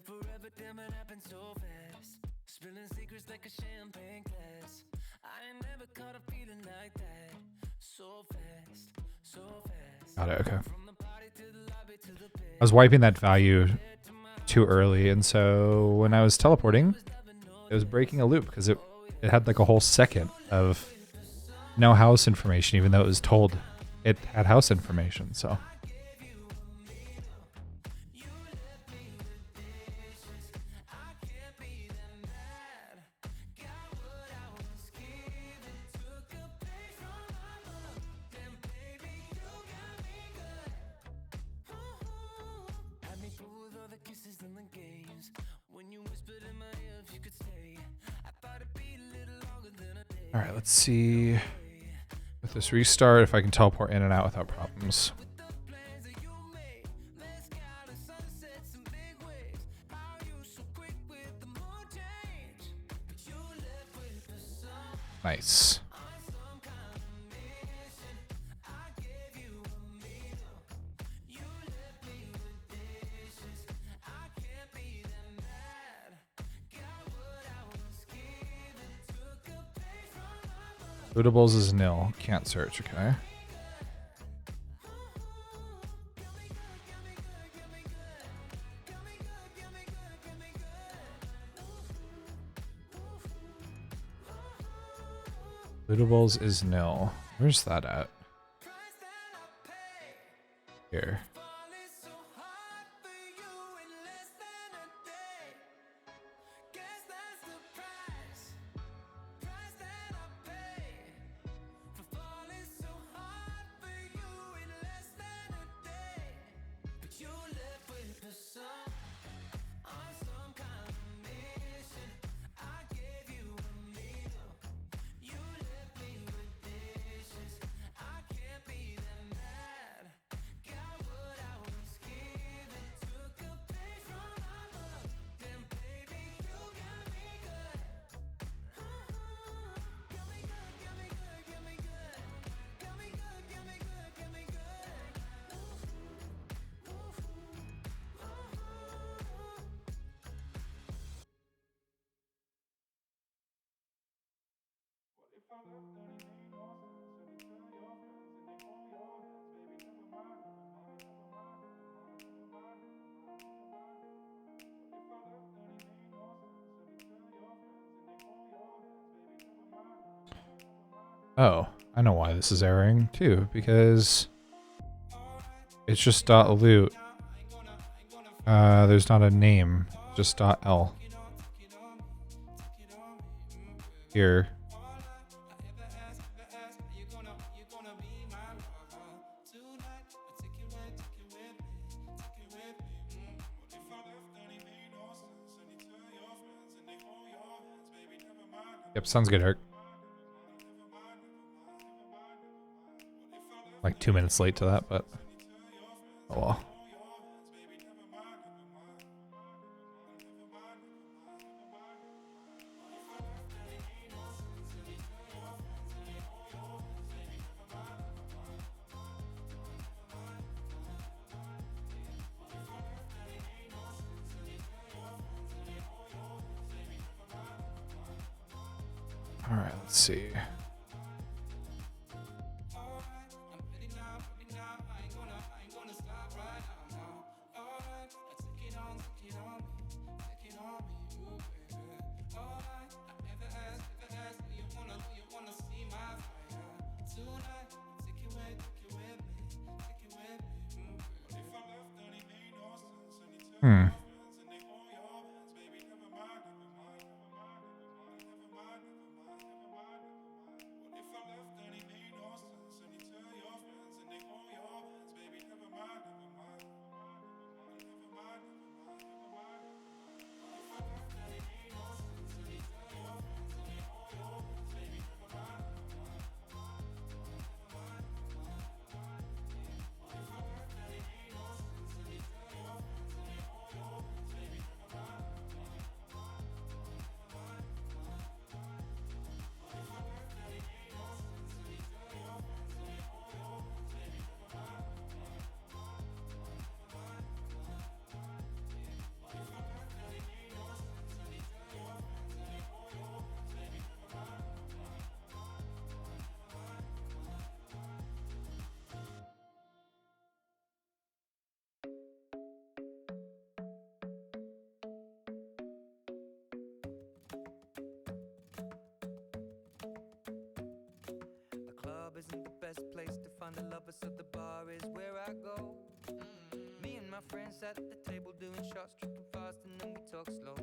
Forever, damn it happened so fast. Spilling secrets like a champagne glass. I ain't never caught a feeling like that. So fast, so fast. Got it, okay. I was wiping that value too early, and so when I was teleporting, it was breaking a loop because it had like a whole second of no house information, even though it was told it had house information, so. All right, let's see with this restart if I can teleport in and out without problems. Nice. Lootables is nil. Can't search, okay. Lootables is nil. Where's that at? Here. Oh, I know why this is erroring too, because it's just .loot. There's not a name, just .l. Here. Yep, sounds good, Eric. Like 2 minutes late to that, but oh well. All right, let's see. Hmm. The club isn't the best place to find the lovers, so the bar is where I go. Me and my friends at the table doing shots, tripping fast, and then we talk slow.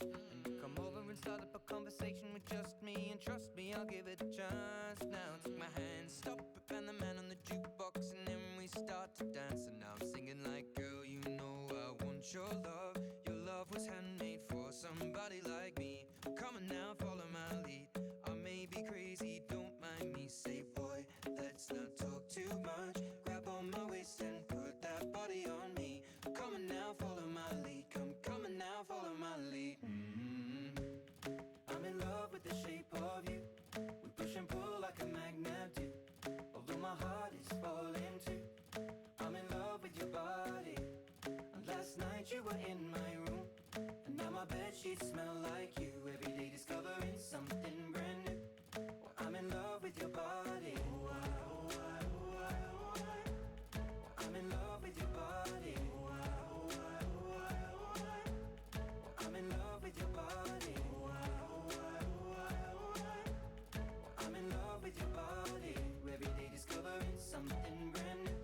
And you come over and start up a conversation with just me, and trust me, I'll give it a chance. Now take my hand, stop it, and the man on the jukebox, and then we start to dance. And now I'm singing like, girl, you know I want your love. Your love was handmade for somebody like me. Come on now, follow my lead. I may be crazy, don't mind me. Say, boy, let's not talk too much. Grab on my waist and put that body on me. Come on now, follow my lead. Come on now, follow my lead. I'm in love with the shape of you. We push and pull like a magnet do. Although my heart is falling too. I'm in love with your body. And last night you were in my room, and now my bed sheets smell like you. Every day discovering something brand new. Well, I'm in love with your body. I'm in love with your body. I'm in love with your body. I'm in love with your body. Every day discovering something brand new.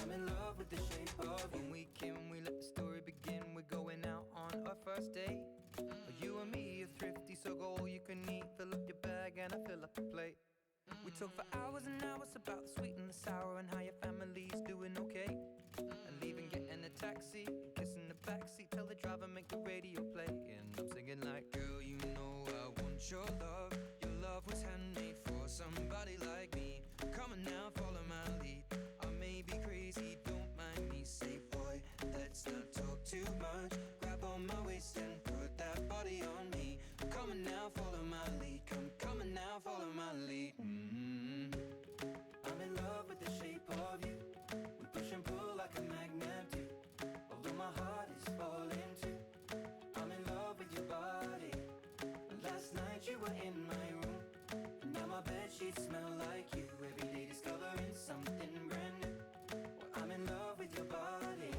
I'm in love with the shape of you. When we came, we let the story begin. We're going out on our first date. You and me are thrifty, so go all you can eat. Fill up your bag and I fill up the plate. We talk for hours and hours about the sweet and the sour and how your family's doing okay. And leaving, getting a taxi, kissing the backseat, tell the driver make the radio play. And I'm singing like, girl, you know I want your love. Your love was handmade for somebody like me. Come on now, follow my lead. I may be crazy, don't mind me. Say, boy, let's not talk too much. Grab on my waist and put that body on me. Come on now, follow my lead. Come on now, follow my lead. I'm in love with the shape of you. We push and pull like a magnet do. Although my heart is falling too. I'm in love with your body. Last night you were in my room, and now my bed sheets smell like you. Every day discovering something brand new. Well, I'm in love with your body.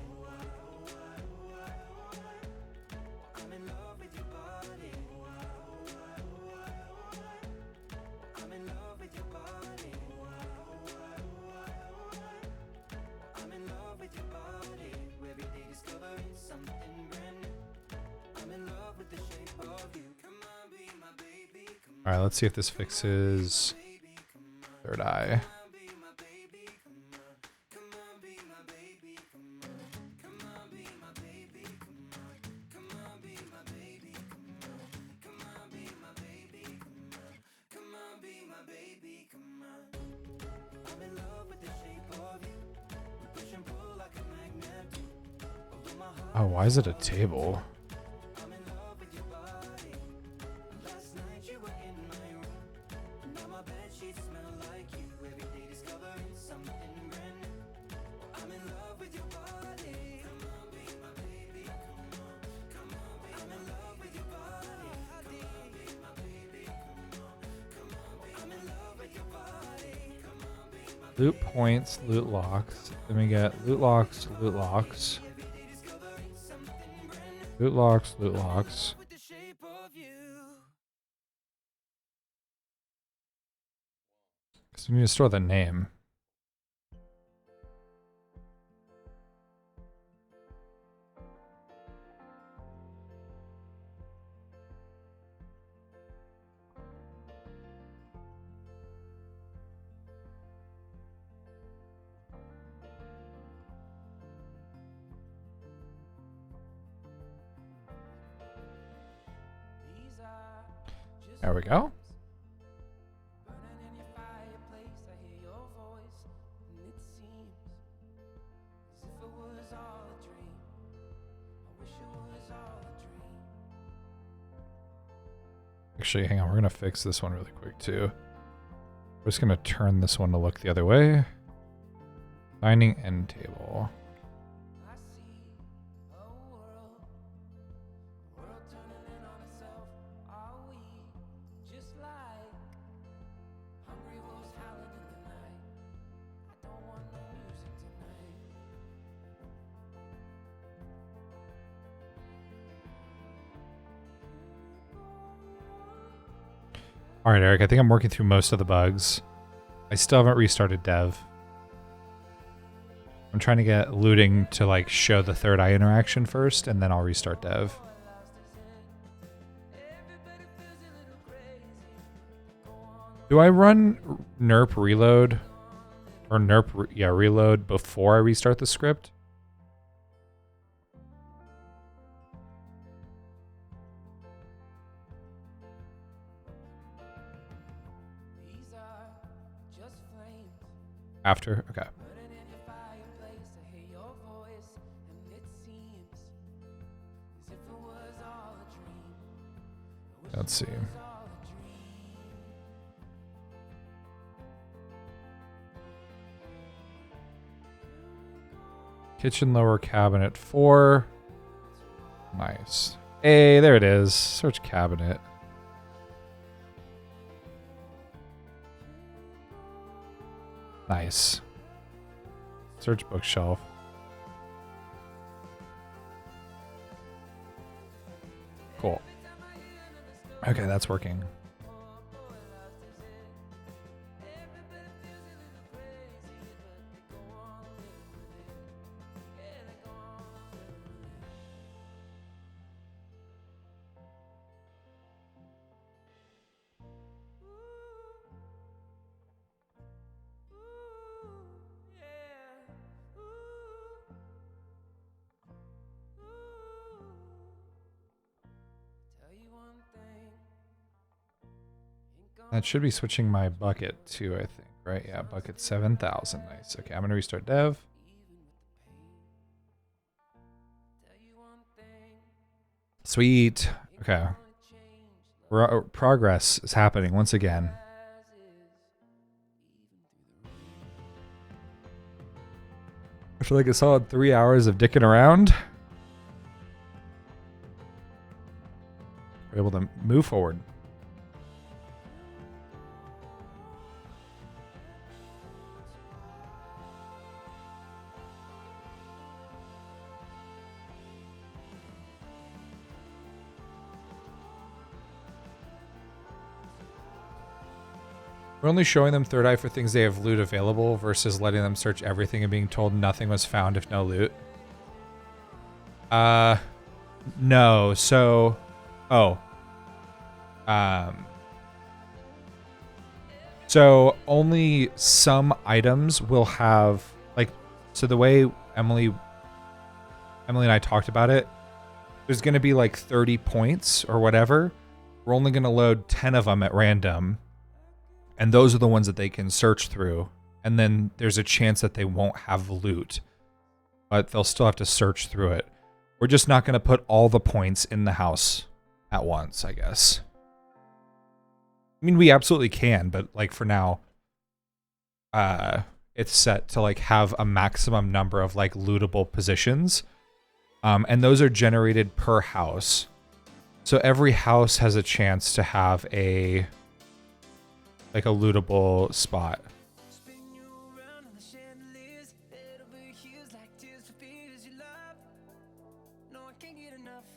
I'm in love with your body. I'm in love with your body. I'm in love with your body. Every day discovering something brand new. I'm in love with the shape of you. Come on, be my baby. All right, let's see if this fixes third eye. Oh, why is it a table? Loot points, loot locks. Then we get loot locks, loot locks. Loot locks, loot locks. So we need to store the name. There we go. Actually, hang on. We're going to fix this one really quick, too. We're just going to turn this one to look the other way. Finding end table. All right, Eric, I think I'm working through most of the bugs. I still haven't restarted dev. I'm trying to get looting to like show the third eye interaction first, and then I'll restart dev. Do I run nerp reload? Or nerp, yeah, reload before I restart the script? After? Okay. Let's see. Kitchen lower cabinet 4. Nice. Hey, there it is. Search cabinet. Nice. Search bookshelf. Cool. Okay, that's working. That should be switching my bucket too, I think, right? Yeah, bucket 7,000. Nice. Okay, I'm going to restart dev. Sweet. Okay. Progress is happening once again. I feel like a solid 3 hours of dicking around. We're able to move forward. We're only showing them third eye for things they have loot available versus letting them search everything and being told nothing was found if no loot. No. So, so only some items will have, like, so the way Emily and I talked about it, there's going to be like 30 points or whatever. We're only going to load 10 of them at random. And those are the ones that they can search through. And then there's a chance that they won't have loot. But they'll still have to search through it. We're just not going to put all the points in the house at once, I guess. I mean, we absolutely can, but like for now, it's set to like have a maximum number of like lootable positions. And those are generated per house. So every house has a chance to have a lootable spot.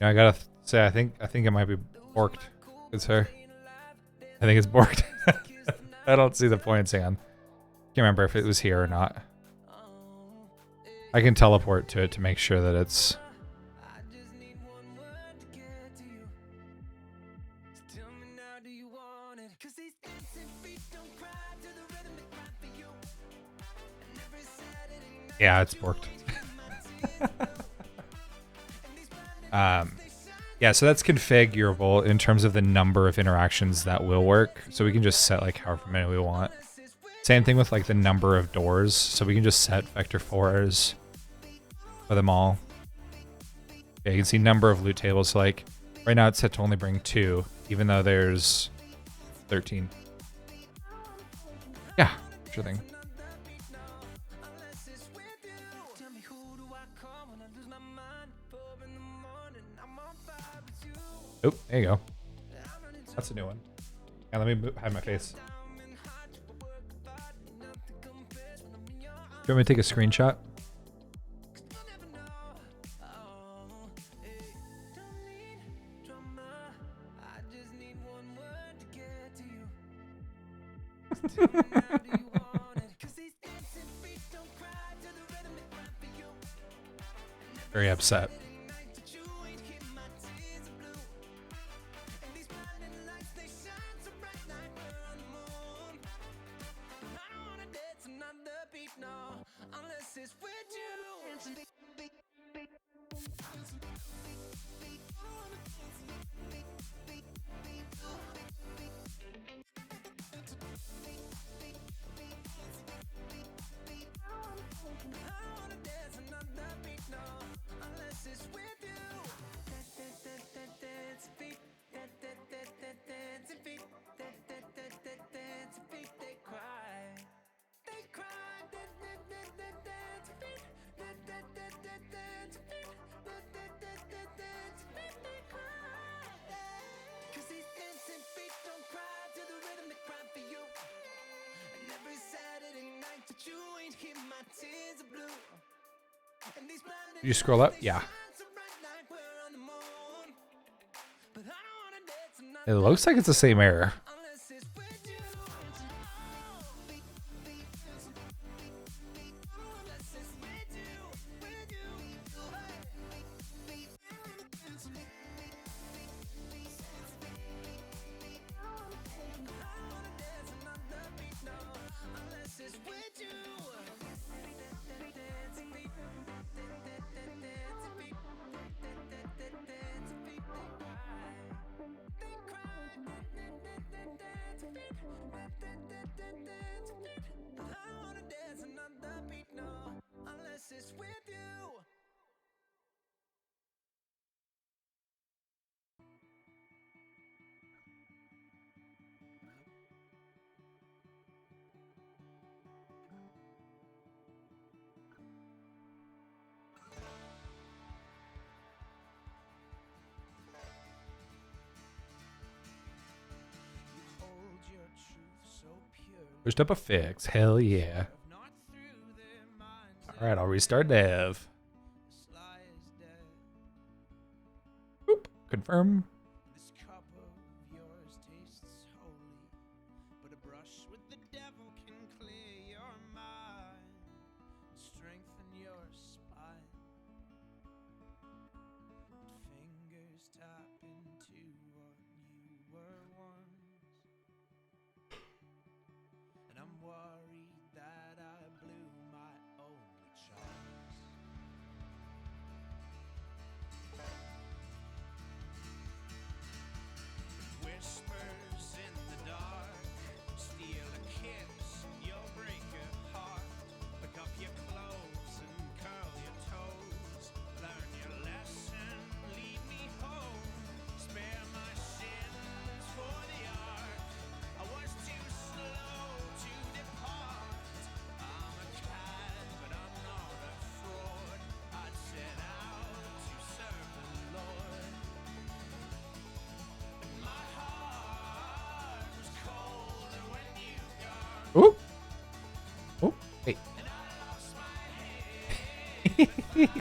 Yeah, I gotta say, I think it might be borked. It's her. I think it's borked. I don't see the points. Hang on. Can't remember if it was here or not. I can teleport to it to make sure that it's. Yeah, it's borked. Yeah, so that's configurable in terms of the number of interactions that will work. So we can just set like however many we want. Same thing with like the number of doors. So we can just set vector 4s for them all. Yeah, you can see number of loot tables. So like right now it's set to only bring 2, even though there's 13. Yeah, sure thing. Oh, there you go. That's a new one. Yeah, let me hide my face. Do you want me to take a screenshot? Very upset. Did you scroll up? Yeah. It looks like it's the same error. Pushed up a fix. Hell yeah. Alright, I'll restart dev. Boop. Confirm. Oop. Oop. Hey.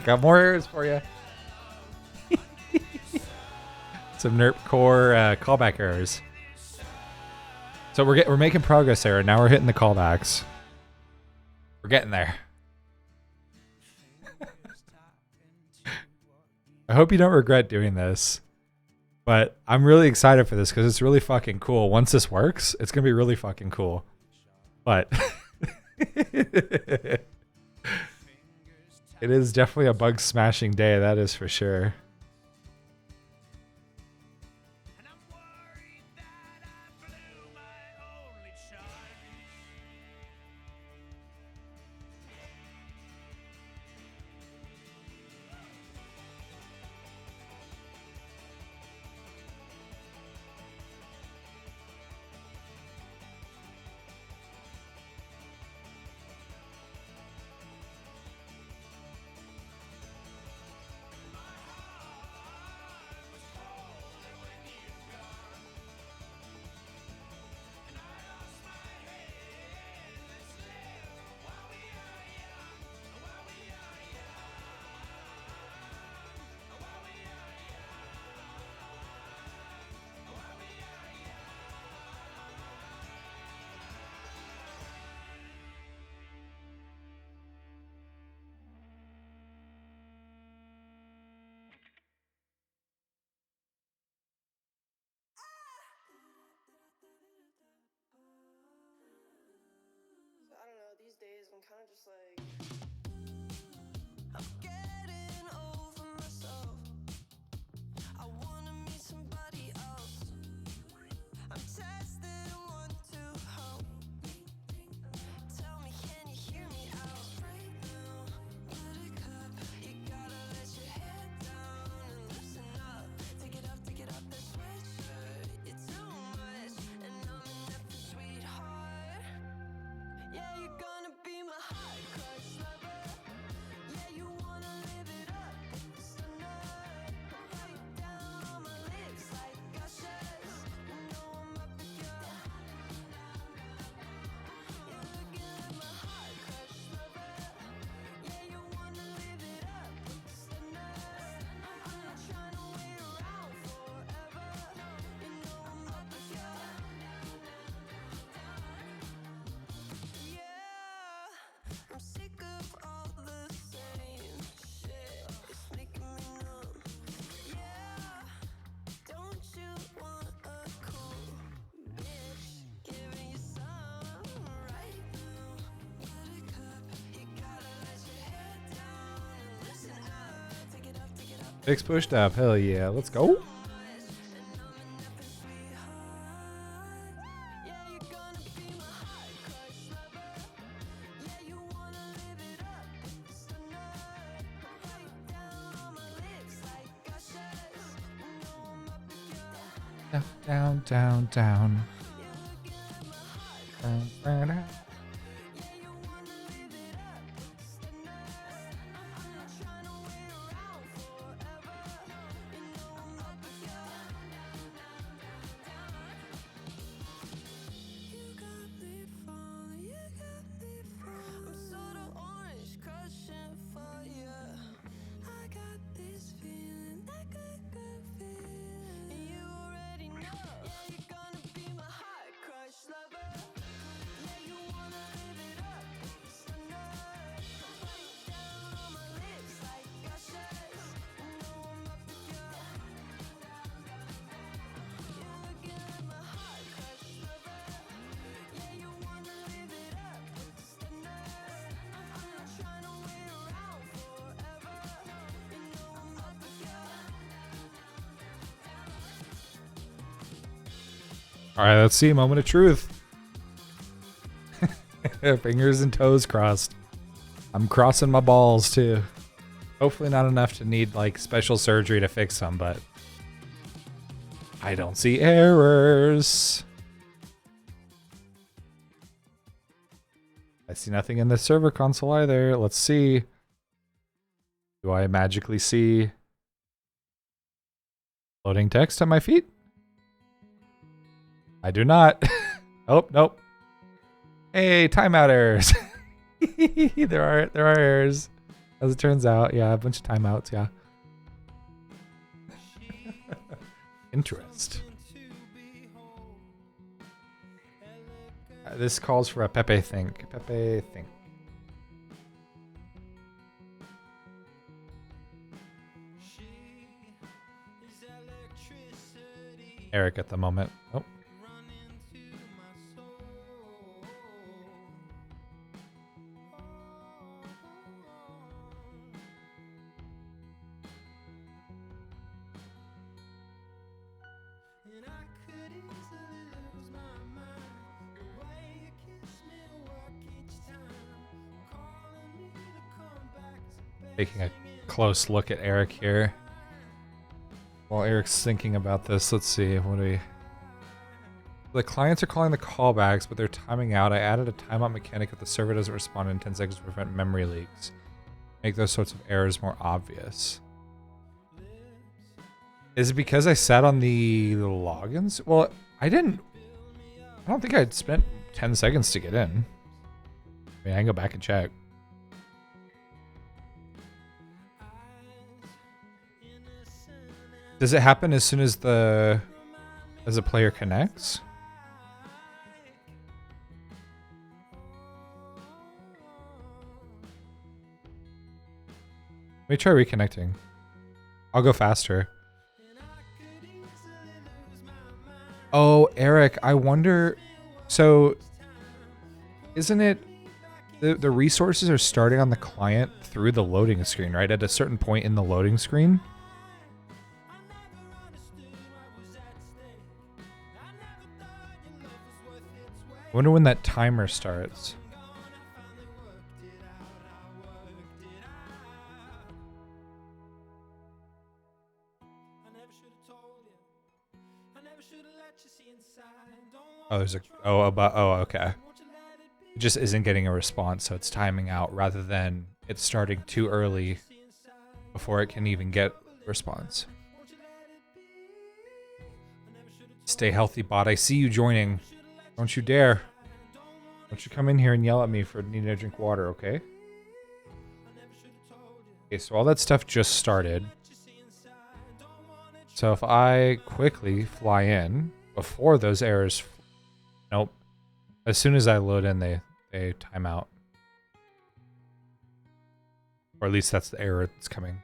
Got more errors for you. Some NERP core callback errors. So we're making progress there. Now we're hitting the callbacks. We're getting there. I hope you don't regret doing this. But I'm really excited for this because it's really fucking cool. Once this works, it's going to be really fucking cool. But it is definitely a bug smashing day, that is for sure. kind of just like. I'm getting over myself. I wanna meet somebody else. I'm testing 1, 2, help. Tell me, can you hear me out right now? Buttercup, you gotta let your head down and loosen up. Take it up, that sweatshirt. It's too much, and I'm enough for sweetheart. Yeah, you're gonna be my hot crush lover. Yeah, you wanna live it up with the stunner. Right down on my lips like gushers. You know I'm up with you. You're looking like my hot crush lover. Yeah, you wanna live it up with the stunner. I'm not trying to wait around forever. You know I'm up with you. Yeah, I'm sick of all the same shit. It's making me numb. Yeah, don't you want a cool bitch? Giving you some right now. Buttercup, you gotta let your head down and listen up. Take it up, Fix pushed up. Hell yeah. Let's go. and I'm enough for sweetheart. Yeah, you're gonna be my hot crush lover. Yeah, you wanna live it up with the stunner. Right down on my lips like gushers. You know I'm up with you. Down, down, down. Down, down, down. Yeah, you wanna live it up with the stunner. I'm not trying to wait around forever. You know I'm up with you. You got me falling, you got me falling. I'm sorta orange, crushing for you. I got this feeling, that good feeling. And you already know. Yeah, you're gonna be my hot crush lover. Yeah, you wanna live it up with the stunner. Right down on my lips like gushers. You know I'm up with you. You're looking like my hot crush lover. Yeah, you wanna live it up with the stunner. I'm not trying to wait around forever. You know I'm up with you. All right, let's see. Moment of truth. Fingers and toes crossed. I'm crossing my balls too. Hopefully not enough to need like special surgery to fix them, but I don't see errors. I see nothing in the server console either. Let's see. Do I magically see loading text at my feet? I do not. Oh, nope. Hey, timeout errors. there are errors. As it turns out, yeah, a bunch of timeouts, yeah. Interest. This calls for a Pepe think. Pepe think. Eric at the moment. Oh. And I could easily lose my mind. The way you kiss me work each time. Calling me to come back to Taking a close look at Eric here. While Eric's thinking about this, let's see. What do we... The clients are calling the callbacks, but they're timing out. I added a timeout mechanic if the server doesn't respond in 10 seconds to prevent memory leaks. Make those sorts of errors more obvious. Is it because I sat on the logins? Well, I don't think I'd spent 10 seconds to get in. I mean, I can go back and check. Does it happen as soon as a player connects? Let me try reconnecting. I'll go faster. Oh, Eric, I wonder... So, isn't it... the resources are starting on the client through the loading screen, right? At a certain point in the loading screen. I wonder when that timer starts. Oh, there's a okay. It just isn't getting a response, so it's timing out rather than it's starting too early before it can even get a response. Stay healthy, bot. I see you joining. Don't you dare. Don't you come in here and yell at me for needing to drink water, okay? Okay, so all that stuff just started. So if I quickly fly in before those errors... Nope. As soon as I load in, they time out. Or at least that's the error that's coming.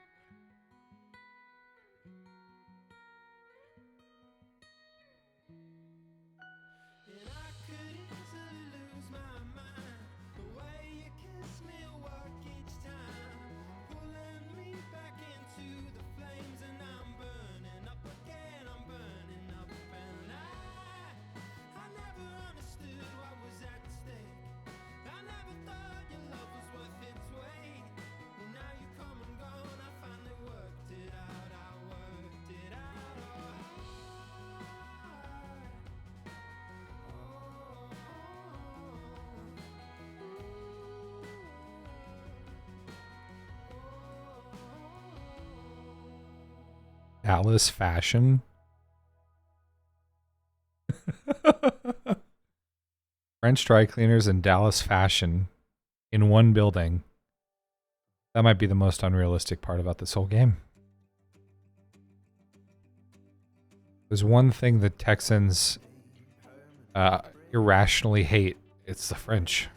Dallas fashion. French dry cleaners and Dallas fashion in one building. That might be the most unrealistic part about this whole game. There's one thing the Texans irrationally hate. It's the French.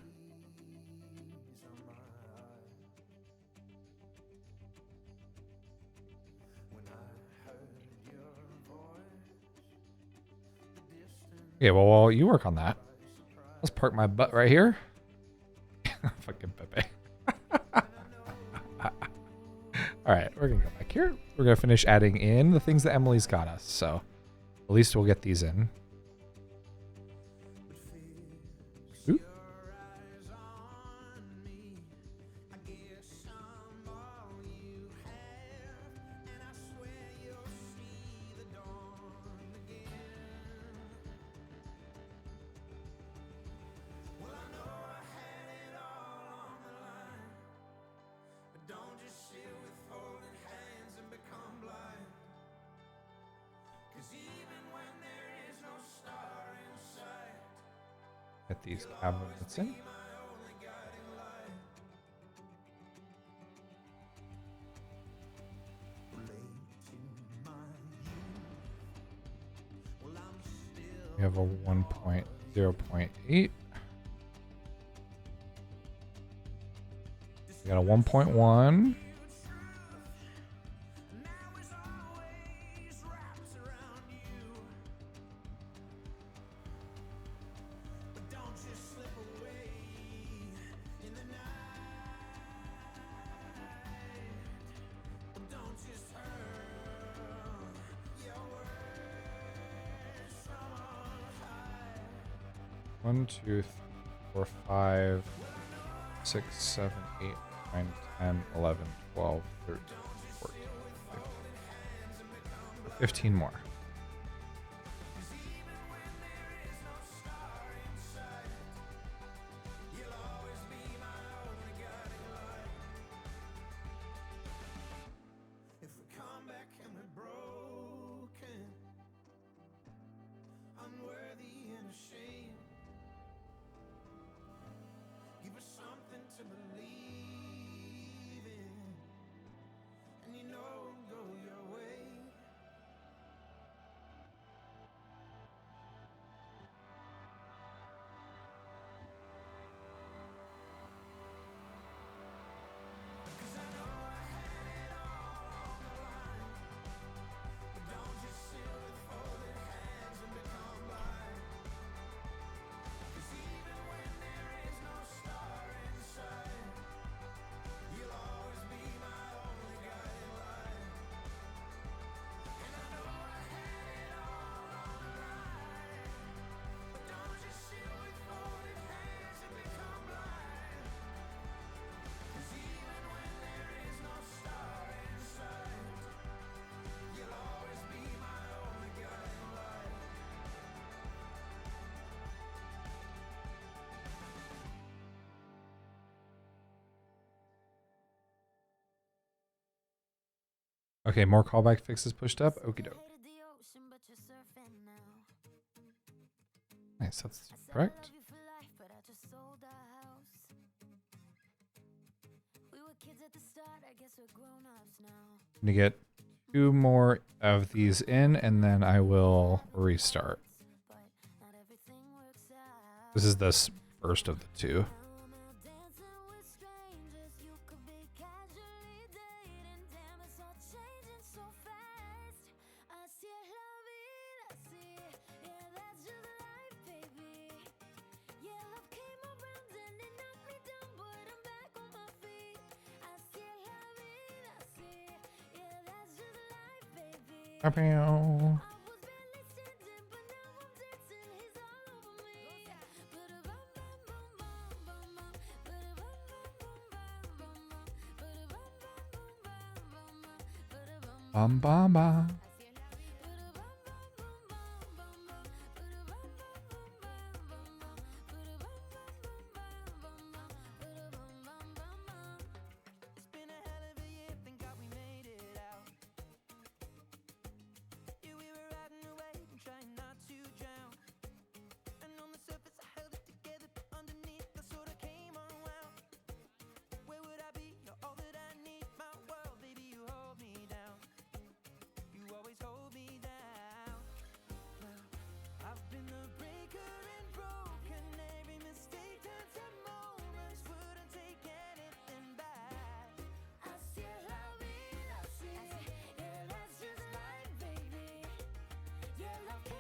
Yeah, well, while you work on that, let's park my butt right here. Fucking Pepe. All right, we're going to go back here. We're going to finish adding in the things that Emily's got us. So at least we'll get these in. Ooh. Get these cabinets in. We have a 1.0.8. We got a 1.1. One, 2, 3, 4, 5, 6, 7, 8, 9, 10, 11, 12, 13, 14, 15. 15 more. Okay, more callback fixes pushed up. Okie doke. Nice, that's correct. I'm gonna get 2 more of these in, and then I will restart. This is the first of the 2. Bow. Bum bum bum.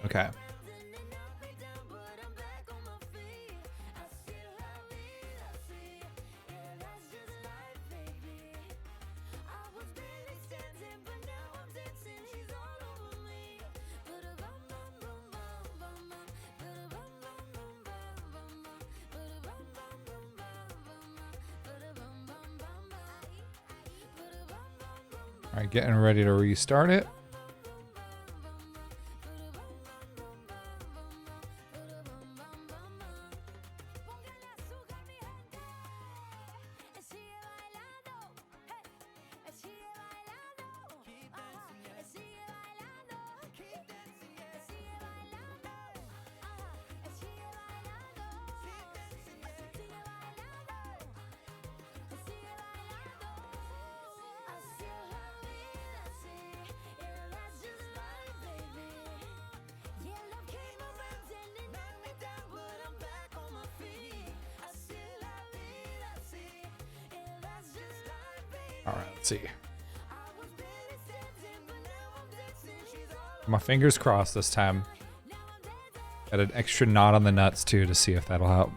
Okay. All right, getting ready to restart it. All right, let's see. My fingers crossed this time. Got an extra knot on the nuts too to see if that'll help.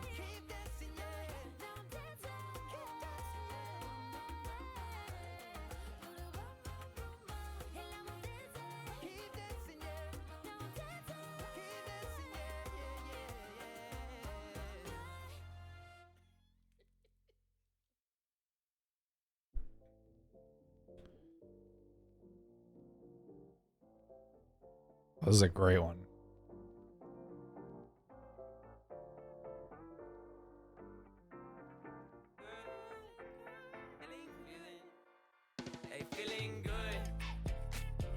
This is a great one.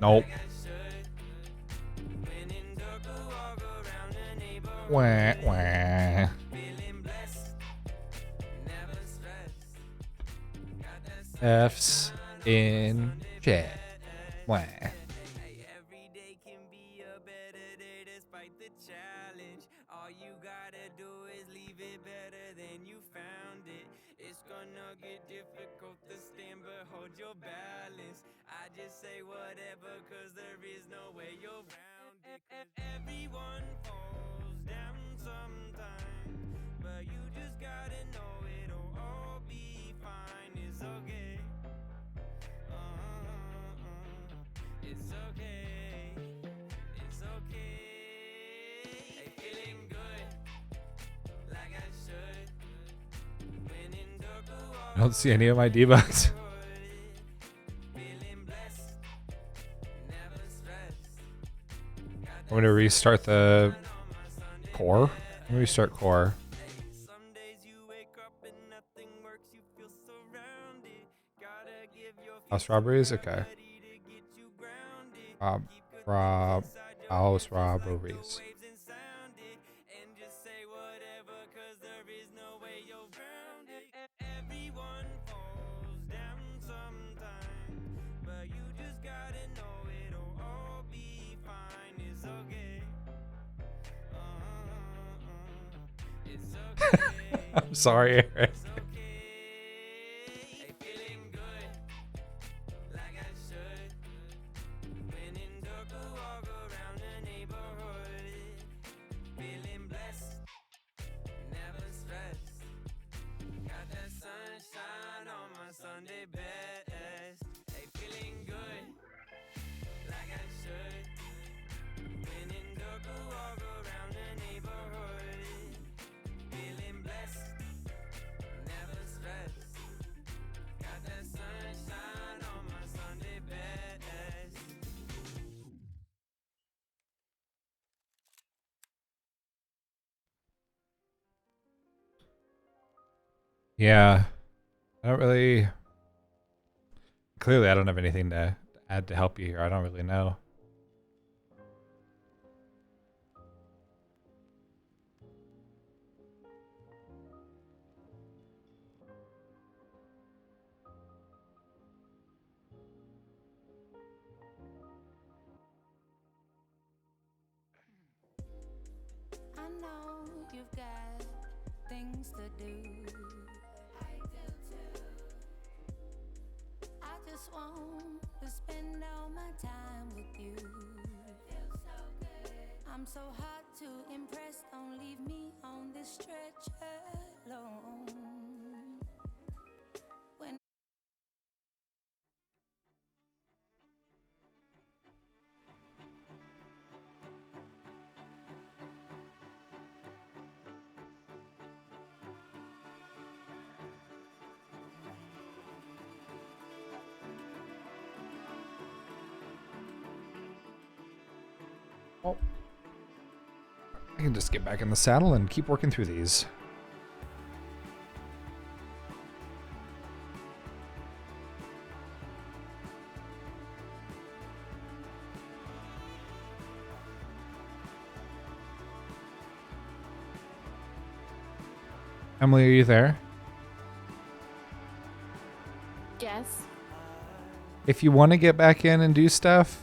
Nope. Wah, wah. F's in chat. Wah. I don't see any of my debugs. I'm going to restart the core. I'm going to restart core. House robberies? Okay. house robberies. I'm sorry, Eric. Yeah, I don't really. Clearly, I don't have anything to add to help you here. I don't really know. I know you've got things to do. I do too. I just want to spend all my time with you. Feels so good. I'm so hard to impress. Don't leave me on this stretch alone. When Well, I can just get back in the saddle and keep working through these. Emily, are you there? Yes. If you want to get back in and do stuff,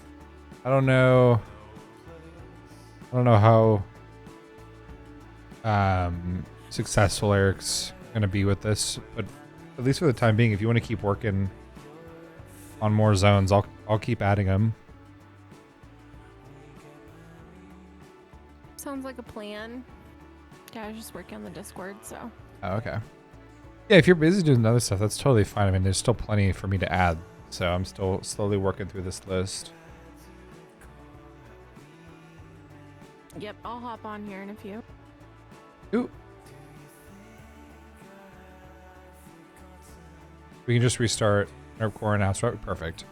I don't know. I don't know how successful Eric's gonna be with this, but at least for the time being, if you want to keep working on more zones, I'll keep adding them. Sounds like a plan. Yeah, I was just working on the Discord, so. Oh, okay. Yeah, if you're busy doing other stuff, that's totally fine. I mean, there's still plenty for me to add, so I'm still slowly working through this list. Yep, I'll hop on here in a few. Ooh. We can just restart our core and house. Perfect.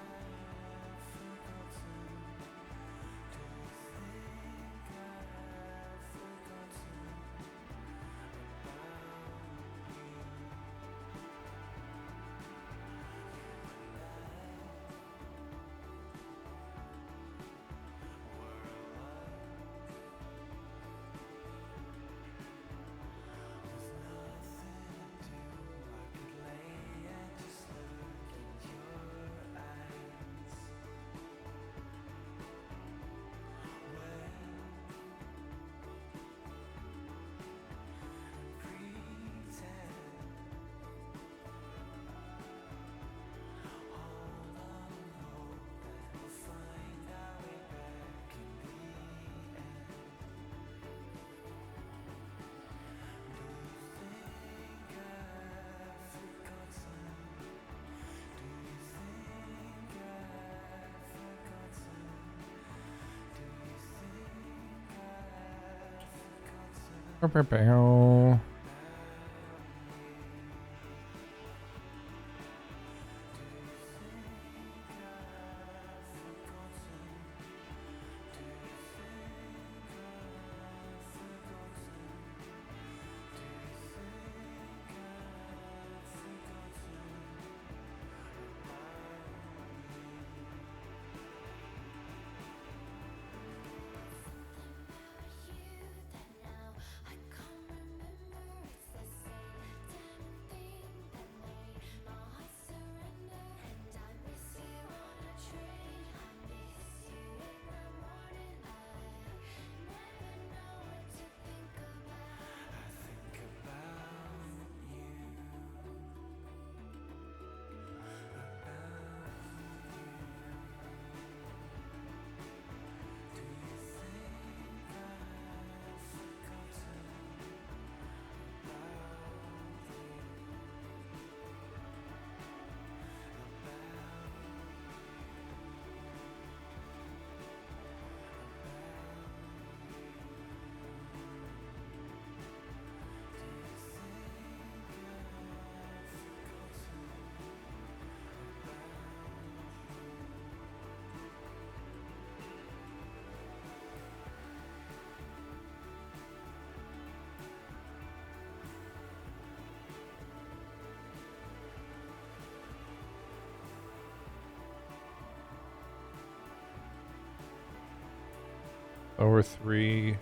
Lower 3.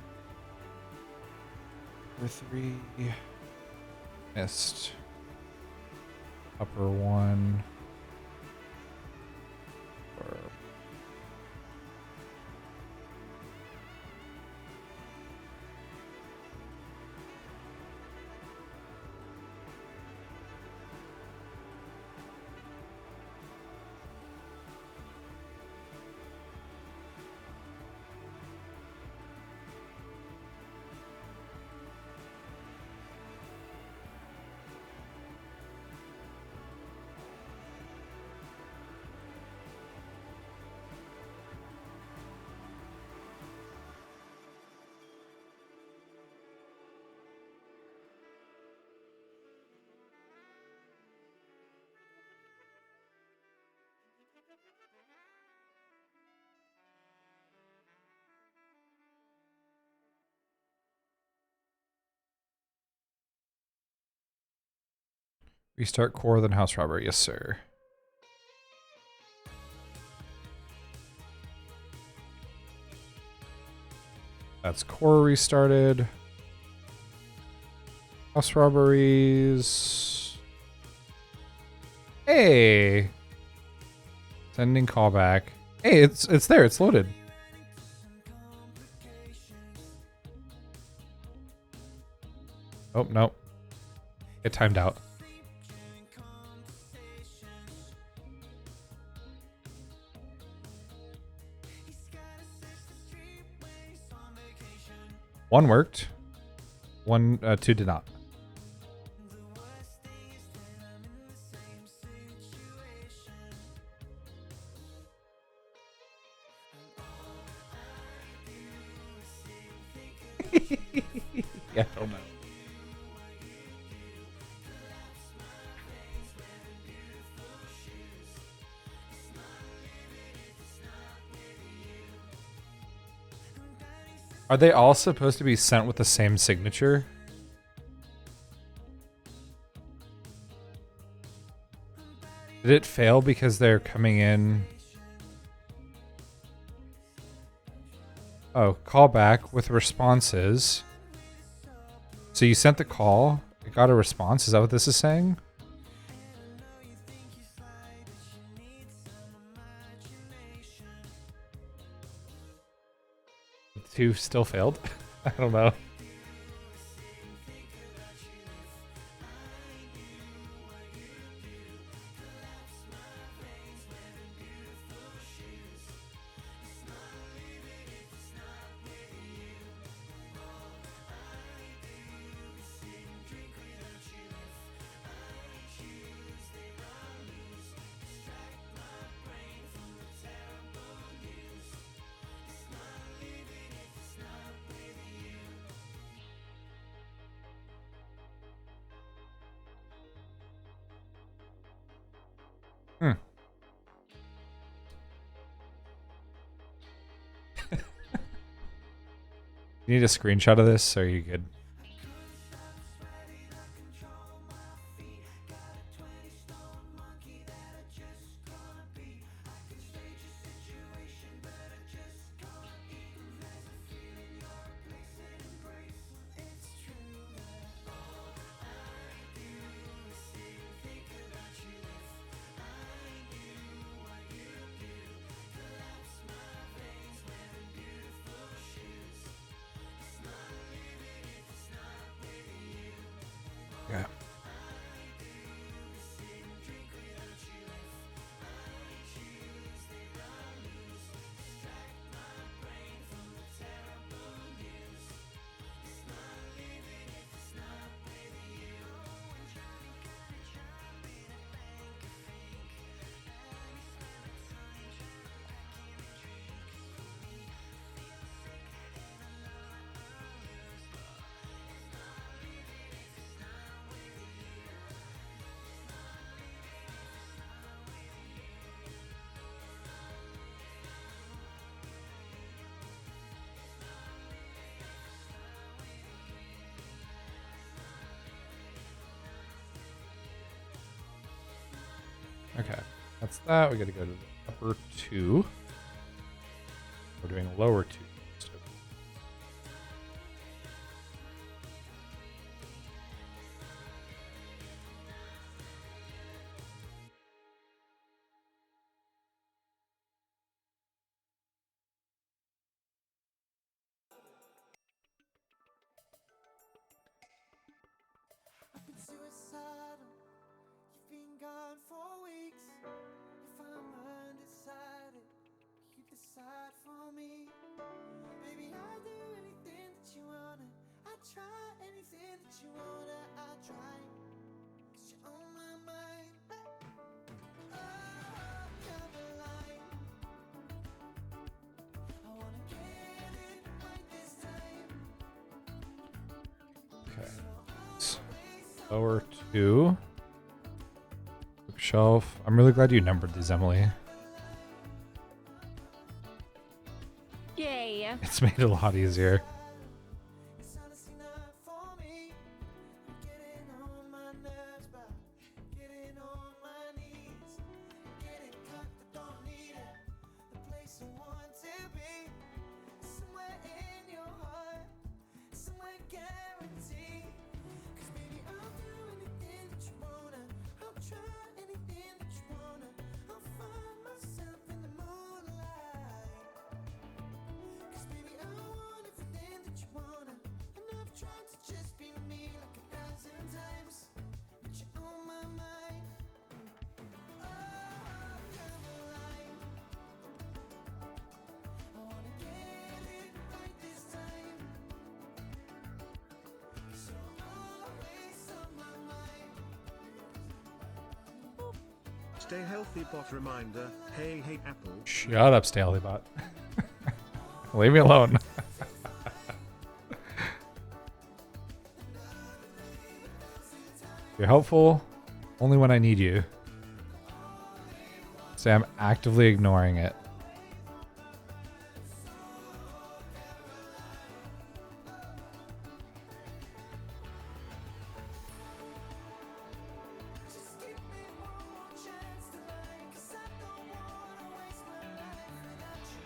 Lower 3. Missed. Upper 1. Or restart core, then house robbery. Yes, sir. That's core restarted. House robberies. Hey. Sending callback. Hey, it's there. It's loaded. Oh, no. It timed out. One worked. One, two did not. Yeah, I don't know. Are they all supposed to be sent with the same signature? Did it fail because they're coming in? Oh, call back with responses. So you sent the call, it got a response. Is that what this is saying? Two still failed? I don't know. You need a screenshot of this, or are you good? Yeah. Okay, that's that. We got to go to the upper two. We're doing lower two. suicidal. You've been gone for weeks. If I'm undecided, you decide for me. Baby, I'll do anything that you wanna. I'll try anything that you wanna. I'll try. 'Cause you're on my mind. Oh, come alive. I wanna get it right this time. Okay. Lower 2. Bookshelf. I'm really glad you numbered these, Emily. Yay. It's made it a lot easier. It's honestly not for me. I'm getting on my nerves, but getting on my knees. Getting cocked, but don't need it. The place I want to be. Somewhere in your heart. Somewhere guaranteed. 'Cause baby, I'll do anything that you wanna. I'll try anything that you wanna. I'll find myself in the moonlight. 'Cause baby, I want everything that you wanna. And I've tried to just be me like 1,000 times. But you're on my mind. Oh, come alive. I wanna get it right this time. So always on my mind. Stay healthy bot reminder. Hey Apple. Shut up, Stalybot. Leave me alone. You're helpful only when I need you. Say I'm actively ignoring it. Just give me one more chance to lie. 'Cause I don't wanna waste my life without you.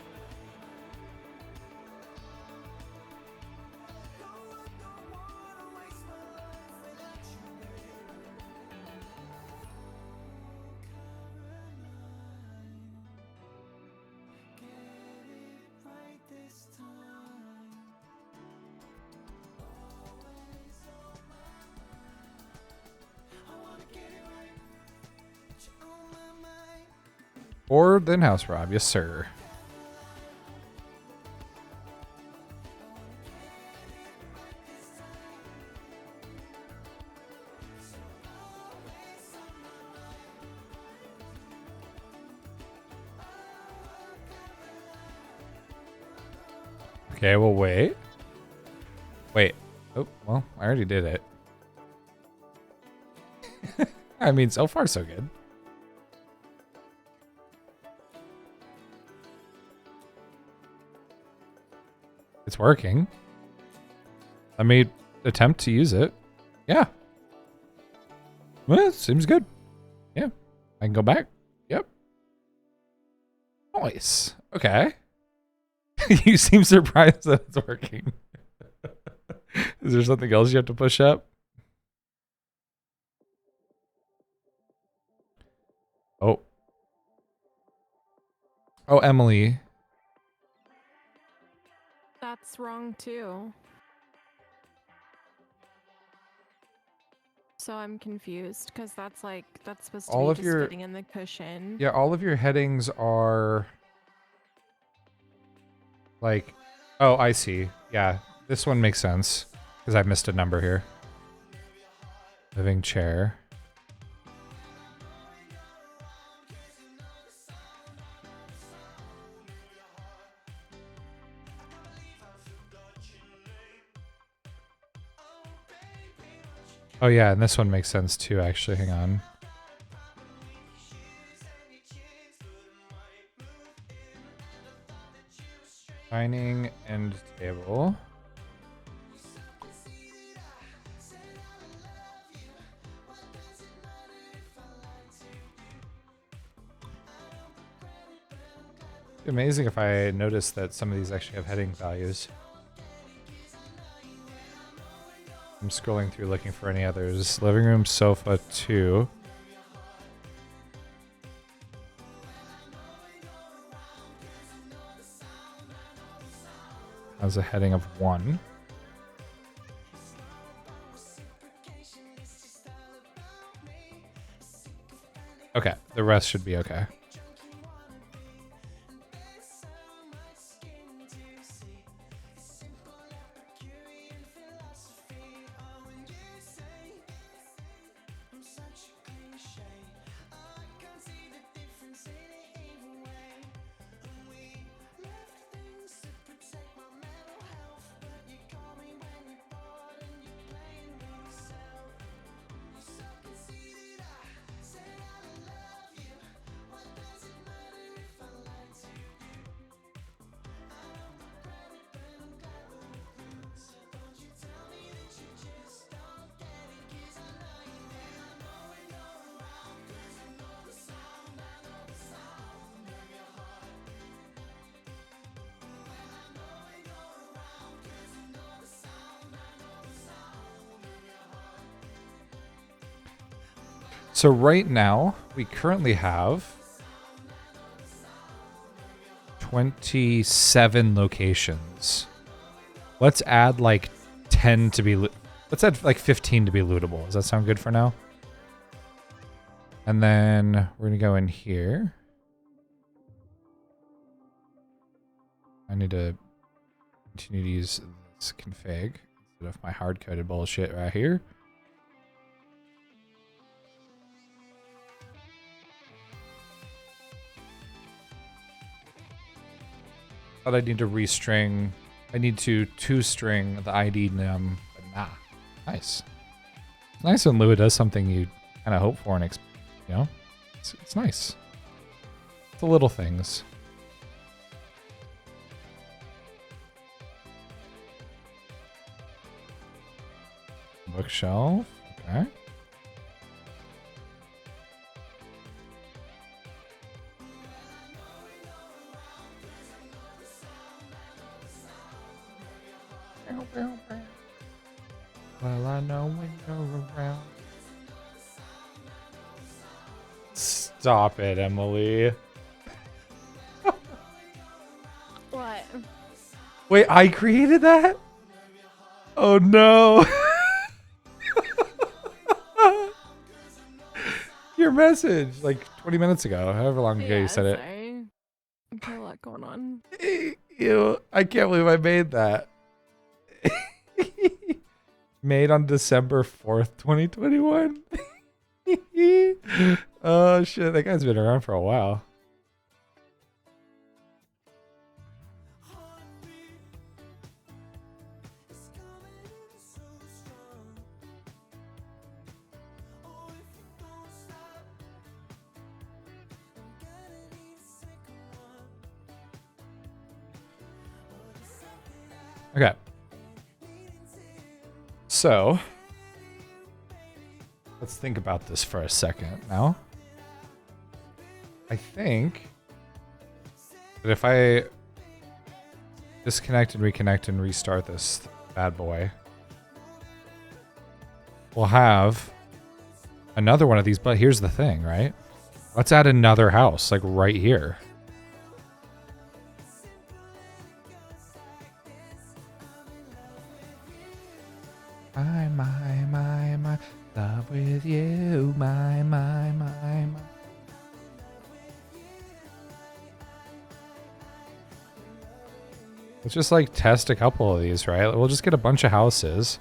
No, I don't wanna waste my life without you, baby. Get it right this time. Always on my mind. I wanna get it right. But you're on my mind. Or then House Rob, yes sir. Okay, well wait. Wait. Oh, well, I already did it. I mean, so far so good. It's working. Let me attempt to use it. Yeah. Well, it seems good. Yeah. I can go back. Yep. Nice. Okay. You seem surprised that it's working. Is there something else you have to push up? Oh. Oh, Emily. That's wrong too. So I'm confused because that's supposed to All be of just your- fitting in the cushion. Yeah, all of your headings are like, oh, I see. Yeah, this one makes sense because I missed a number here. Living chair. Oh yeah, and this one makes sense too, actually. Hang on. Dining end table. It'd be amazing if I noticed that some of these actually have heading values. I'm scrolling through looking for any others. Living room, sofa, 2. Has a heading of 1. The rest should be okay. So right now, we currently have 27 locations. Let's add like 10 to be... Let's add like 15 to be lootable. Does that sound good for now? And then we're going to go in here. I need to continue to use this config instead of my hard-coded bullshit right here. Thought I need to restring. I need to two-string the ID num, but nah. Nice. It's nice when Lua does something you kind of hope for and you know, it's nice. It's the little things. Bookshelf. Okay. Well, I know when you're around. Stop it, Emily. What? Wait, I created that? Oh no. Your message, like 20 minutes ago, however long ago you said it. Sorry. I've got a lot going on. Ew, I can't believe I made that. Made on December 4th, 2021. Oh shit, that guy's been around for a while. Okay. So, let's think about this for a second now. I think that if I disconnect and reconnect and restart this bad boy, we'll have another one of these. But here's the thing, right? Let's add another house, like right here. My, love with you, my. Let's just like test a couple of these, right? We'll just get a bunch of houses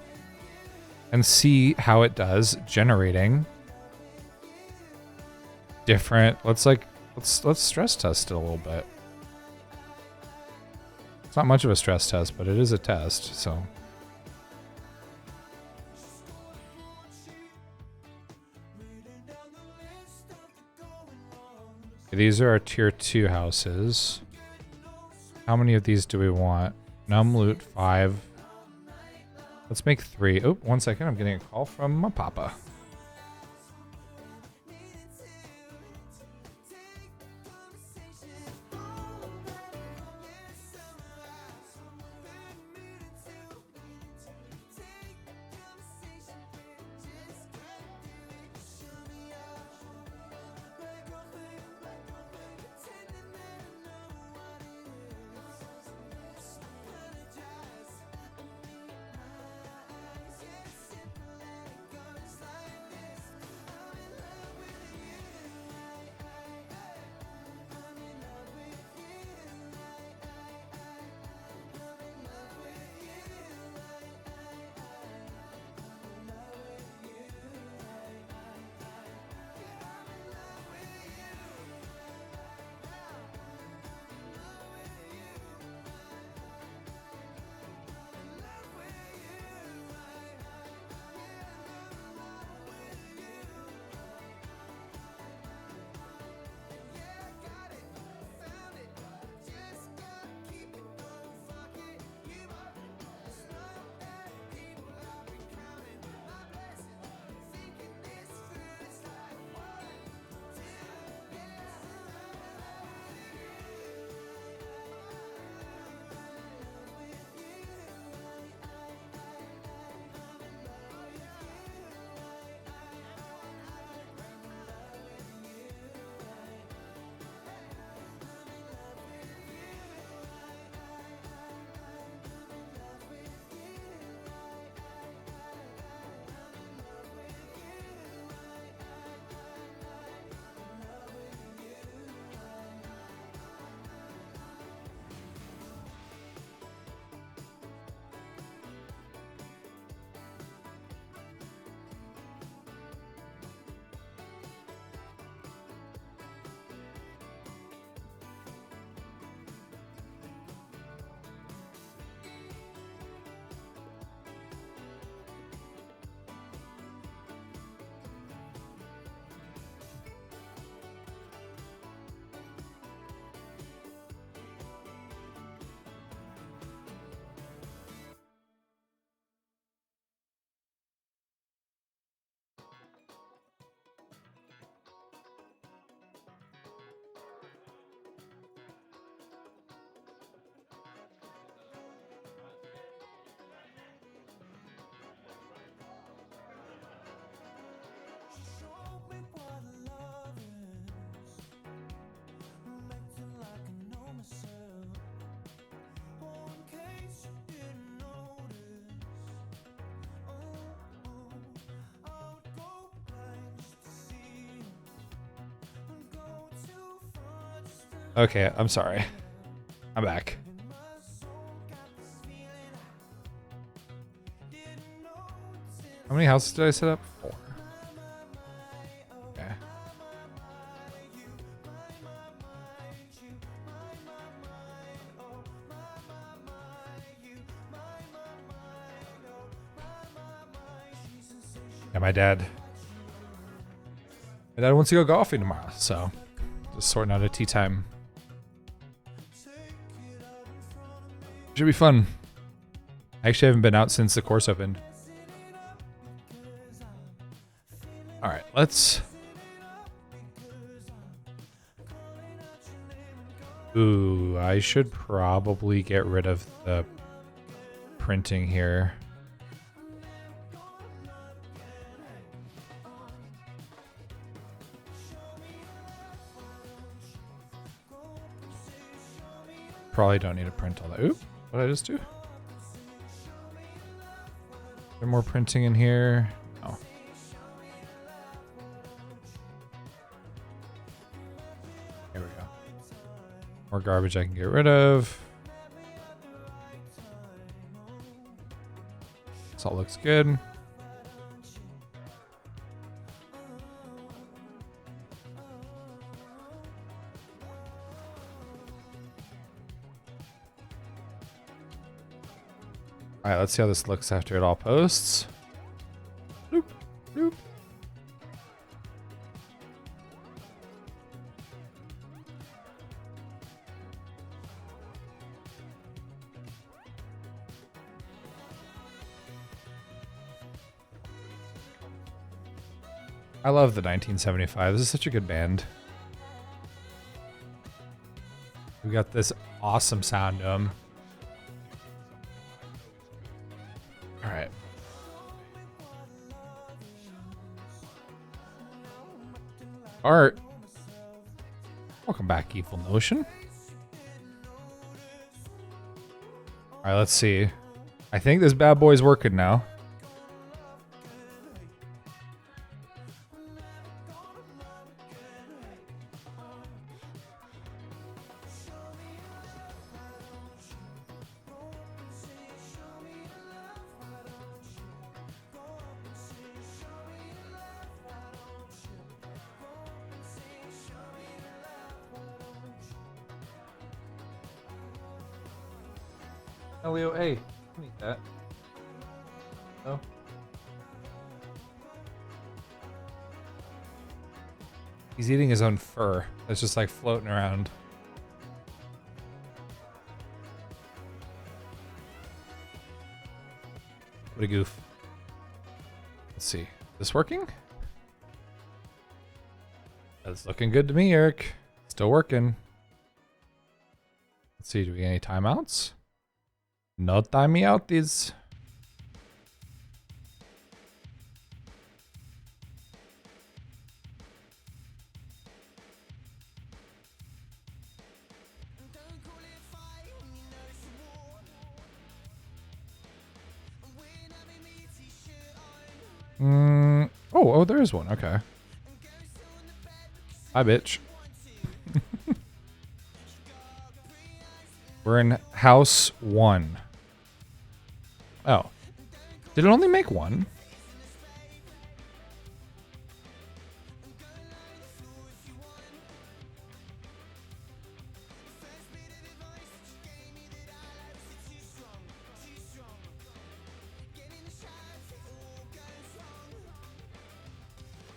and see how it does generating different. Let's stress test it a little bit. It's not much of a stress test, but it is a test, so. These are our tier 2 houses. How many of these do we want? Num loot 5. Let's make 3. Oh, 1 second. I'm getting a call from my papa. Okay, I'm sorry. I'm back. How many houses did I set up? 4. Okay. Yeah, my dad wants to go golfing tomorrow, so just sorting out a tea time. Should be fun. I actually haven't been out since the course opened. Alright, let's... Ooh, I should probably get rid of the printing here. Probably don't need to print all that. Oop, what did I just do? Is there more printing in here? Oh. Here we go. More garbage I can get rid of. This all looks good. Alright, let's see how this looks after it all posts. Bloop, bloop. I love the 1975. This is such a good band. We got this awesome sound to them. Alright. Art. Welcome back, Evil Notion. Alright, let's see. I think this bad boy's working now. Leo, hey, don't eat that. No. He's eating his own fur. It's just like floating around. What a goof. Let's see. This working? That's looking good to me, Eric. Still working. Let's see, do we get any timeouts? No timeouties. Oh, there is one. Okay. Hi, bitch. We're in house 1. Oh. Did it only make one?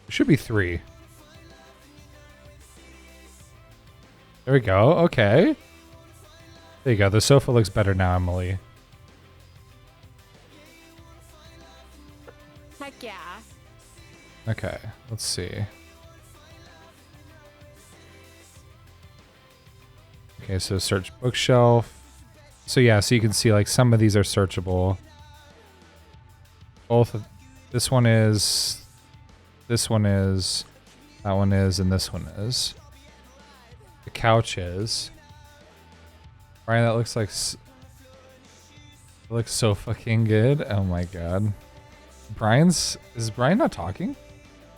It should be 3. There we go. Okay. There you go. The sofa looks better now, Emily. Heck yeah. Okay, let's see. Okay, so search bookshelf. So yeah, so you can see like some of these are searchable. Both of this one is, that one is, and this one is. The couch is. Brian, that looks like, it looks so fucking good. Oh my god. Is Brian not talking?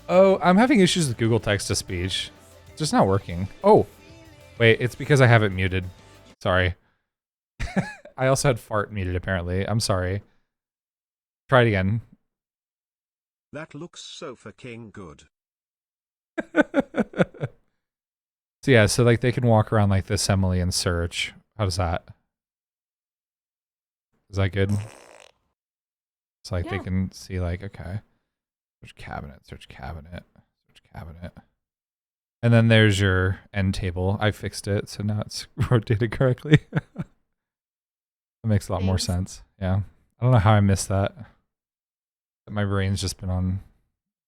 Oh, I'm having issues with Google text to speech. It's just not working. Oh, Wait, it's because I have it muted. Sorry. I also had fart muted apparently. I'm sorry. Try it again. That looks so fucking good. So yeah, so like they can walk around like this, Emily, and search. How does that? Is that good? It's like they Yeah. can see like, okay. Search cabinet, search cabinet, search cabinet. And then there's your end table. I fixed it, so now it's rotated correctly. That makes a lot more Thanks. sense. Yeah. I don't know how I missed that. My brain's just been on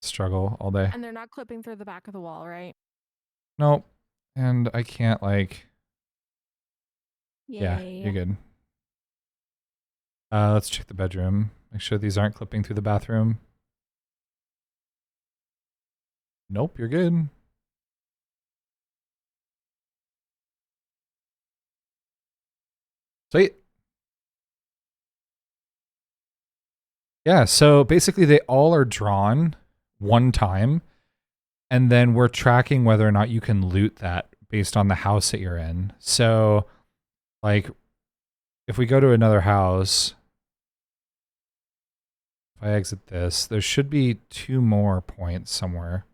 struggle all day. And they're not clipping through the back of the wall, right? Nope. And I can't like... Yeah, Yay. you're good. Let's check the bedroom. Make sure these aren't clipping through the bathroom. Nope, you're good. Sweet. Yeah, so basically they all are drawn one time, and then we're tracking whether or not you can loot that based on the house that you're in. So, like, if we go to another house, if I exit this, there should be 2 more points somewhere.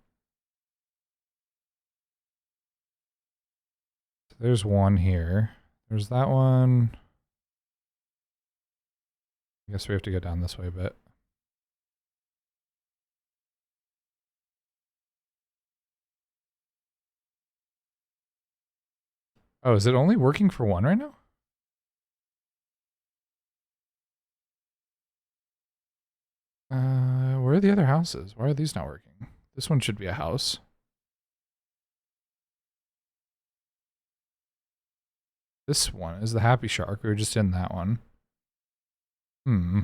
So there's one here. There's that one. I guess we have to go down this way a bit. Oh, is it only working for one right now? Where are the other houses? Why are these not working? This one should be a house. This one is the Happy Shark. We were just in that one. Hmm.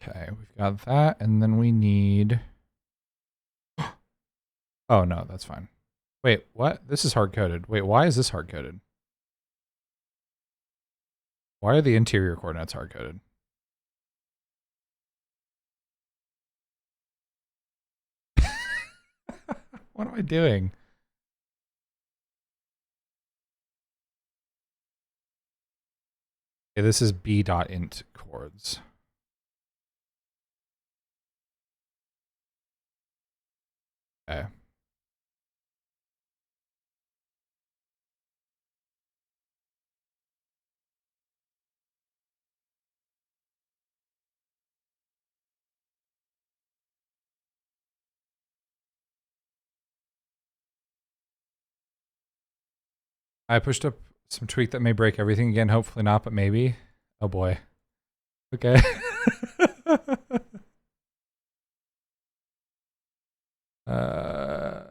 Okay, we've got that, and then we need... Oh, no, that's fine. Wait, what? This is hard-coded. Wait, why is this hard-coded? Why are the interior coordinates hard-coded? What am I doing? Okay, this is b.int chords. Okay. I pushed up some tweak that may break everything again. Hopefully not, but maybe. Oh boy. Okay. uh...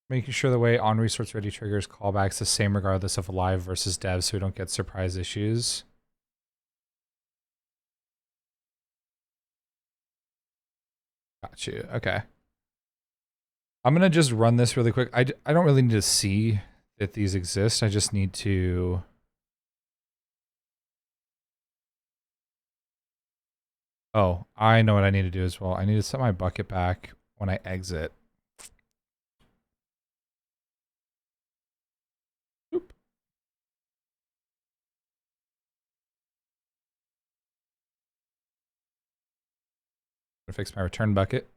Making sure the way on resource ready triggers callbacks the same regardless of live versus dev, so we don't get surprise issues. Got you. Okay. I'm gonna just run this really quick. I don't really need to see that these exist. I just need to... Oh, I know what I need to do as well. I need to set my bucket back when I exit. Gonna fix my return bucket.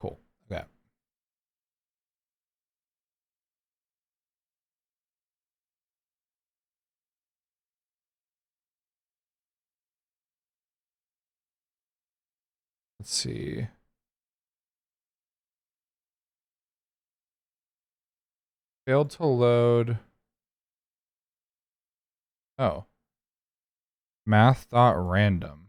Cool. Okay. Let's see. Failed to load. Oh. Math.random.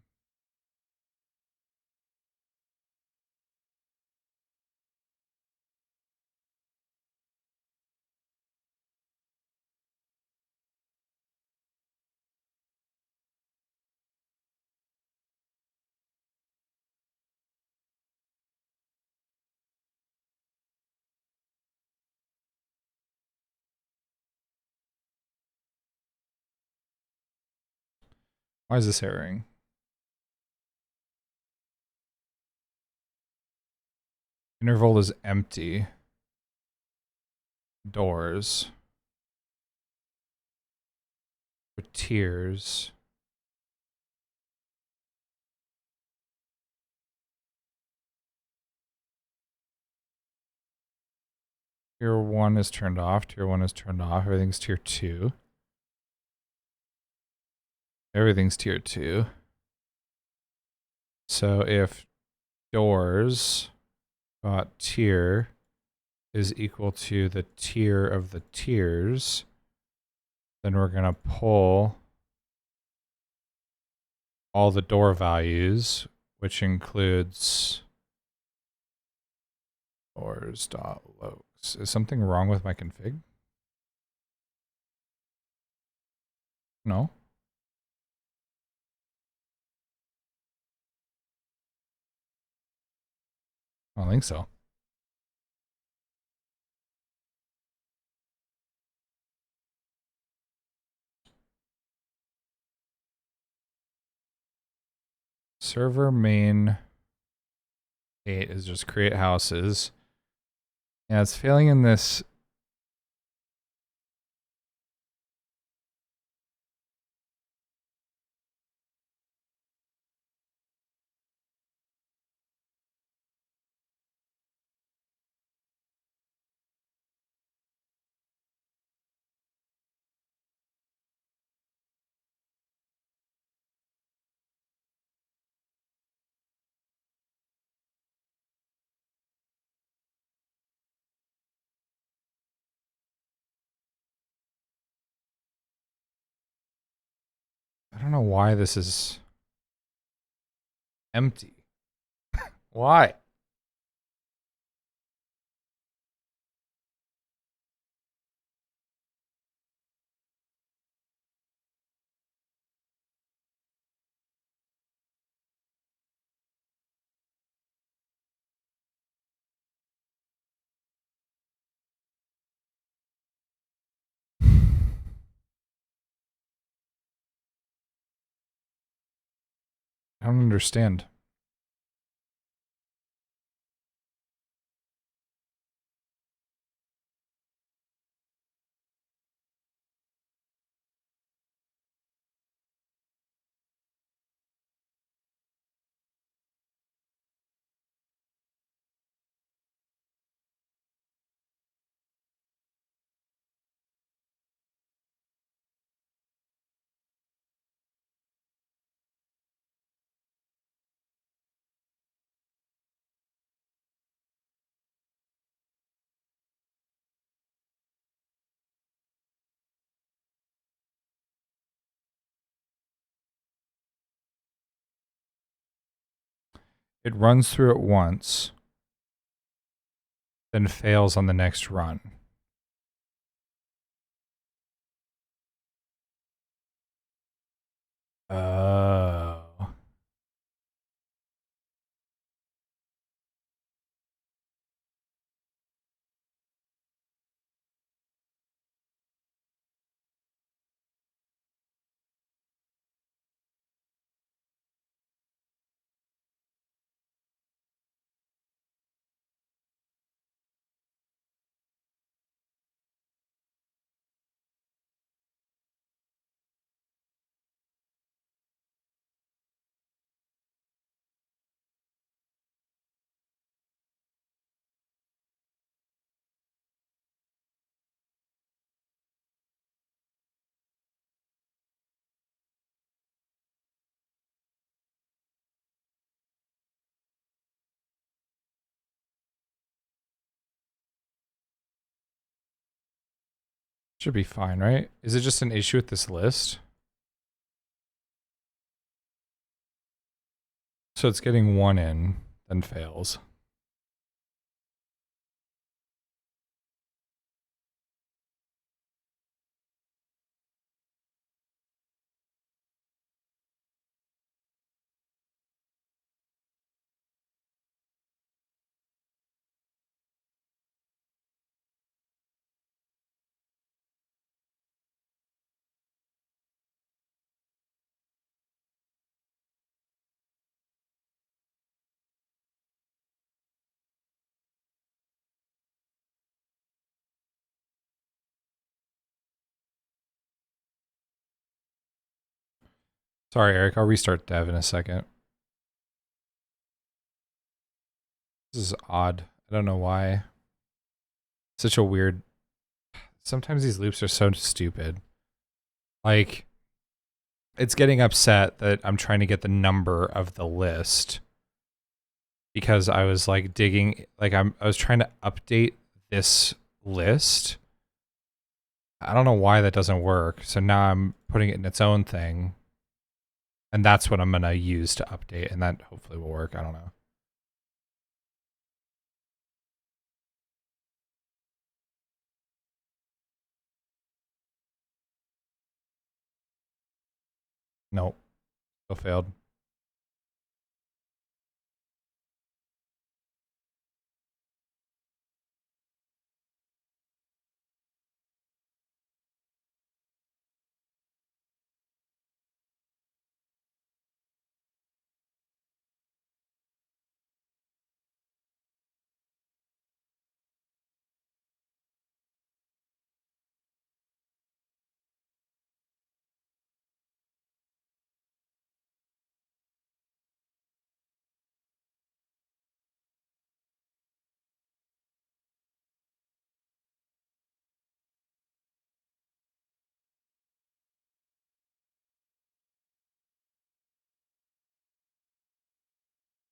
Why is this erroring? Interval is empty. Doors. For tiers. Tier 1 is turned off. Tier 1 is turned off. Everything's tier 2. Everything's tier 2. So if doors dot tier is equal to the tier of the tiers, then we're going to pull all the door values, which includes doors.locals. Is something wrong with my config? No. I don't think so. Server main 8 is just create houses. Yeah, it's failing in this. I don't know why this is empty. Why? I don't understand. It runs through it once, then fails on the next run. Oh. Should be fine, right? Is it just an issue with this list? So it's getting one in, then fails. Sorry, Eric. I'll restart dev in a second. This is odd. I don't know why. Such a weird... Sometimes these loops are so stupid. Like, it's getting upset that I'm trying to get the number of the list because I was like digging, like I was trying to update this list. I don't know why that doesn't work. So now I'm putting it in its own thing. And that's what I'm going to use to update. And that hopefully will work. I don't know. Nope. Still failed.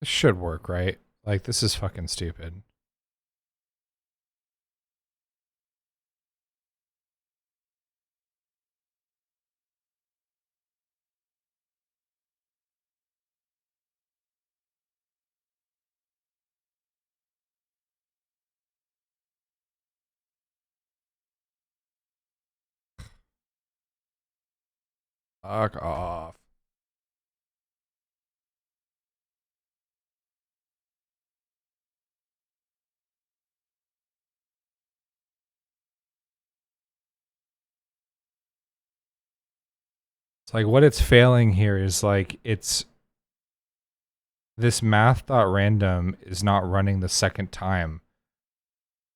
This should work, right? Like, this is fucking stupid. Fuck off. It's like what it's failing here is like it's this math.random is not running the second time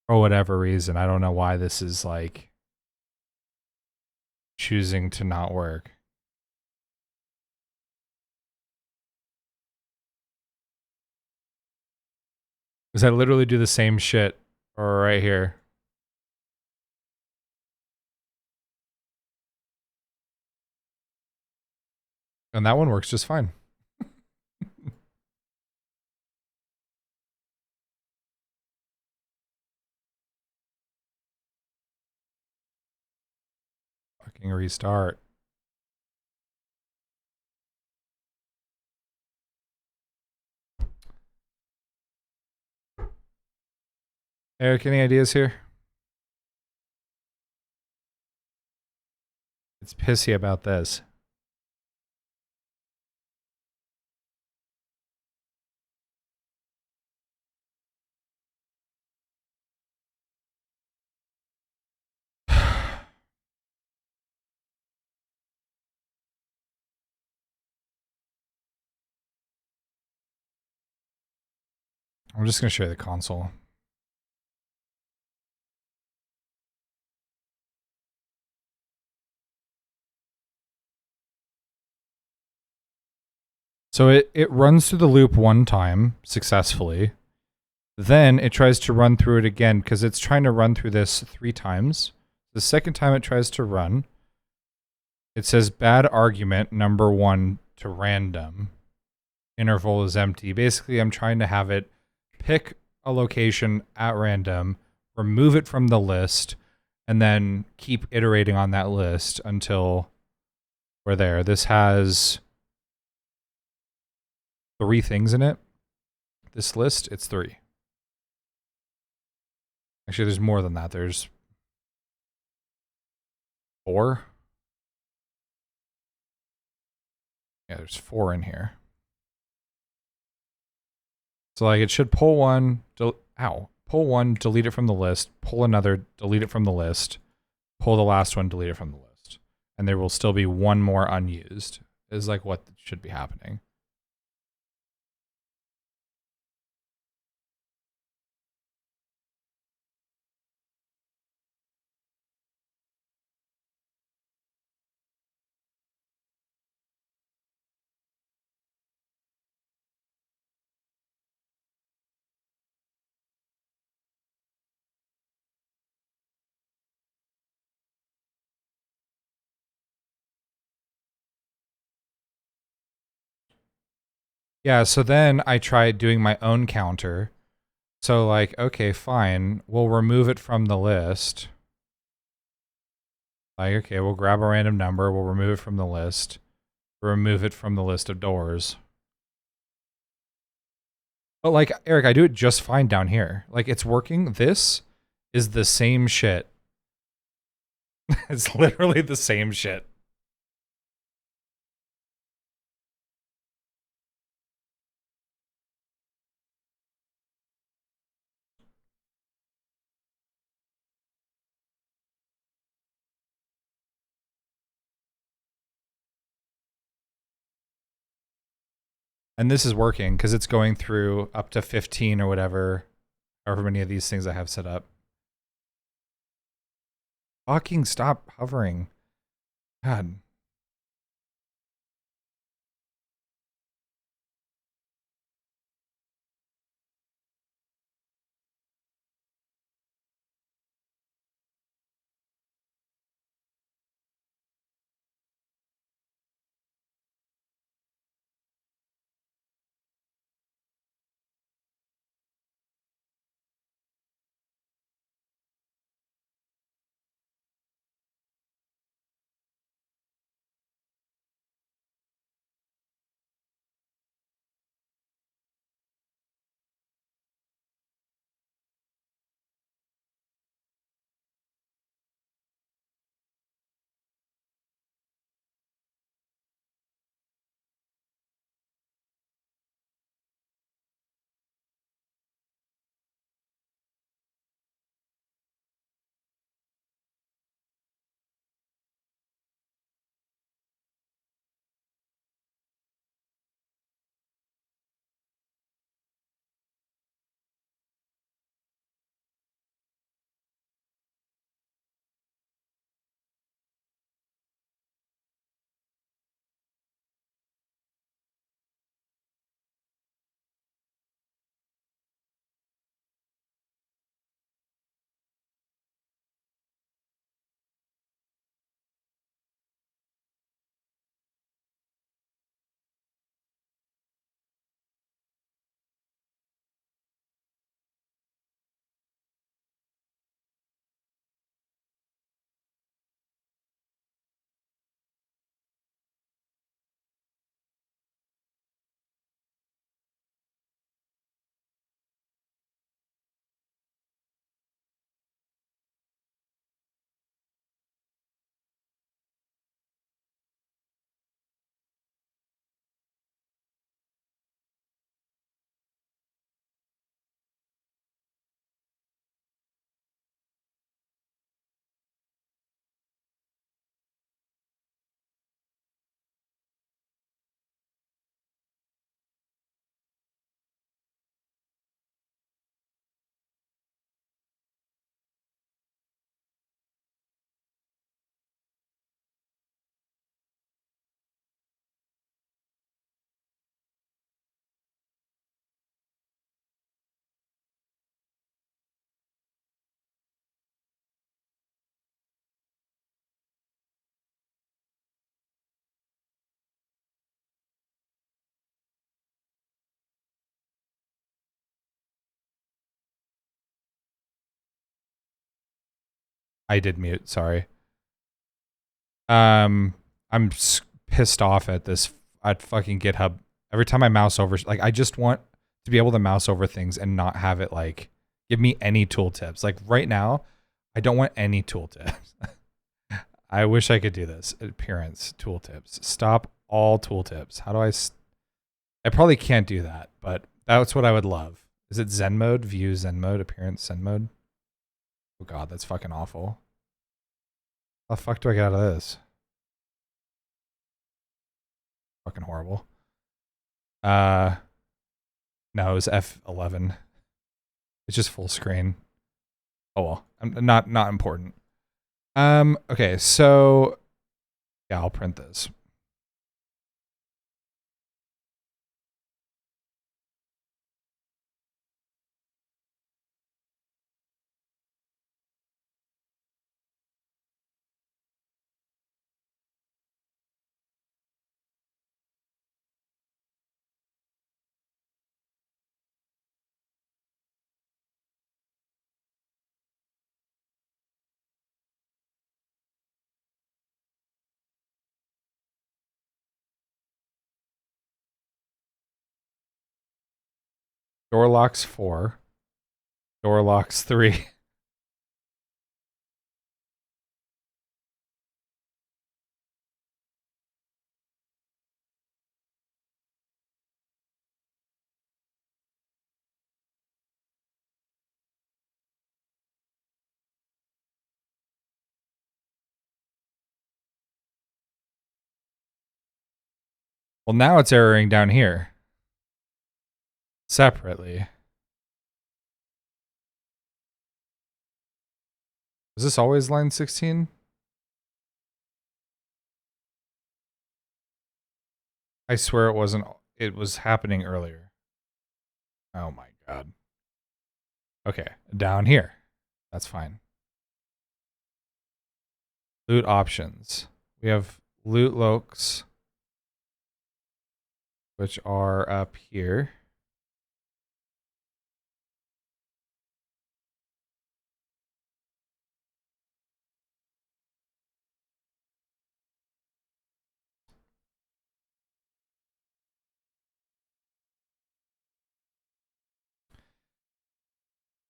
for whatever reason. I don't know why this is like choosing to not work. Because I literally do the same shit right here. And that one works just fine. Fucking restart. Eric, any ideas here? It's pissy about this. I'm just going to show you the console. So it runs through the loop one time successfully. Then it tries to run through it again because it's trying to run through this 3 times. The second time it tries to run, it says bad argument number 1 to random. Interval is empty. Basically, I'm trying to have it pick a location at random, remove it from the list, and then keep iterating on that list until we're there. This has 3 things in it. This list, it's 3. Actually, there's more than that. There's 4. Yeah, there's 4 in here. So like it should pull one, pull one, delete it from the list, pull another, delete it from the list, pull the last one, delete it from the list. And there will still be one more unused, is like what should be happening. Yeah, so then I tried doing my own counter. So like, okay, fine, we'll remove it from the list. Like, okay, we'll grab a random number, we'll remove it from the list. Remove it from the list of doors. But like, Eric, I do it just fine down here. Like, it's working. This is the same shit. It's literally the same shit. And this is working because it's going through up to 15 or whatever, however many of these things I have set up. Fucking stop hovering. God. I did mute. Sorry. Pissed off at this at fucking GitHub. Every time I mouse over, like I just want to be able to mouse over things and not have it like give me any tooltips. Like right now, I don't want any tooltips. I wish I could do this. Appearance tooltips. Stop all tooltips. How do I probably can't do that, but that's what I would love. Is it Zen mode? View Zen mode? Appearance Zen mode? Oh god, that's fucking awful. How the fuck do I get out of this? Fucking horrible. No, it was F11. It's just full screen. Oh well, not important. Okay, so yeah, I'll print this. Door locks 4. Door locks 3. Well, now it's erroring down here. Separately. Was this always line 16? I swear it wasn't. It was happening earlier. Oh my god. Okay, down here. That's fine. Loot options. We have loot lokes, which are up here.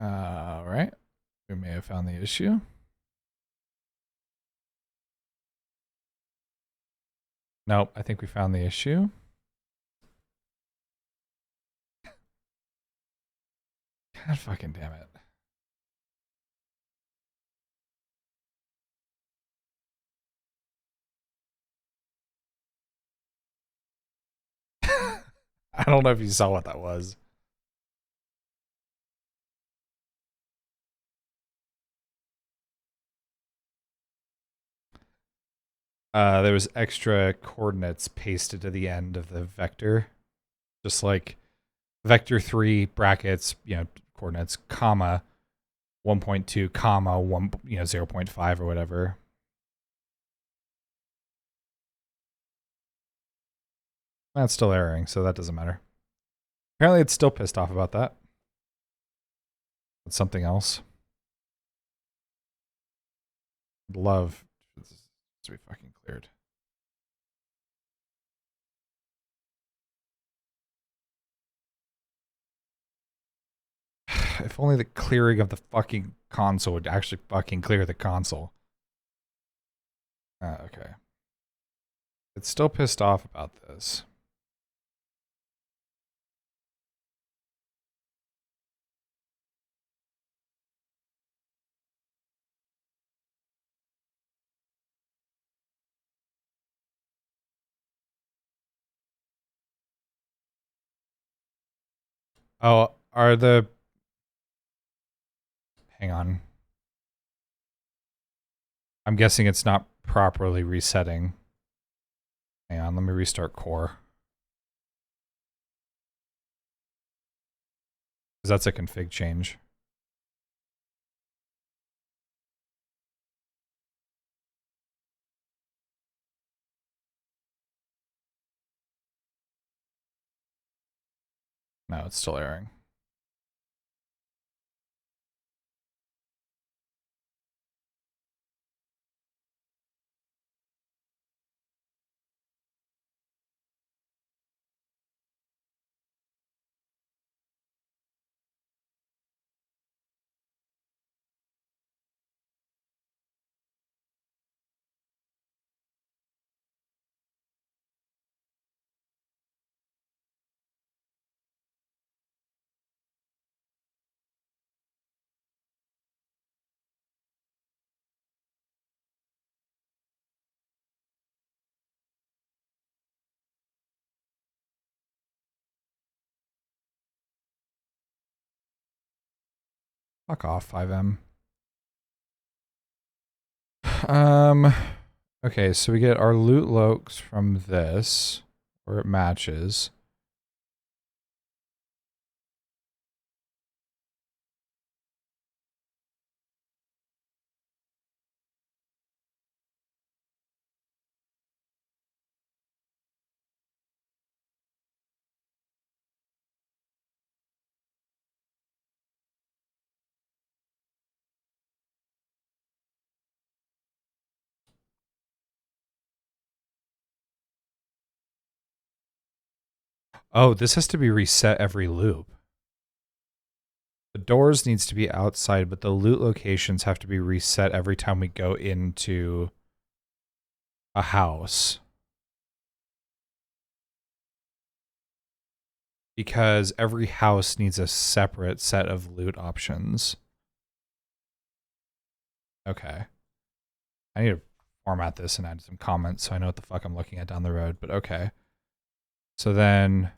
All right. We may have found the issue. Nope, I think we found the issue. God fucking damn it. I don't know if you saw what that was. There was extra coordinates pasted to the end of the vector. Just like vector 3 brackets, coordinates, comma, 1.2, comma, 1, 0.5 or whatever. That's still erroring, so that doesn't matter. Apparently it's still pissed off about that. It's something else. I'd love this to be fucking cleared. If only the clearing of the fucking console would actually fucking clear the console. Okay. It's still pissed off about this. Oh, are the... Hang on. I'm guessing it's not properly resetting. Hang on, let me restart core. Because that's a config change. No, it's still erroring. Fuck off, 5M. Okay, so we get our loot lokes from this, where it matches. Oh, this has to be reset every loop. The doors needs to be outside, but the loot locations have to be reset every time we go into a house. Because every house needs a separate set of loot options. Okay. I need to format this and add some comments so I know what the fuck I'm looking at down the road, but okay. So then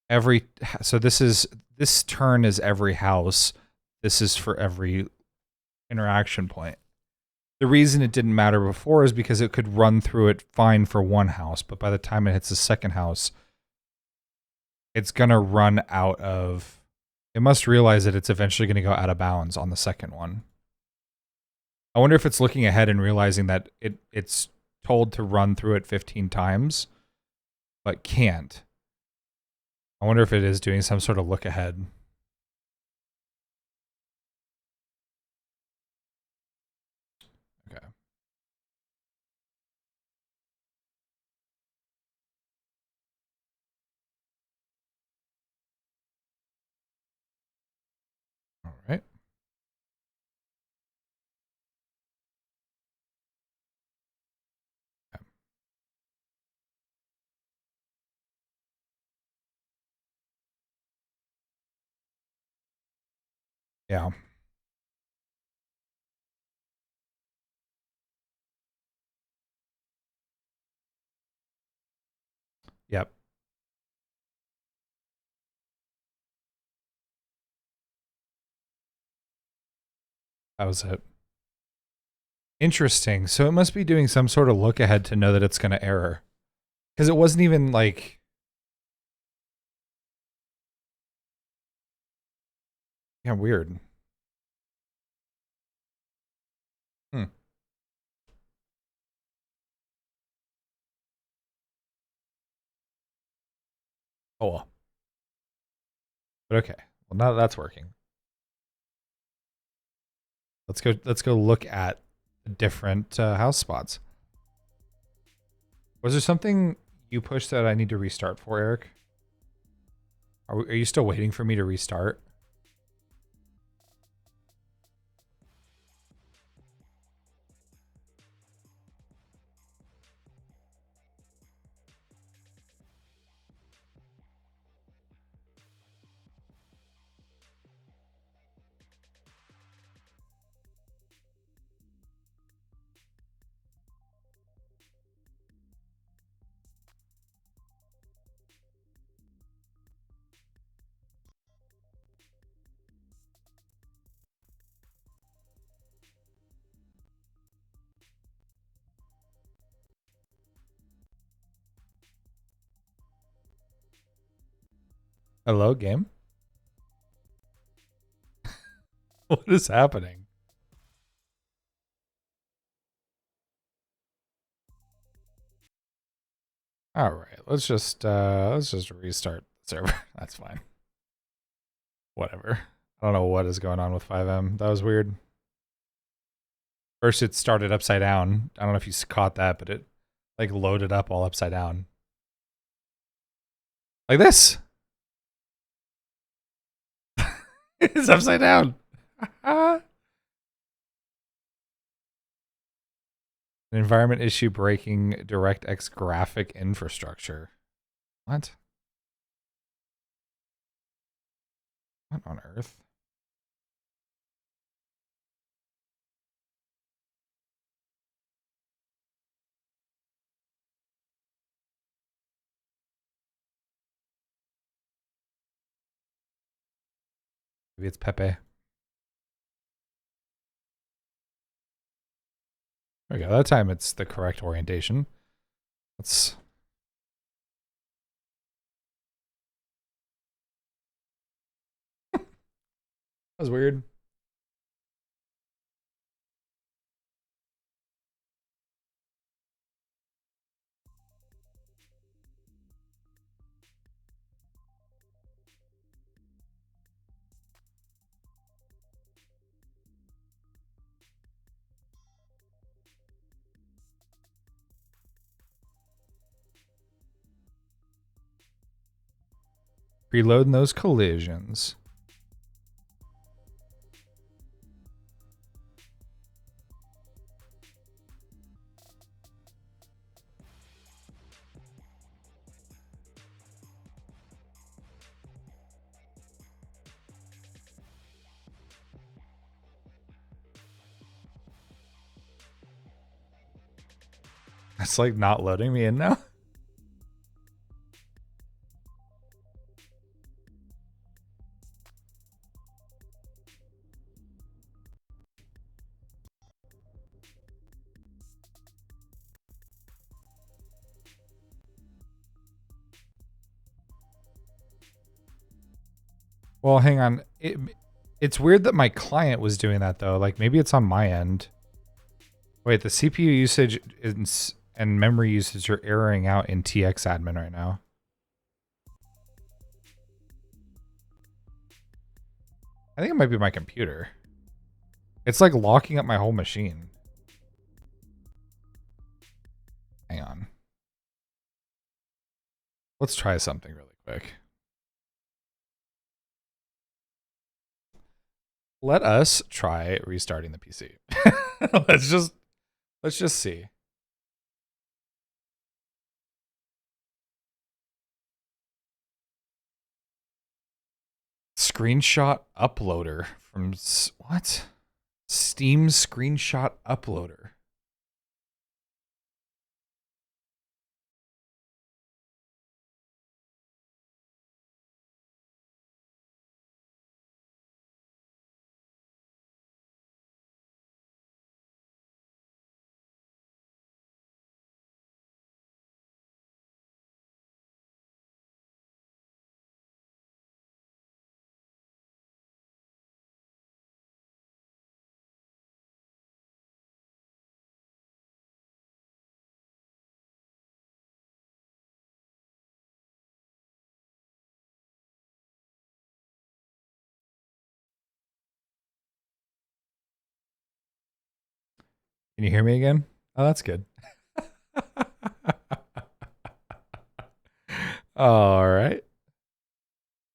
this turn is every house. This is for every interaction point. The reason it didn't matter before is because it could run through it fine for one house, but by the time it hits the second house, it's going to run out of... It must realize that it's eventually going to go out of bounds on the second one. I wonder if it's looking ahead and realizing that it's told to run through it 15 times, but can't. I wonder if it is doing some sort of look ahead. Okay. All right. Okay. Yeah. Yep. That was it. Interesting. So it must be doing some sort of look ahead to know that it's going to error. Because it wasn't even like... Yeah, weird. Hmm. Oh well. But okay. Well, now that's working. Let's go look at different house spots. Was there something you pushed that I need to restart for, Eric? Are you still waiting for me to restart? Hello, game? What is happening? All right, let's just restart the server. That's fine. Whatever. I don't know what is going on with 5M. That was weird. First it started upside down. I don't know if you caught that, but it like loaded up all upside down. Like this. It's upside down. An environment issue breaking DirectX graphic infrastructure. What? What on earth? Maybe it's Pepe. There we go. That time it's the correct orientation. Let's... That was weird. Reloading those collisions. It's like not loading me in now. Well, hang on. It's weird that my client was doing that though. Like maybe it's on my end. Wait, the CPU usage and memory usage are erroring out in TX admin right now. I think it might be my computer. It's like locking up my whole machine. Hang on. Let's try something really quick. Let us try restarting the PC. Let's just see. Screenshot uploader from what? Steam screenshot uploader. Can you hear me again? Oh, that's good. All right.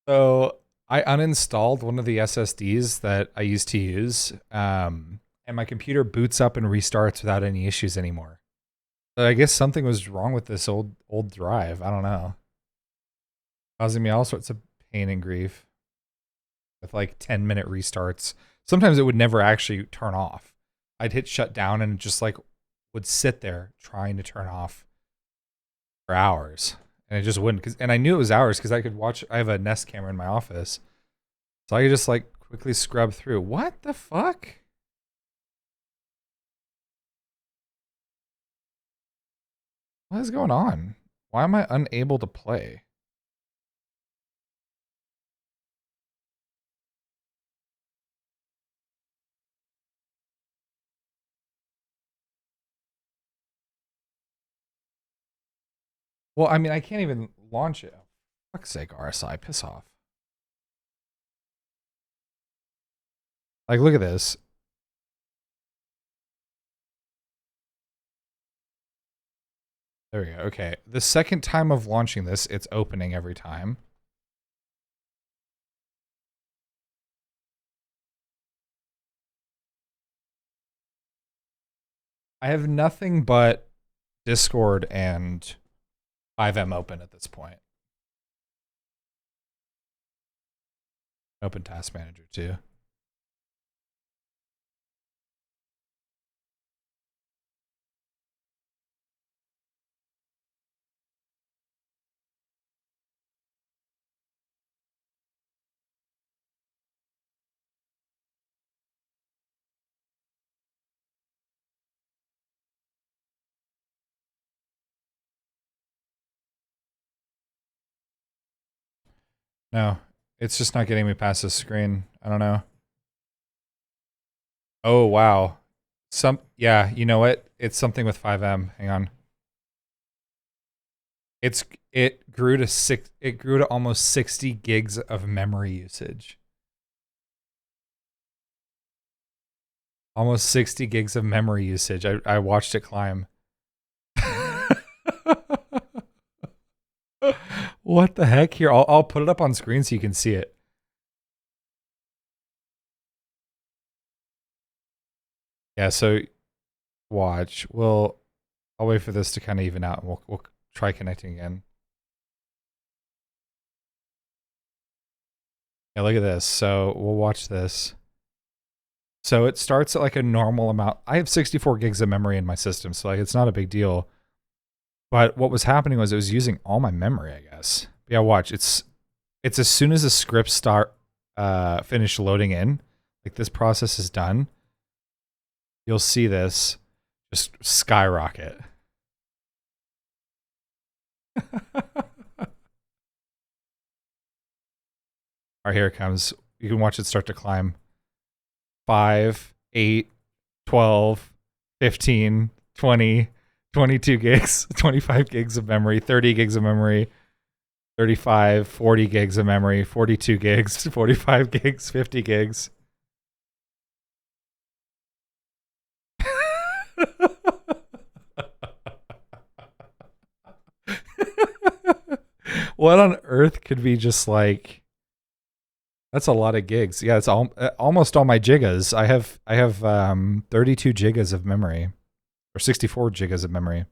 So I uninstalled one of the SSDs that I used to use, and my computer boots up and restarts without any issues anymore. So I guess something was wrong with this old drive. I don't know. Causing me all sorts of pain and grief with like 10-minute restarts. Sometimes it would never actually turn off. I'd hit shut down and it just like would sit there trying to turn off for hours. And it just wouldn't. And I knew it was hours because I could watch. I have a Nest camera in my office. So I could just like quickly scrub through. What the fuck? What is going on? Why am I unable to play? Well, I mean, I can't even launch it. For fuck's sake, RSI, piss off. Like, look at this. There we go. Okay. The second time of launching this, it's opening every time. I have nothing but Discord and 5M open at this point. Open Task Manager too. No, it's just not getting me past the screen. I don't know. Oh, wow. Yeah, you know what? It's something with 5M. Hang on. It grew to almost 60 gigs of memory usage. Almost 60 gigs of memory usage. I watched it climb. What the heck? Here, I'll put it up on screen so you can see it. Yeah, so watch. I'll wait for this to kind of even out and we'll try connecting again. Yeah, look at this. So we'll watch this. So it starts at like a normal amount. I have 64 gigs of memory in my system, so like it's not a big deal. But what was happening was it was using all my memory, I guess. Yeah, watch. It's as soon as the scripts finish loading in, like this process is done, you'll see this just skyrocket. All right, here it comes. You can watch it start to climb. 5, 8, 12, 15, 20, 22 gigs, 25 gigs of memory, 30 gigs of memory, 35, 40 gigs of memory, 42 gigs, 45 gigs, 50 gigs. What on earth could be just like... That's a lot of gigs. Yeah, it's almost all my gigas. I have 32 gigas of memory, or 64 gigas of memory.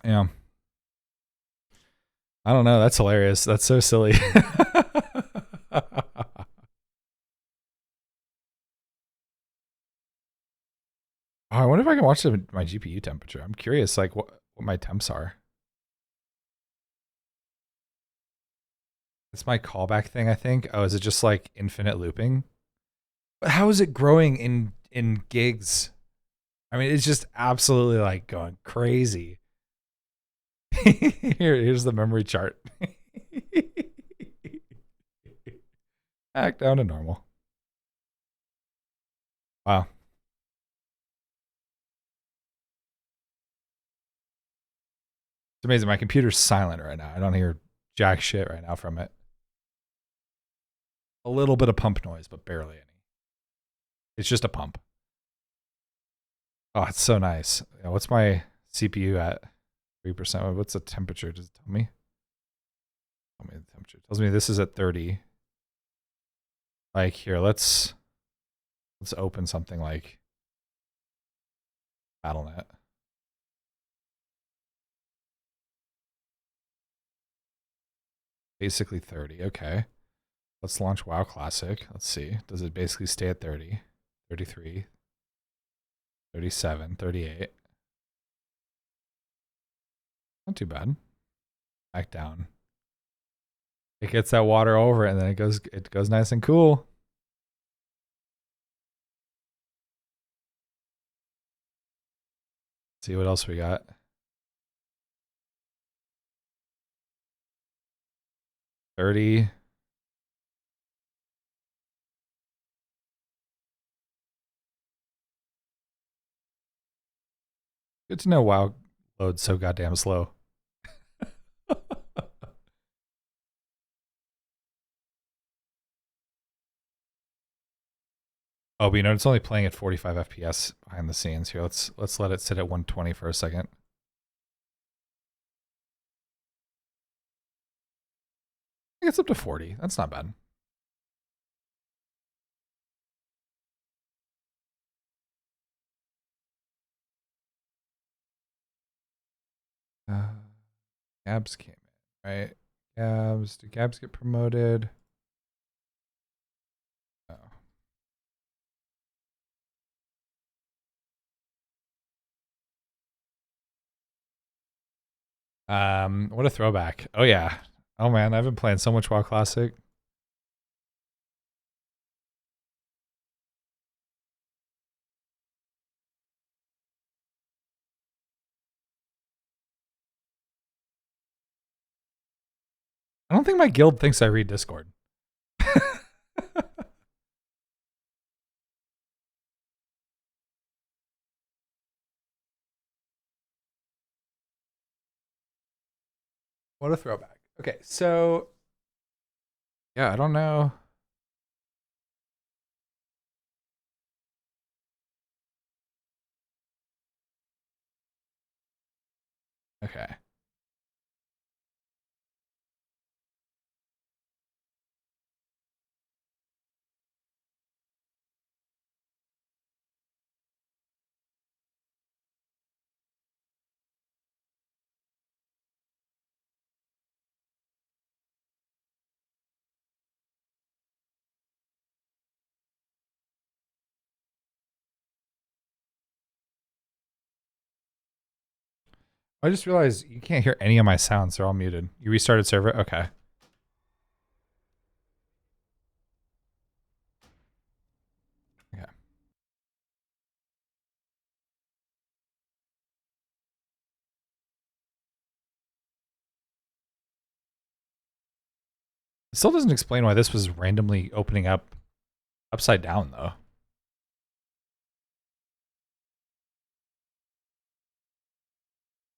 Yeah. I don't know. That's hilarious. That's so silly. I wonder if I can watch my GPU temperature. I'm curious, like what my temps are. It's my callback thing, I think. Oh, is it just like infinite looping? But how is it growing in gigs? I mean, it's just absolutely like going crazy. Here's the memory chart. Back down to normal. Wow. It's amazing. My computer's silent right now. I don't hear jack shit right now from it. A little bit of pump noise, but barely any. It's just a pump. Oh, it's so nice. Yeah, what's my CPU at? 3%. What's the temperature? Does it tell me? Tell me the temperature. It tells me this is at 30. Like here, let's open something like BattleNet. Basically 30. Okay. Let's launch WoW Classic. Let's see. Does it basically stay at 30? 33. 37. 38. Not too bad. Back down. It gets that water over it and then it goes nice and cool. See what else we got. $30. Good to know WoW loads so goddamn slow. Oh, but you know, it's only playing at 45 FPS behind the scenes here. Let's let it sit at 120 for a second. I think it's up to 40. That's not bad. Gabs came in, right? Did Gabs get promoted? Oh. What a throwback. Oh yeah. Oh man, I've been playing so much WoW Classic. I don't think my guild thinks I read Discord. What a throwback. Okay, so yeah, I don't know. Okay. I just realized you can't hear any of my sounds. They're all muted. You restarted server? Okay. Okay. It still doesn't explain why this was randomly opening up upside down, though.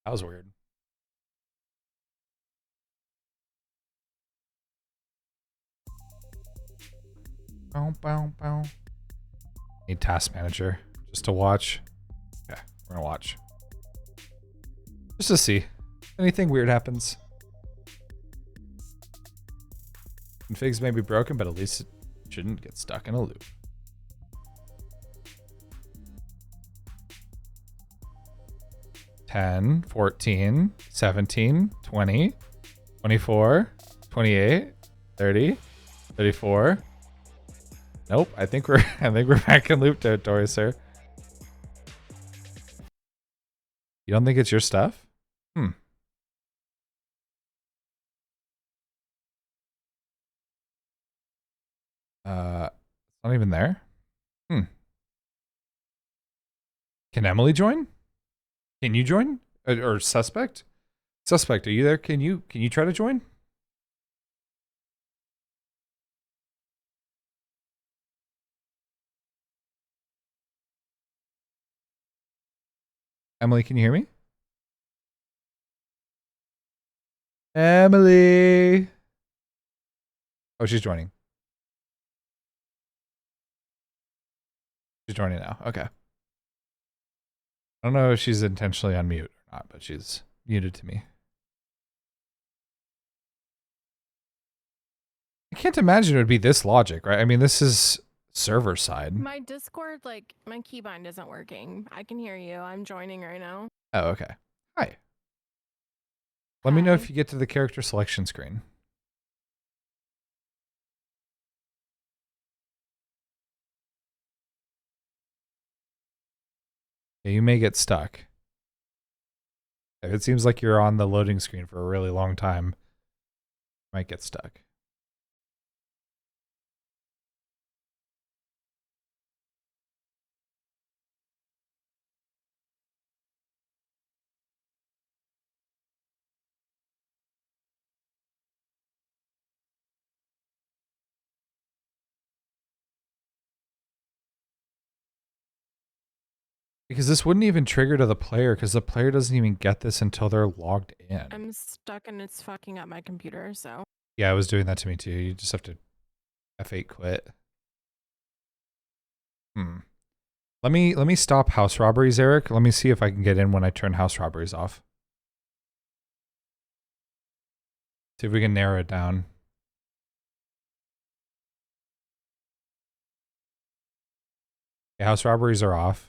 That was weird. Bow, bow, bow. Need task manager just to watch. Okay, we're gonna watch. Just to see. If anything weird happens. Configs may be broken, but at least it shouldn't get stuck in a loop. $10, $14, $17, $20, $24, $28, $30, $34. Nope, I think we're back in loop territory, sir. You don't think it's your stuff? It's not even there. Can Emily join? Can you join? Or suspect? Suspect, are you there? Can you try to join? Emily, can you hear me? Emily. Oh, she's joining. She's joining now. Okay. I don't know if she's intentionally on mute or not, but she's muted to me. I can't imagine it would be this logic, right? I mean, this is server side. My Discord, like, my keybind isn't working. I can hear you. I'm joining right now. Oh, okay. Hi. Let me know if you get to the character selection screen. Yeah, you may get stuck. If it seems like you're on the loading screen for a really long time, you might get stuck. Because this wouldn't even trigger to the player because the player doesn't even get this until they're logged in. I'm stuck and it's fucking up my computer, so. Yeah, it was doing that to me too. You just have to F8 quit. Let me stop house robberies, Eric. Let me see if I can get in when I turn house robberies off. See if we can narrow it down. Okay, house robberies are off.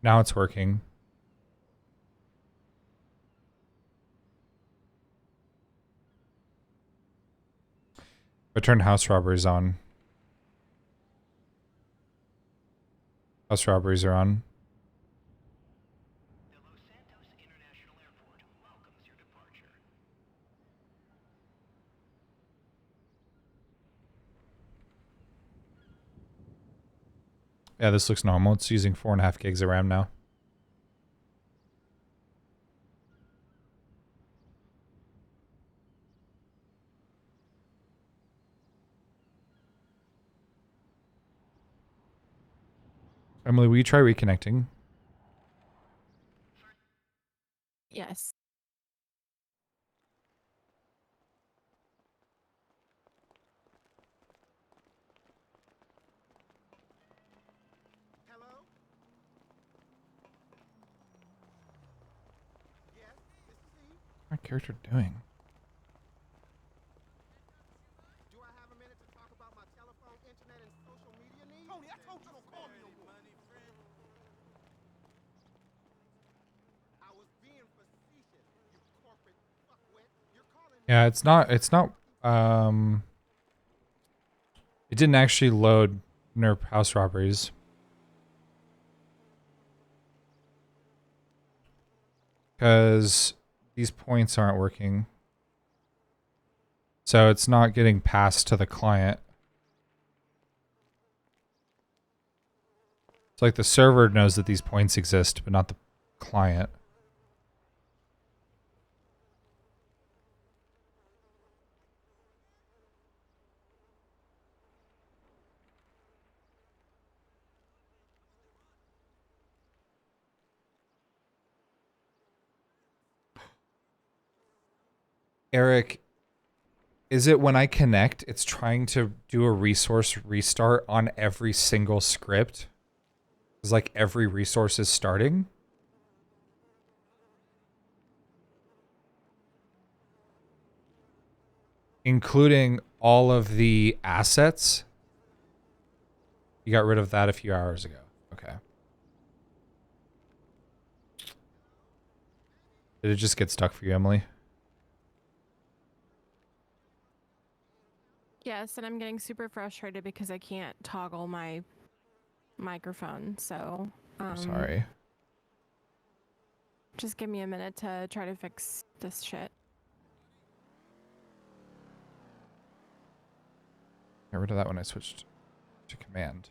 Now it's working. I turned house robberies on. House robberies are on. Yeah, this looks normal. It's using 4.5 gigs of RAM now. Emily, will you try reconnecting? Yes. What's my character doing? Yeah, it's not, it didn't actually load NERP house robberies. Because these points aren't working. So it's not getting passed to the client. It's like the server knows that these points exist, but not the client. Eric, is it when I connect, it's trying to do a resource restart on every single script? It's like every resource is starting? Including all of the assets? You got rid of that a few hours ago. Okay. Did it just get stuck for you, Emily? Yes, and I'm getting super frustrated because I can't toggle my microphone. So, Sorry. just give me a minute to try to fix this shit. Got rid of that when I switched to command.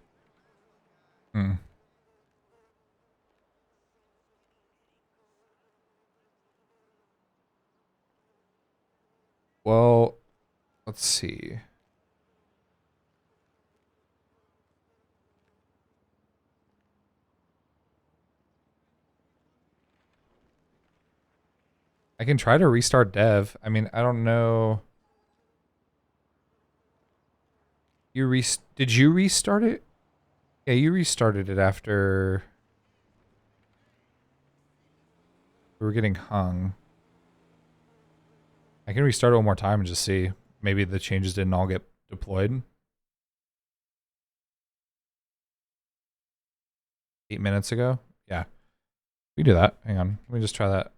Hmm. Well, let's see. I can try to restart dev. I mean, I don't know. Did you restart it? Yeah, you restarted it after we were getting hung. I can restart it one more time and just see. Maybe the changes didn't all get deployed. 8 minutes ago? Yeah. We do that. Hang on. Let me just try that.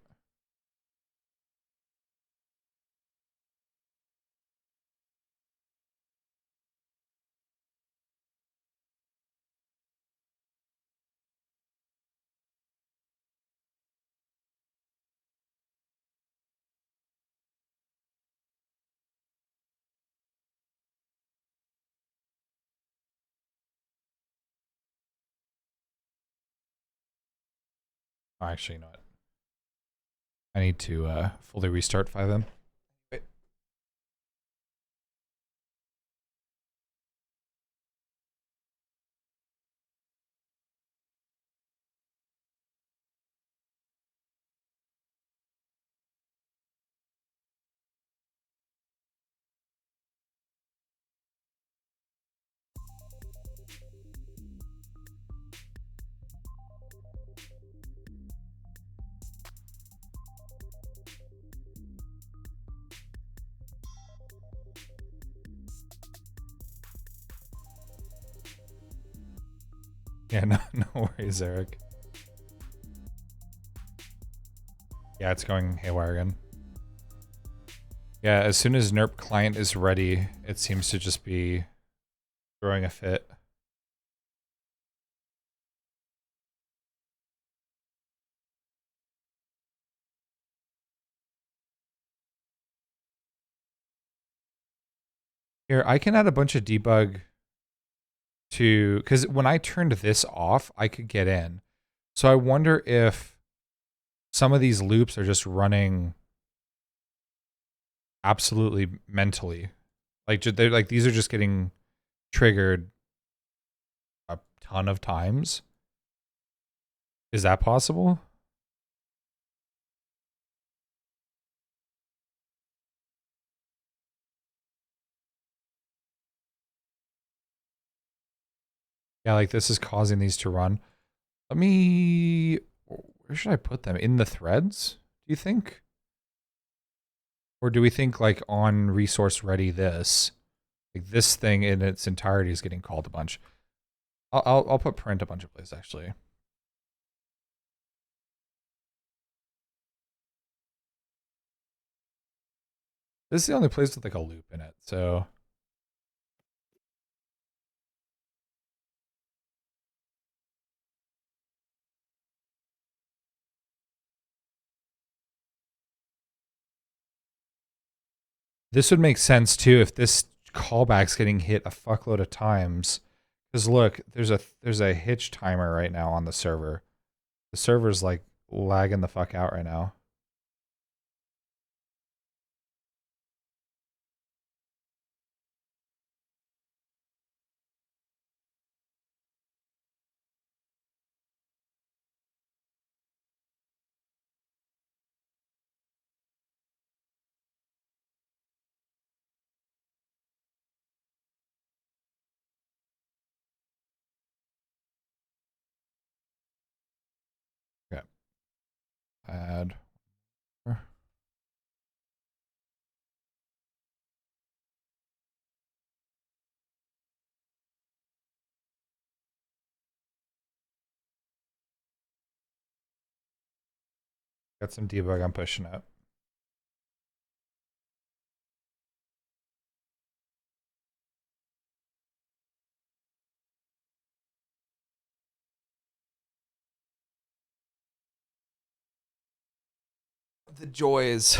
Oh, actually, you know what? I need to fully restart 5M. Wait. Yeah, no worries, Eric. Yeah, it's going haywire again. Yeah, as soon as NERP client is ready, it seems to just be throwing a fit. Here, I can add a bunch of debug to, because when I turned this off, I could get in. So I wonder if some of these loops are just running absolutely mentally. Like they're like these are just getting triggered a ton of times. Is that possible? Yeah, like this is causing these to run. Let me, where should I put them? In the threads, do you think? Or do we think like on resource ready this? Like this thing in its entirety is getting called a bunch. I'll put print a bunch of places actually. This is the only place with like a loop in it, so this would make sense too if this callback's getting hit a fuckload of times. Because look, there's a hitch timer right now on the server. The server's like lagging the fuck out right now. Okay. Add. Got some debug I'm pushing it. The joys.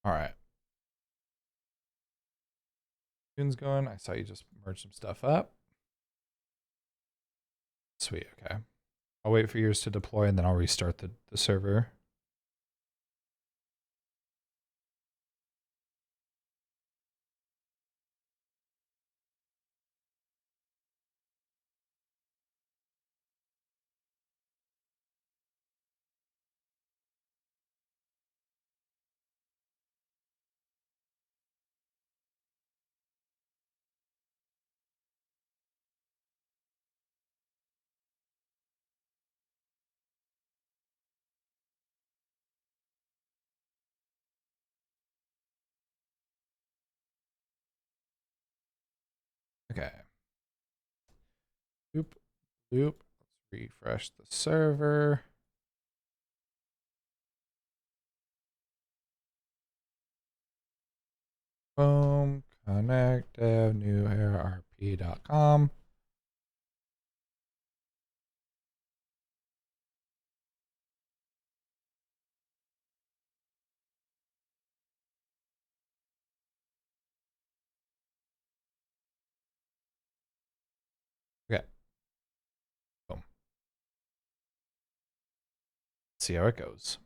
All right. Tune's going. I saw you just merge some stuff up. Sweet. Okay. I'll wait for yours to deploy and then I'll restart the server. Okay. Boop, boop. Let's refresh the server. Boom. Connect dev new heyaapl.com. Okay. Boom. See how it goes.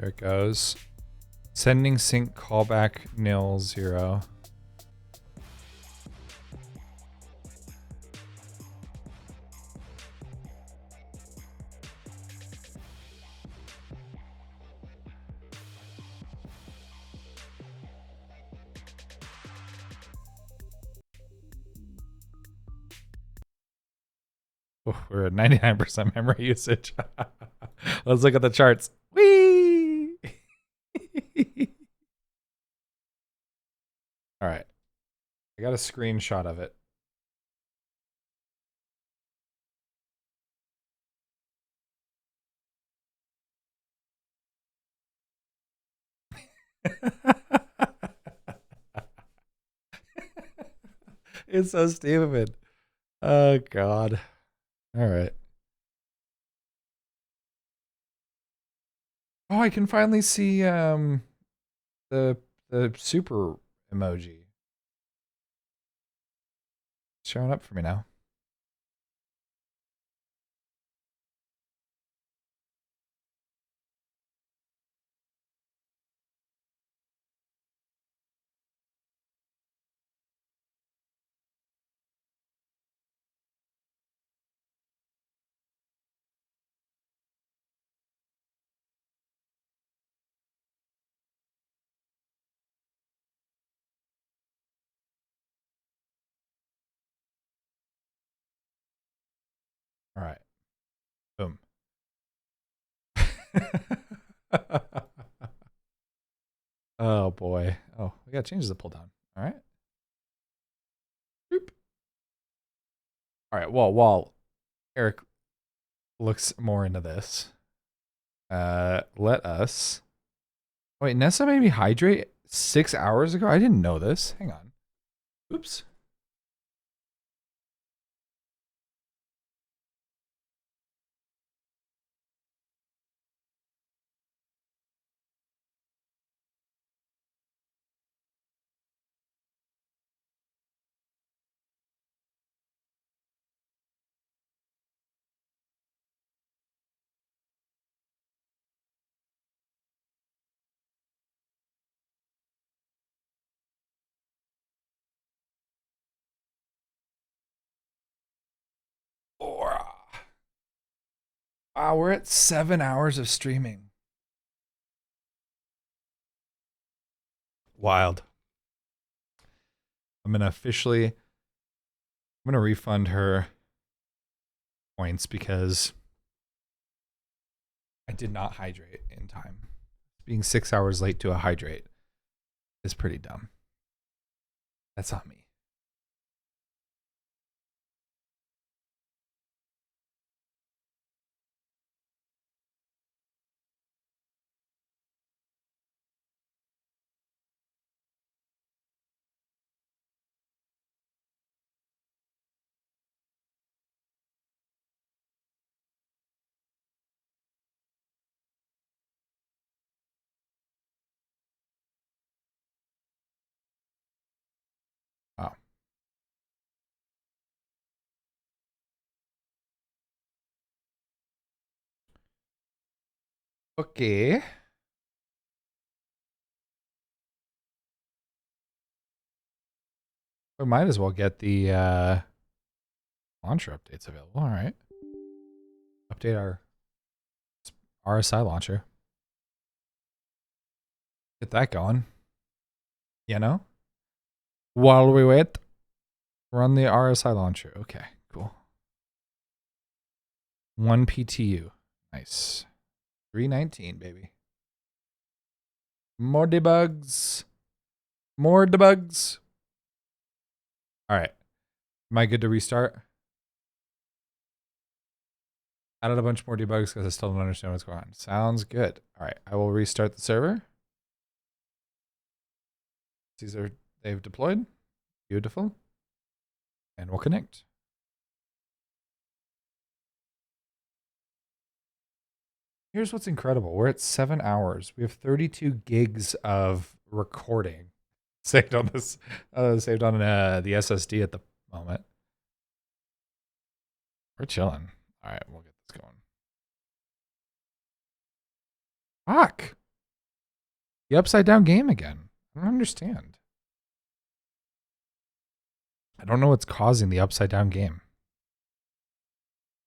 There it goes. Sending sync callback 0. Oh, we're at 99% memory usage. Let's look at the charts. Whee! All right. I got a screenshot of it. It's so stupid. Oh, God. All right. Oh, I can finally see the super emoji. It's showing up for me now. All right. Boom. Oh boy. Oh, we gotta change the pull down. All right. Boop. All right. Well, while Eric looks more into this, let us. Wait, Nessa made me hydrate 6 hours ago. I didn't know this. Hang on. Oops. Wow, we're at 7 hours of streaming. Wild. I'm gonna refund her points because I did not hydrate in time. Being 6 hours late to a hydrate is pretty dumb. That's on me. Wow. Okay. We might as well get the launcher updates available. All right. Update our RSI launcher. Get that going. You know? While we wait, run the RSI launcher. Okay, cool. 1 PTU. Nice. 319, baby. More debugs. More debugs. All right. Am I good to restart? Added a bunch more debugs because I still don't understand what's going on. Sounds good. All right. I will restart the server. They've deployed. Beautiful. And we'll connect. Here's what's incredible. We're at 7 hours. We have 32 gigs of recording saved on this, saved on the SSD at the moment. We're chilling. All right, we'll get this going. Fuck. The upside down game again. I don't understand. I don't know what's causing the upside down game.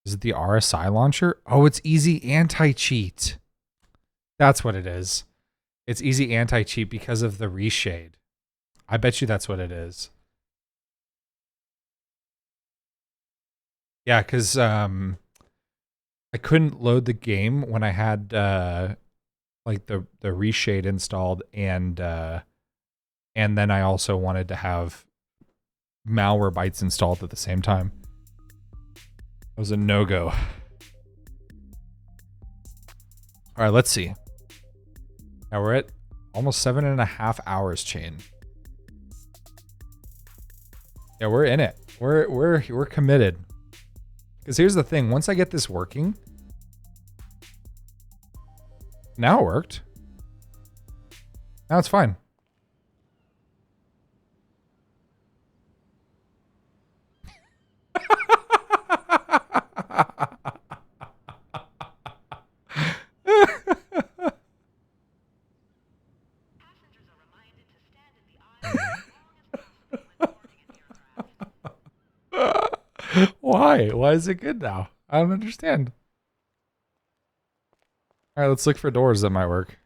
Is it the RSI launcher? Oh, it's easy anti-cheat. That's what it is. It's easy anti-cheat because of the reshade. I bet you that's what it is. Yeah, because I couldn't load the game when I had like the reshade installed, and then I also wanted to have malware bytes installed at the same time. It was a no-go. All right, let's see. Now we're at almost 7.5 hours chain. Yeah, we're in it. We're committed. Because here's the thing, once I get this working, now it worked. Now it's fine. Why? Why is it good now? I don't understand. All right, let's look for doors that might work.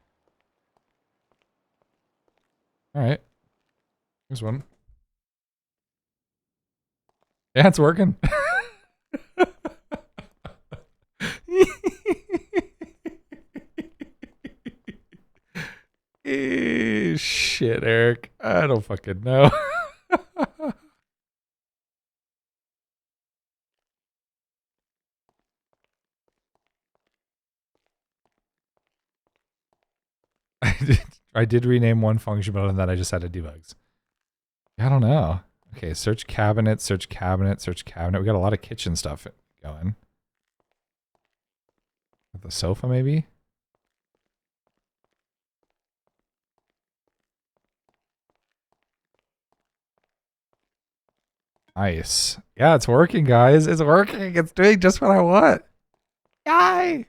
All right. Here's one. Yeah, it's working. Shit, Eric. I don't fucking know. I did rename one function, but other than that, I just had to debugs. I don't know. Okay, search cabinet, search cabinet, search cabinet. We got a lot of kitchen stuff going. The sofa, maybe? Nice. Yeah, it's working, guys. It's working. It's doing just what I want. Yay!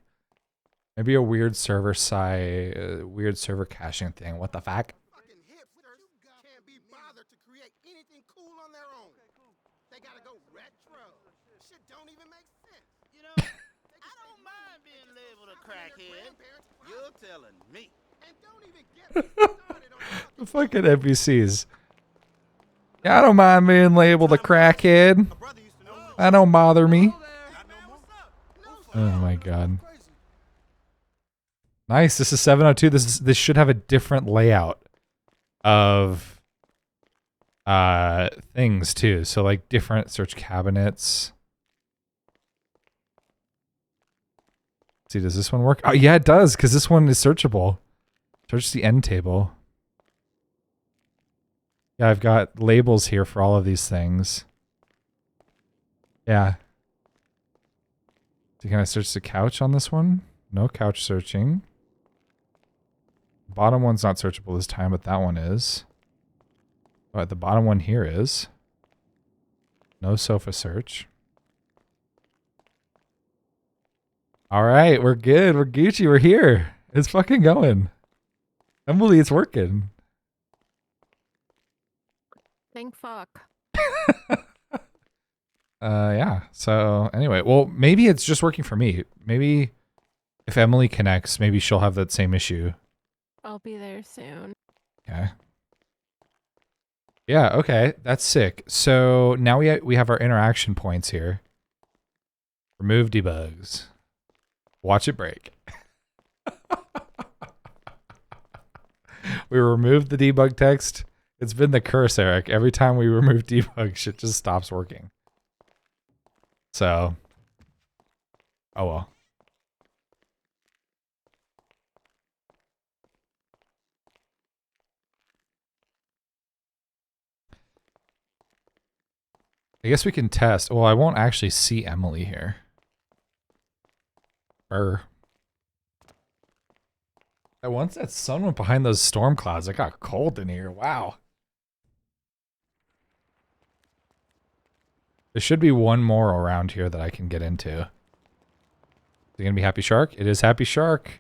Maybe a weird server side, weird server caching thing. What the fuck? Fucking hipsters can't be bothered to create anything cool on their own. They gotta go retro. Shit don't even make sense. You know, I don't mind being labeled a crackhead. You're telling me. And don't even get me started on The fucking NPCs. Yeah, I don't mind being labeled a crackhead. That don't bother me. Oh my god. Nice. This is 702. This should have a different layout of things too. So like different search cabinets. Let's see, does this one work? Oh yeah, it does, because this one is searchable. Search the end table. Yeah, I've got labels here for all of these things. Yeah. So can I search the couch on this one? No couch searching. Bottom one's not searchable this time, but that one is. But the bottom one here is. No sofa search. All right, we're good. We're Gucci. We're here. It's fucking going. Emily, it's working. Thank fuck. Yeah. So anyway, well, maybe it's just working for me. Maybe if Emily connects, maybe she'll have that same issue. I'll be there soon. Okay. Yeah, okay. That's sick. So now we have our interaction points here. Remove debugs. Watch it break. We removed the debug text. It's been the curse, Eric. Every time we remove debug, shit just stops working. So, oh well. I guess we can test. Well, I won't actually see Emily here. Once that sun went behind those storm clouds, it got cold in here. Wow. There should be one more around here that I can get into. Is it gonna be Happy Shark? It is Happy Shark.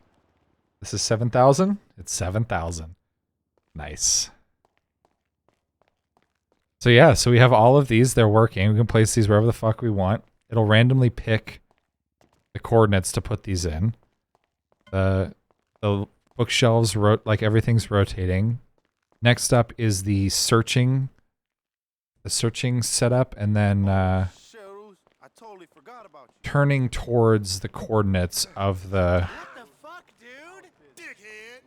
This is 7,000? It's 7,000. Nice. So yeah, so we have all of these. They're working. We can place these wherever the fuck we want. It'll randomly pick the coordinates to put these in. The bookshelves, like everything's rotating. Next up is the searching setup, and then turning towards the coordinates of the... What the fuck, dude? Dickhead!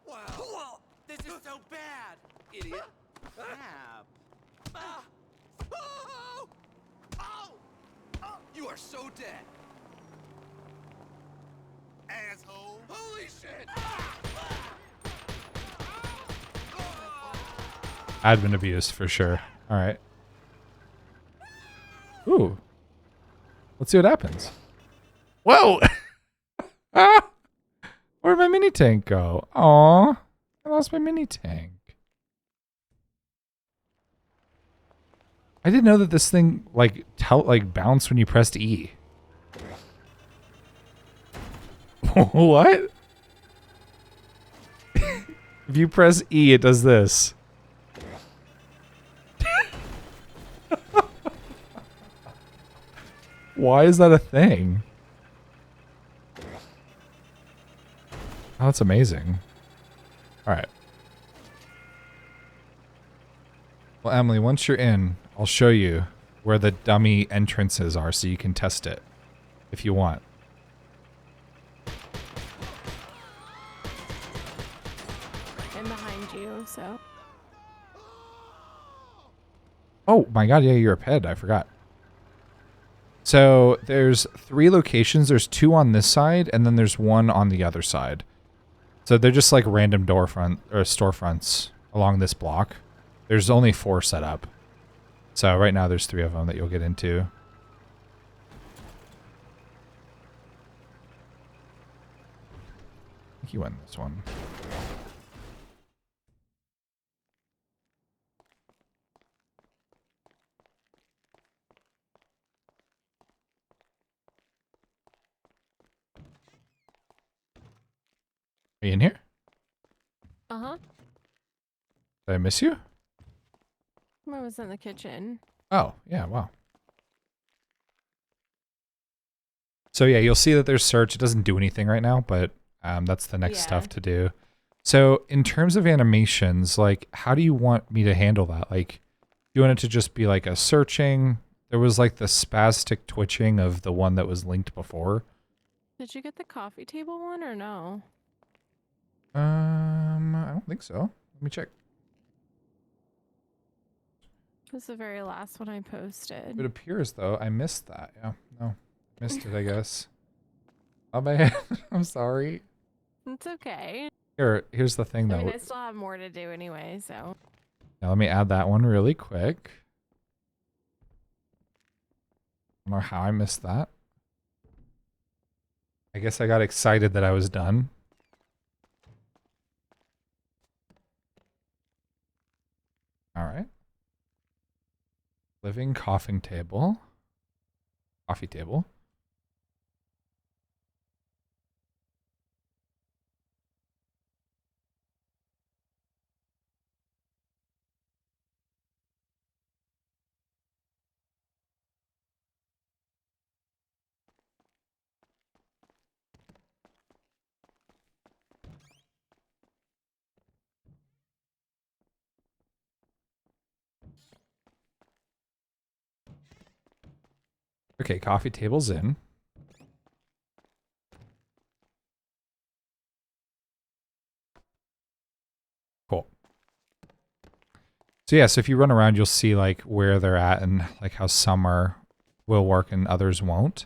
Wow. This is so bad! Idiot. You are so dead! Asshole! Holy shit! Admin abuse for sure. All right. Ooh. Let's see what happens. Whoa! Ah! Where'd my mini tank go? Aw, I lost my mini tank. I didn't know that this thing like bounced when you pressed E. What? If you press E, it does this. Why is that a thing? Oh, that's amazing. All right. Well, Emily, once you're in, I'll show you where the dummy entrances are so you can test it if you want. I'm behind you, so. Oh my god, yeah, you're a ped. I forgot. So there's 3 locations. There's 2 on this side, and then there's 1 on the other side. So they're just like random storefronts along this block. There's only 4 set up. So right now there's 3 of them that you'll get into. I think you went in this one. Are you in here? Uh-huh. Did I miss you? I was in the kitchen. Oh, yeah, wow. So yeah, you'll see that there's search. It doesn't do anything right now, but that's the next stuff to do. So in terms of animations, like, how do you want me to handle that? Like, do you want it to just be like a searching? There was like the spastic twitching of the one that was linked before. Did you get the coffee table one or no? I don't think so. Let me check. This is the very last one I posted. It appears though I missed that. Yeah, no, missed it. I guess. Oh man, I'm sorry. It's okay. Here's the thing though. I mean, I still have more to do anyway, so. Now let me add that one really quick. I don't know how I missed that. I guess I got excited that I was done. All right. Living coughing table. Coffee table. Okay, coffee table's in. Cool. So yeah, so if you run around, you'll see like where they're at and like how some will work and others won't.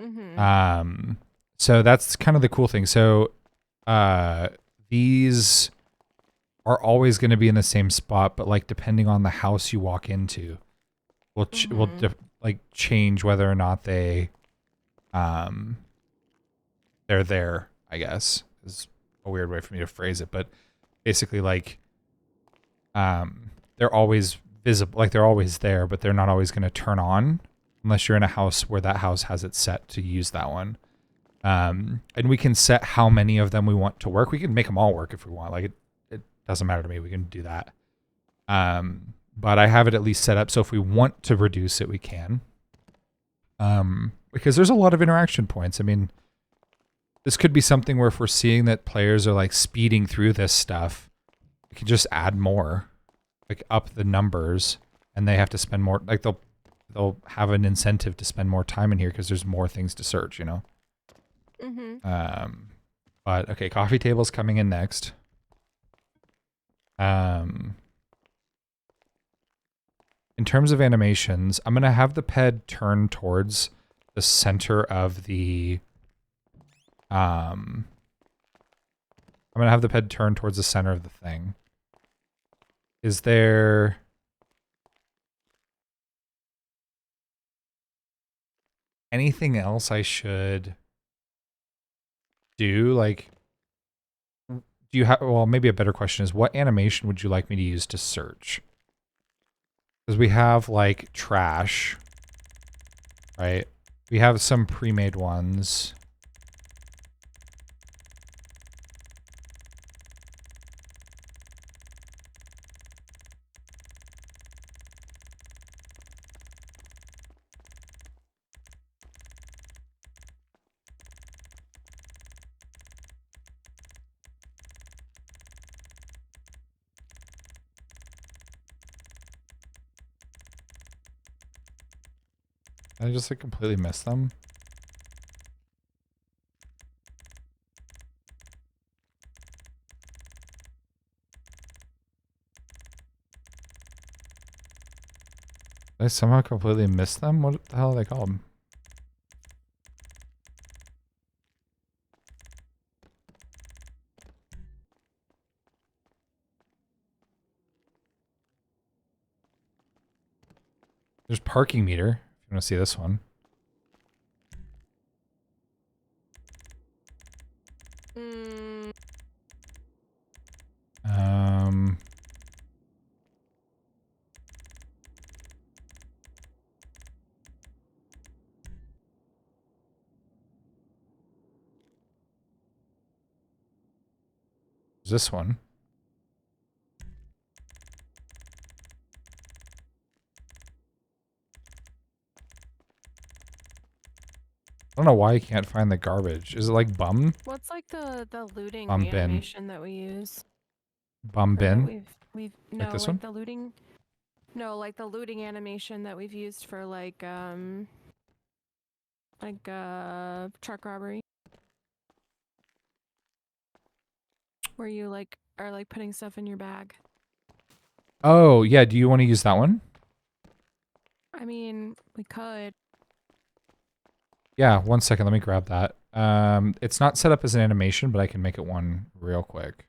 Mm-hmm. So that's kind of the cool thing. So these are always going to be in the same spot, but like depending on the house you walk into, will like change whether or not they're there, I guess, is a weird way for me to phrase it, but basically like they're always visible, like they're always there, but they're not always going to turn on unless you're in a house where that house has it set to use that one. And we can set how many of them we want to work. We can make them all work if we want. Like it doesn't matter to me. We can do that. But I have it at least set up so if we want to reduce it, we can. Because there's a lot of interaction points. I mean, this could be something where if we're seeing that players are like speeding through this stuff, we can just add more, like up the numbers, and they have to spend more. Like they'll have an incentive to spend more time in here because there's more things to search, you know. But okay, coffee table's coming in next. In terms of animations, I'm gonna have the ped turn towards the center of the. I'm gonna have the ped turn towards the center of the thing. Is there anything else I should do? Like, do you have, well, maybe a better question is, what animation would you like me to use to search? Because we have, like, trash, right? We have some pre-made ones. I just like completely missed them. Did I somehow completely missed them? What the hell are they called? There's parking meter. If you want to see this one. This one. I don't know why you can't find the garbage. Is it like bum? What's like the looting Bum bin. animation that we use? Bum Or that bin? we've Like no, this like one? the looting. No, like the looting animation that we've used for like truck robbery. Where you like are like putting stuff in your bag. Oh, yeah. Do you want to use that one? I mean, we could. Yeah, 1 second. Let me grab that. It's not set up as an animation, but I can make it one real quick.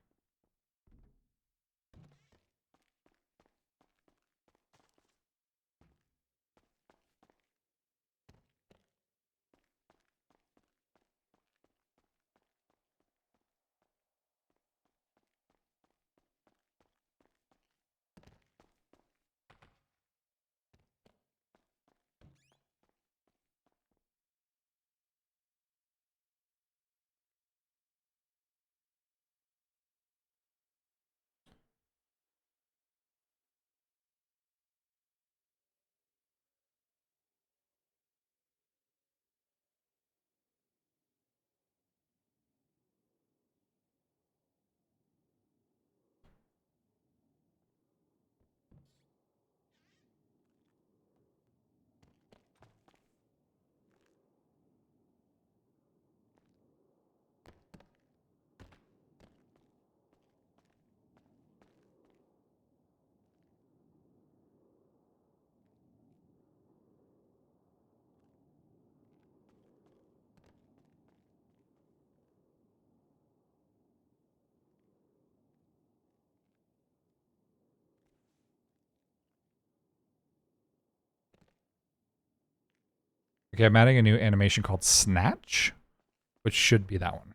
Okay, I'm adding a new animation called Snatch, which should be that one.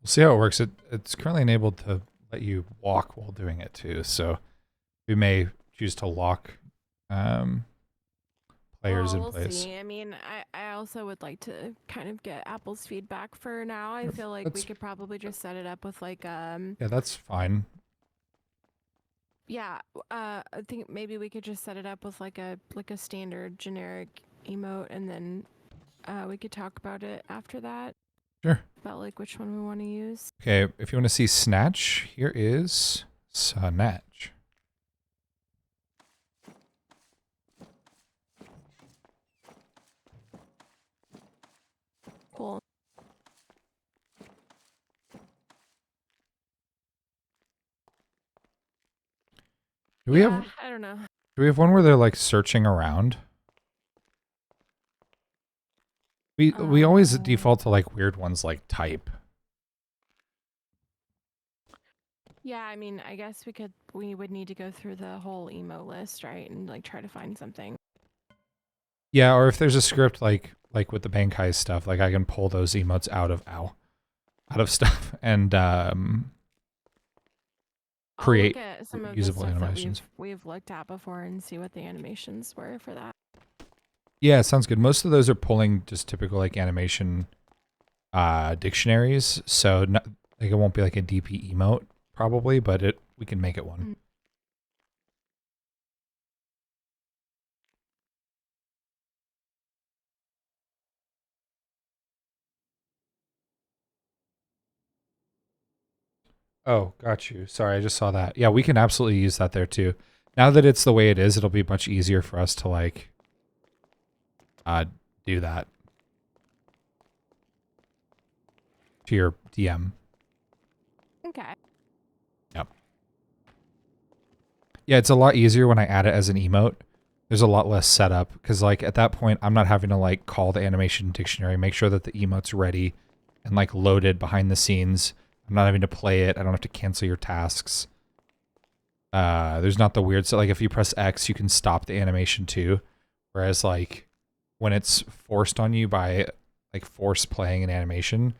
We'll see how it works. It's currently enabled to let you walk while doing it too, so We may choose to lock players in We'll place. see. I mean, I also would like to kind of get Apple's feedback for now. I feel like we That's- could probably just set it up with like Yeah, that's fine. yeah, I think maybe we could just set it up with like a standard generic emote, and then we could talk about it after that. Sure. About like which one we want to use. Okay, if you want to see Snatch, here is Snatch. Cool. Do we Yeah, have I don't know. do we have one where they're like searching around? We always default to like weird ones like type. Yeah, I mean, I guess we would need to go through the whole emo list, right? And like try to find something. Yeah, or if there's a script like with the Bankai stuff, like I can pull those emotes out of stuff and create I'll look at some of the usable stuff animations. that we've looked at before and see what the animations were for that. Yeah, sounds good. Most of those are pulling just typical like animation dictionaries, so not, like it won't be like a DP emote probably, but we can make it one. Oh, got you. Sorry, I just saw that. Yeah, we can absolutely use that there too. Now that it's the way it is, it'll be much easier for us to like do that to your DM. Okay. Yep. Yeah, it's a lot easier when I add it as an emote. There's a lot less setup because like at that point I'm not having to like call the animation dictionary, make sure that the emote's ready and like loaded behind the scenes. I'm not having to play it. I don't have to cancel your tasks. There's not the weird, so like if you press X, you can stop the animation too. Whereas like when it's forced on you by like force playing an animation,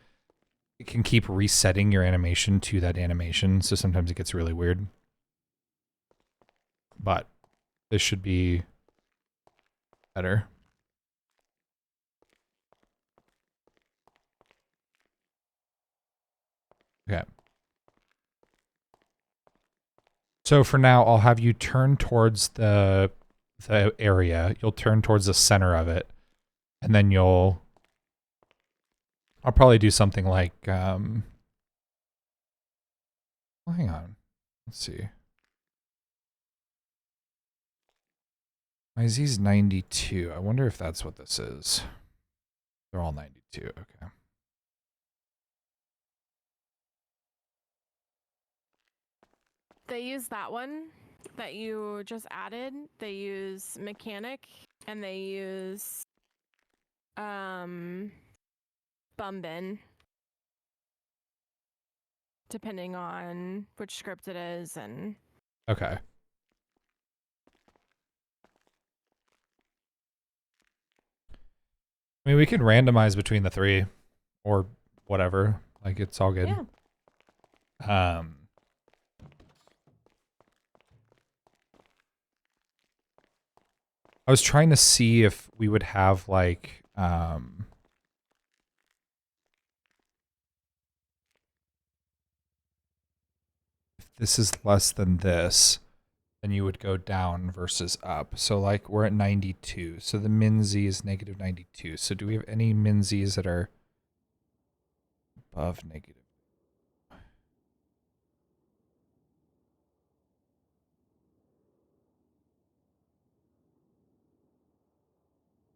it can keep resetting your animation to that animation. So sometimes it gets really weird. But this should be better. Okay. So for now, I'll have you turn towards the area. You'll turn towards the center of it. And then I'll probably do something like, well, hang on. Let's see. My Z's 92. I wonder if that's what this is. They're all 92. Okay. They use that one that you just added. They use mechanic and they use bumbin, depending on which script it is. And Okay. I mean, we can randomize between the three or whatever. Like, it's all good. yeah. I was trying to see if we would have like if this is less than this, then you would go down versus up. So like we're at 92. So the min Z is negative 92. So do we have any min Z's that are above negative?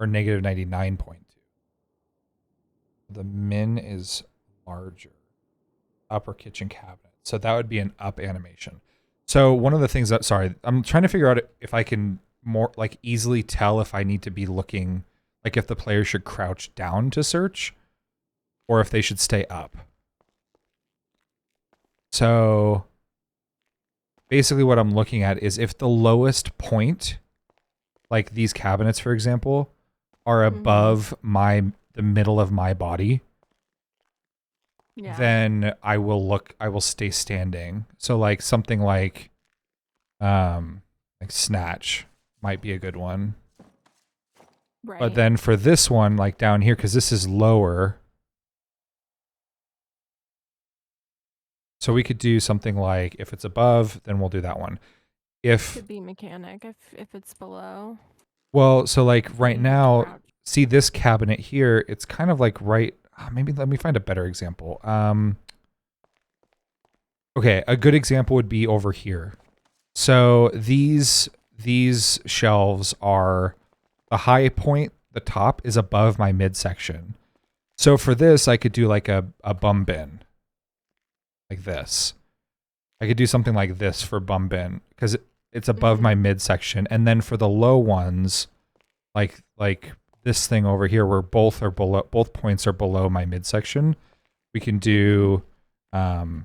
Or negative 99.2. The min is larger. Upper kitchen cabinet. So that would be an up animation. So one of the things that, sorry, I'm trying to figure out if I can more like easily tell if I need to be looking, like if the player should crouch down to search or if they should stay up. So basically what I'm looking at is if the lowest point, like these cabinets, for example, are above the middle of my body, then I will stay standing. So like something like Like snatch might be a good one. Right. But then for this one, like down here, because this is lower. So we could do something like, if it's above, then we'll do that one. If Could be mechanic if it's below. well, so like right You have to now, crouch. see this cabinet here, it's kind of like right, maybe let me find a better example. Okay, a good example would be over here. So these shelves are, the high point, the top is above my midsection. So for this, I could do like a bum bin, like this. I could do something like this for bum bin because it's above my midsection. And then for the low ones, like this thing over here, where both points are below my midsection, we can do, what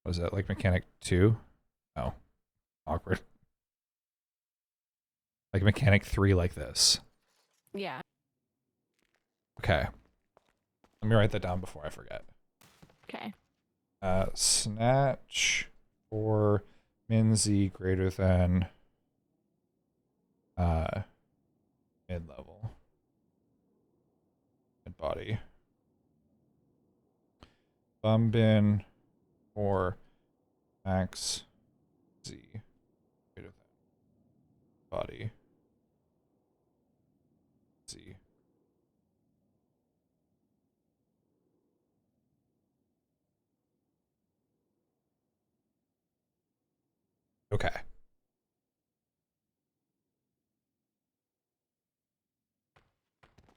is it, like mechanic 2? Oh, awkward. Like mechanic 3, like this. Yeah. Okay. Let me write that down before I forget. Okay. Snatch or min z greater than mid-level. Mid-body. Bum bin or max z greater than body z. Okay.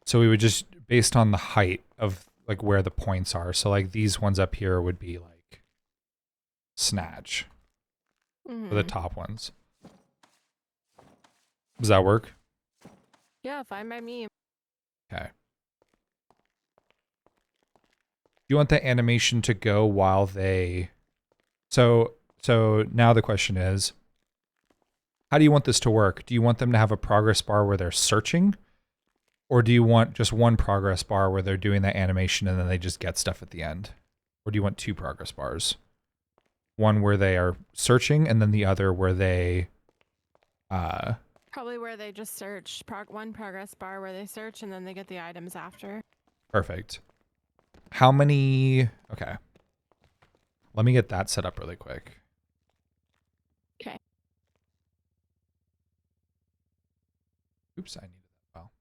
So we would just, based on the height of like where the points are. So like these ones up here would be like snatch for the top ones. Does that work? Yeah, fine by me. Okay. Do you want the animation to go while they, so now the question is, how do you want this to work? Do you want them to have a progress bar where they're searching? Or do you want just one progress bar where they're doing that animation and then they just get stuff at the end? Or do you want two progress bars? One where they are searching and then the other where they Probably where they just search. One progress bar where they search and then they get the items after. Perfect. How many? Okay. Let me get that set up really quick. Okay. Oops, I needed that file.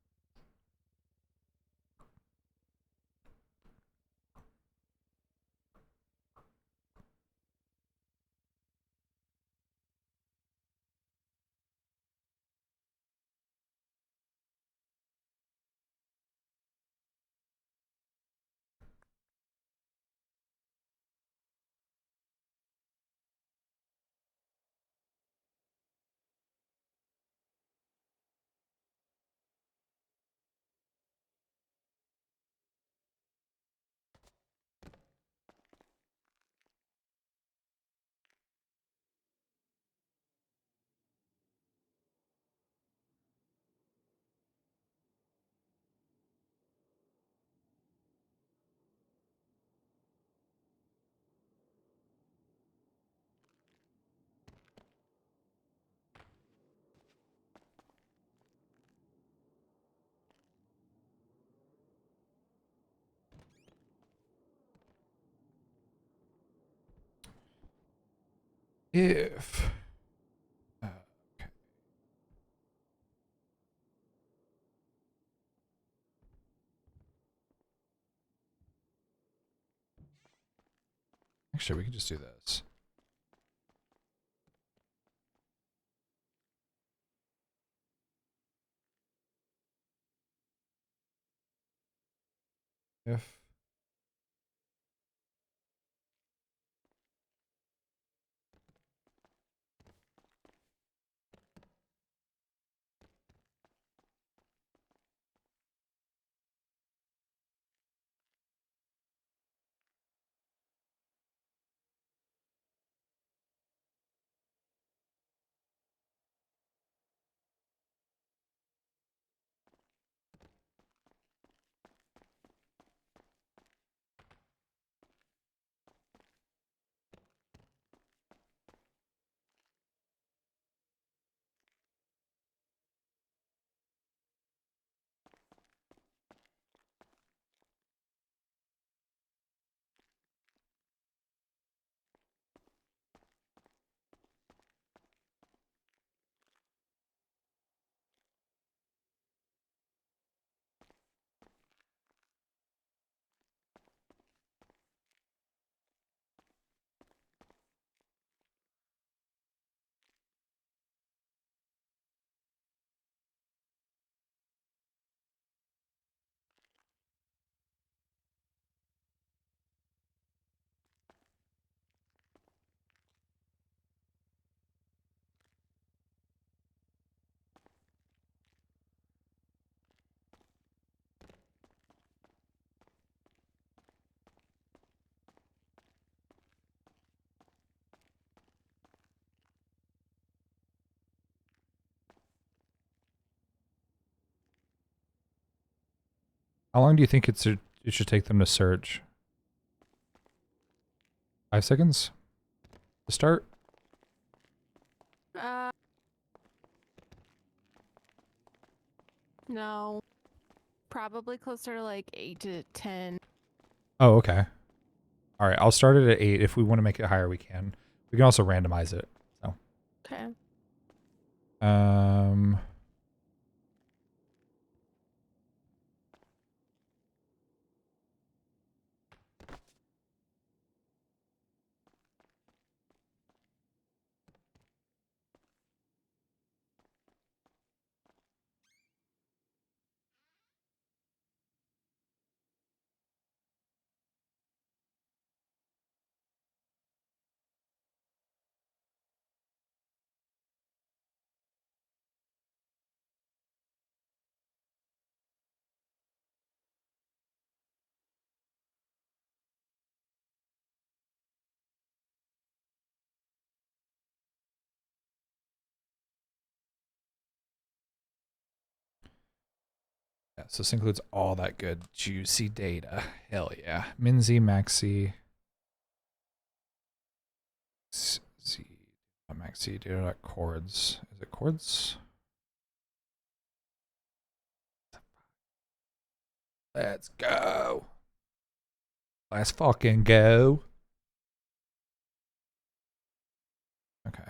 If okay. Actually, we can just do this. If How long do you think it should take them to search? 5 seconds to start? No. Probably closer to like 8 to 10. Oh, okay. All right, I'll start it at 8. If we want to make it higher, we can. We can also randomize it. So. Okay. Yeah, so this includes all that good juicy data. Hell yeah. Minzy, Maxi. Maxi data chords. Is it chords? Let's go. Let's fucking go. Okay.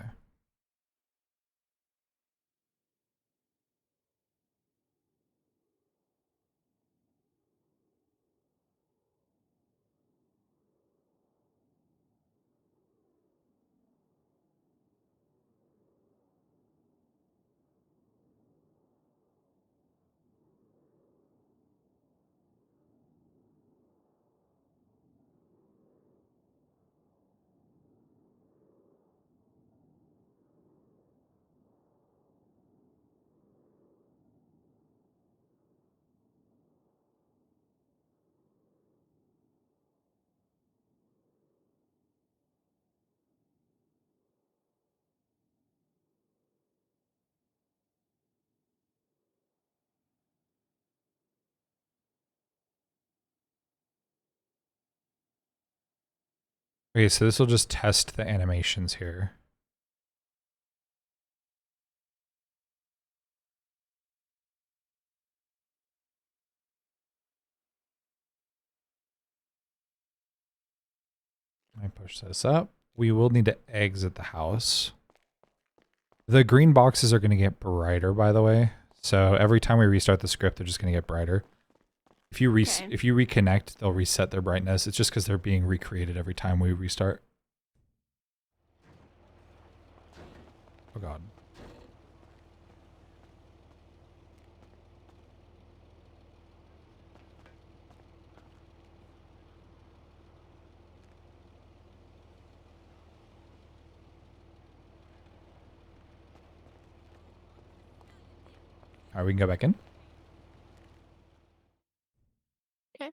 Okay, so this will just test the animations here. I push this up. We will need to exit the house. The green boxes are going to get brighter, by the way. So every time we restart the script, they're just going to get brighter. If you if you reconnect, they'll reset their brightness. It's just because they're being recreated every time we restart. Oh god. Alright, we can go back in. Okay.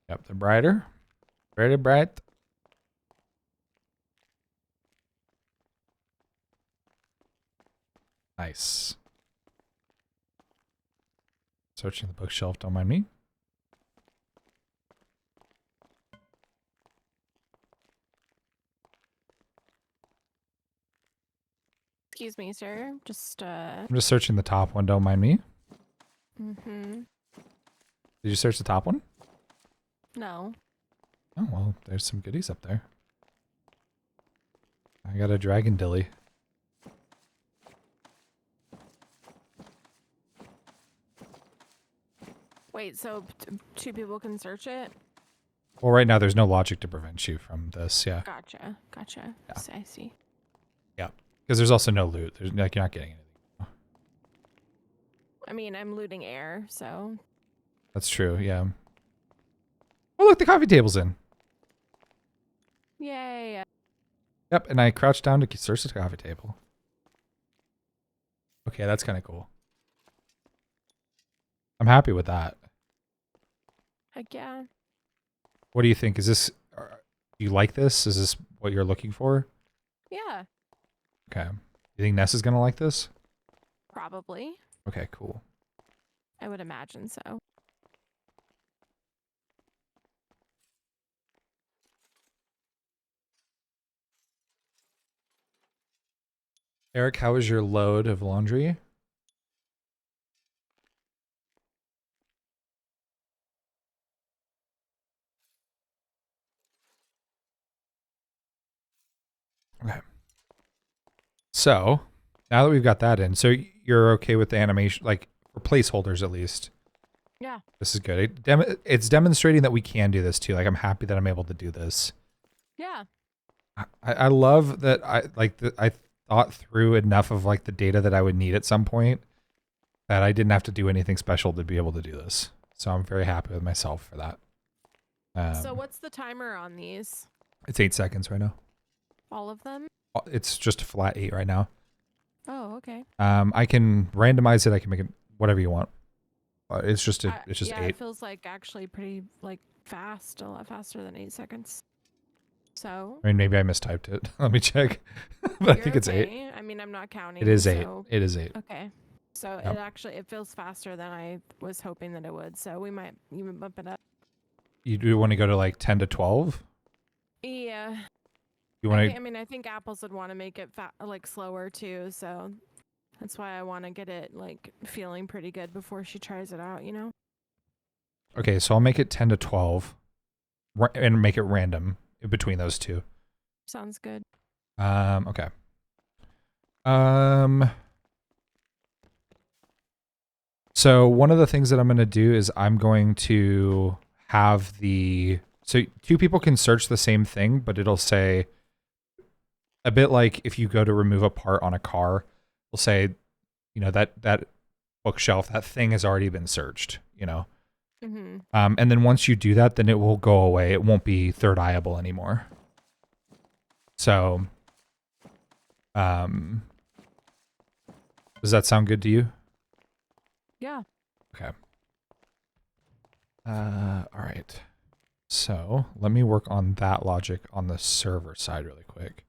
Yep, they're brighter. Very bright. Nice. Searching the bookshelf, don't mind me. Excuse me, sir. Just I'm just searching the top one, don't mind me. Mm-hmm. Did you search the top one? No. Oh, well, there's some goodies up there. I got a dragon dilly. Wait, so two people can search it? Well, right now there's no logic to prevent you from this, yeah. Gotcha. Gotcha. Yeah. I see. Yeah. Because there's also no loot. There's like you're not getting anything. I mean, I'm looting air, so. That's true, yeah. Oh look, the coffee table's in. Yay. Yep, and I crouched down to search the coffee table. Okay, that's kind of cool. I'm happy with that. Heck yeah. What do you think? Is this... Do you like this? Is this what you're looking for? Yeah. Okay. You think Ness is going to like this? Probably. Okay, cool. I would imagine so. Eric, how is your load of laundry? Okay. So, now that we've got that in, so you're okay with the animation, like for placeholders at least. Yeah. This is good. It's demonstrating that we can do this too. Like I'm happy that I'm able to do this. Yeah. I love that I thought through enough of like the data that I would need at some point that I didn't have to do anything special to be able to do this. So I'm very happy with myself for that. So what's the timer on these? It's 8 seconds right now. All of them? It's just a flat 8 right now. Oh, okay. I can randomize it. I can make it whatever you want. It's just yeah, 8. It feels like actually pretty like fast, a lot faster than 8 seconds. So I mean, maybe I mistyped it. Let me check. But I think it's 8. I mean, I'm not counting. It is 8. So... It is 8. Okay. So Yep. it feels faster than I was hoping that it would. So we might even bump it up. You do want to go to like 10 to 12? Yeah. You want I mean, I think Apples would want to make it like slower too. So that's why I want to get it like feeling pretty good before she tries it out, you know? Okay, so I'll make it 10 to 12 and make it random in between those two. Sounds good. Okay. So one of the things that I'm going to do is I'm going to have so two people can search the same thing, but it'll say a bit like if you go to remove a part on a car, it'll say, you know, that bookshelf, that thing has already been searched, you know? Mm-hmm. And then once you do that, then it will go away. It won't be third eyeable anymore. So, does that sound good to you? Yeah. Okay. All right. So let me work on that logic on the server side really quick.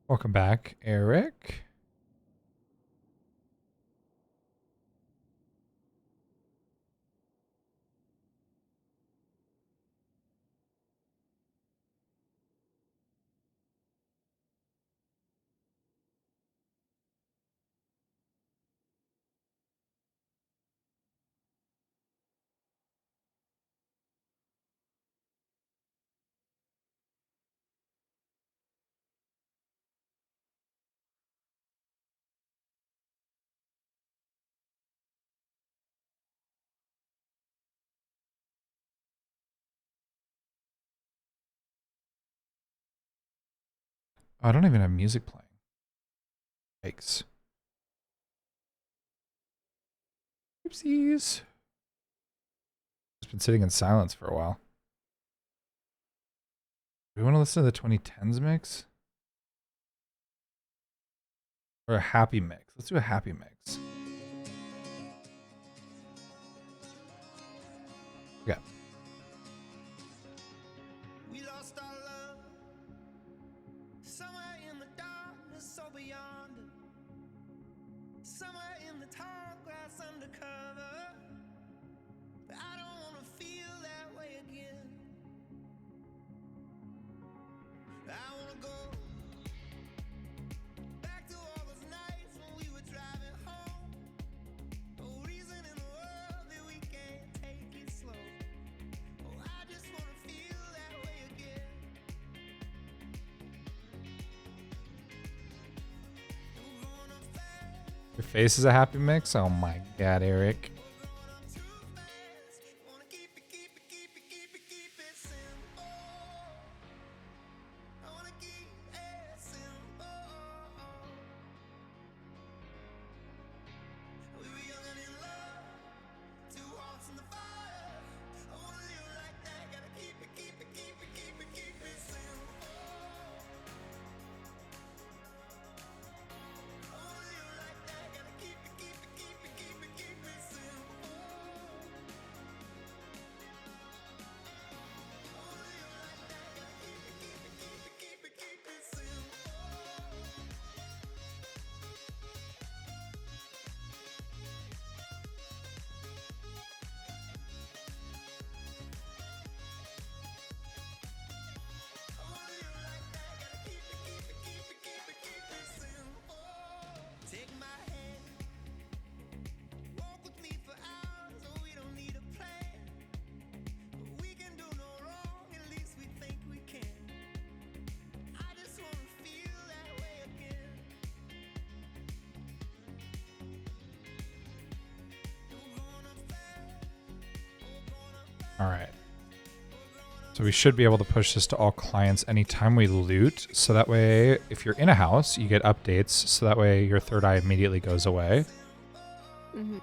Welcome back, Eric. I don't even have music playing. Yikes. Oopsies. It's been sitting in silence for a while. Do we want to listen to the 2010s mix? Or a happy mix? Let's do a happy mix. Yeah. We lost our love somewhere in the darkness, so beyond it. Somewhere in the tall grass undercover. But I don't want to feel that way again. I want to go back to all those nights when we were driving home. No reason in the world that we can't take it slow. Oh, I just want to feel that way again. We're going up fast, Your face is a happy mix? Oh my god, Eric. we're going up too fast. Wanna keep it All right. So we should be able to push this to all clients anytime we loot. So that way, if you're in a house, you get updates. So that way your third eye immediately goes away. Mm-hmm.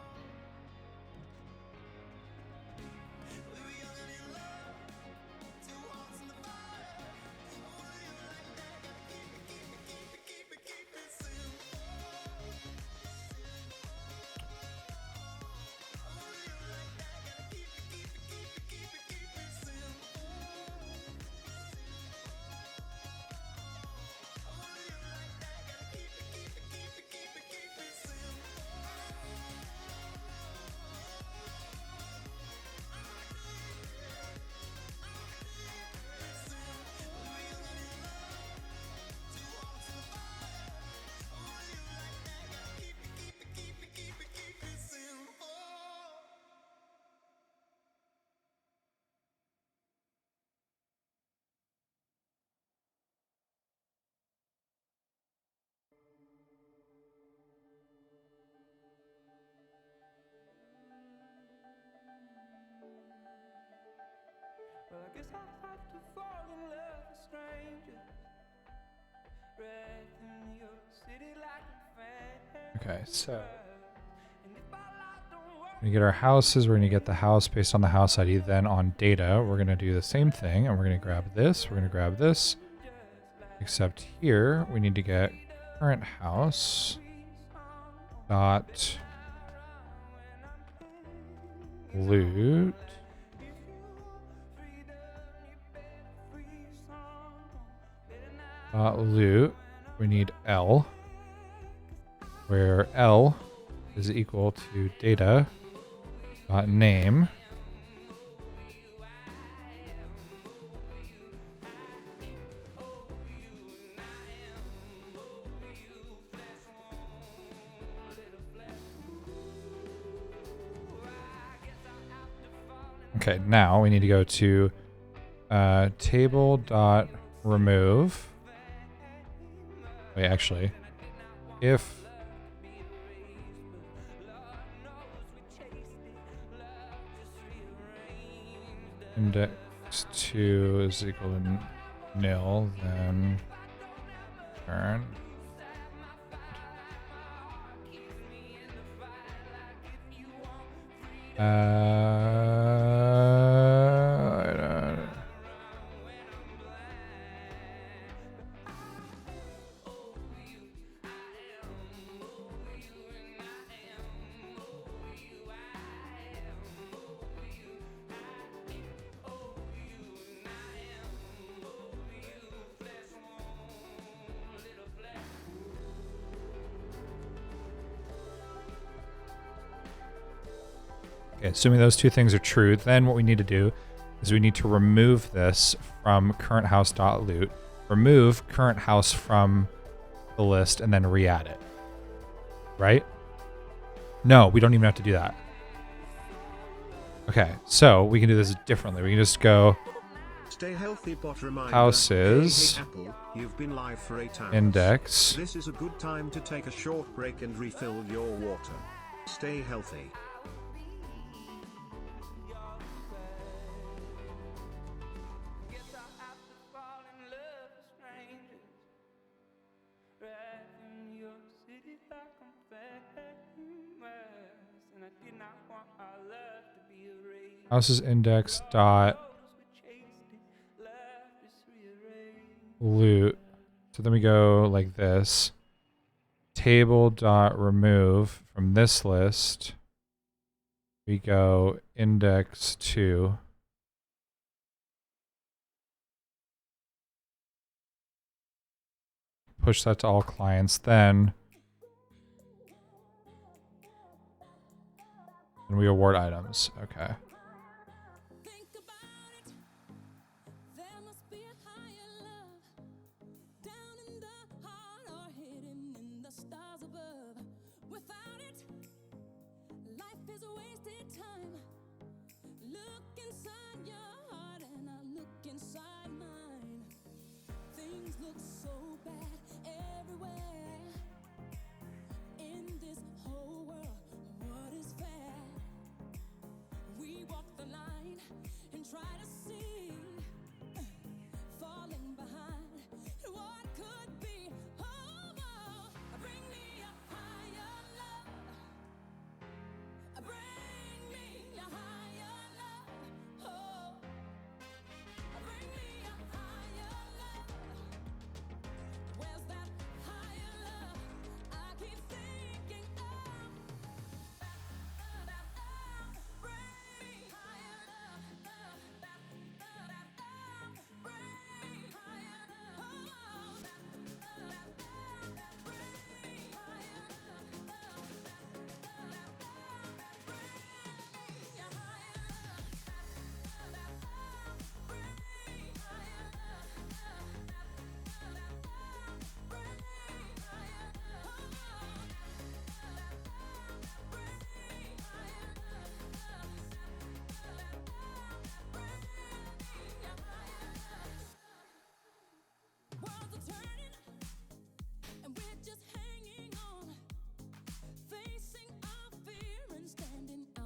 Well, I guess I have to fall in love with strangers. Right in your city like a fan. Okay, so we get our houses. We're going to get the house based on the house ID. Then on data, we're going to do the same thing, and we're going to grab this. We're going to grab this. Except here, we need to get current house dot loot loot. We need L, where L is equal to data dot name Okay, now we need to go to table dot remove. Wait, actually, if index 2 is equal to nil, then turn. Okay, assuming those two things are true, then what we need to do is we need to remove this from current house.loot, remove current house from the list, and then re-add it. Right? No, we don't even have to do that. Okay, so we can do this differently. We can just go Stay healthy, bot reminder. houses, Hey, Apple, you've been live for 8 hours. index. This is a good time to take a short break and refill your water. Stay healthy. Houses index dot loot. So then we go like this. Table dot remove from this list. We go index 2. Push that to all clients. Then we award items. Okay.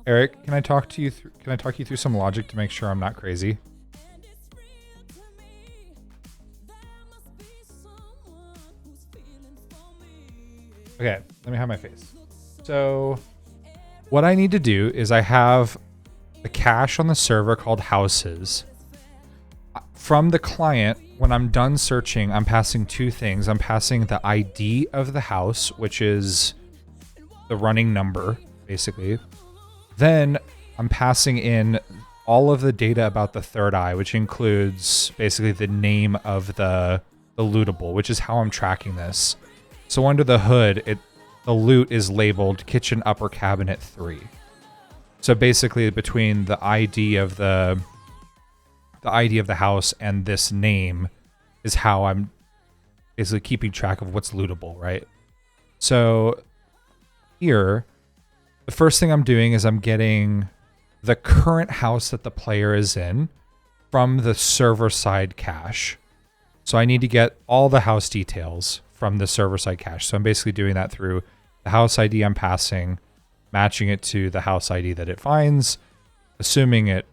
Eric, can I talk to you? Can I talk you through some logic to make sure I'm not crazy? Okay, let me have my face. So, what I need to do is I have a cache on the server called houses. From the client, when I'm done searching, I'm passing two things. I'm passing the ID of the house, which is the running number, basically. Then I'm passing in all of the data about the third eye, which includes basically the name of the lootable, which is how I'm tracking this. So under the hood, the loot is labeled kitchen upper cabinet 3. So basically between the ID of the house and this name is how I'm basically keeping track of what's lootable, right? So here, the first thing I'm doing is I'm getting the current house that the player is in from the server side cache. So I need to get all the house details from the server side cache. So I'm basically doing that through the house ID I'm passing, matching it to the house ID that it finds, assuming it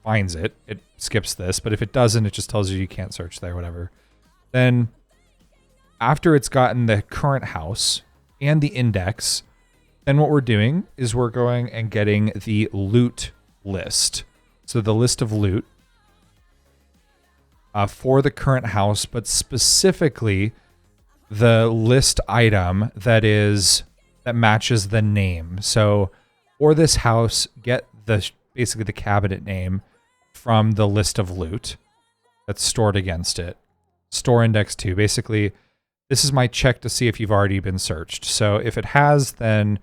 finds it skips this, but if it doesn't, it just tells you can't search there, whatever. Then after it's gotten the current house and the index, then what we're doing is we're going and getting the loot list. So the list of loot for the current house, but specifically the list item that matches the name. So for this house, get basically the cabinet name from the list of loot that's stored against it. Store index 2. Basically, this is my check to see if you've already been searched. So if it has, then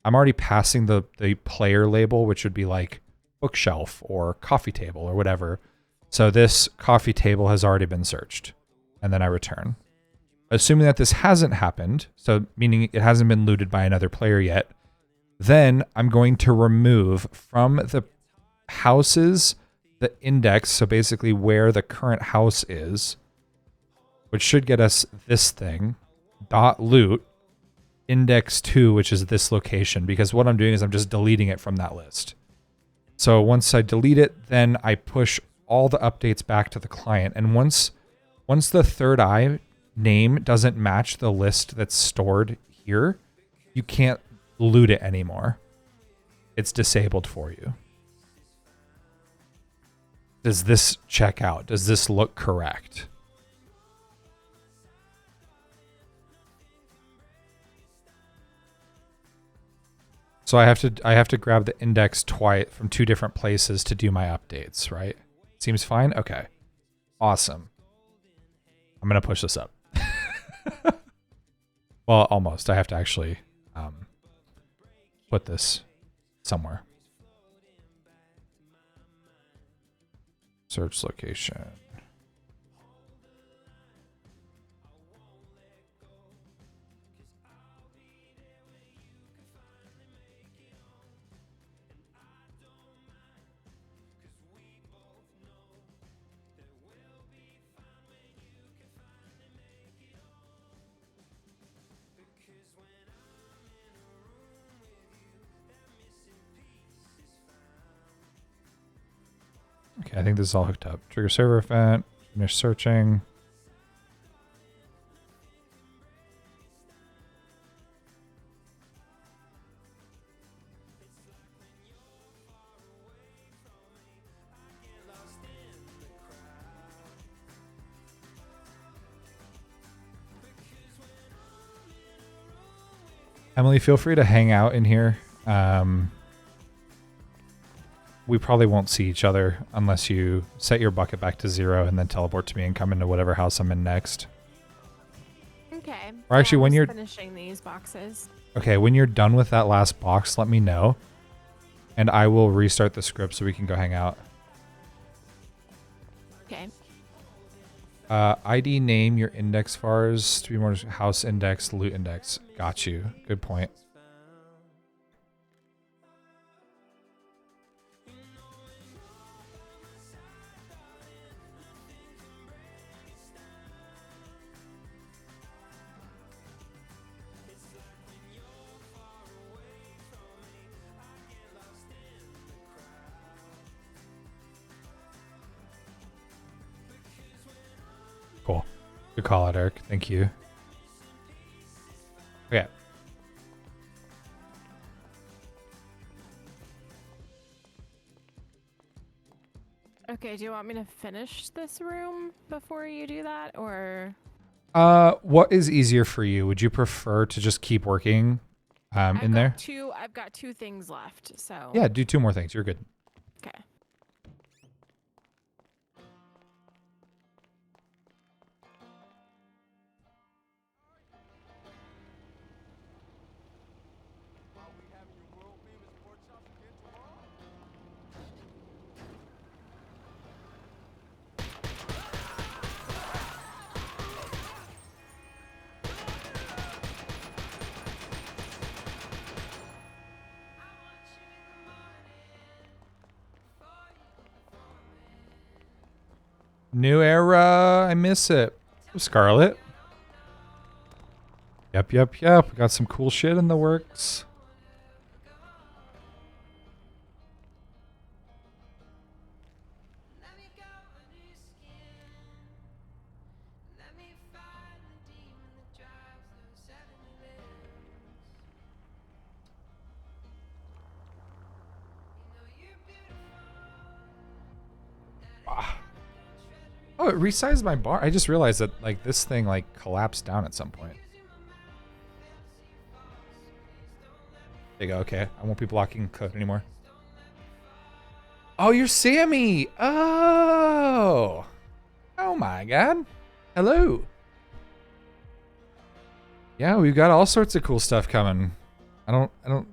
I'm already passing the player label, which would be like bookshelf or coffee table or whatever. So this coffee table has already been searched. And then I return. Assuming that this hasn't happened, so meaning it hasn't been looted by another player yet, then I'm going to remove from the houses the index, so basically where the current house is, which should get us this thing, .loot, index 2, which is this location, because what I'm doing is I'm just deleting it from that list. So once I delete it, then I push all the updates back to the client, and once the third eye name doesn't match the list that's stored here, you can't loot it anymore. It's disabled for you. Does this check out? Does this look correct? So I have to grab the index twice from two different places to do my updates, right? Seems fine? Okay. Awesome. I'm going to push this up. Well, almost. I have to actually put this somewhere. Search location. Okay, I think this is all hooked up. Trigger server event, finish searching. Emily, feel free to hang out in here. We probably won't see each other unless you set your bucket back to 0 and then teleport to me and come into whatever house I'm in next. Okay. Or actually, when you're finishing these boxes. Okay, when you're done with that last box, let me know, and I will restart the script so we can go hang out. Okay. ID name your index vars to be more house index, loot index. Got you. Good point. Good call out, Eric. Thank you. Okay. Okay, do you want me to finish this room before you do that, or? What is easier for you? Would you prefer to just keep working in there? I've got 2 things left, so. Yeah, do 2 more things. You're good. Okay. New era. I miss it. Scarlet. Yep. We got some cool shit in the works. Oh, it resized my bar. I just realized that like this thing like collapsed down at some point. There you go. Okay, I won't be blocking code anymore. Oh, you're Sammy. Oh my God. Hello. Yeah, we've got all sorts of cool stuff coming. I don't.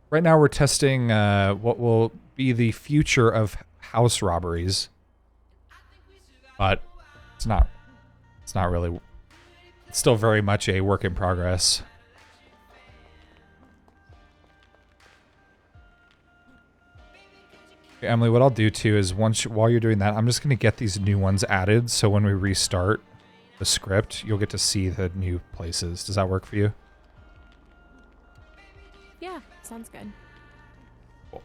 Right now we're testing what will be the future of house robberies. But it's not really, it's still very much a work in progress. Okay, Emily, what I'll do too is while you're doing that, I'm just going to get these new ones added. So when we restart the script, you'll get to see the new places. Does that work for you? Yeah, sounds good. Cool.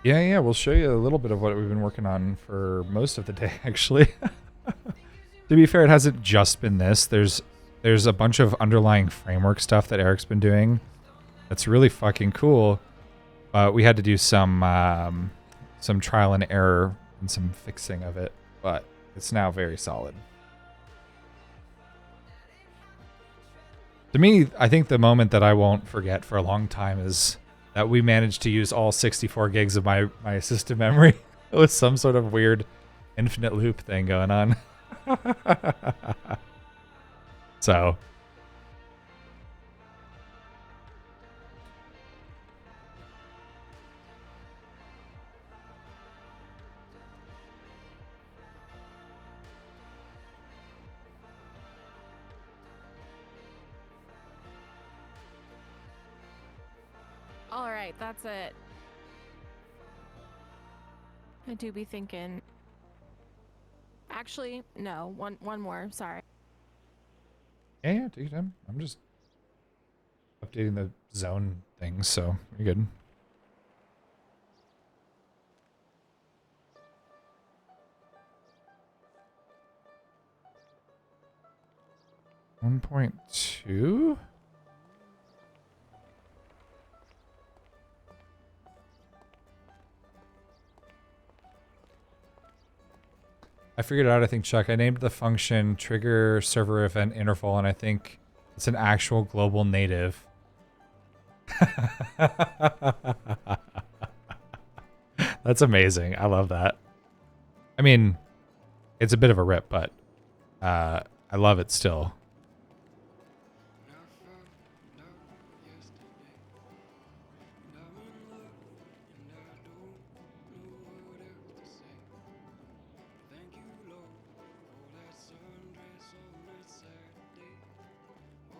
Yeah, we'll show you a little bit of what we've been working on for most of the day, actually. To be fair, it hasn't just been this. There's a bunch of underlying framework stuff that Eric's been doing that's really fucking cool. We had to do some trial and error and some fixing of it, but it's now very solid. To me, I think the moment that I won't forget for a long time is that we managed to use all 64 gigs of my system memory with some sort of weird infinite loop thing going on. So. All right, that's it. I do be thinking. Actually, no. One more. Sorry. Yeah, take your time. I'm just updating the zone things, so you're good. .2? I figured it out, I think, Chuck. I named the function trigger server event interval, and I think it's an actual global native. That's amazing. I love that. I mean, it's a bit of a rip, but I love it still.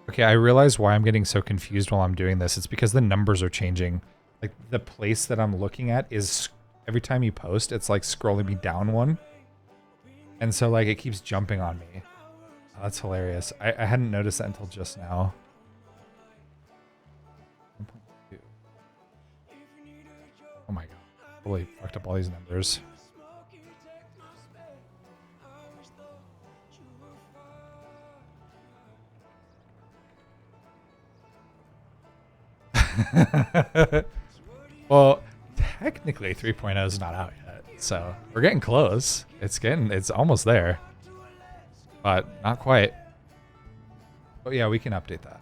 Okay, I realize why I'm getting so confused while I'm doing this. It's because the numbers are changing. Like, the place that I'm looking at is, every time you post, it's like scrolling me down one. And so, like, it keeps jumping on me. Oh, that's hilarious. I hadn't noticed that until just now. Oh my god. Totally fucked up all these numbers. Well, technically 3.0 is not out yet. So we're getting close. It's almost there. But not quite. But yeah, we can update that.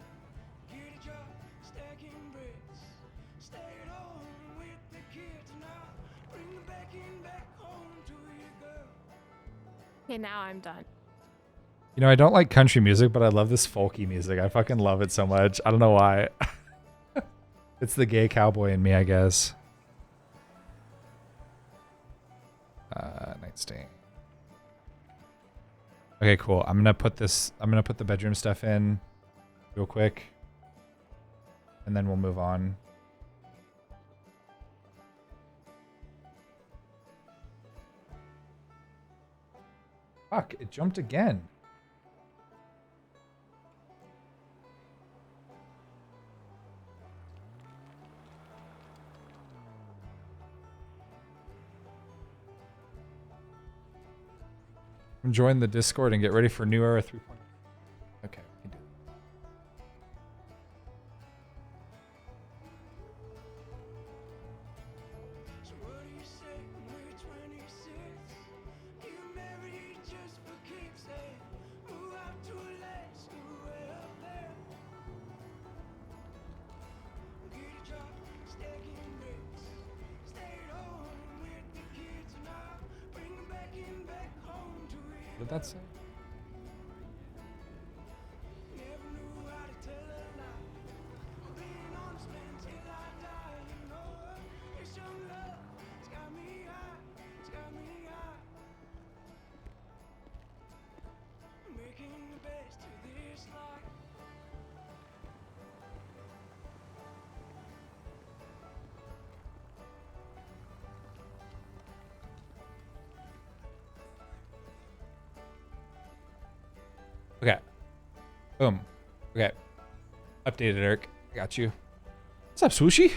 Okay, now I'm done. You know, I don't like country music, but I love this folky music. I fucking love it so much. I don't know why. It's the gay cowboy in me, I guess. Nightstand. Okay, cool. I'm gonna put the bedroom stuff in real quick. And then we'll move on. Fuck, it jumped again. Join the Discord and get ready for New Era 3.0. Okay, we can do it. What did that say? Okay. Boom. Okay. Updated, Eric. I got you. What's up, Sushi?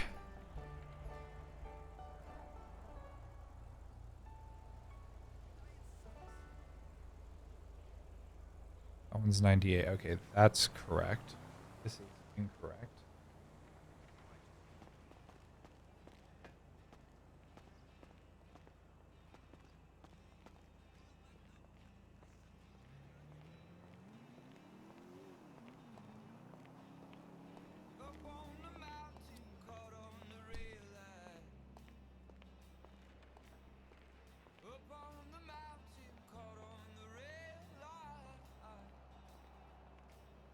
That one's 98. Okay, that's correct. This is incorrect.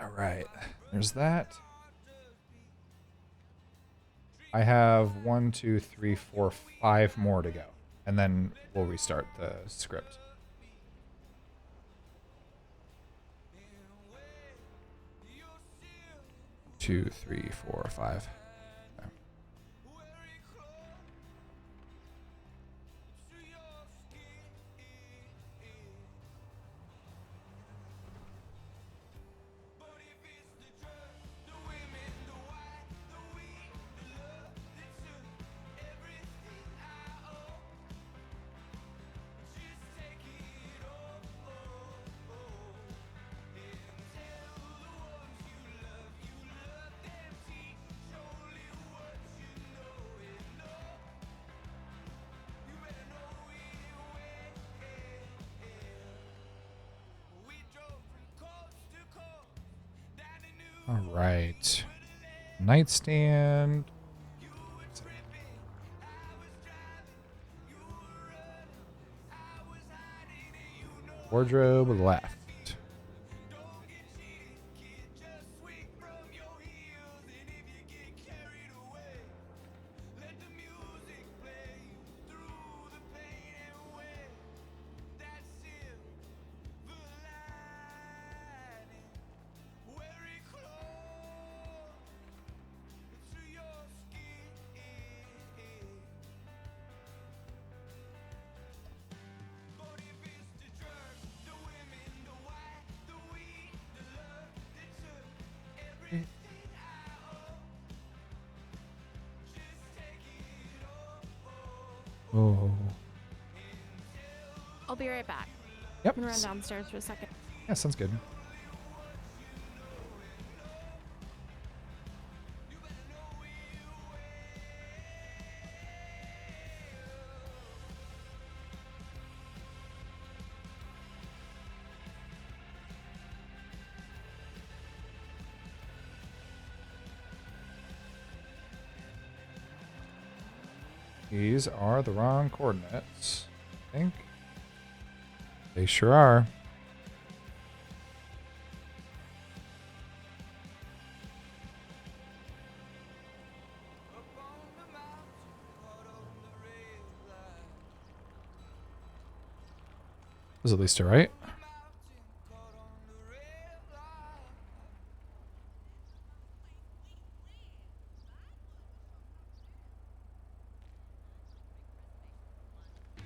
All right, there's that. I have 1, 2, 3, 4, 5 more to go, and then we'll restart the script. Two, 3, 4, 5. Okay. All right. Nightstand. Wardrobe left. Oh. I'll be right back. Yep. I'm gonna run downstairs for a second. Yeah, sounds good. These are the wrong coordinates, I think. They sure are. Was at least right.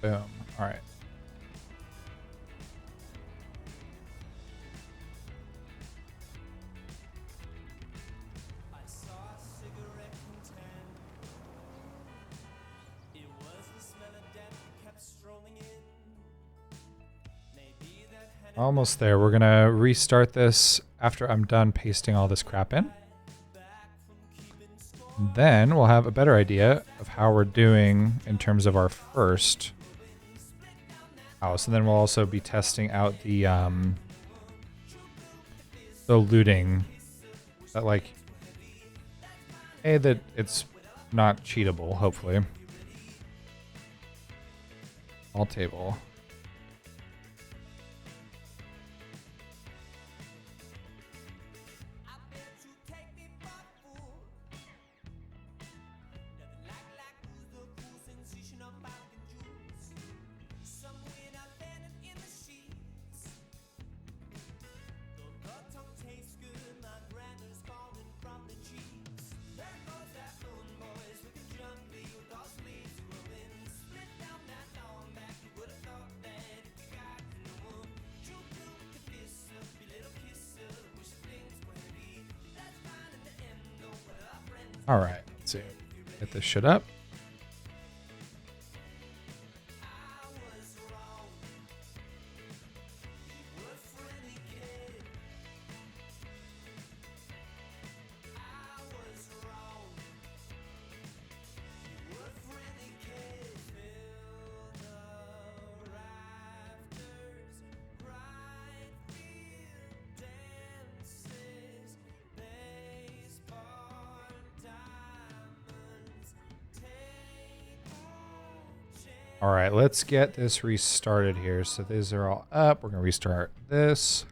Boom. All right. Almost there. We're gonna restart this after I'm done pasting all this crap in. Then we'll have a better idea of how we're doing in terms of our first house, and then we'll also be testing out the looting. That like, that it's not cheatable. Hopefully, all table. All right, let's see. Get this shit up. All right, let's get this restarted here. So these are all up. We're going to restart this.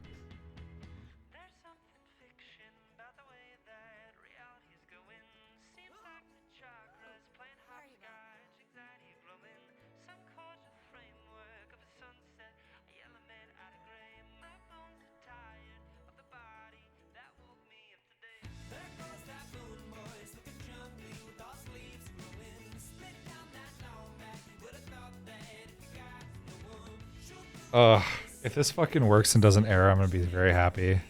If this fucking works and doesn't error, I'm gonna be very happy.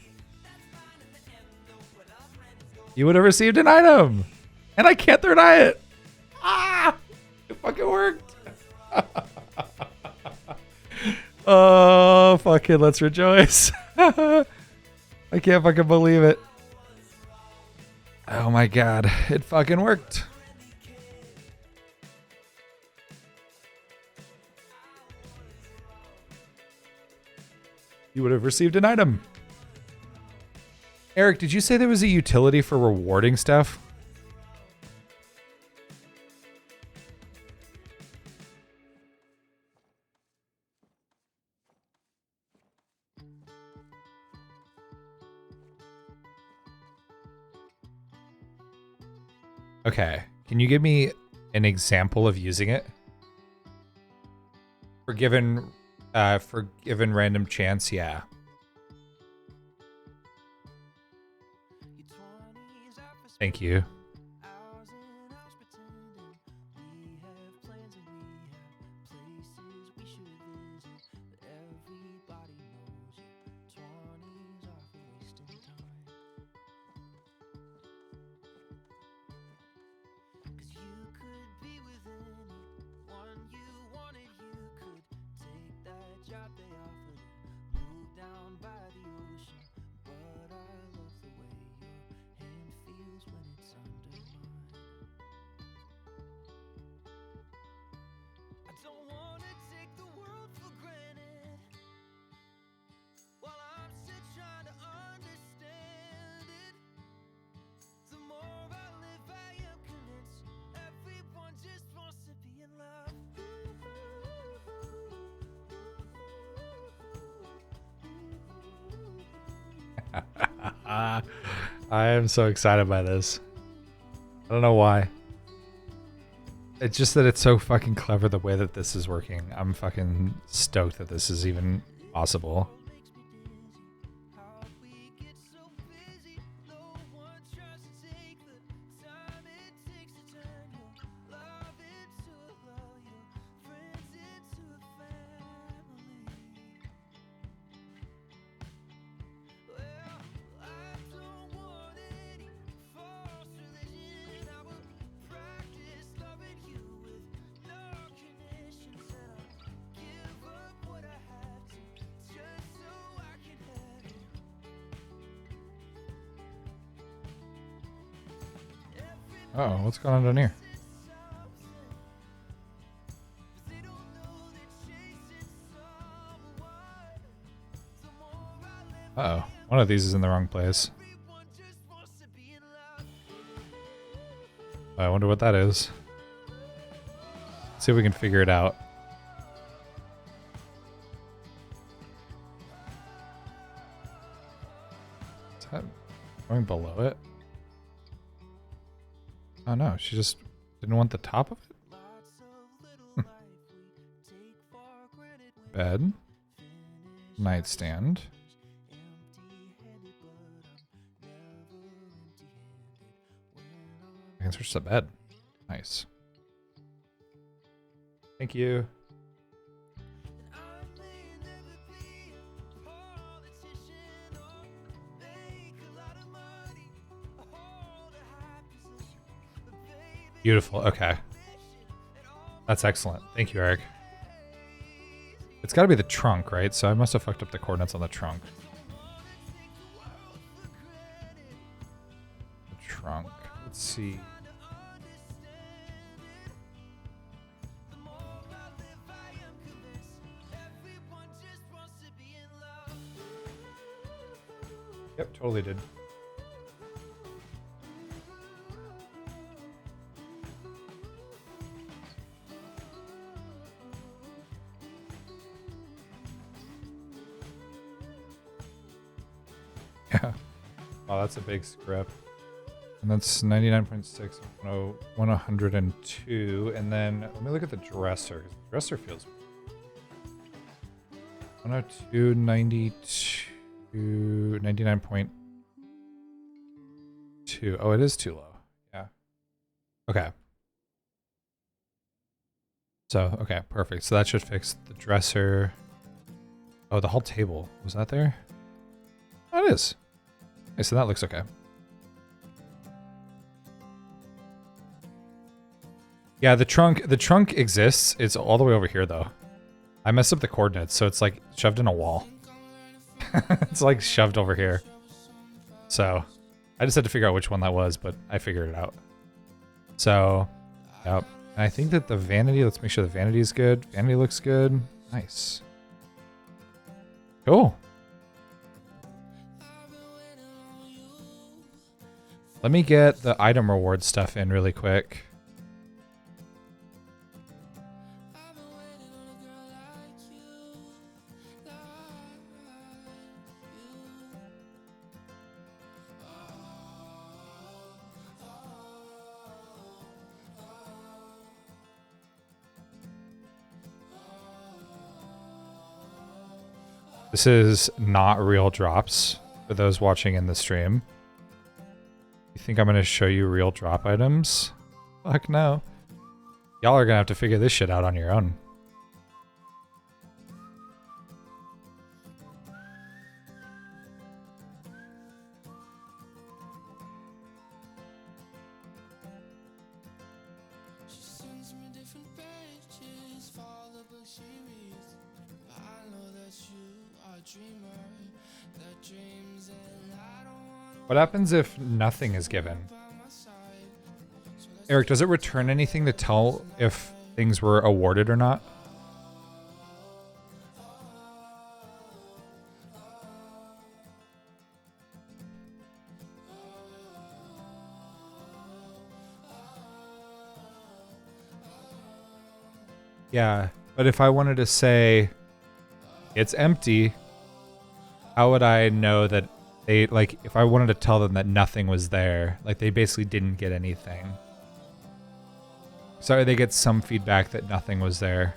You would have received an item! And I can't third eye it! Ah! It fucking worked! Oh, fuck it, let's rejoice. I can't fucking believe it. Oh my god, it fucking worked. You would have received an item. Eric, did you say there was a utility for rewarding stuff? Okay, can you give me an example of using it? For given random chance, yeah. Thank you. down by the ocean, but I love the way your hand feels when it's under mine. I don't wanna take the world for granted while I'm still trying to understand it. The more I live, I am convinced everyone just wants to be in love. I am so excited by this. I don't know why. It's just that it's so fucking clever the way that this is working. I'm fucking stoked that this is even possible. Oh, what's going on down here? Uh-oh. One of these is in the wrong place. I wonder what that is. Let's see if we can figure it out. Is that going below it? Oh no, she just didn't want the top of it? Bed. Nightstand. I can switch to bed. Nice. Thank you. Beautiful. Okay. That's excellent. Thank you, Eric. It's got to be the trunk, right? So I must have fucked up the coordinates on the trunk. The trunk. Let's see. Yep, totally did. Yeah. Wow, that's a big script. And that's 99.6, 102. And then let me look at the dresser. The dresser feels 102, 92, 99.2. Oh, it is too low. Yeah. Okay. So, okay, perfect. So that should fix the dresser. Oh, the whole table. Was that there? Oh, it is. Okay, so that looks okay. Yeah, the trunk exists. It's all the way over here though. I messed up the coordinates, so it's like shoved in a wall. It's like shoved over here. So I just had to figure out which one that was, but I figured it out. So, yep. And I think that the vanity, let's make sure the vanity is good. Vanity looks good. Nice. Cool. Let me get the item reward stuff in really quick. This is not real drops for those watching in the stream. You think I'm going to show you real drop items? Fuck no. Y'all are going to have to figure this shit out on your own. What happens if nothing is given? Eric, does it return anything to tell if things were awarded or not? Yeah, but if I wanted to say it's empty, how would I know that they, like, if I wanted to tell them that nothing was there, like they basically didn't get anything. So they get some feedback that nothing was there.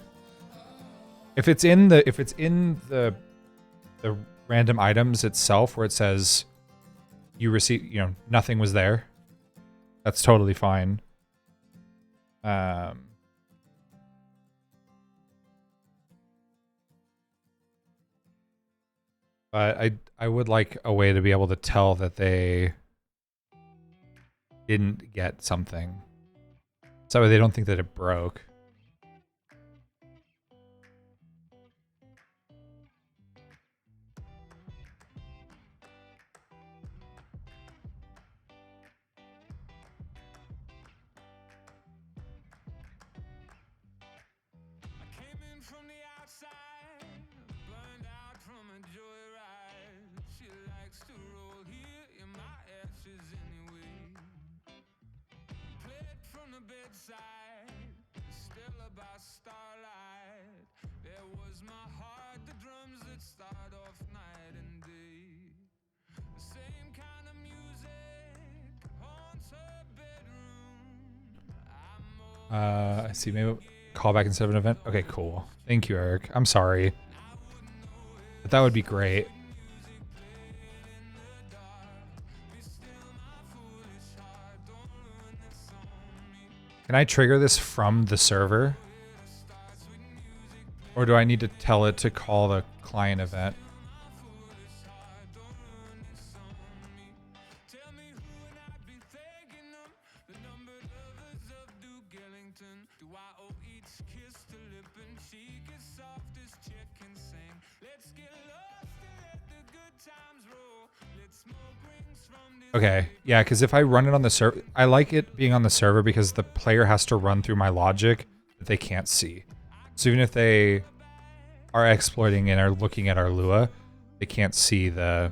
If it's in the random items itself where it says you receive, you know, nothing was there, that's totally fine. But I would like a way to be able to tell that they didn't get something. So they don't think that it broke. I see. Maybe call back instead of an event. Okay, cool. Thank you, Eric. I'm sorry. But that would be great. Can I trigger this from the server? Or do I need to tell it to call the client event? Okay, yeah, because if I run it on the server, I like it being on the server because the player has to run through my logic that they can't see. So even if they are exploiting and are looking at our Lua, they can't see the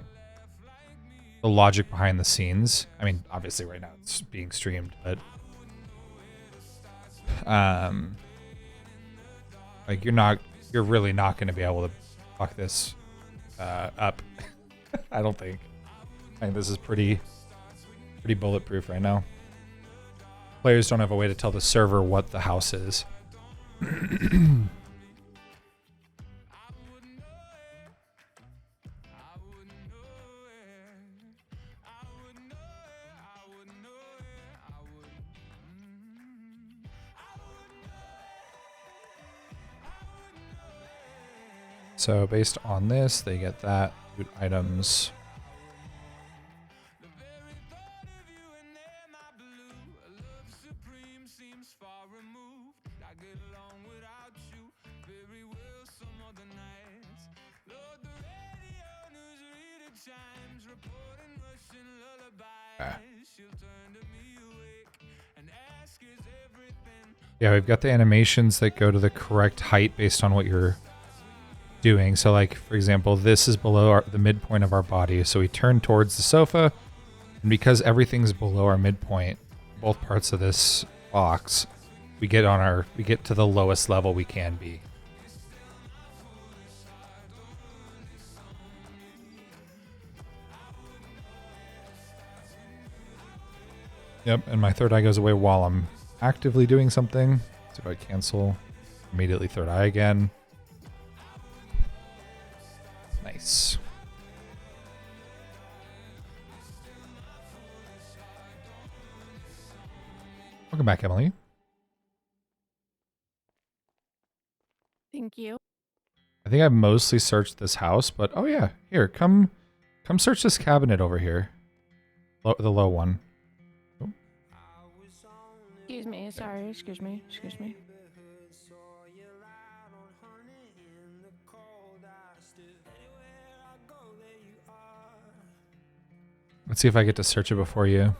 logic behind the scenes. I mean, obviously right now it's being streamed, but like you're really not going to be able to fuck this up. I don't think. I think this is pretty bulletproof right now. Players don't have a way to tell the server what the house is. So based on this, they get that loot items. Yeah, we've got the animations that go to the correct height based on what you're doing. So like, for example, this is below the midpoint of our body. So we turn towards the sofa, and because everything's below our midpoint, both parts of this box, we get to the lowest level we can be. Yep, and my third eye goes away while I'm actively doing something. So if I cancel, immediately third eye again. Nice. Welcome back, Emily. Thank you. I think I've mostly searched this house, but oh yeah, here, come search this cabinet over here. The low one. Excuse me. Sorry. Excuse me. Excuse me. Let's see if I get to search it before you.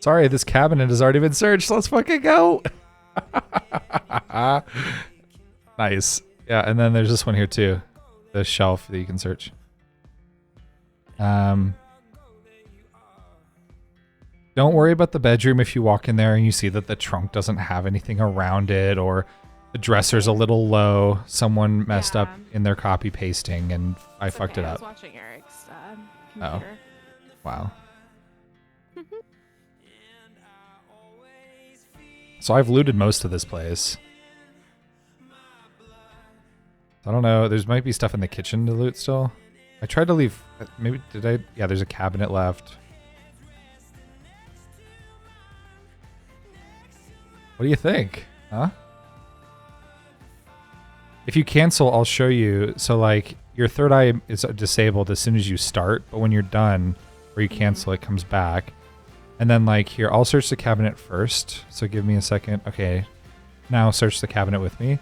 Sorry, this cabinet has already been searched. Let's fucking go. Nice. Yeah, and then there's this one here too. The shelf that you can search. Don't worry about the bedroom if you walk in there and you see that the trunk doesn't have anything around it, or the dresser's a little low. Someone messed up in their copy pasting and I fucked it I up. was watching Eric's Oh. computer. Wow. So I've looted most of this place. I don't know. There might be stuff in the kitchen to loot still. I tried to leave. Maybe did I? Yeah, there's a cabinet left. What do you think? Huh? If you cancel, I'll show you. So like your third eye is disabled as soon as you start, but when you're done or you cancel, it comes back. And then like here, I'll search the cabinet first. So give me a second. Okay. Now search the cabinet with me.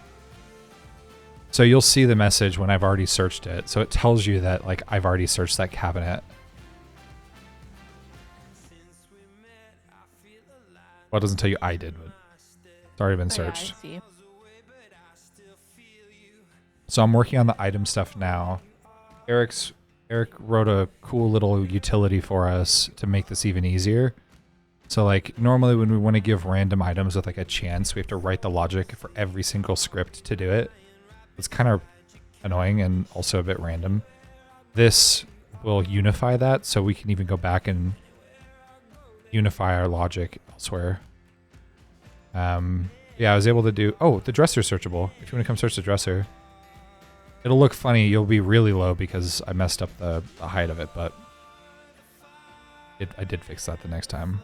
So you'll see the message when I've already searched it. So it tells you that like I've already searched that cabinet. Well, it doesn't tell you I did, but it's already been searched. Yeah, I see. So I'm working on the item stuff now. Eric wrote a cool little utility for us to make this even easier. So like normally when we want to give random items with like a chance, we have to write the logic for every single script to do it. It's kind of annoying and also a bit random. This will unify that so we can even go back and unify our logic elsewhere. Yeah, I was able to do... Oh, the dresser's searchable. If you want to come search the dresser. It'll look funny. You'll be really low because I messed up the height of it, but I did fix that the next time.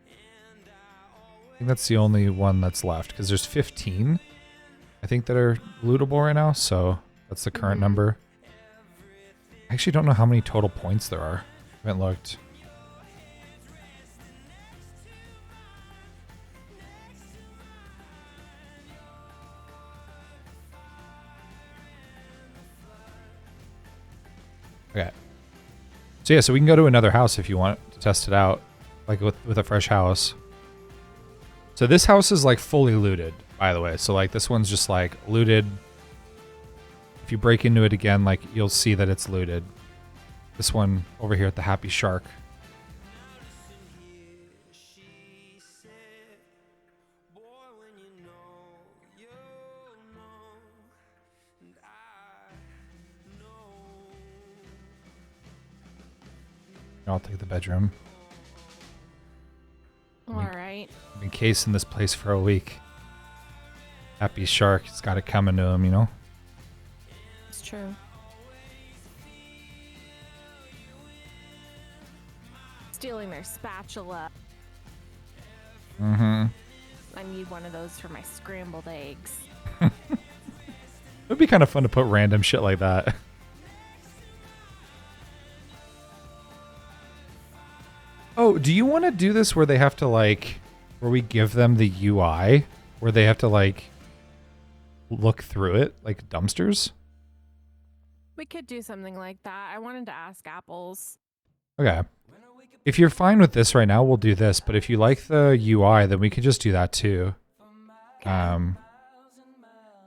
I think that's the only one that's left because there's 15, I think, that are lootable right now, so that's the current number. I actually don't know how many total points there are. I haven't looked. Okay. So yeah, so we can go to another house if you want to test it out, like with a fresh house. So this house is like fully looted, by the way. So like this one's just like looted. If you break into it again, like you'll see that it's looted. This one over here at the Happy Shark. I'll take the bedroom. All right. I've been casing this place for a week. Happy Shark, he's got it coming to him, you know? It's true. Stealing their spatula. Mm-hmm. I need one of those for my scrambled eggs. It'd be kind of fun to put random shit like that. Oh, do you want to do this where they have to like, where we give them the UI, where they have to like look through it like dumpsters? We could do something like that. I wanted to ask Apples. Okay. If you're fine with this right now, we'll do this. But if you like the UI, then we can just do that too.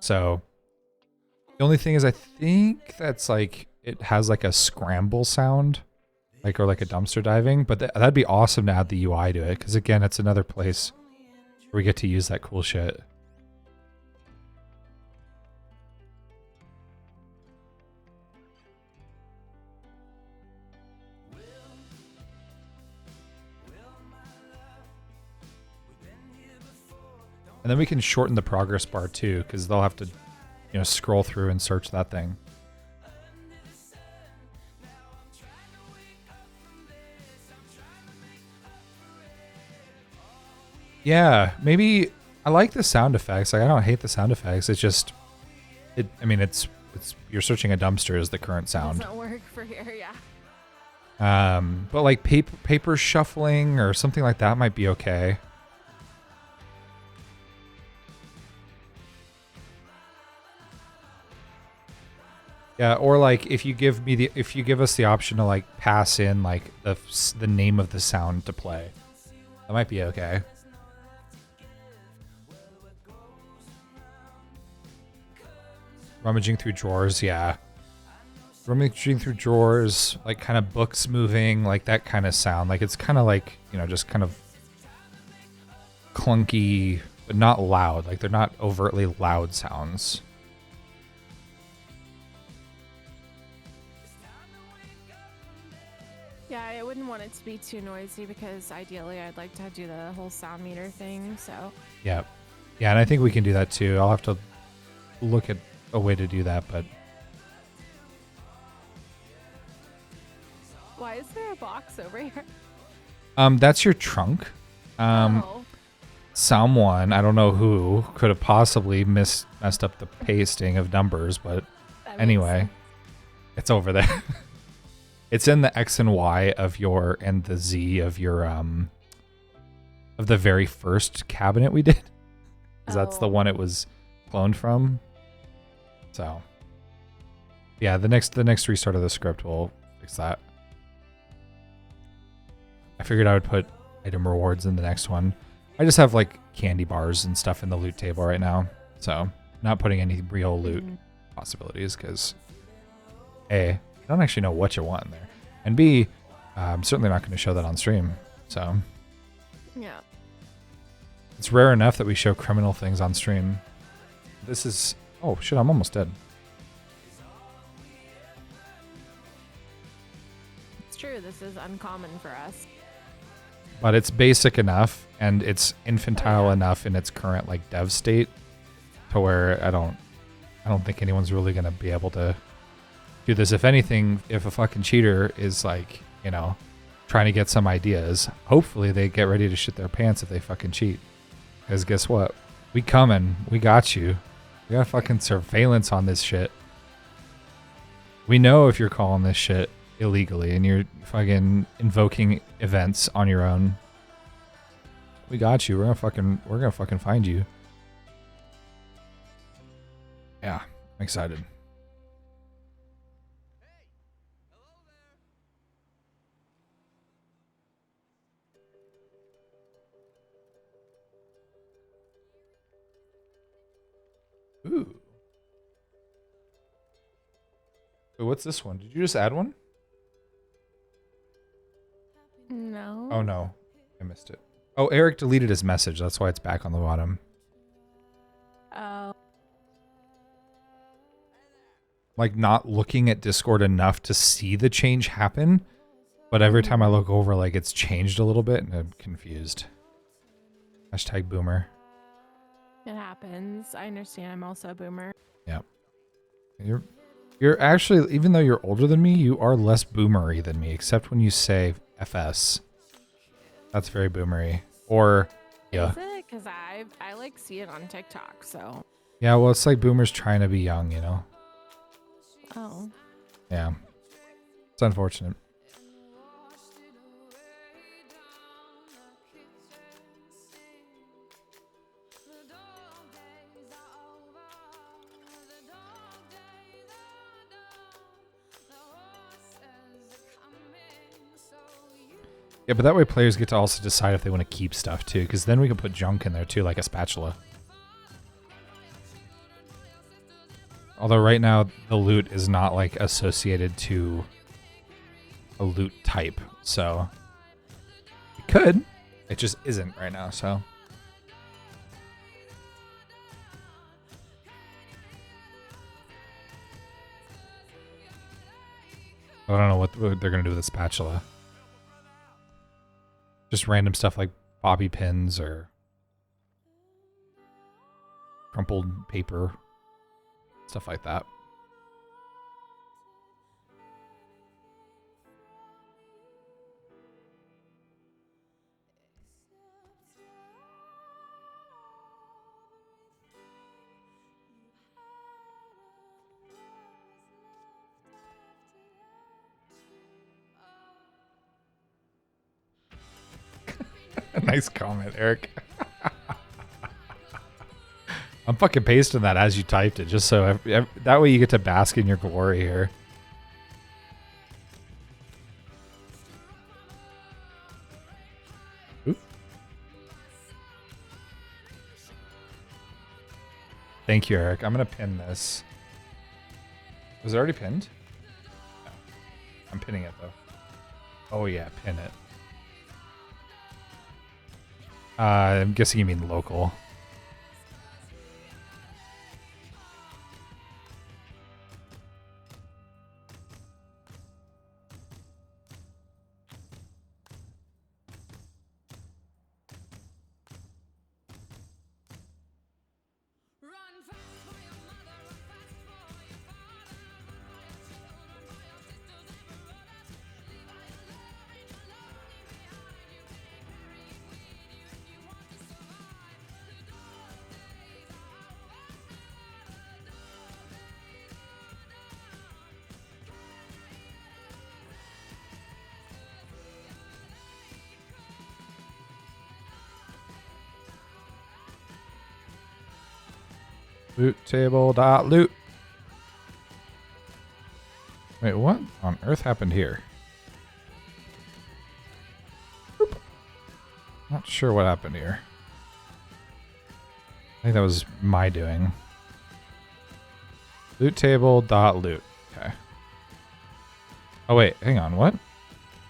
So the only thing is I think that's like, it has like a scramble sound. Like, or like a dumpster diving, but that'd be awesome to add the UI to it, because again, it's another place where we get to use that cool shit. And then we can shorten the progress bar too, because they'll have to, you know, scroll through and search that thing. Yeah, maybe I like the sound effects. Like, I don't hate the sound effects. It's just, I mean, it's you're searching a dumpster is the current sound. Doesn't work for here, yeah. But like paper shuffling or something like that might be okay. Yeah, or like if you give us the option to like pass in like the name of the sound to play, that might be okay. Rummaging through drawers, yeah. Rummaging through drawers, like kind of books moving, like that kind of sound. Like it's kind of like, you know, just kind of clunky, but not loud. Like they're not overtly loud sounds. Yeah, I wouldn't want it to be too noisy because ideally I'd like to do the whole sound meter thing, so. Yeah. Yeah, and I think we can do that too. I'll have to look at a way to do that, but Why is there a box over here? that's your trunk. Oh. Someone, I don't know who, could have possibly messed up the pasting of numbers, but That makes anyway, sense. it's over there. It's in the X and Y of your and the Z of your of the very first cabinet we did. 'Cause that's the one it was cloned from. So yeah, the next restart of the script will fix that. I figured I would put item rewards in the next one. I just have like candy bars and stuff in the loot table right now. So not putting any real loot possibilities because A, I don't actually know what you want in there. And B, I'm certainly not going to show that on stream. So Yeah. it's rare enough that we show criminal things on stream. This is... Oh shit, I'm almost dead. It's true, this is uncommon for us. But it's basic enough and it's infantile enough in its current like dev state to where I don't think anyone's really going to be able to do this. If anything, if a fucking cheater is like, you know, trying to get some ideas, hopefully they get ready to shit their pants if they fucking cheat. Because guess what? We coming. We got you. We got fucking surveillance on this shit. We know if you're calling this shit illegally and you're fucking invoking events on your own. We got you. We're gonna fucking find you. Yeah, I'm excited. Ooh. Wait, what's this one? Did you just add one? No. Oh no, I missed it. Oh, Eric deleted his message. That's why it's back on the bottom. Oh. Like not looking at Discord enough to see the change happen, but every time I look over, like it's changed a little bit and I'm confused. Hashtag boomer. It happens. I understand. I'm also a boomer. Yeah. You're actually, even though you're older than me, you are less boomery than me, except when you say FS. That's very boomery. Or, yeah. Is it? Because I like see it on TikTok, so. Yeah, well, it's like boomers trying to be young, you know? Oh. Yeah. It's unfortunate. Yeah, but that way players get to also decide if they want to keep stuff too, because then we can put junk in there too, like a spatula. Although right now the loot is not like associated to a loot type, so it could. It just isn't right now, so. I don't know what they're going to do with the spatula. Just random stuff like bobby pins or crumpled paper, stuff like that. Nice comment, Eric. I'm fucking pasting that as you typed it, just so that way you get to bask in your glory here. Oop. Thank you, Eric. I'm gonna pin this. Was it already pinned? No. I'm pinning it though. Oh yeah, pin it. I'm guessing you mean local. Loot table dot loot. Wait, what on earth happened here? Boop. Not sure what happened here. I think that was my doing. Loot table dot loot. Okay. Oh wait, hang on, what?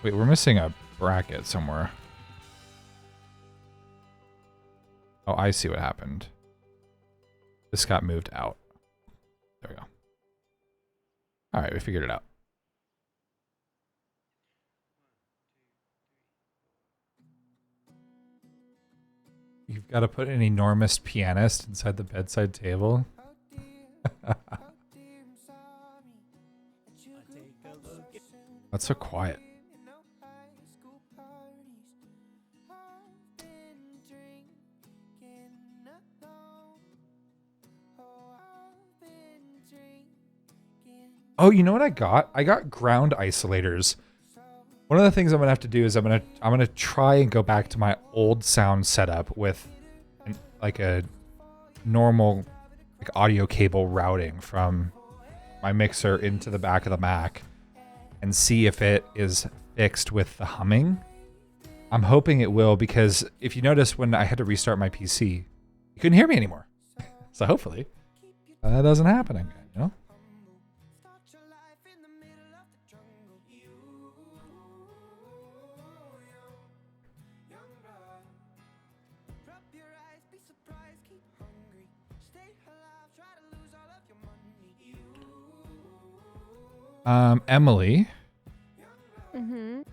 Wait, we're missing a bracket somewhere. Oh, I see what happened. This got moved out. There we go. All right, we figured it out. You've got to put an enormous pianist inside the bedside table. That's so quiet. Oh, you know what I got? I got ground isolators. One of the things I'm gonna have to do is I'm gonna try and go back to my old sound setup with like a normal like audio cable routing from my mixer into the back of the Mac and see if it is fixed with the humming. I'm hoping it will, because if you notice when I had to restart my PC, you couldn't hear me anymore. So hopefully that doesn't happen again, you know? Emily, do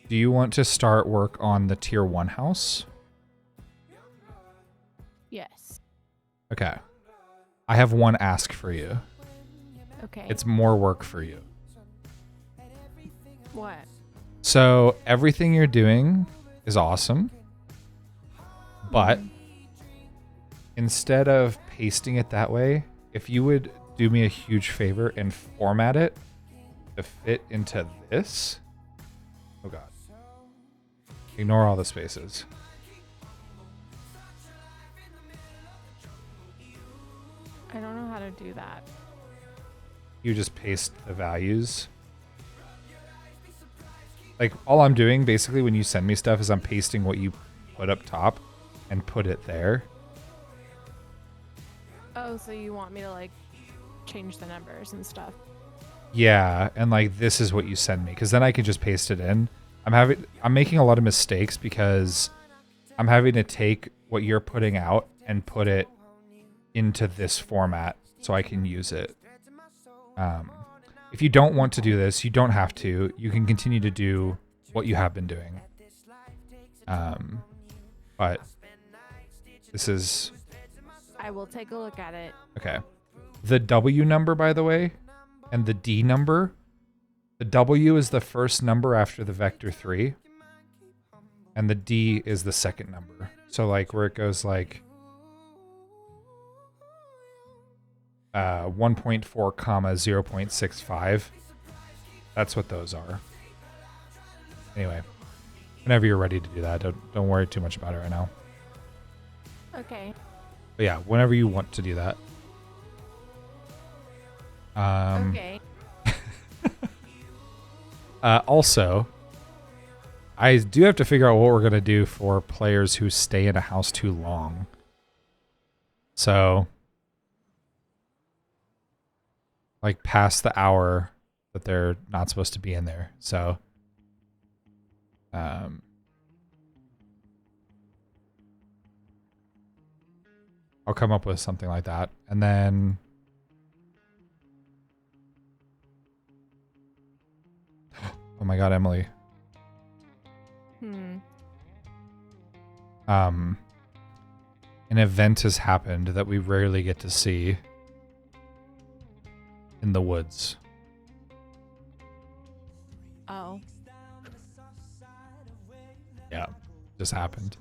you want to start work on the tier 1 house? Yes. Okay. I have one ask for you. Okay. It's more work for you. What? So everything you're doing is awesome, but instead of pasting it that way, if you would do me a huge favor and format it to fit into this. Oh God. Ignore all the spaces. I don't know how to do that. You just paste the values. Like all I'm doing basically when you send me stuff is I'm pasting what you put up top and put it there. Oh, so you want me to like change the numbers and stuff? Yeah, and like this is what you send me, because then I can just paste it in. I'm making a lot of mistakes because I'm having to take what you're putting out and put it into this format so I can use it. If you don't want to do this, you don't have to. You can continue to do what you have been doing. But this is... I will take a look at it. Okay. The W number, by the way, and the D number. The W is the first number after the vector 3. And the D is the second number. So like where it goes like 1.4 comma 0.65. That's what those are. Anyway, whenever you're ready to do that, don't worry too much about it right now. Okay. But But yeah, whenever you want to do that. Okay. Also, I do have to figure out what we're going to do for players who stay in a house too long. So, like past the hour that they're not supposed to be in there. So, I'll come up with something like that. And then oh my god, Emily. An event has happened that we rarely get to see in the woods. Oh. Yeah, just happened.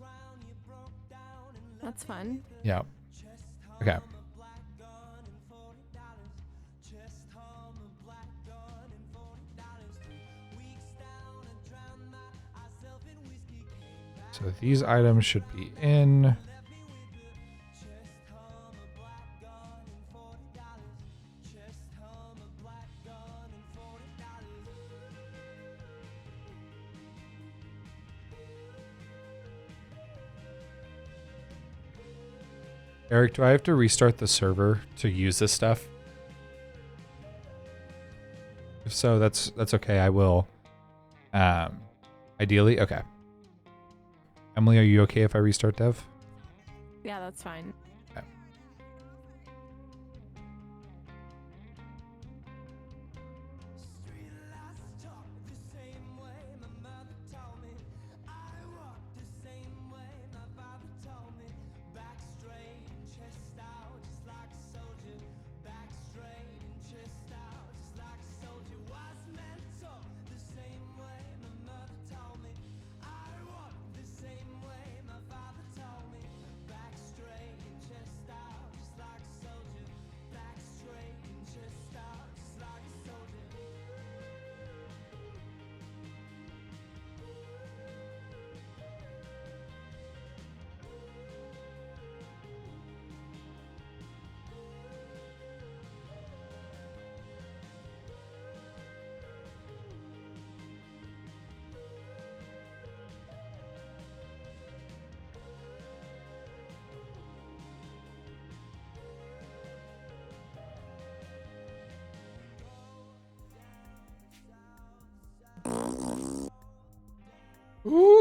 That's fun. Yeah. Okay. So these items should be in. Eric, do I have to restart the server to use this stuff? If so, that's okay. I will. Ideally, okay. Emily, are you okay if I restart dev? Yeah, that's fine. Okay.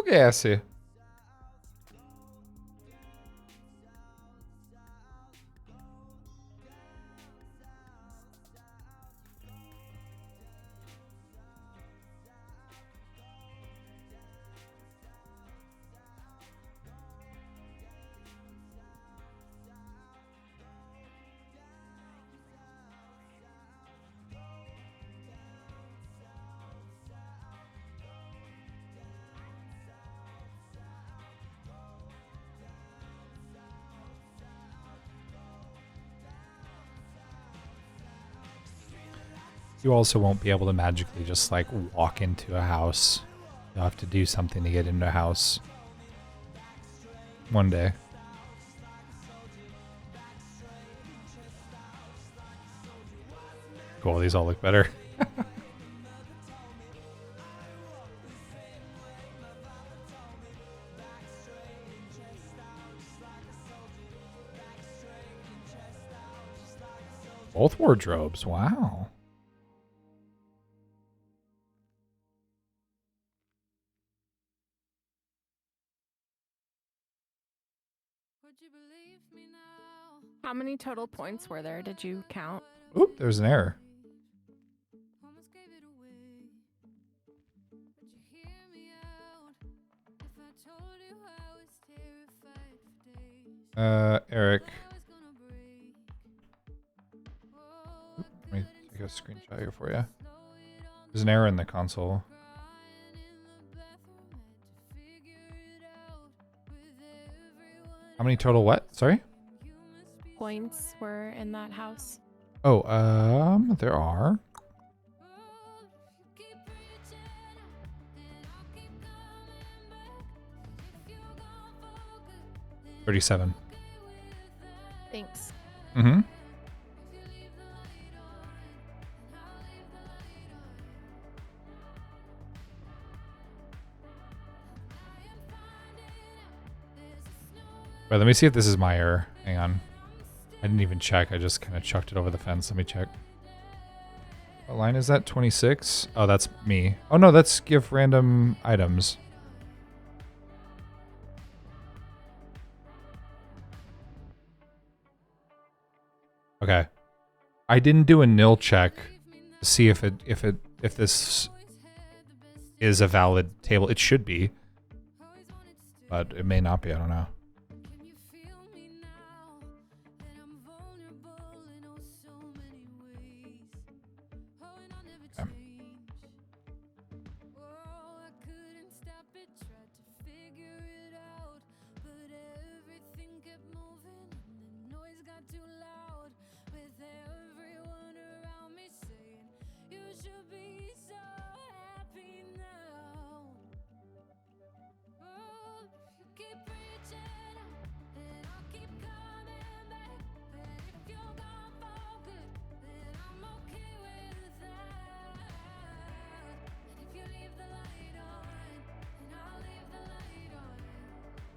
Gassy. You also won't be able to magically just like walk into a house. You'll have to do something to get into a house. One day. Cool, these all look better. Both wardrobes, wow. How many total points were there? Did you count? Oop, there's an error. Eric. Oop, let me take a screenshot here for you. There's an error in the console. How many total what? Sorry? Points were in that house. Oh, there are. 37. Thanks. Mm-hmm. Wait, let me see if this is my error. Hang on. I didn't even check. I just kind of chucked it over the fence. Let me check. What line is that? 26? Oh, that's me. Oh, no, that's give random items. Okay. I didn't do a nil check to see if this is a valid table. It should be. But it may not be. I don't know. Okay.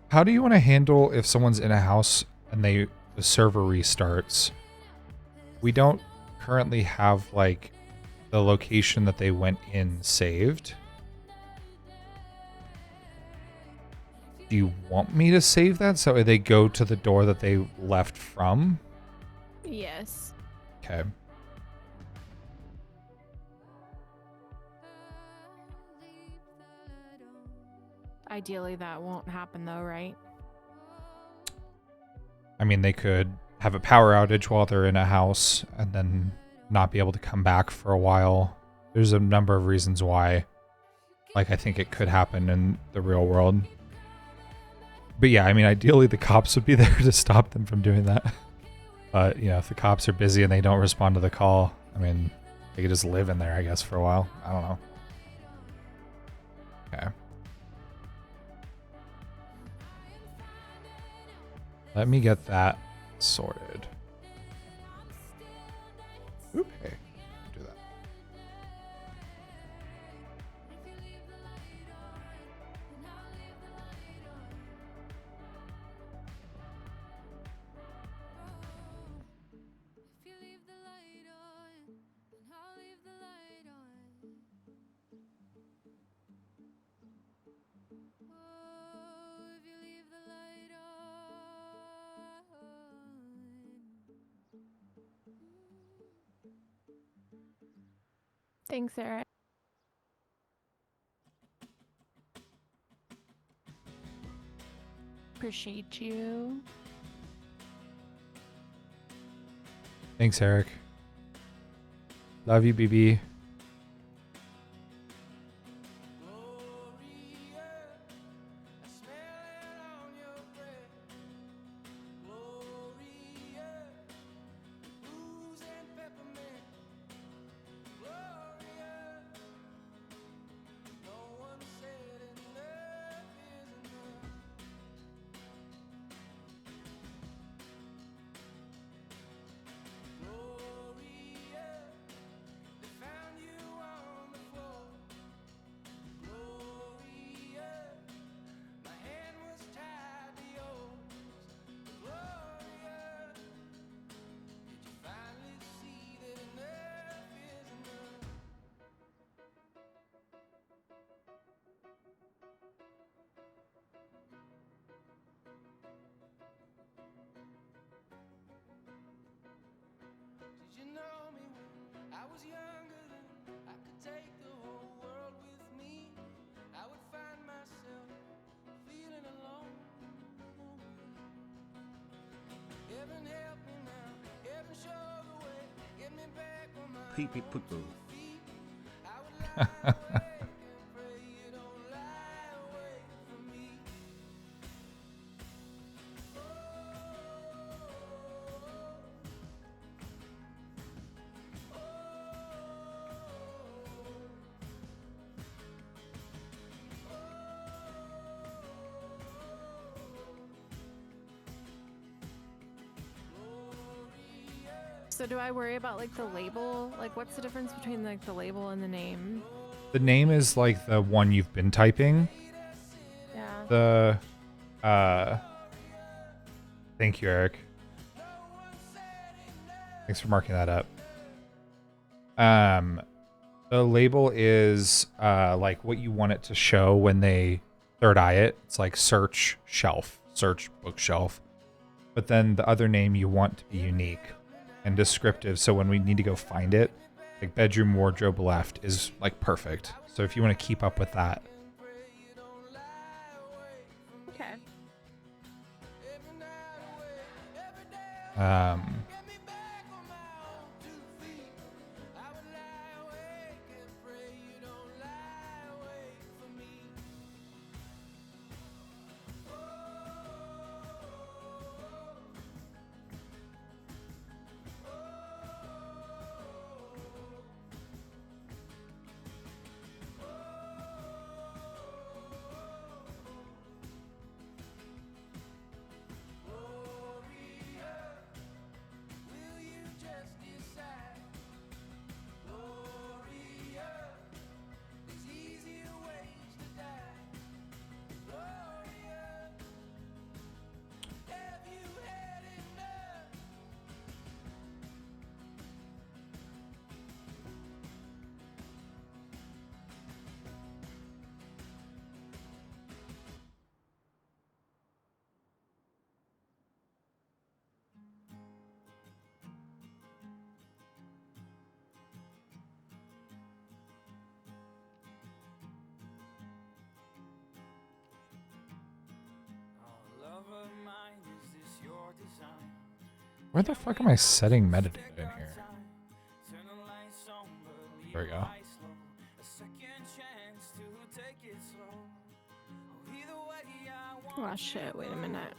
How do you want to handle if someone's in a house and the server restarts? We don't currently have like the location that they went in saved. Do you want me to save that so they go to the door that they left from? Yes. Okay. Ideally, that won't happen though, right? I mean, they could have a power outage while they're in a house and then not be able to come back for a while. There's a number of reasons why, like, I think it could happen in the real world. But yeah, I mean, ideally the cops would be there to stop them from doing that. But, you know, if the cops are busy and they don't respond to the call, I mean, they could just live in there, I guess, for a while. I don't know. Okay. Let me get that sorted. Okay. Do that. Thanks, Eric. Appreciate you. Thanks, Eric. Love you, BB. Pee pee poo poo. So do I worry about like the label? Like what's the difference between like the label and the name? The name is like the one you've been typing. Yeah. The thank you, Eric. Thanks for marking that up. The label is like what you want it to show when they third eye it. It's like search shelf, search bookshelf. But then the other name you want to be unique and descriptive. So when we need to go find it, like bedroom wardrobe left is like perfect. So if you want to keep up with that. Okay. Where the fuck am I setting metadata in here? There we go. Oh shit, wait a minute.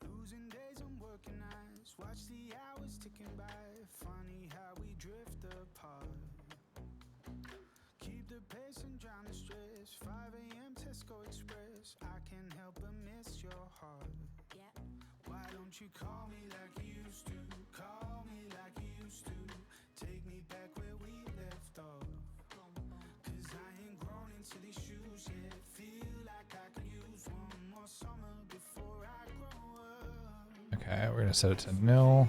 Losing days I'm working nights, watch the hours ticking by. Funny how we drift apart. Keep the pace and drown the stress. 5 a.m. Tesco Express. I can't help but miss your heart. Yeah. Why don't you call me like you used to? Call me like you used to. Take me back where we left off. Cause I ain't grown into these shoes yet. Feel like I could use one more summer before I grow up. Okay, we're gonna set it to nil.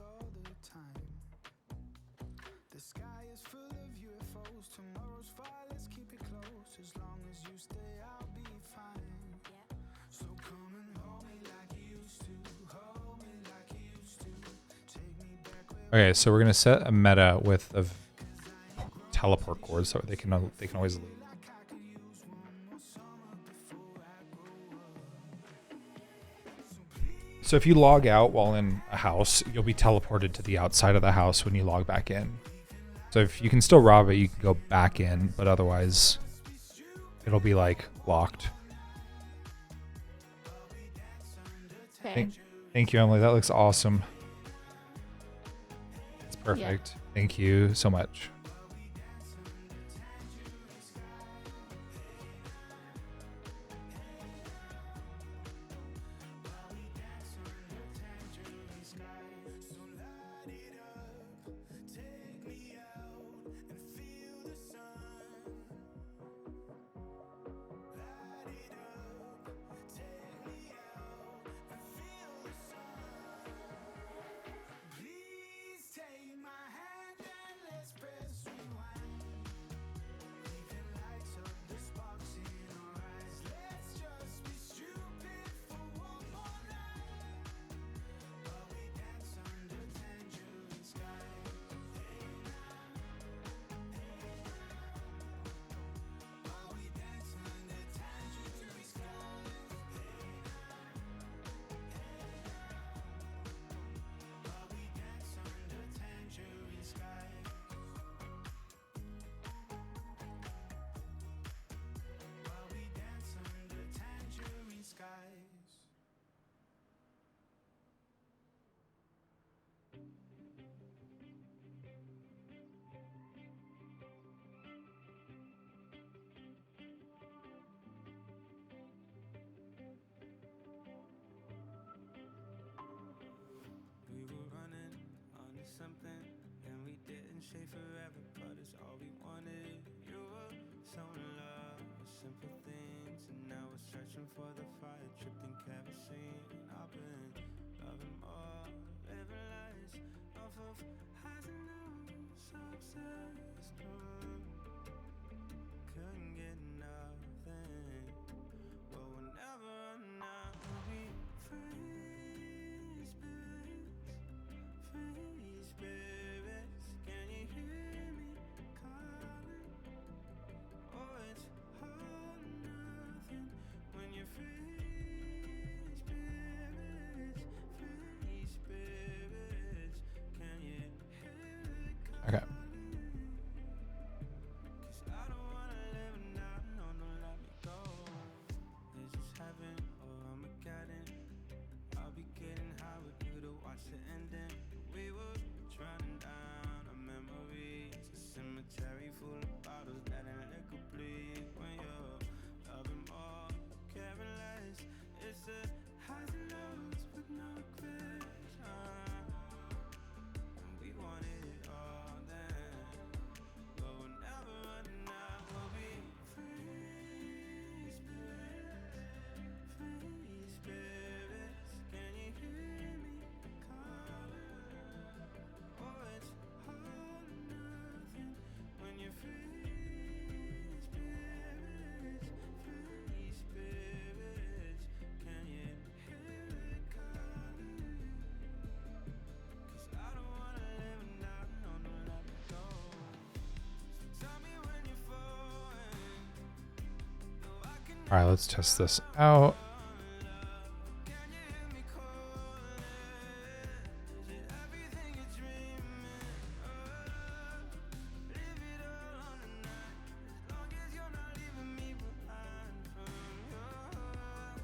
all the time. The sky is full of UFOs. Tomorrow's fire, let's keep it close. As long as you stay, I'll be fine. So come and hold me like you used to. Hold me like you used to. Take me back where Okay, so we're gonna set a meta width of teleport cords so they can always leave. So if you log out while in a house, you'll be teleported to the outside of the house when you log back in. So if you can still rob it, you can go back in, but otherwise it'll be like locked. Okay. Thank you, Emily. That looks awesome. It's perfect. Thank you so much. we were running onto something, and we didn't stay forever, but it's all we wanted. You were so in love with simple things, and now we're searching for the fire, tripped in kerosene. I've been loving more, living lives off of highs and lows, so obsessed. Couldn't get nothing, but we'll never run out. We'll be free spirits, can you hear me calling? Oh, it's all or nothing when you're free spirits, can you hear it calling? Okay. 'Cause I don't wanna live and die, no, don't let me go. Is this heaven or Armageddon? I'll be getting high with you to watch the ending. We were drowning down our memories, a cemetery full of bottles that ain't liquor bleed. When you're loving more, caring less, it's the highs and lows with no regrets. And we wanted it all then, but we'll never run out. We'll be free spirits, can you hear me calling? Oh, it's all or nothing when you're free spirits, can you hear it calling? 'Cause I don't wanna live and die, no, don't let me go. So tell me when you're falling, though I can All right, let's test this out. can you hear me calling? Is it everything you're dreaming of? Live it all on the night, as long as you're not leaving me behind from your heart.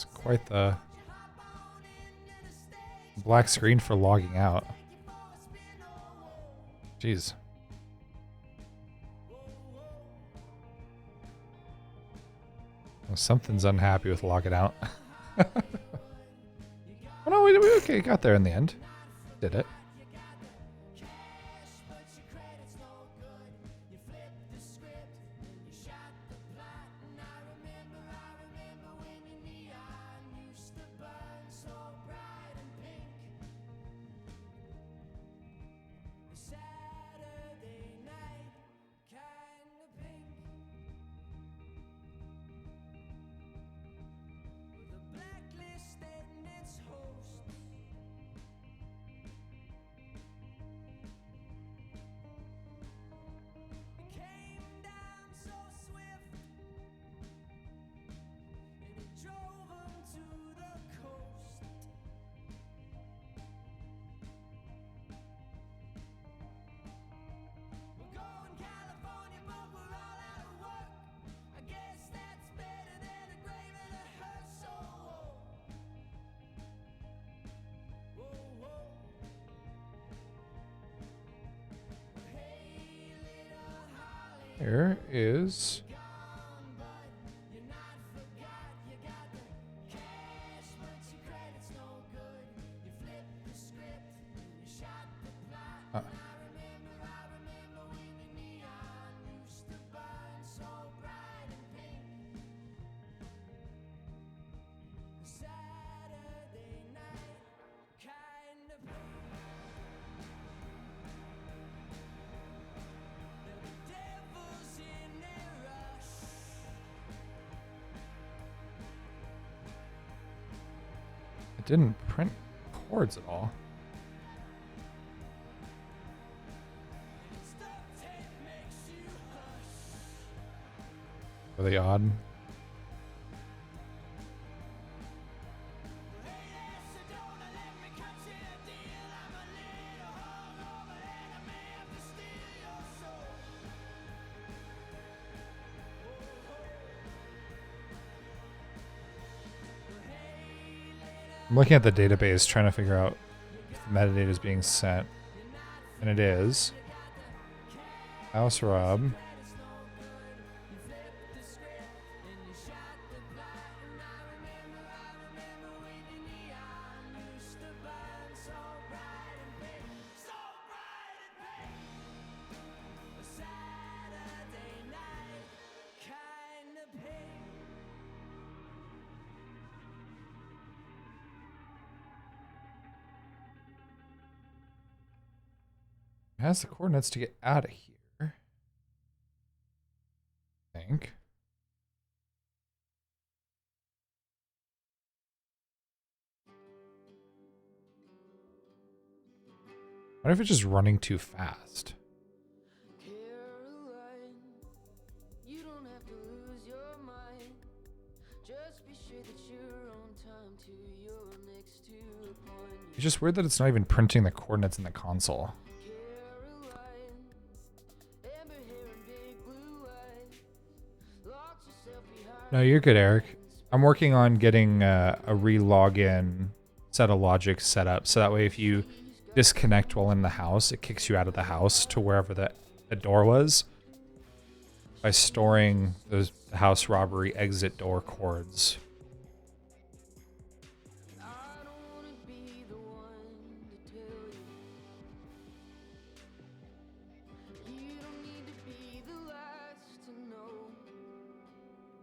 It's quite the black screen for logging out. Jeez. Well, something's unhappy with logging out. Oh no, we okay, got there in the end. Did it. Here is it didn't print chords at all. Really odd. I'm looking at the database trying to figure out if the metadata is being sent. And it is. House Rob. It has the coordinates to get out of here. I think. What if it's just running too fast? You don't have to lose your mind. Just be sure that you're on time to your next 2 appointments. It's just weird that it's not even printing the coordinates in the console. No, you're good, Eric. I'm working on getting a re-login set of logic set up, so that way if you disconnect while in the house, it kicks you out of the house to wherever the door was by storing those house robbery exit door chords.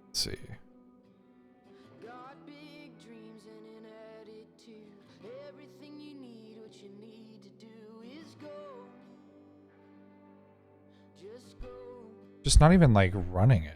Let's see. Got big dreams and an attitude. Everything you need, what you need to do is go. Just go. Just not even like running it.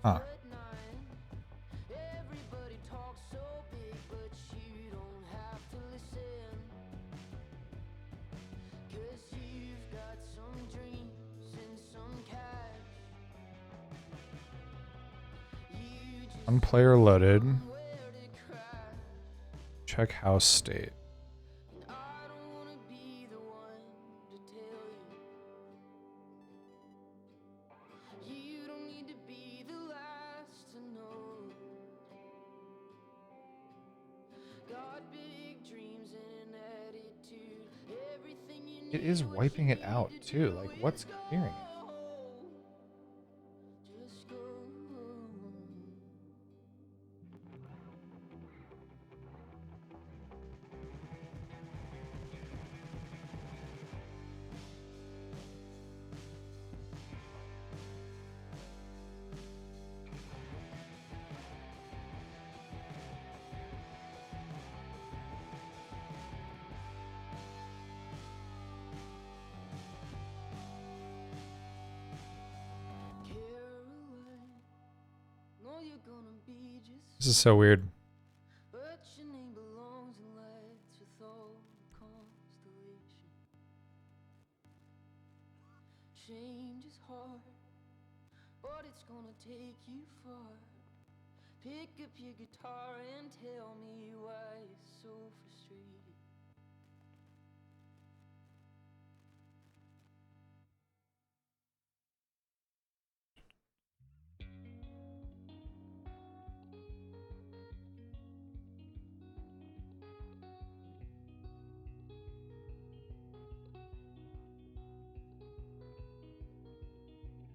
Huh. One player loaded. Check house state. It is wiping it out too. Like, what's clearing it? This is so weird. Change is hard, but it's gonna take you far. Pick up your guitar and tell me why you're so frustrated.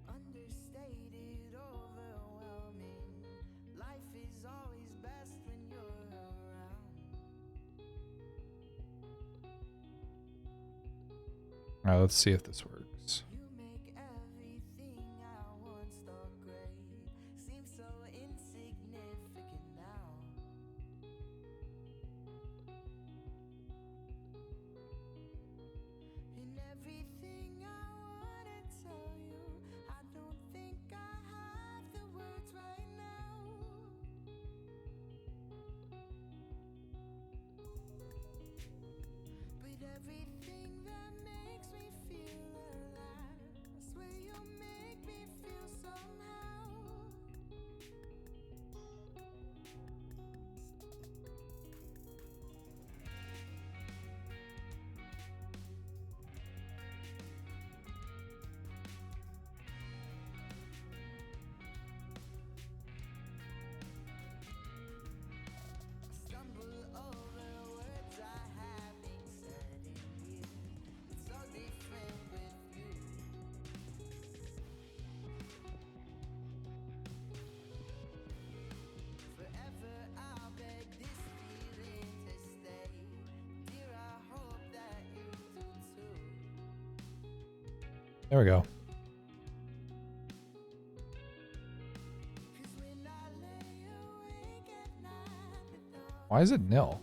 Understated, overwhelming. Life is always best when you're around. All right, let's see if this works. You make everything I once thought great seem so insignificant now. In everything I wanna tell you, I don't think I have the words right now. But everything that makes me feel alive, I swear you make me feel somehow. Stumble over words I haven't said in years. It's so different with you. Forever I'll beg this feeling to stay. Dear, I hope that you do too. There we go. Why is it nil?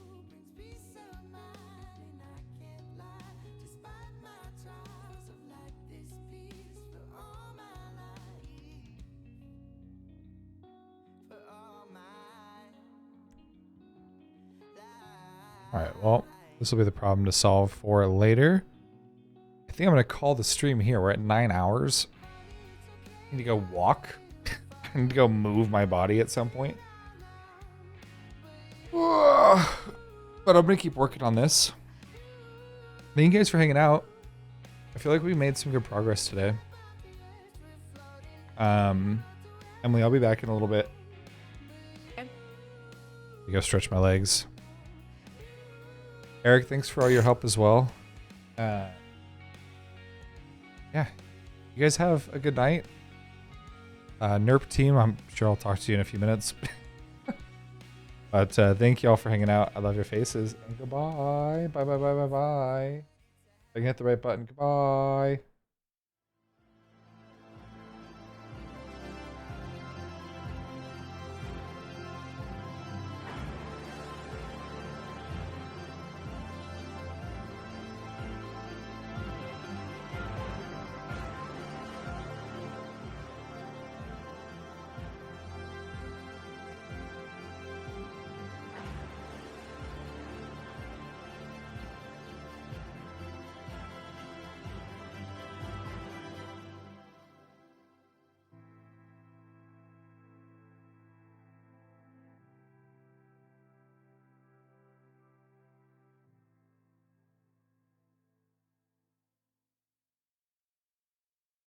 Alright, well, this will be the problem to solve for later. I think I'm going to call the stream here. We're at 9 hours. I need to go walk. I need to go move my body at some point. But I'm going to keep working on this. Thank you guys for hanging out. I feel like we made some good progress today. Emily, I'll be back in a little bit. Okay. You go stretch my legs. Eric, thanks for all your help as well. Yeah. You guys have a good night. NERP team, I'm sure I'll talk to you in a few minutes. But thank you all for hanging out. I love your faces. And goodbye. Bye, bye, bye, bye, bye. I can hit the right button. Goodbye.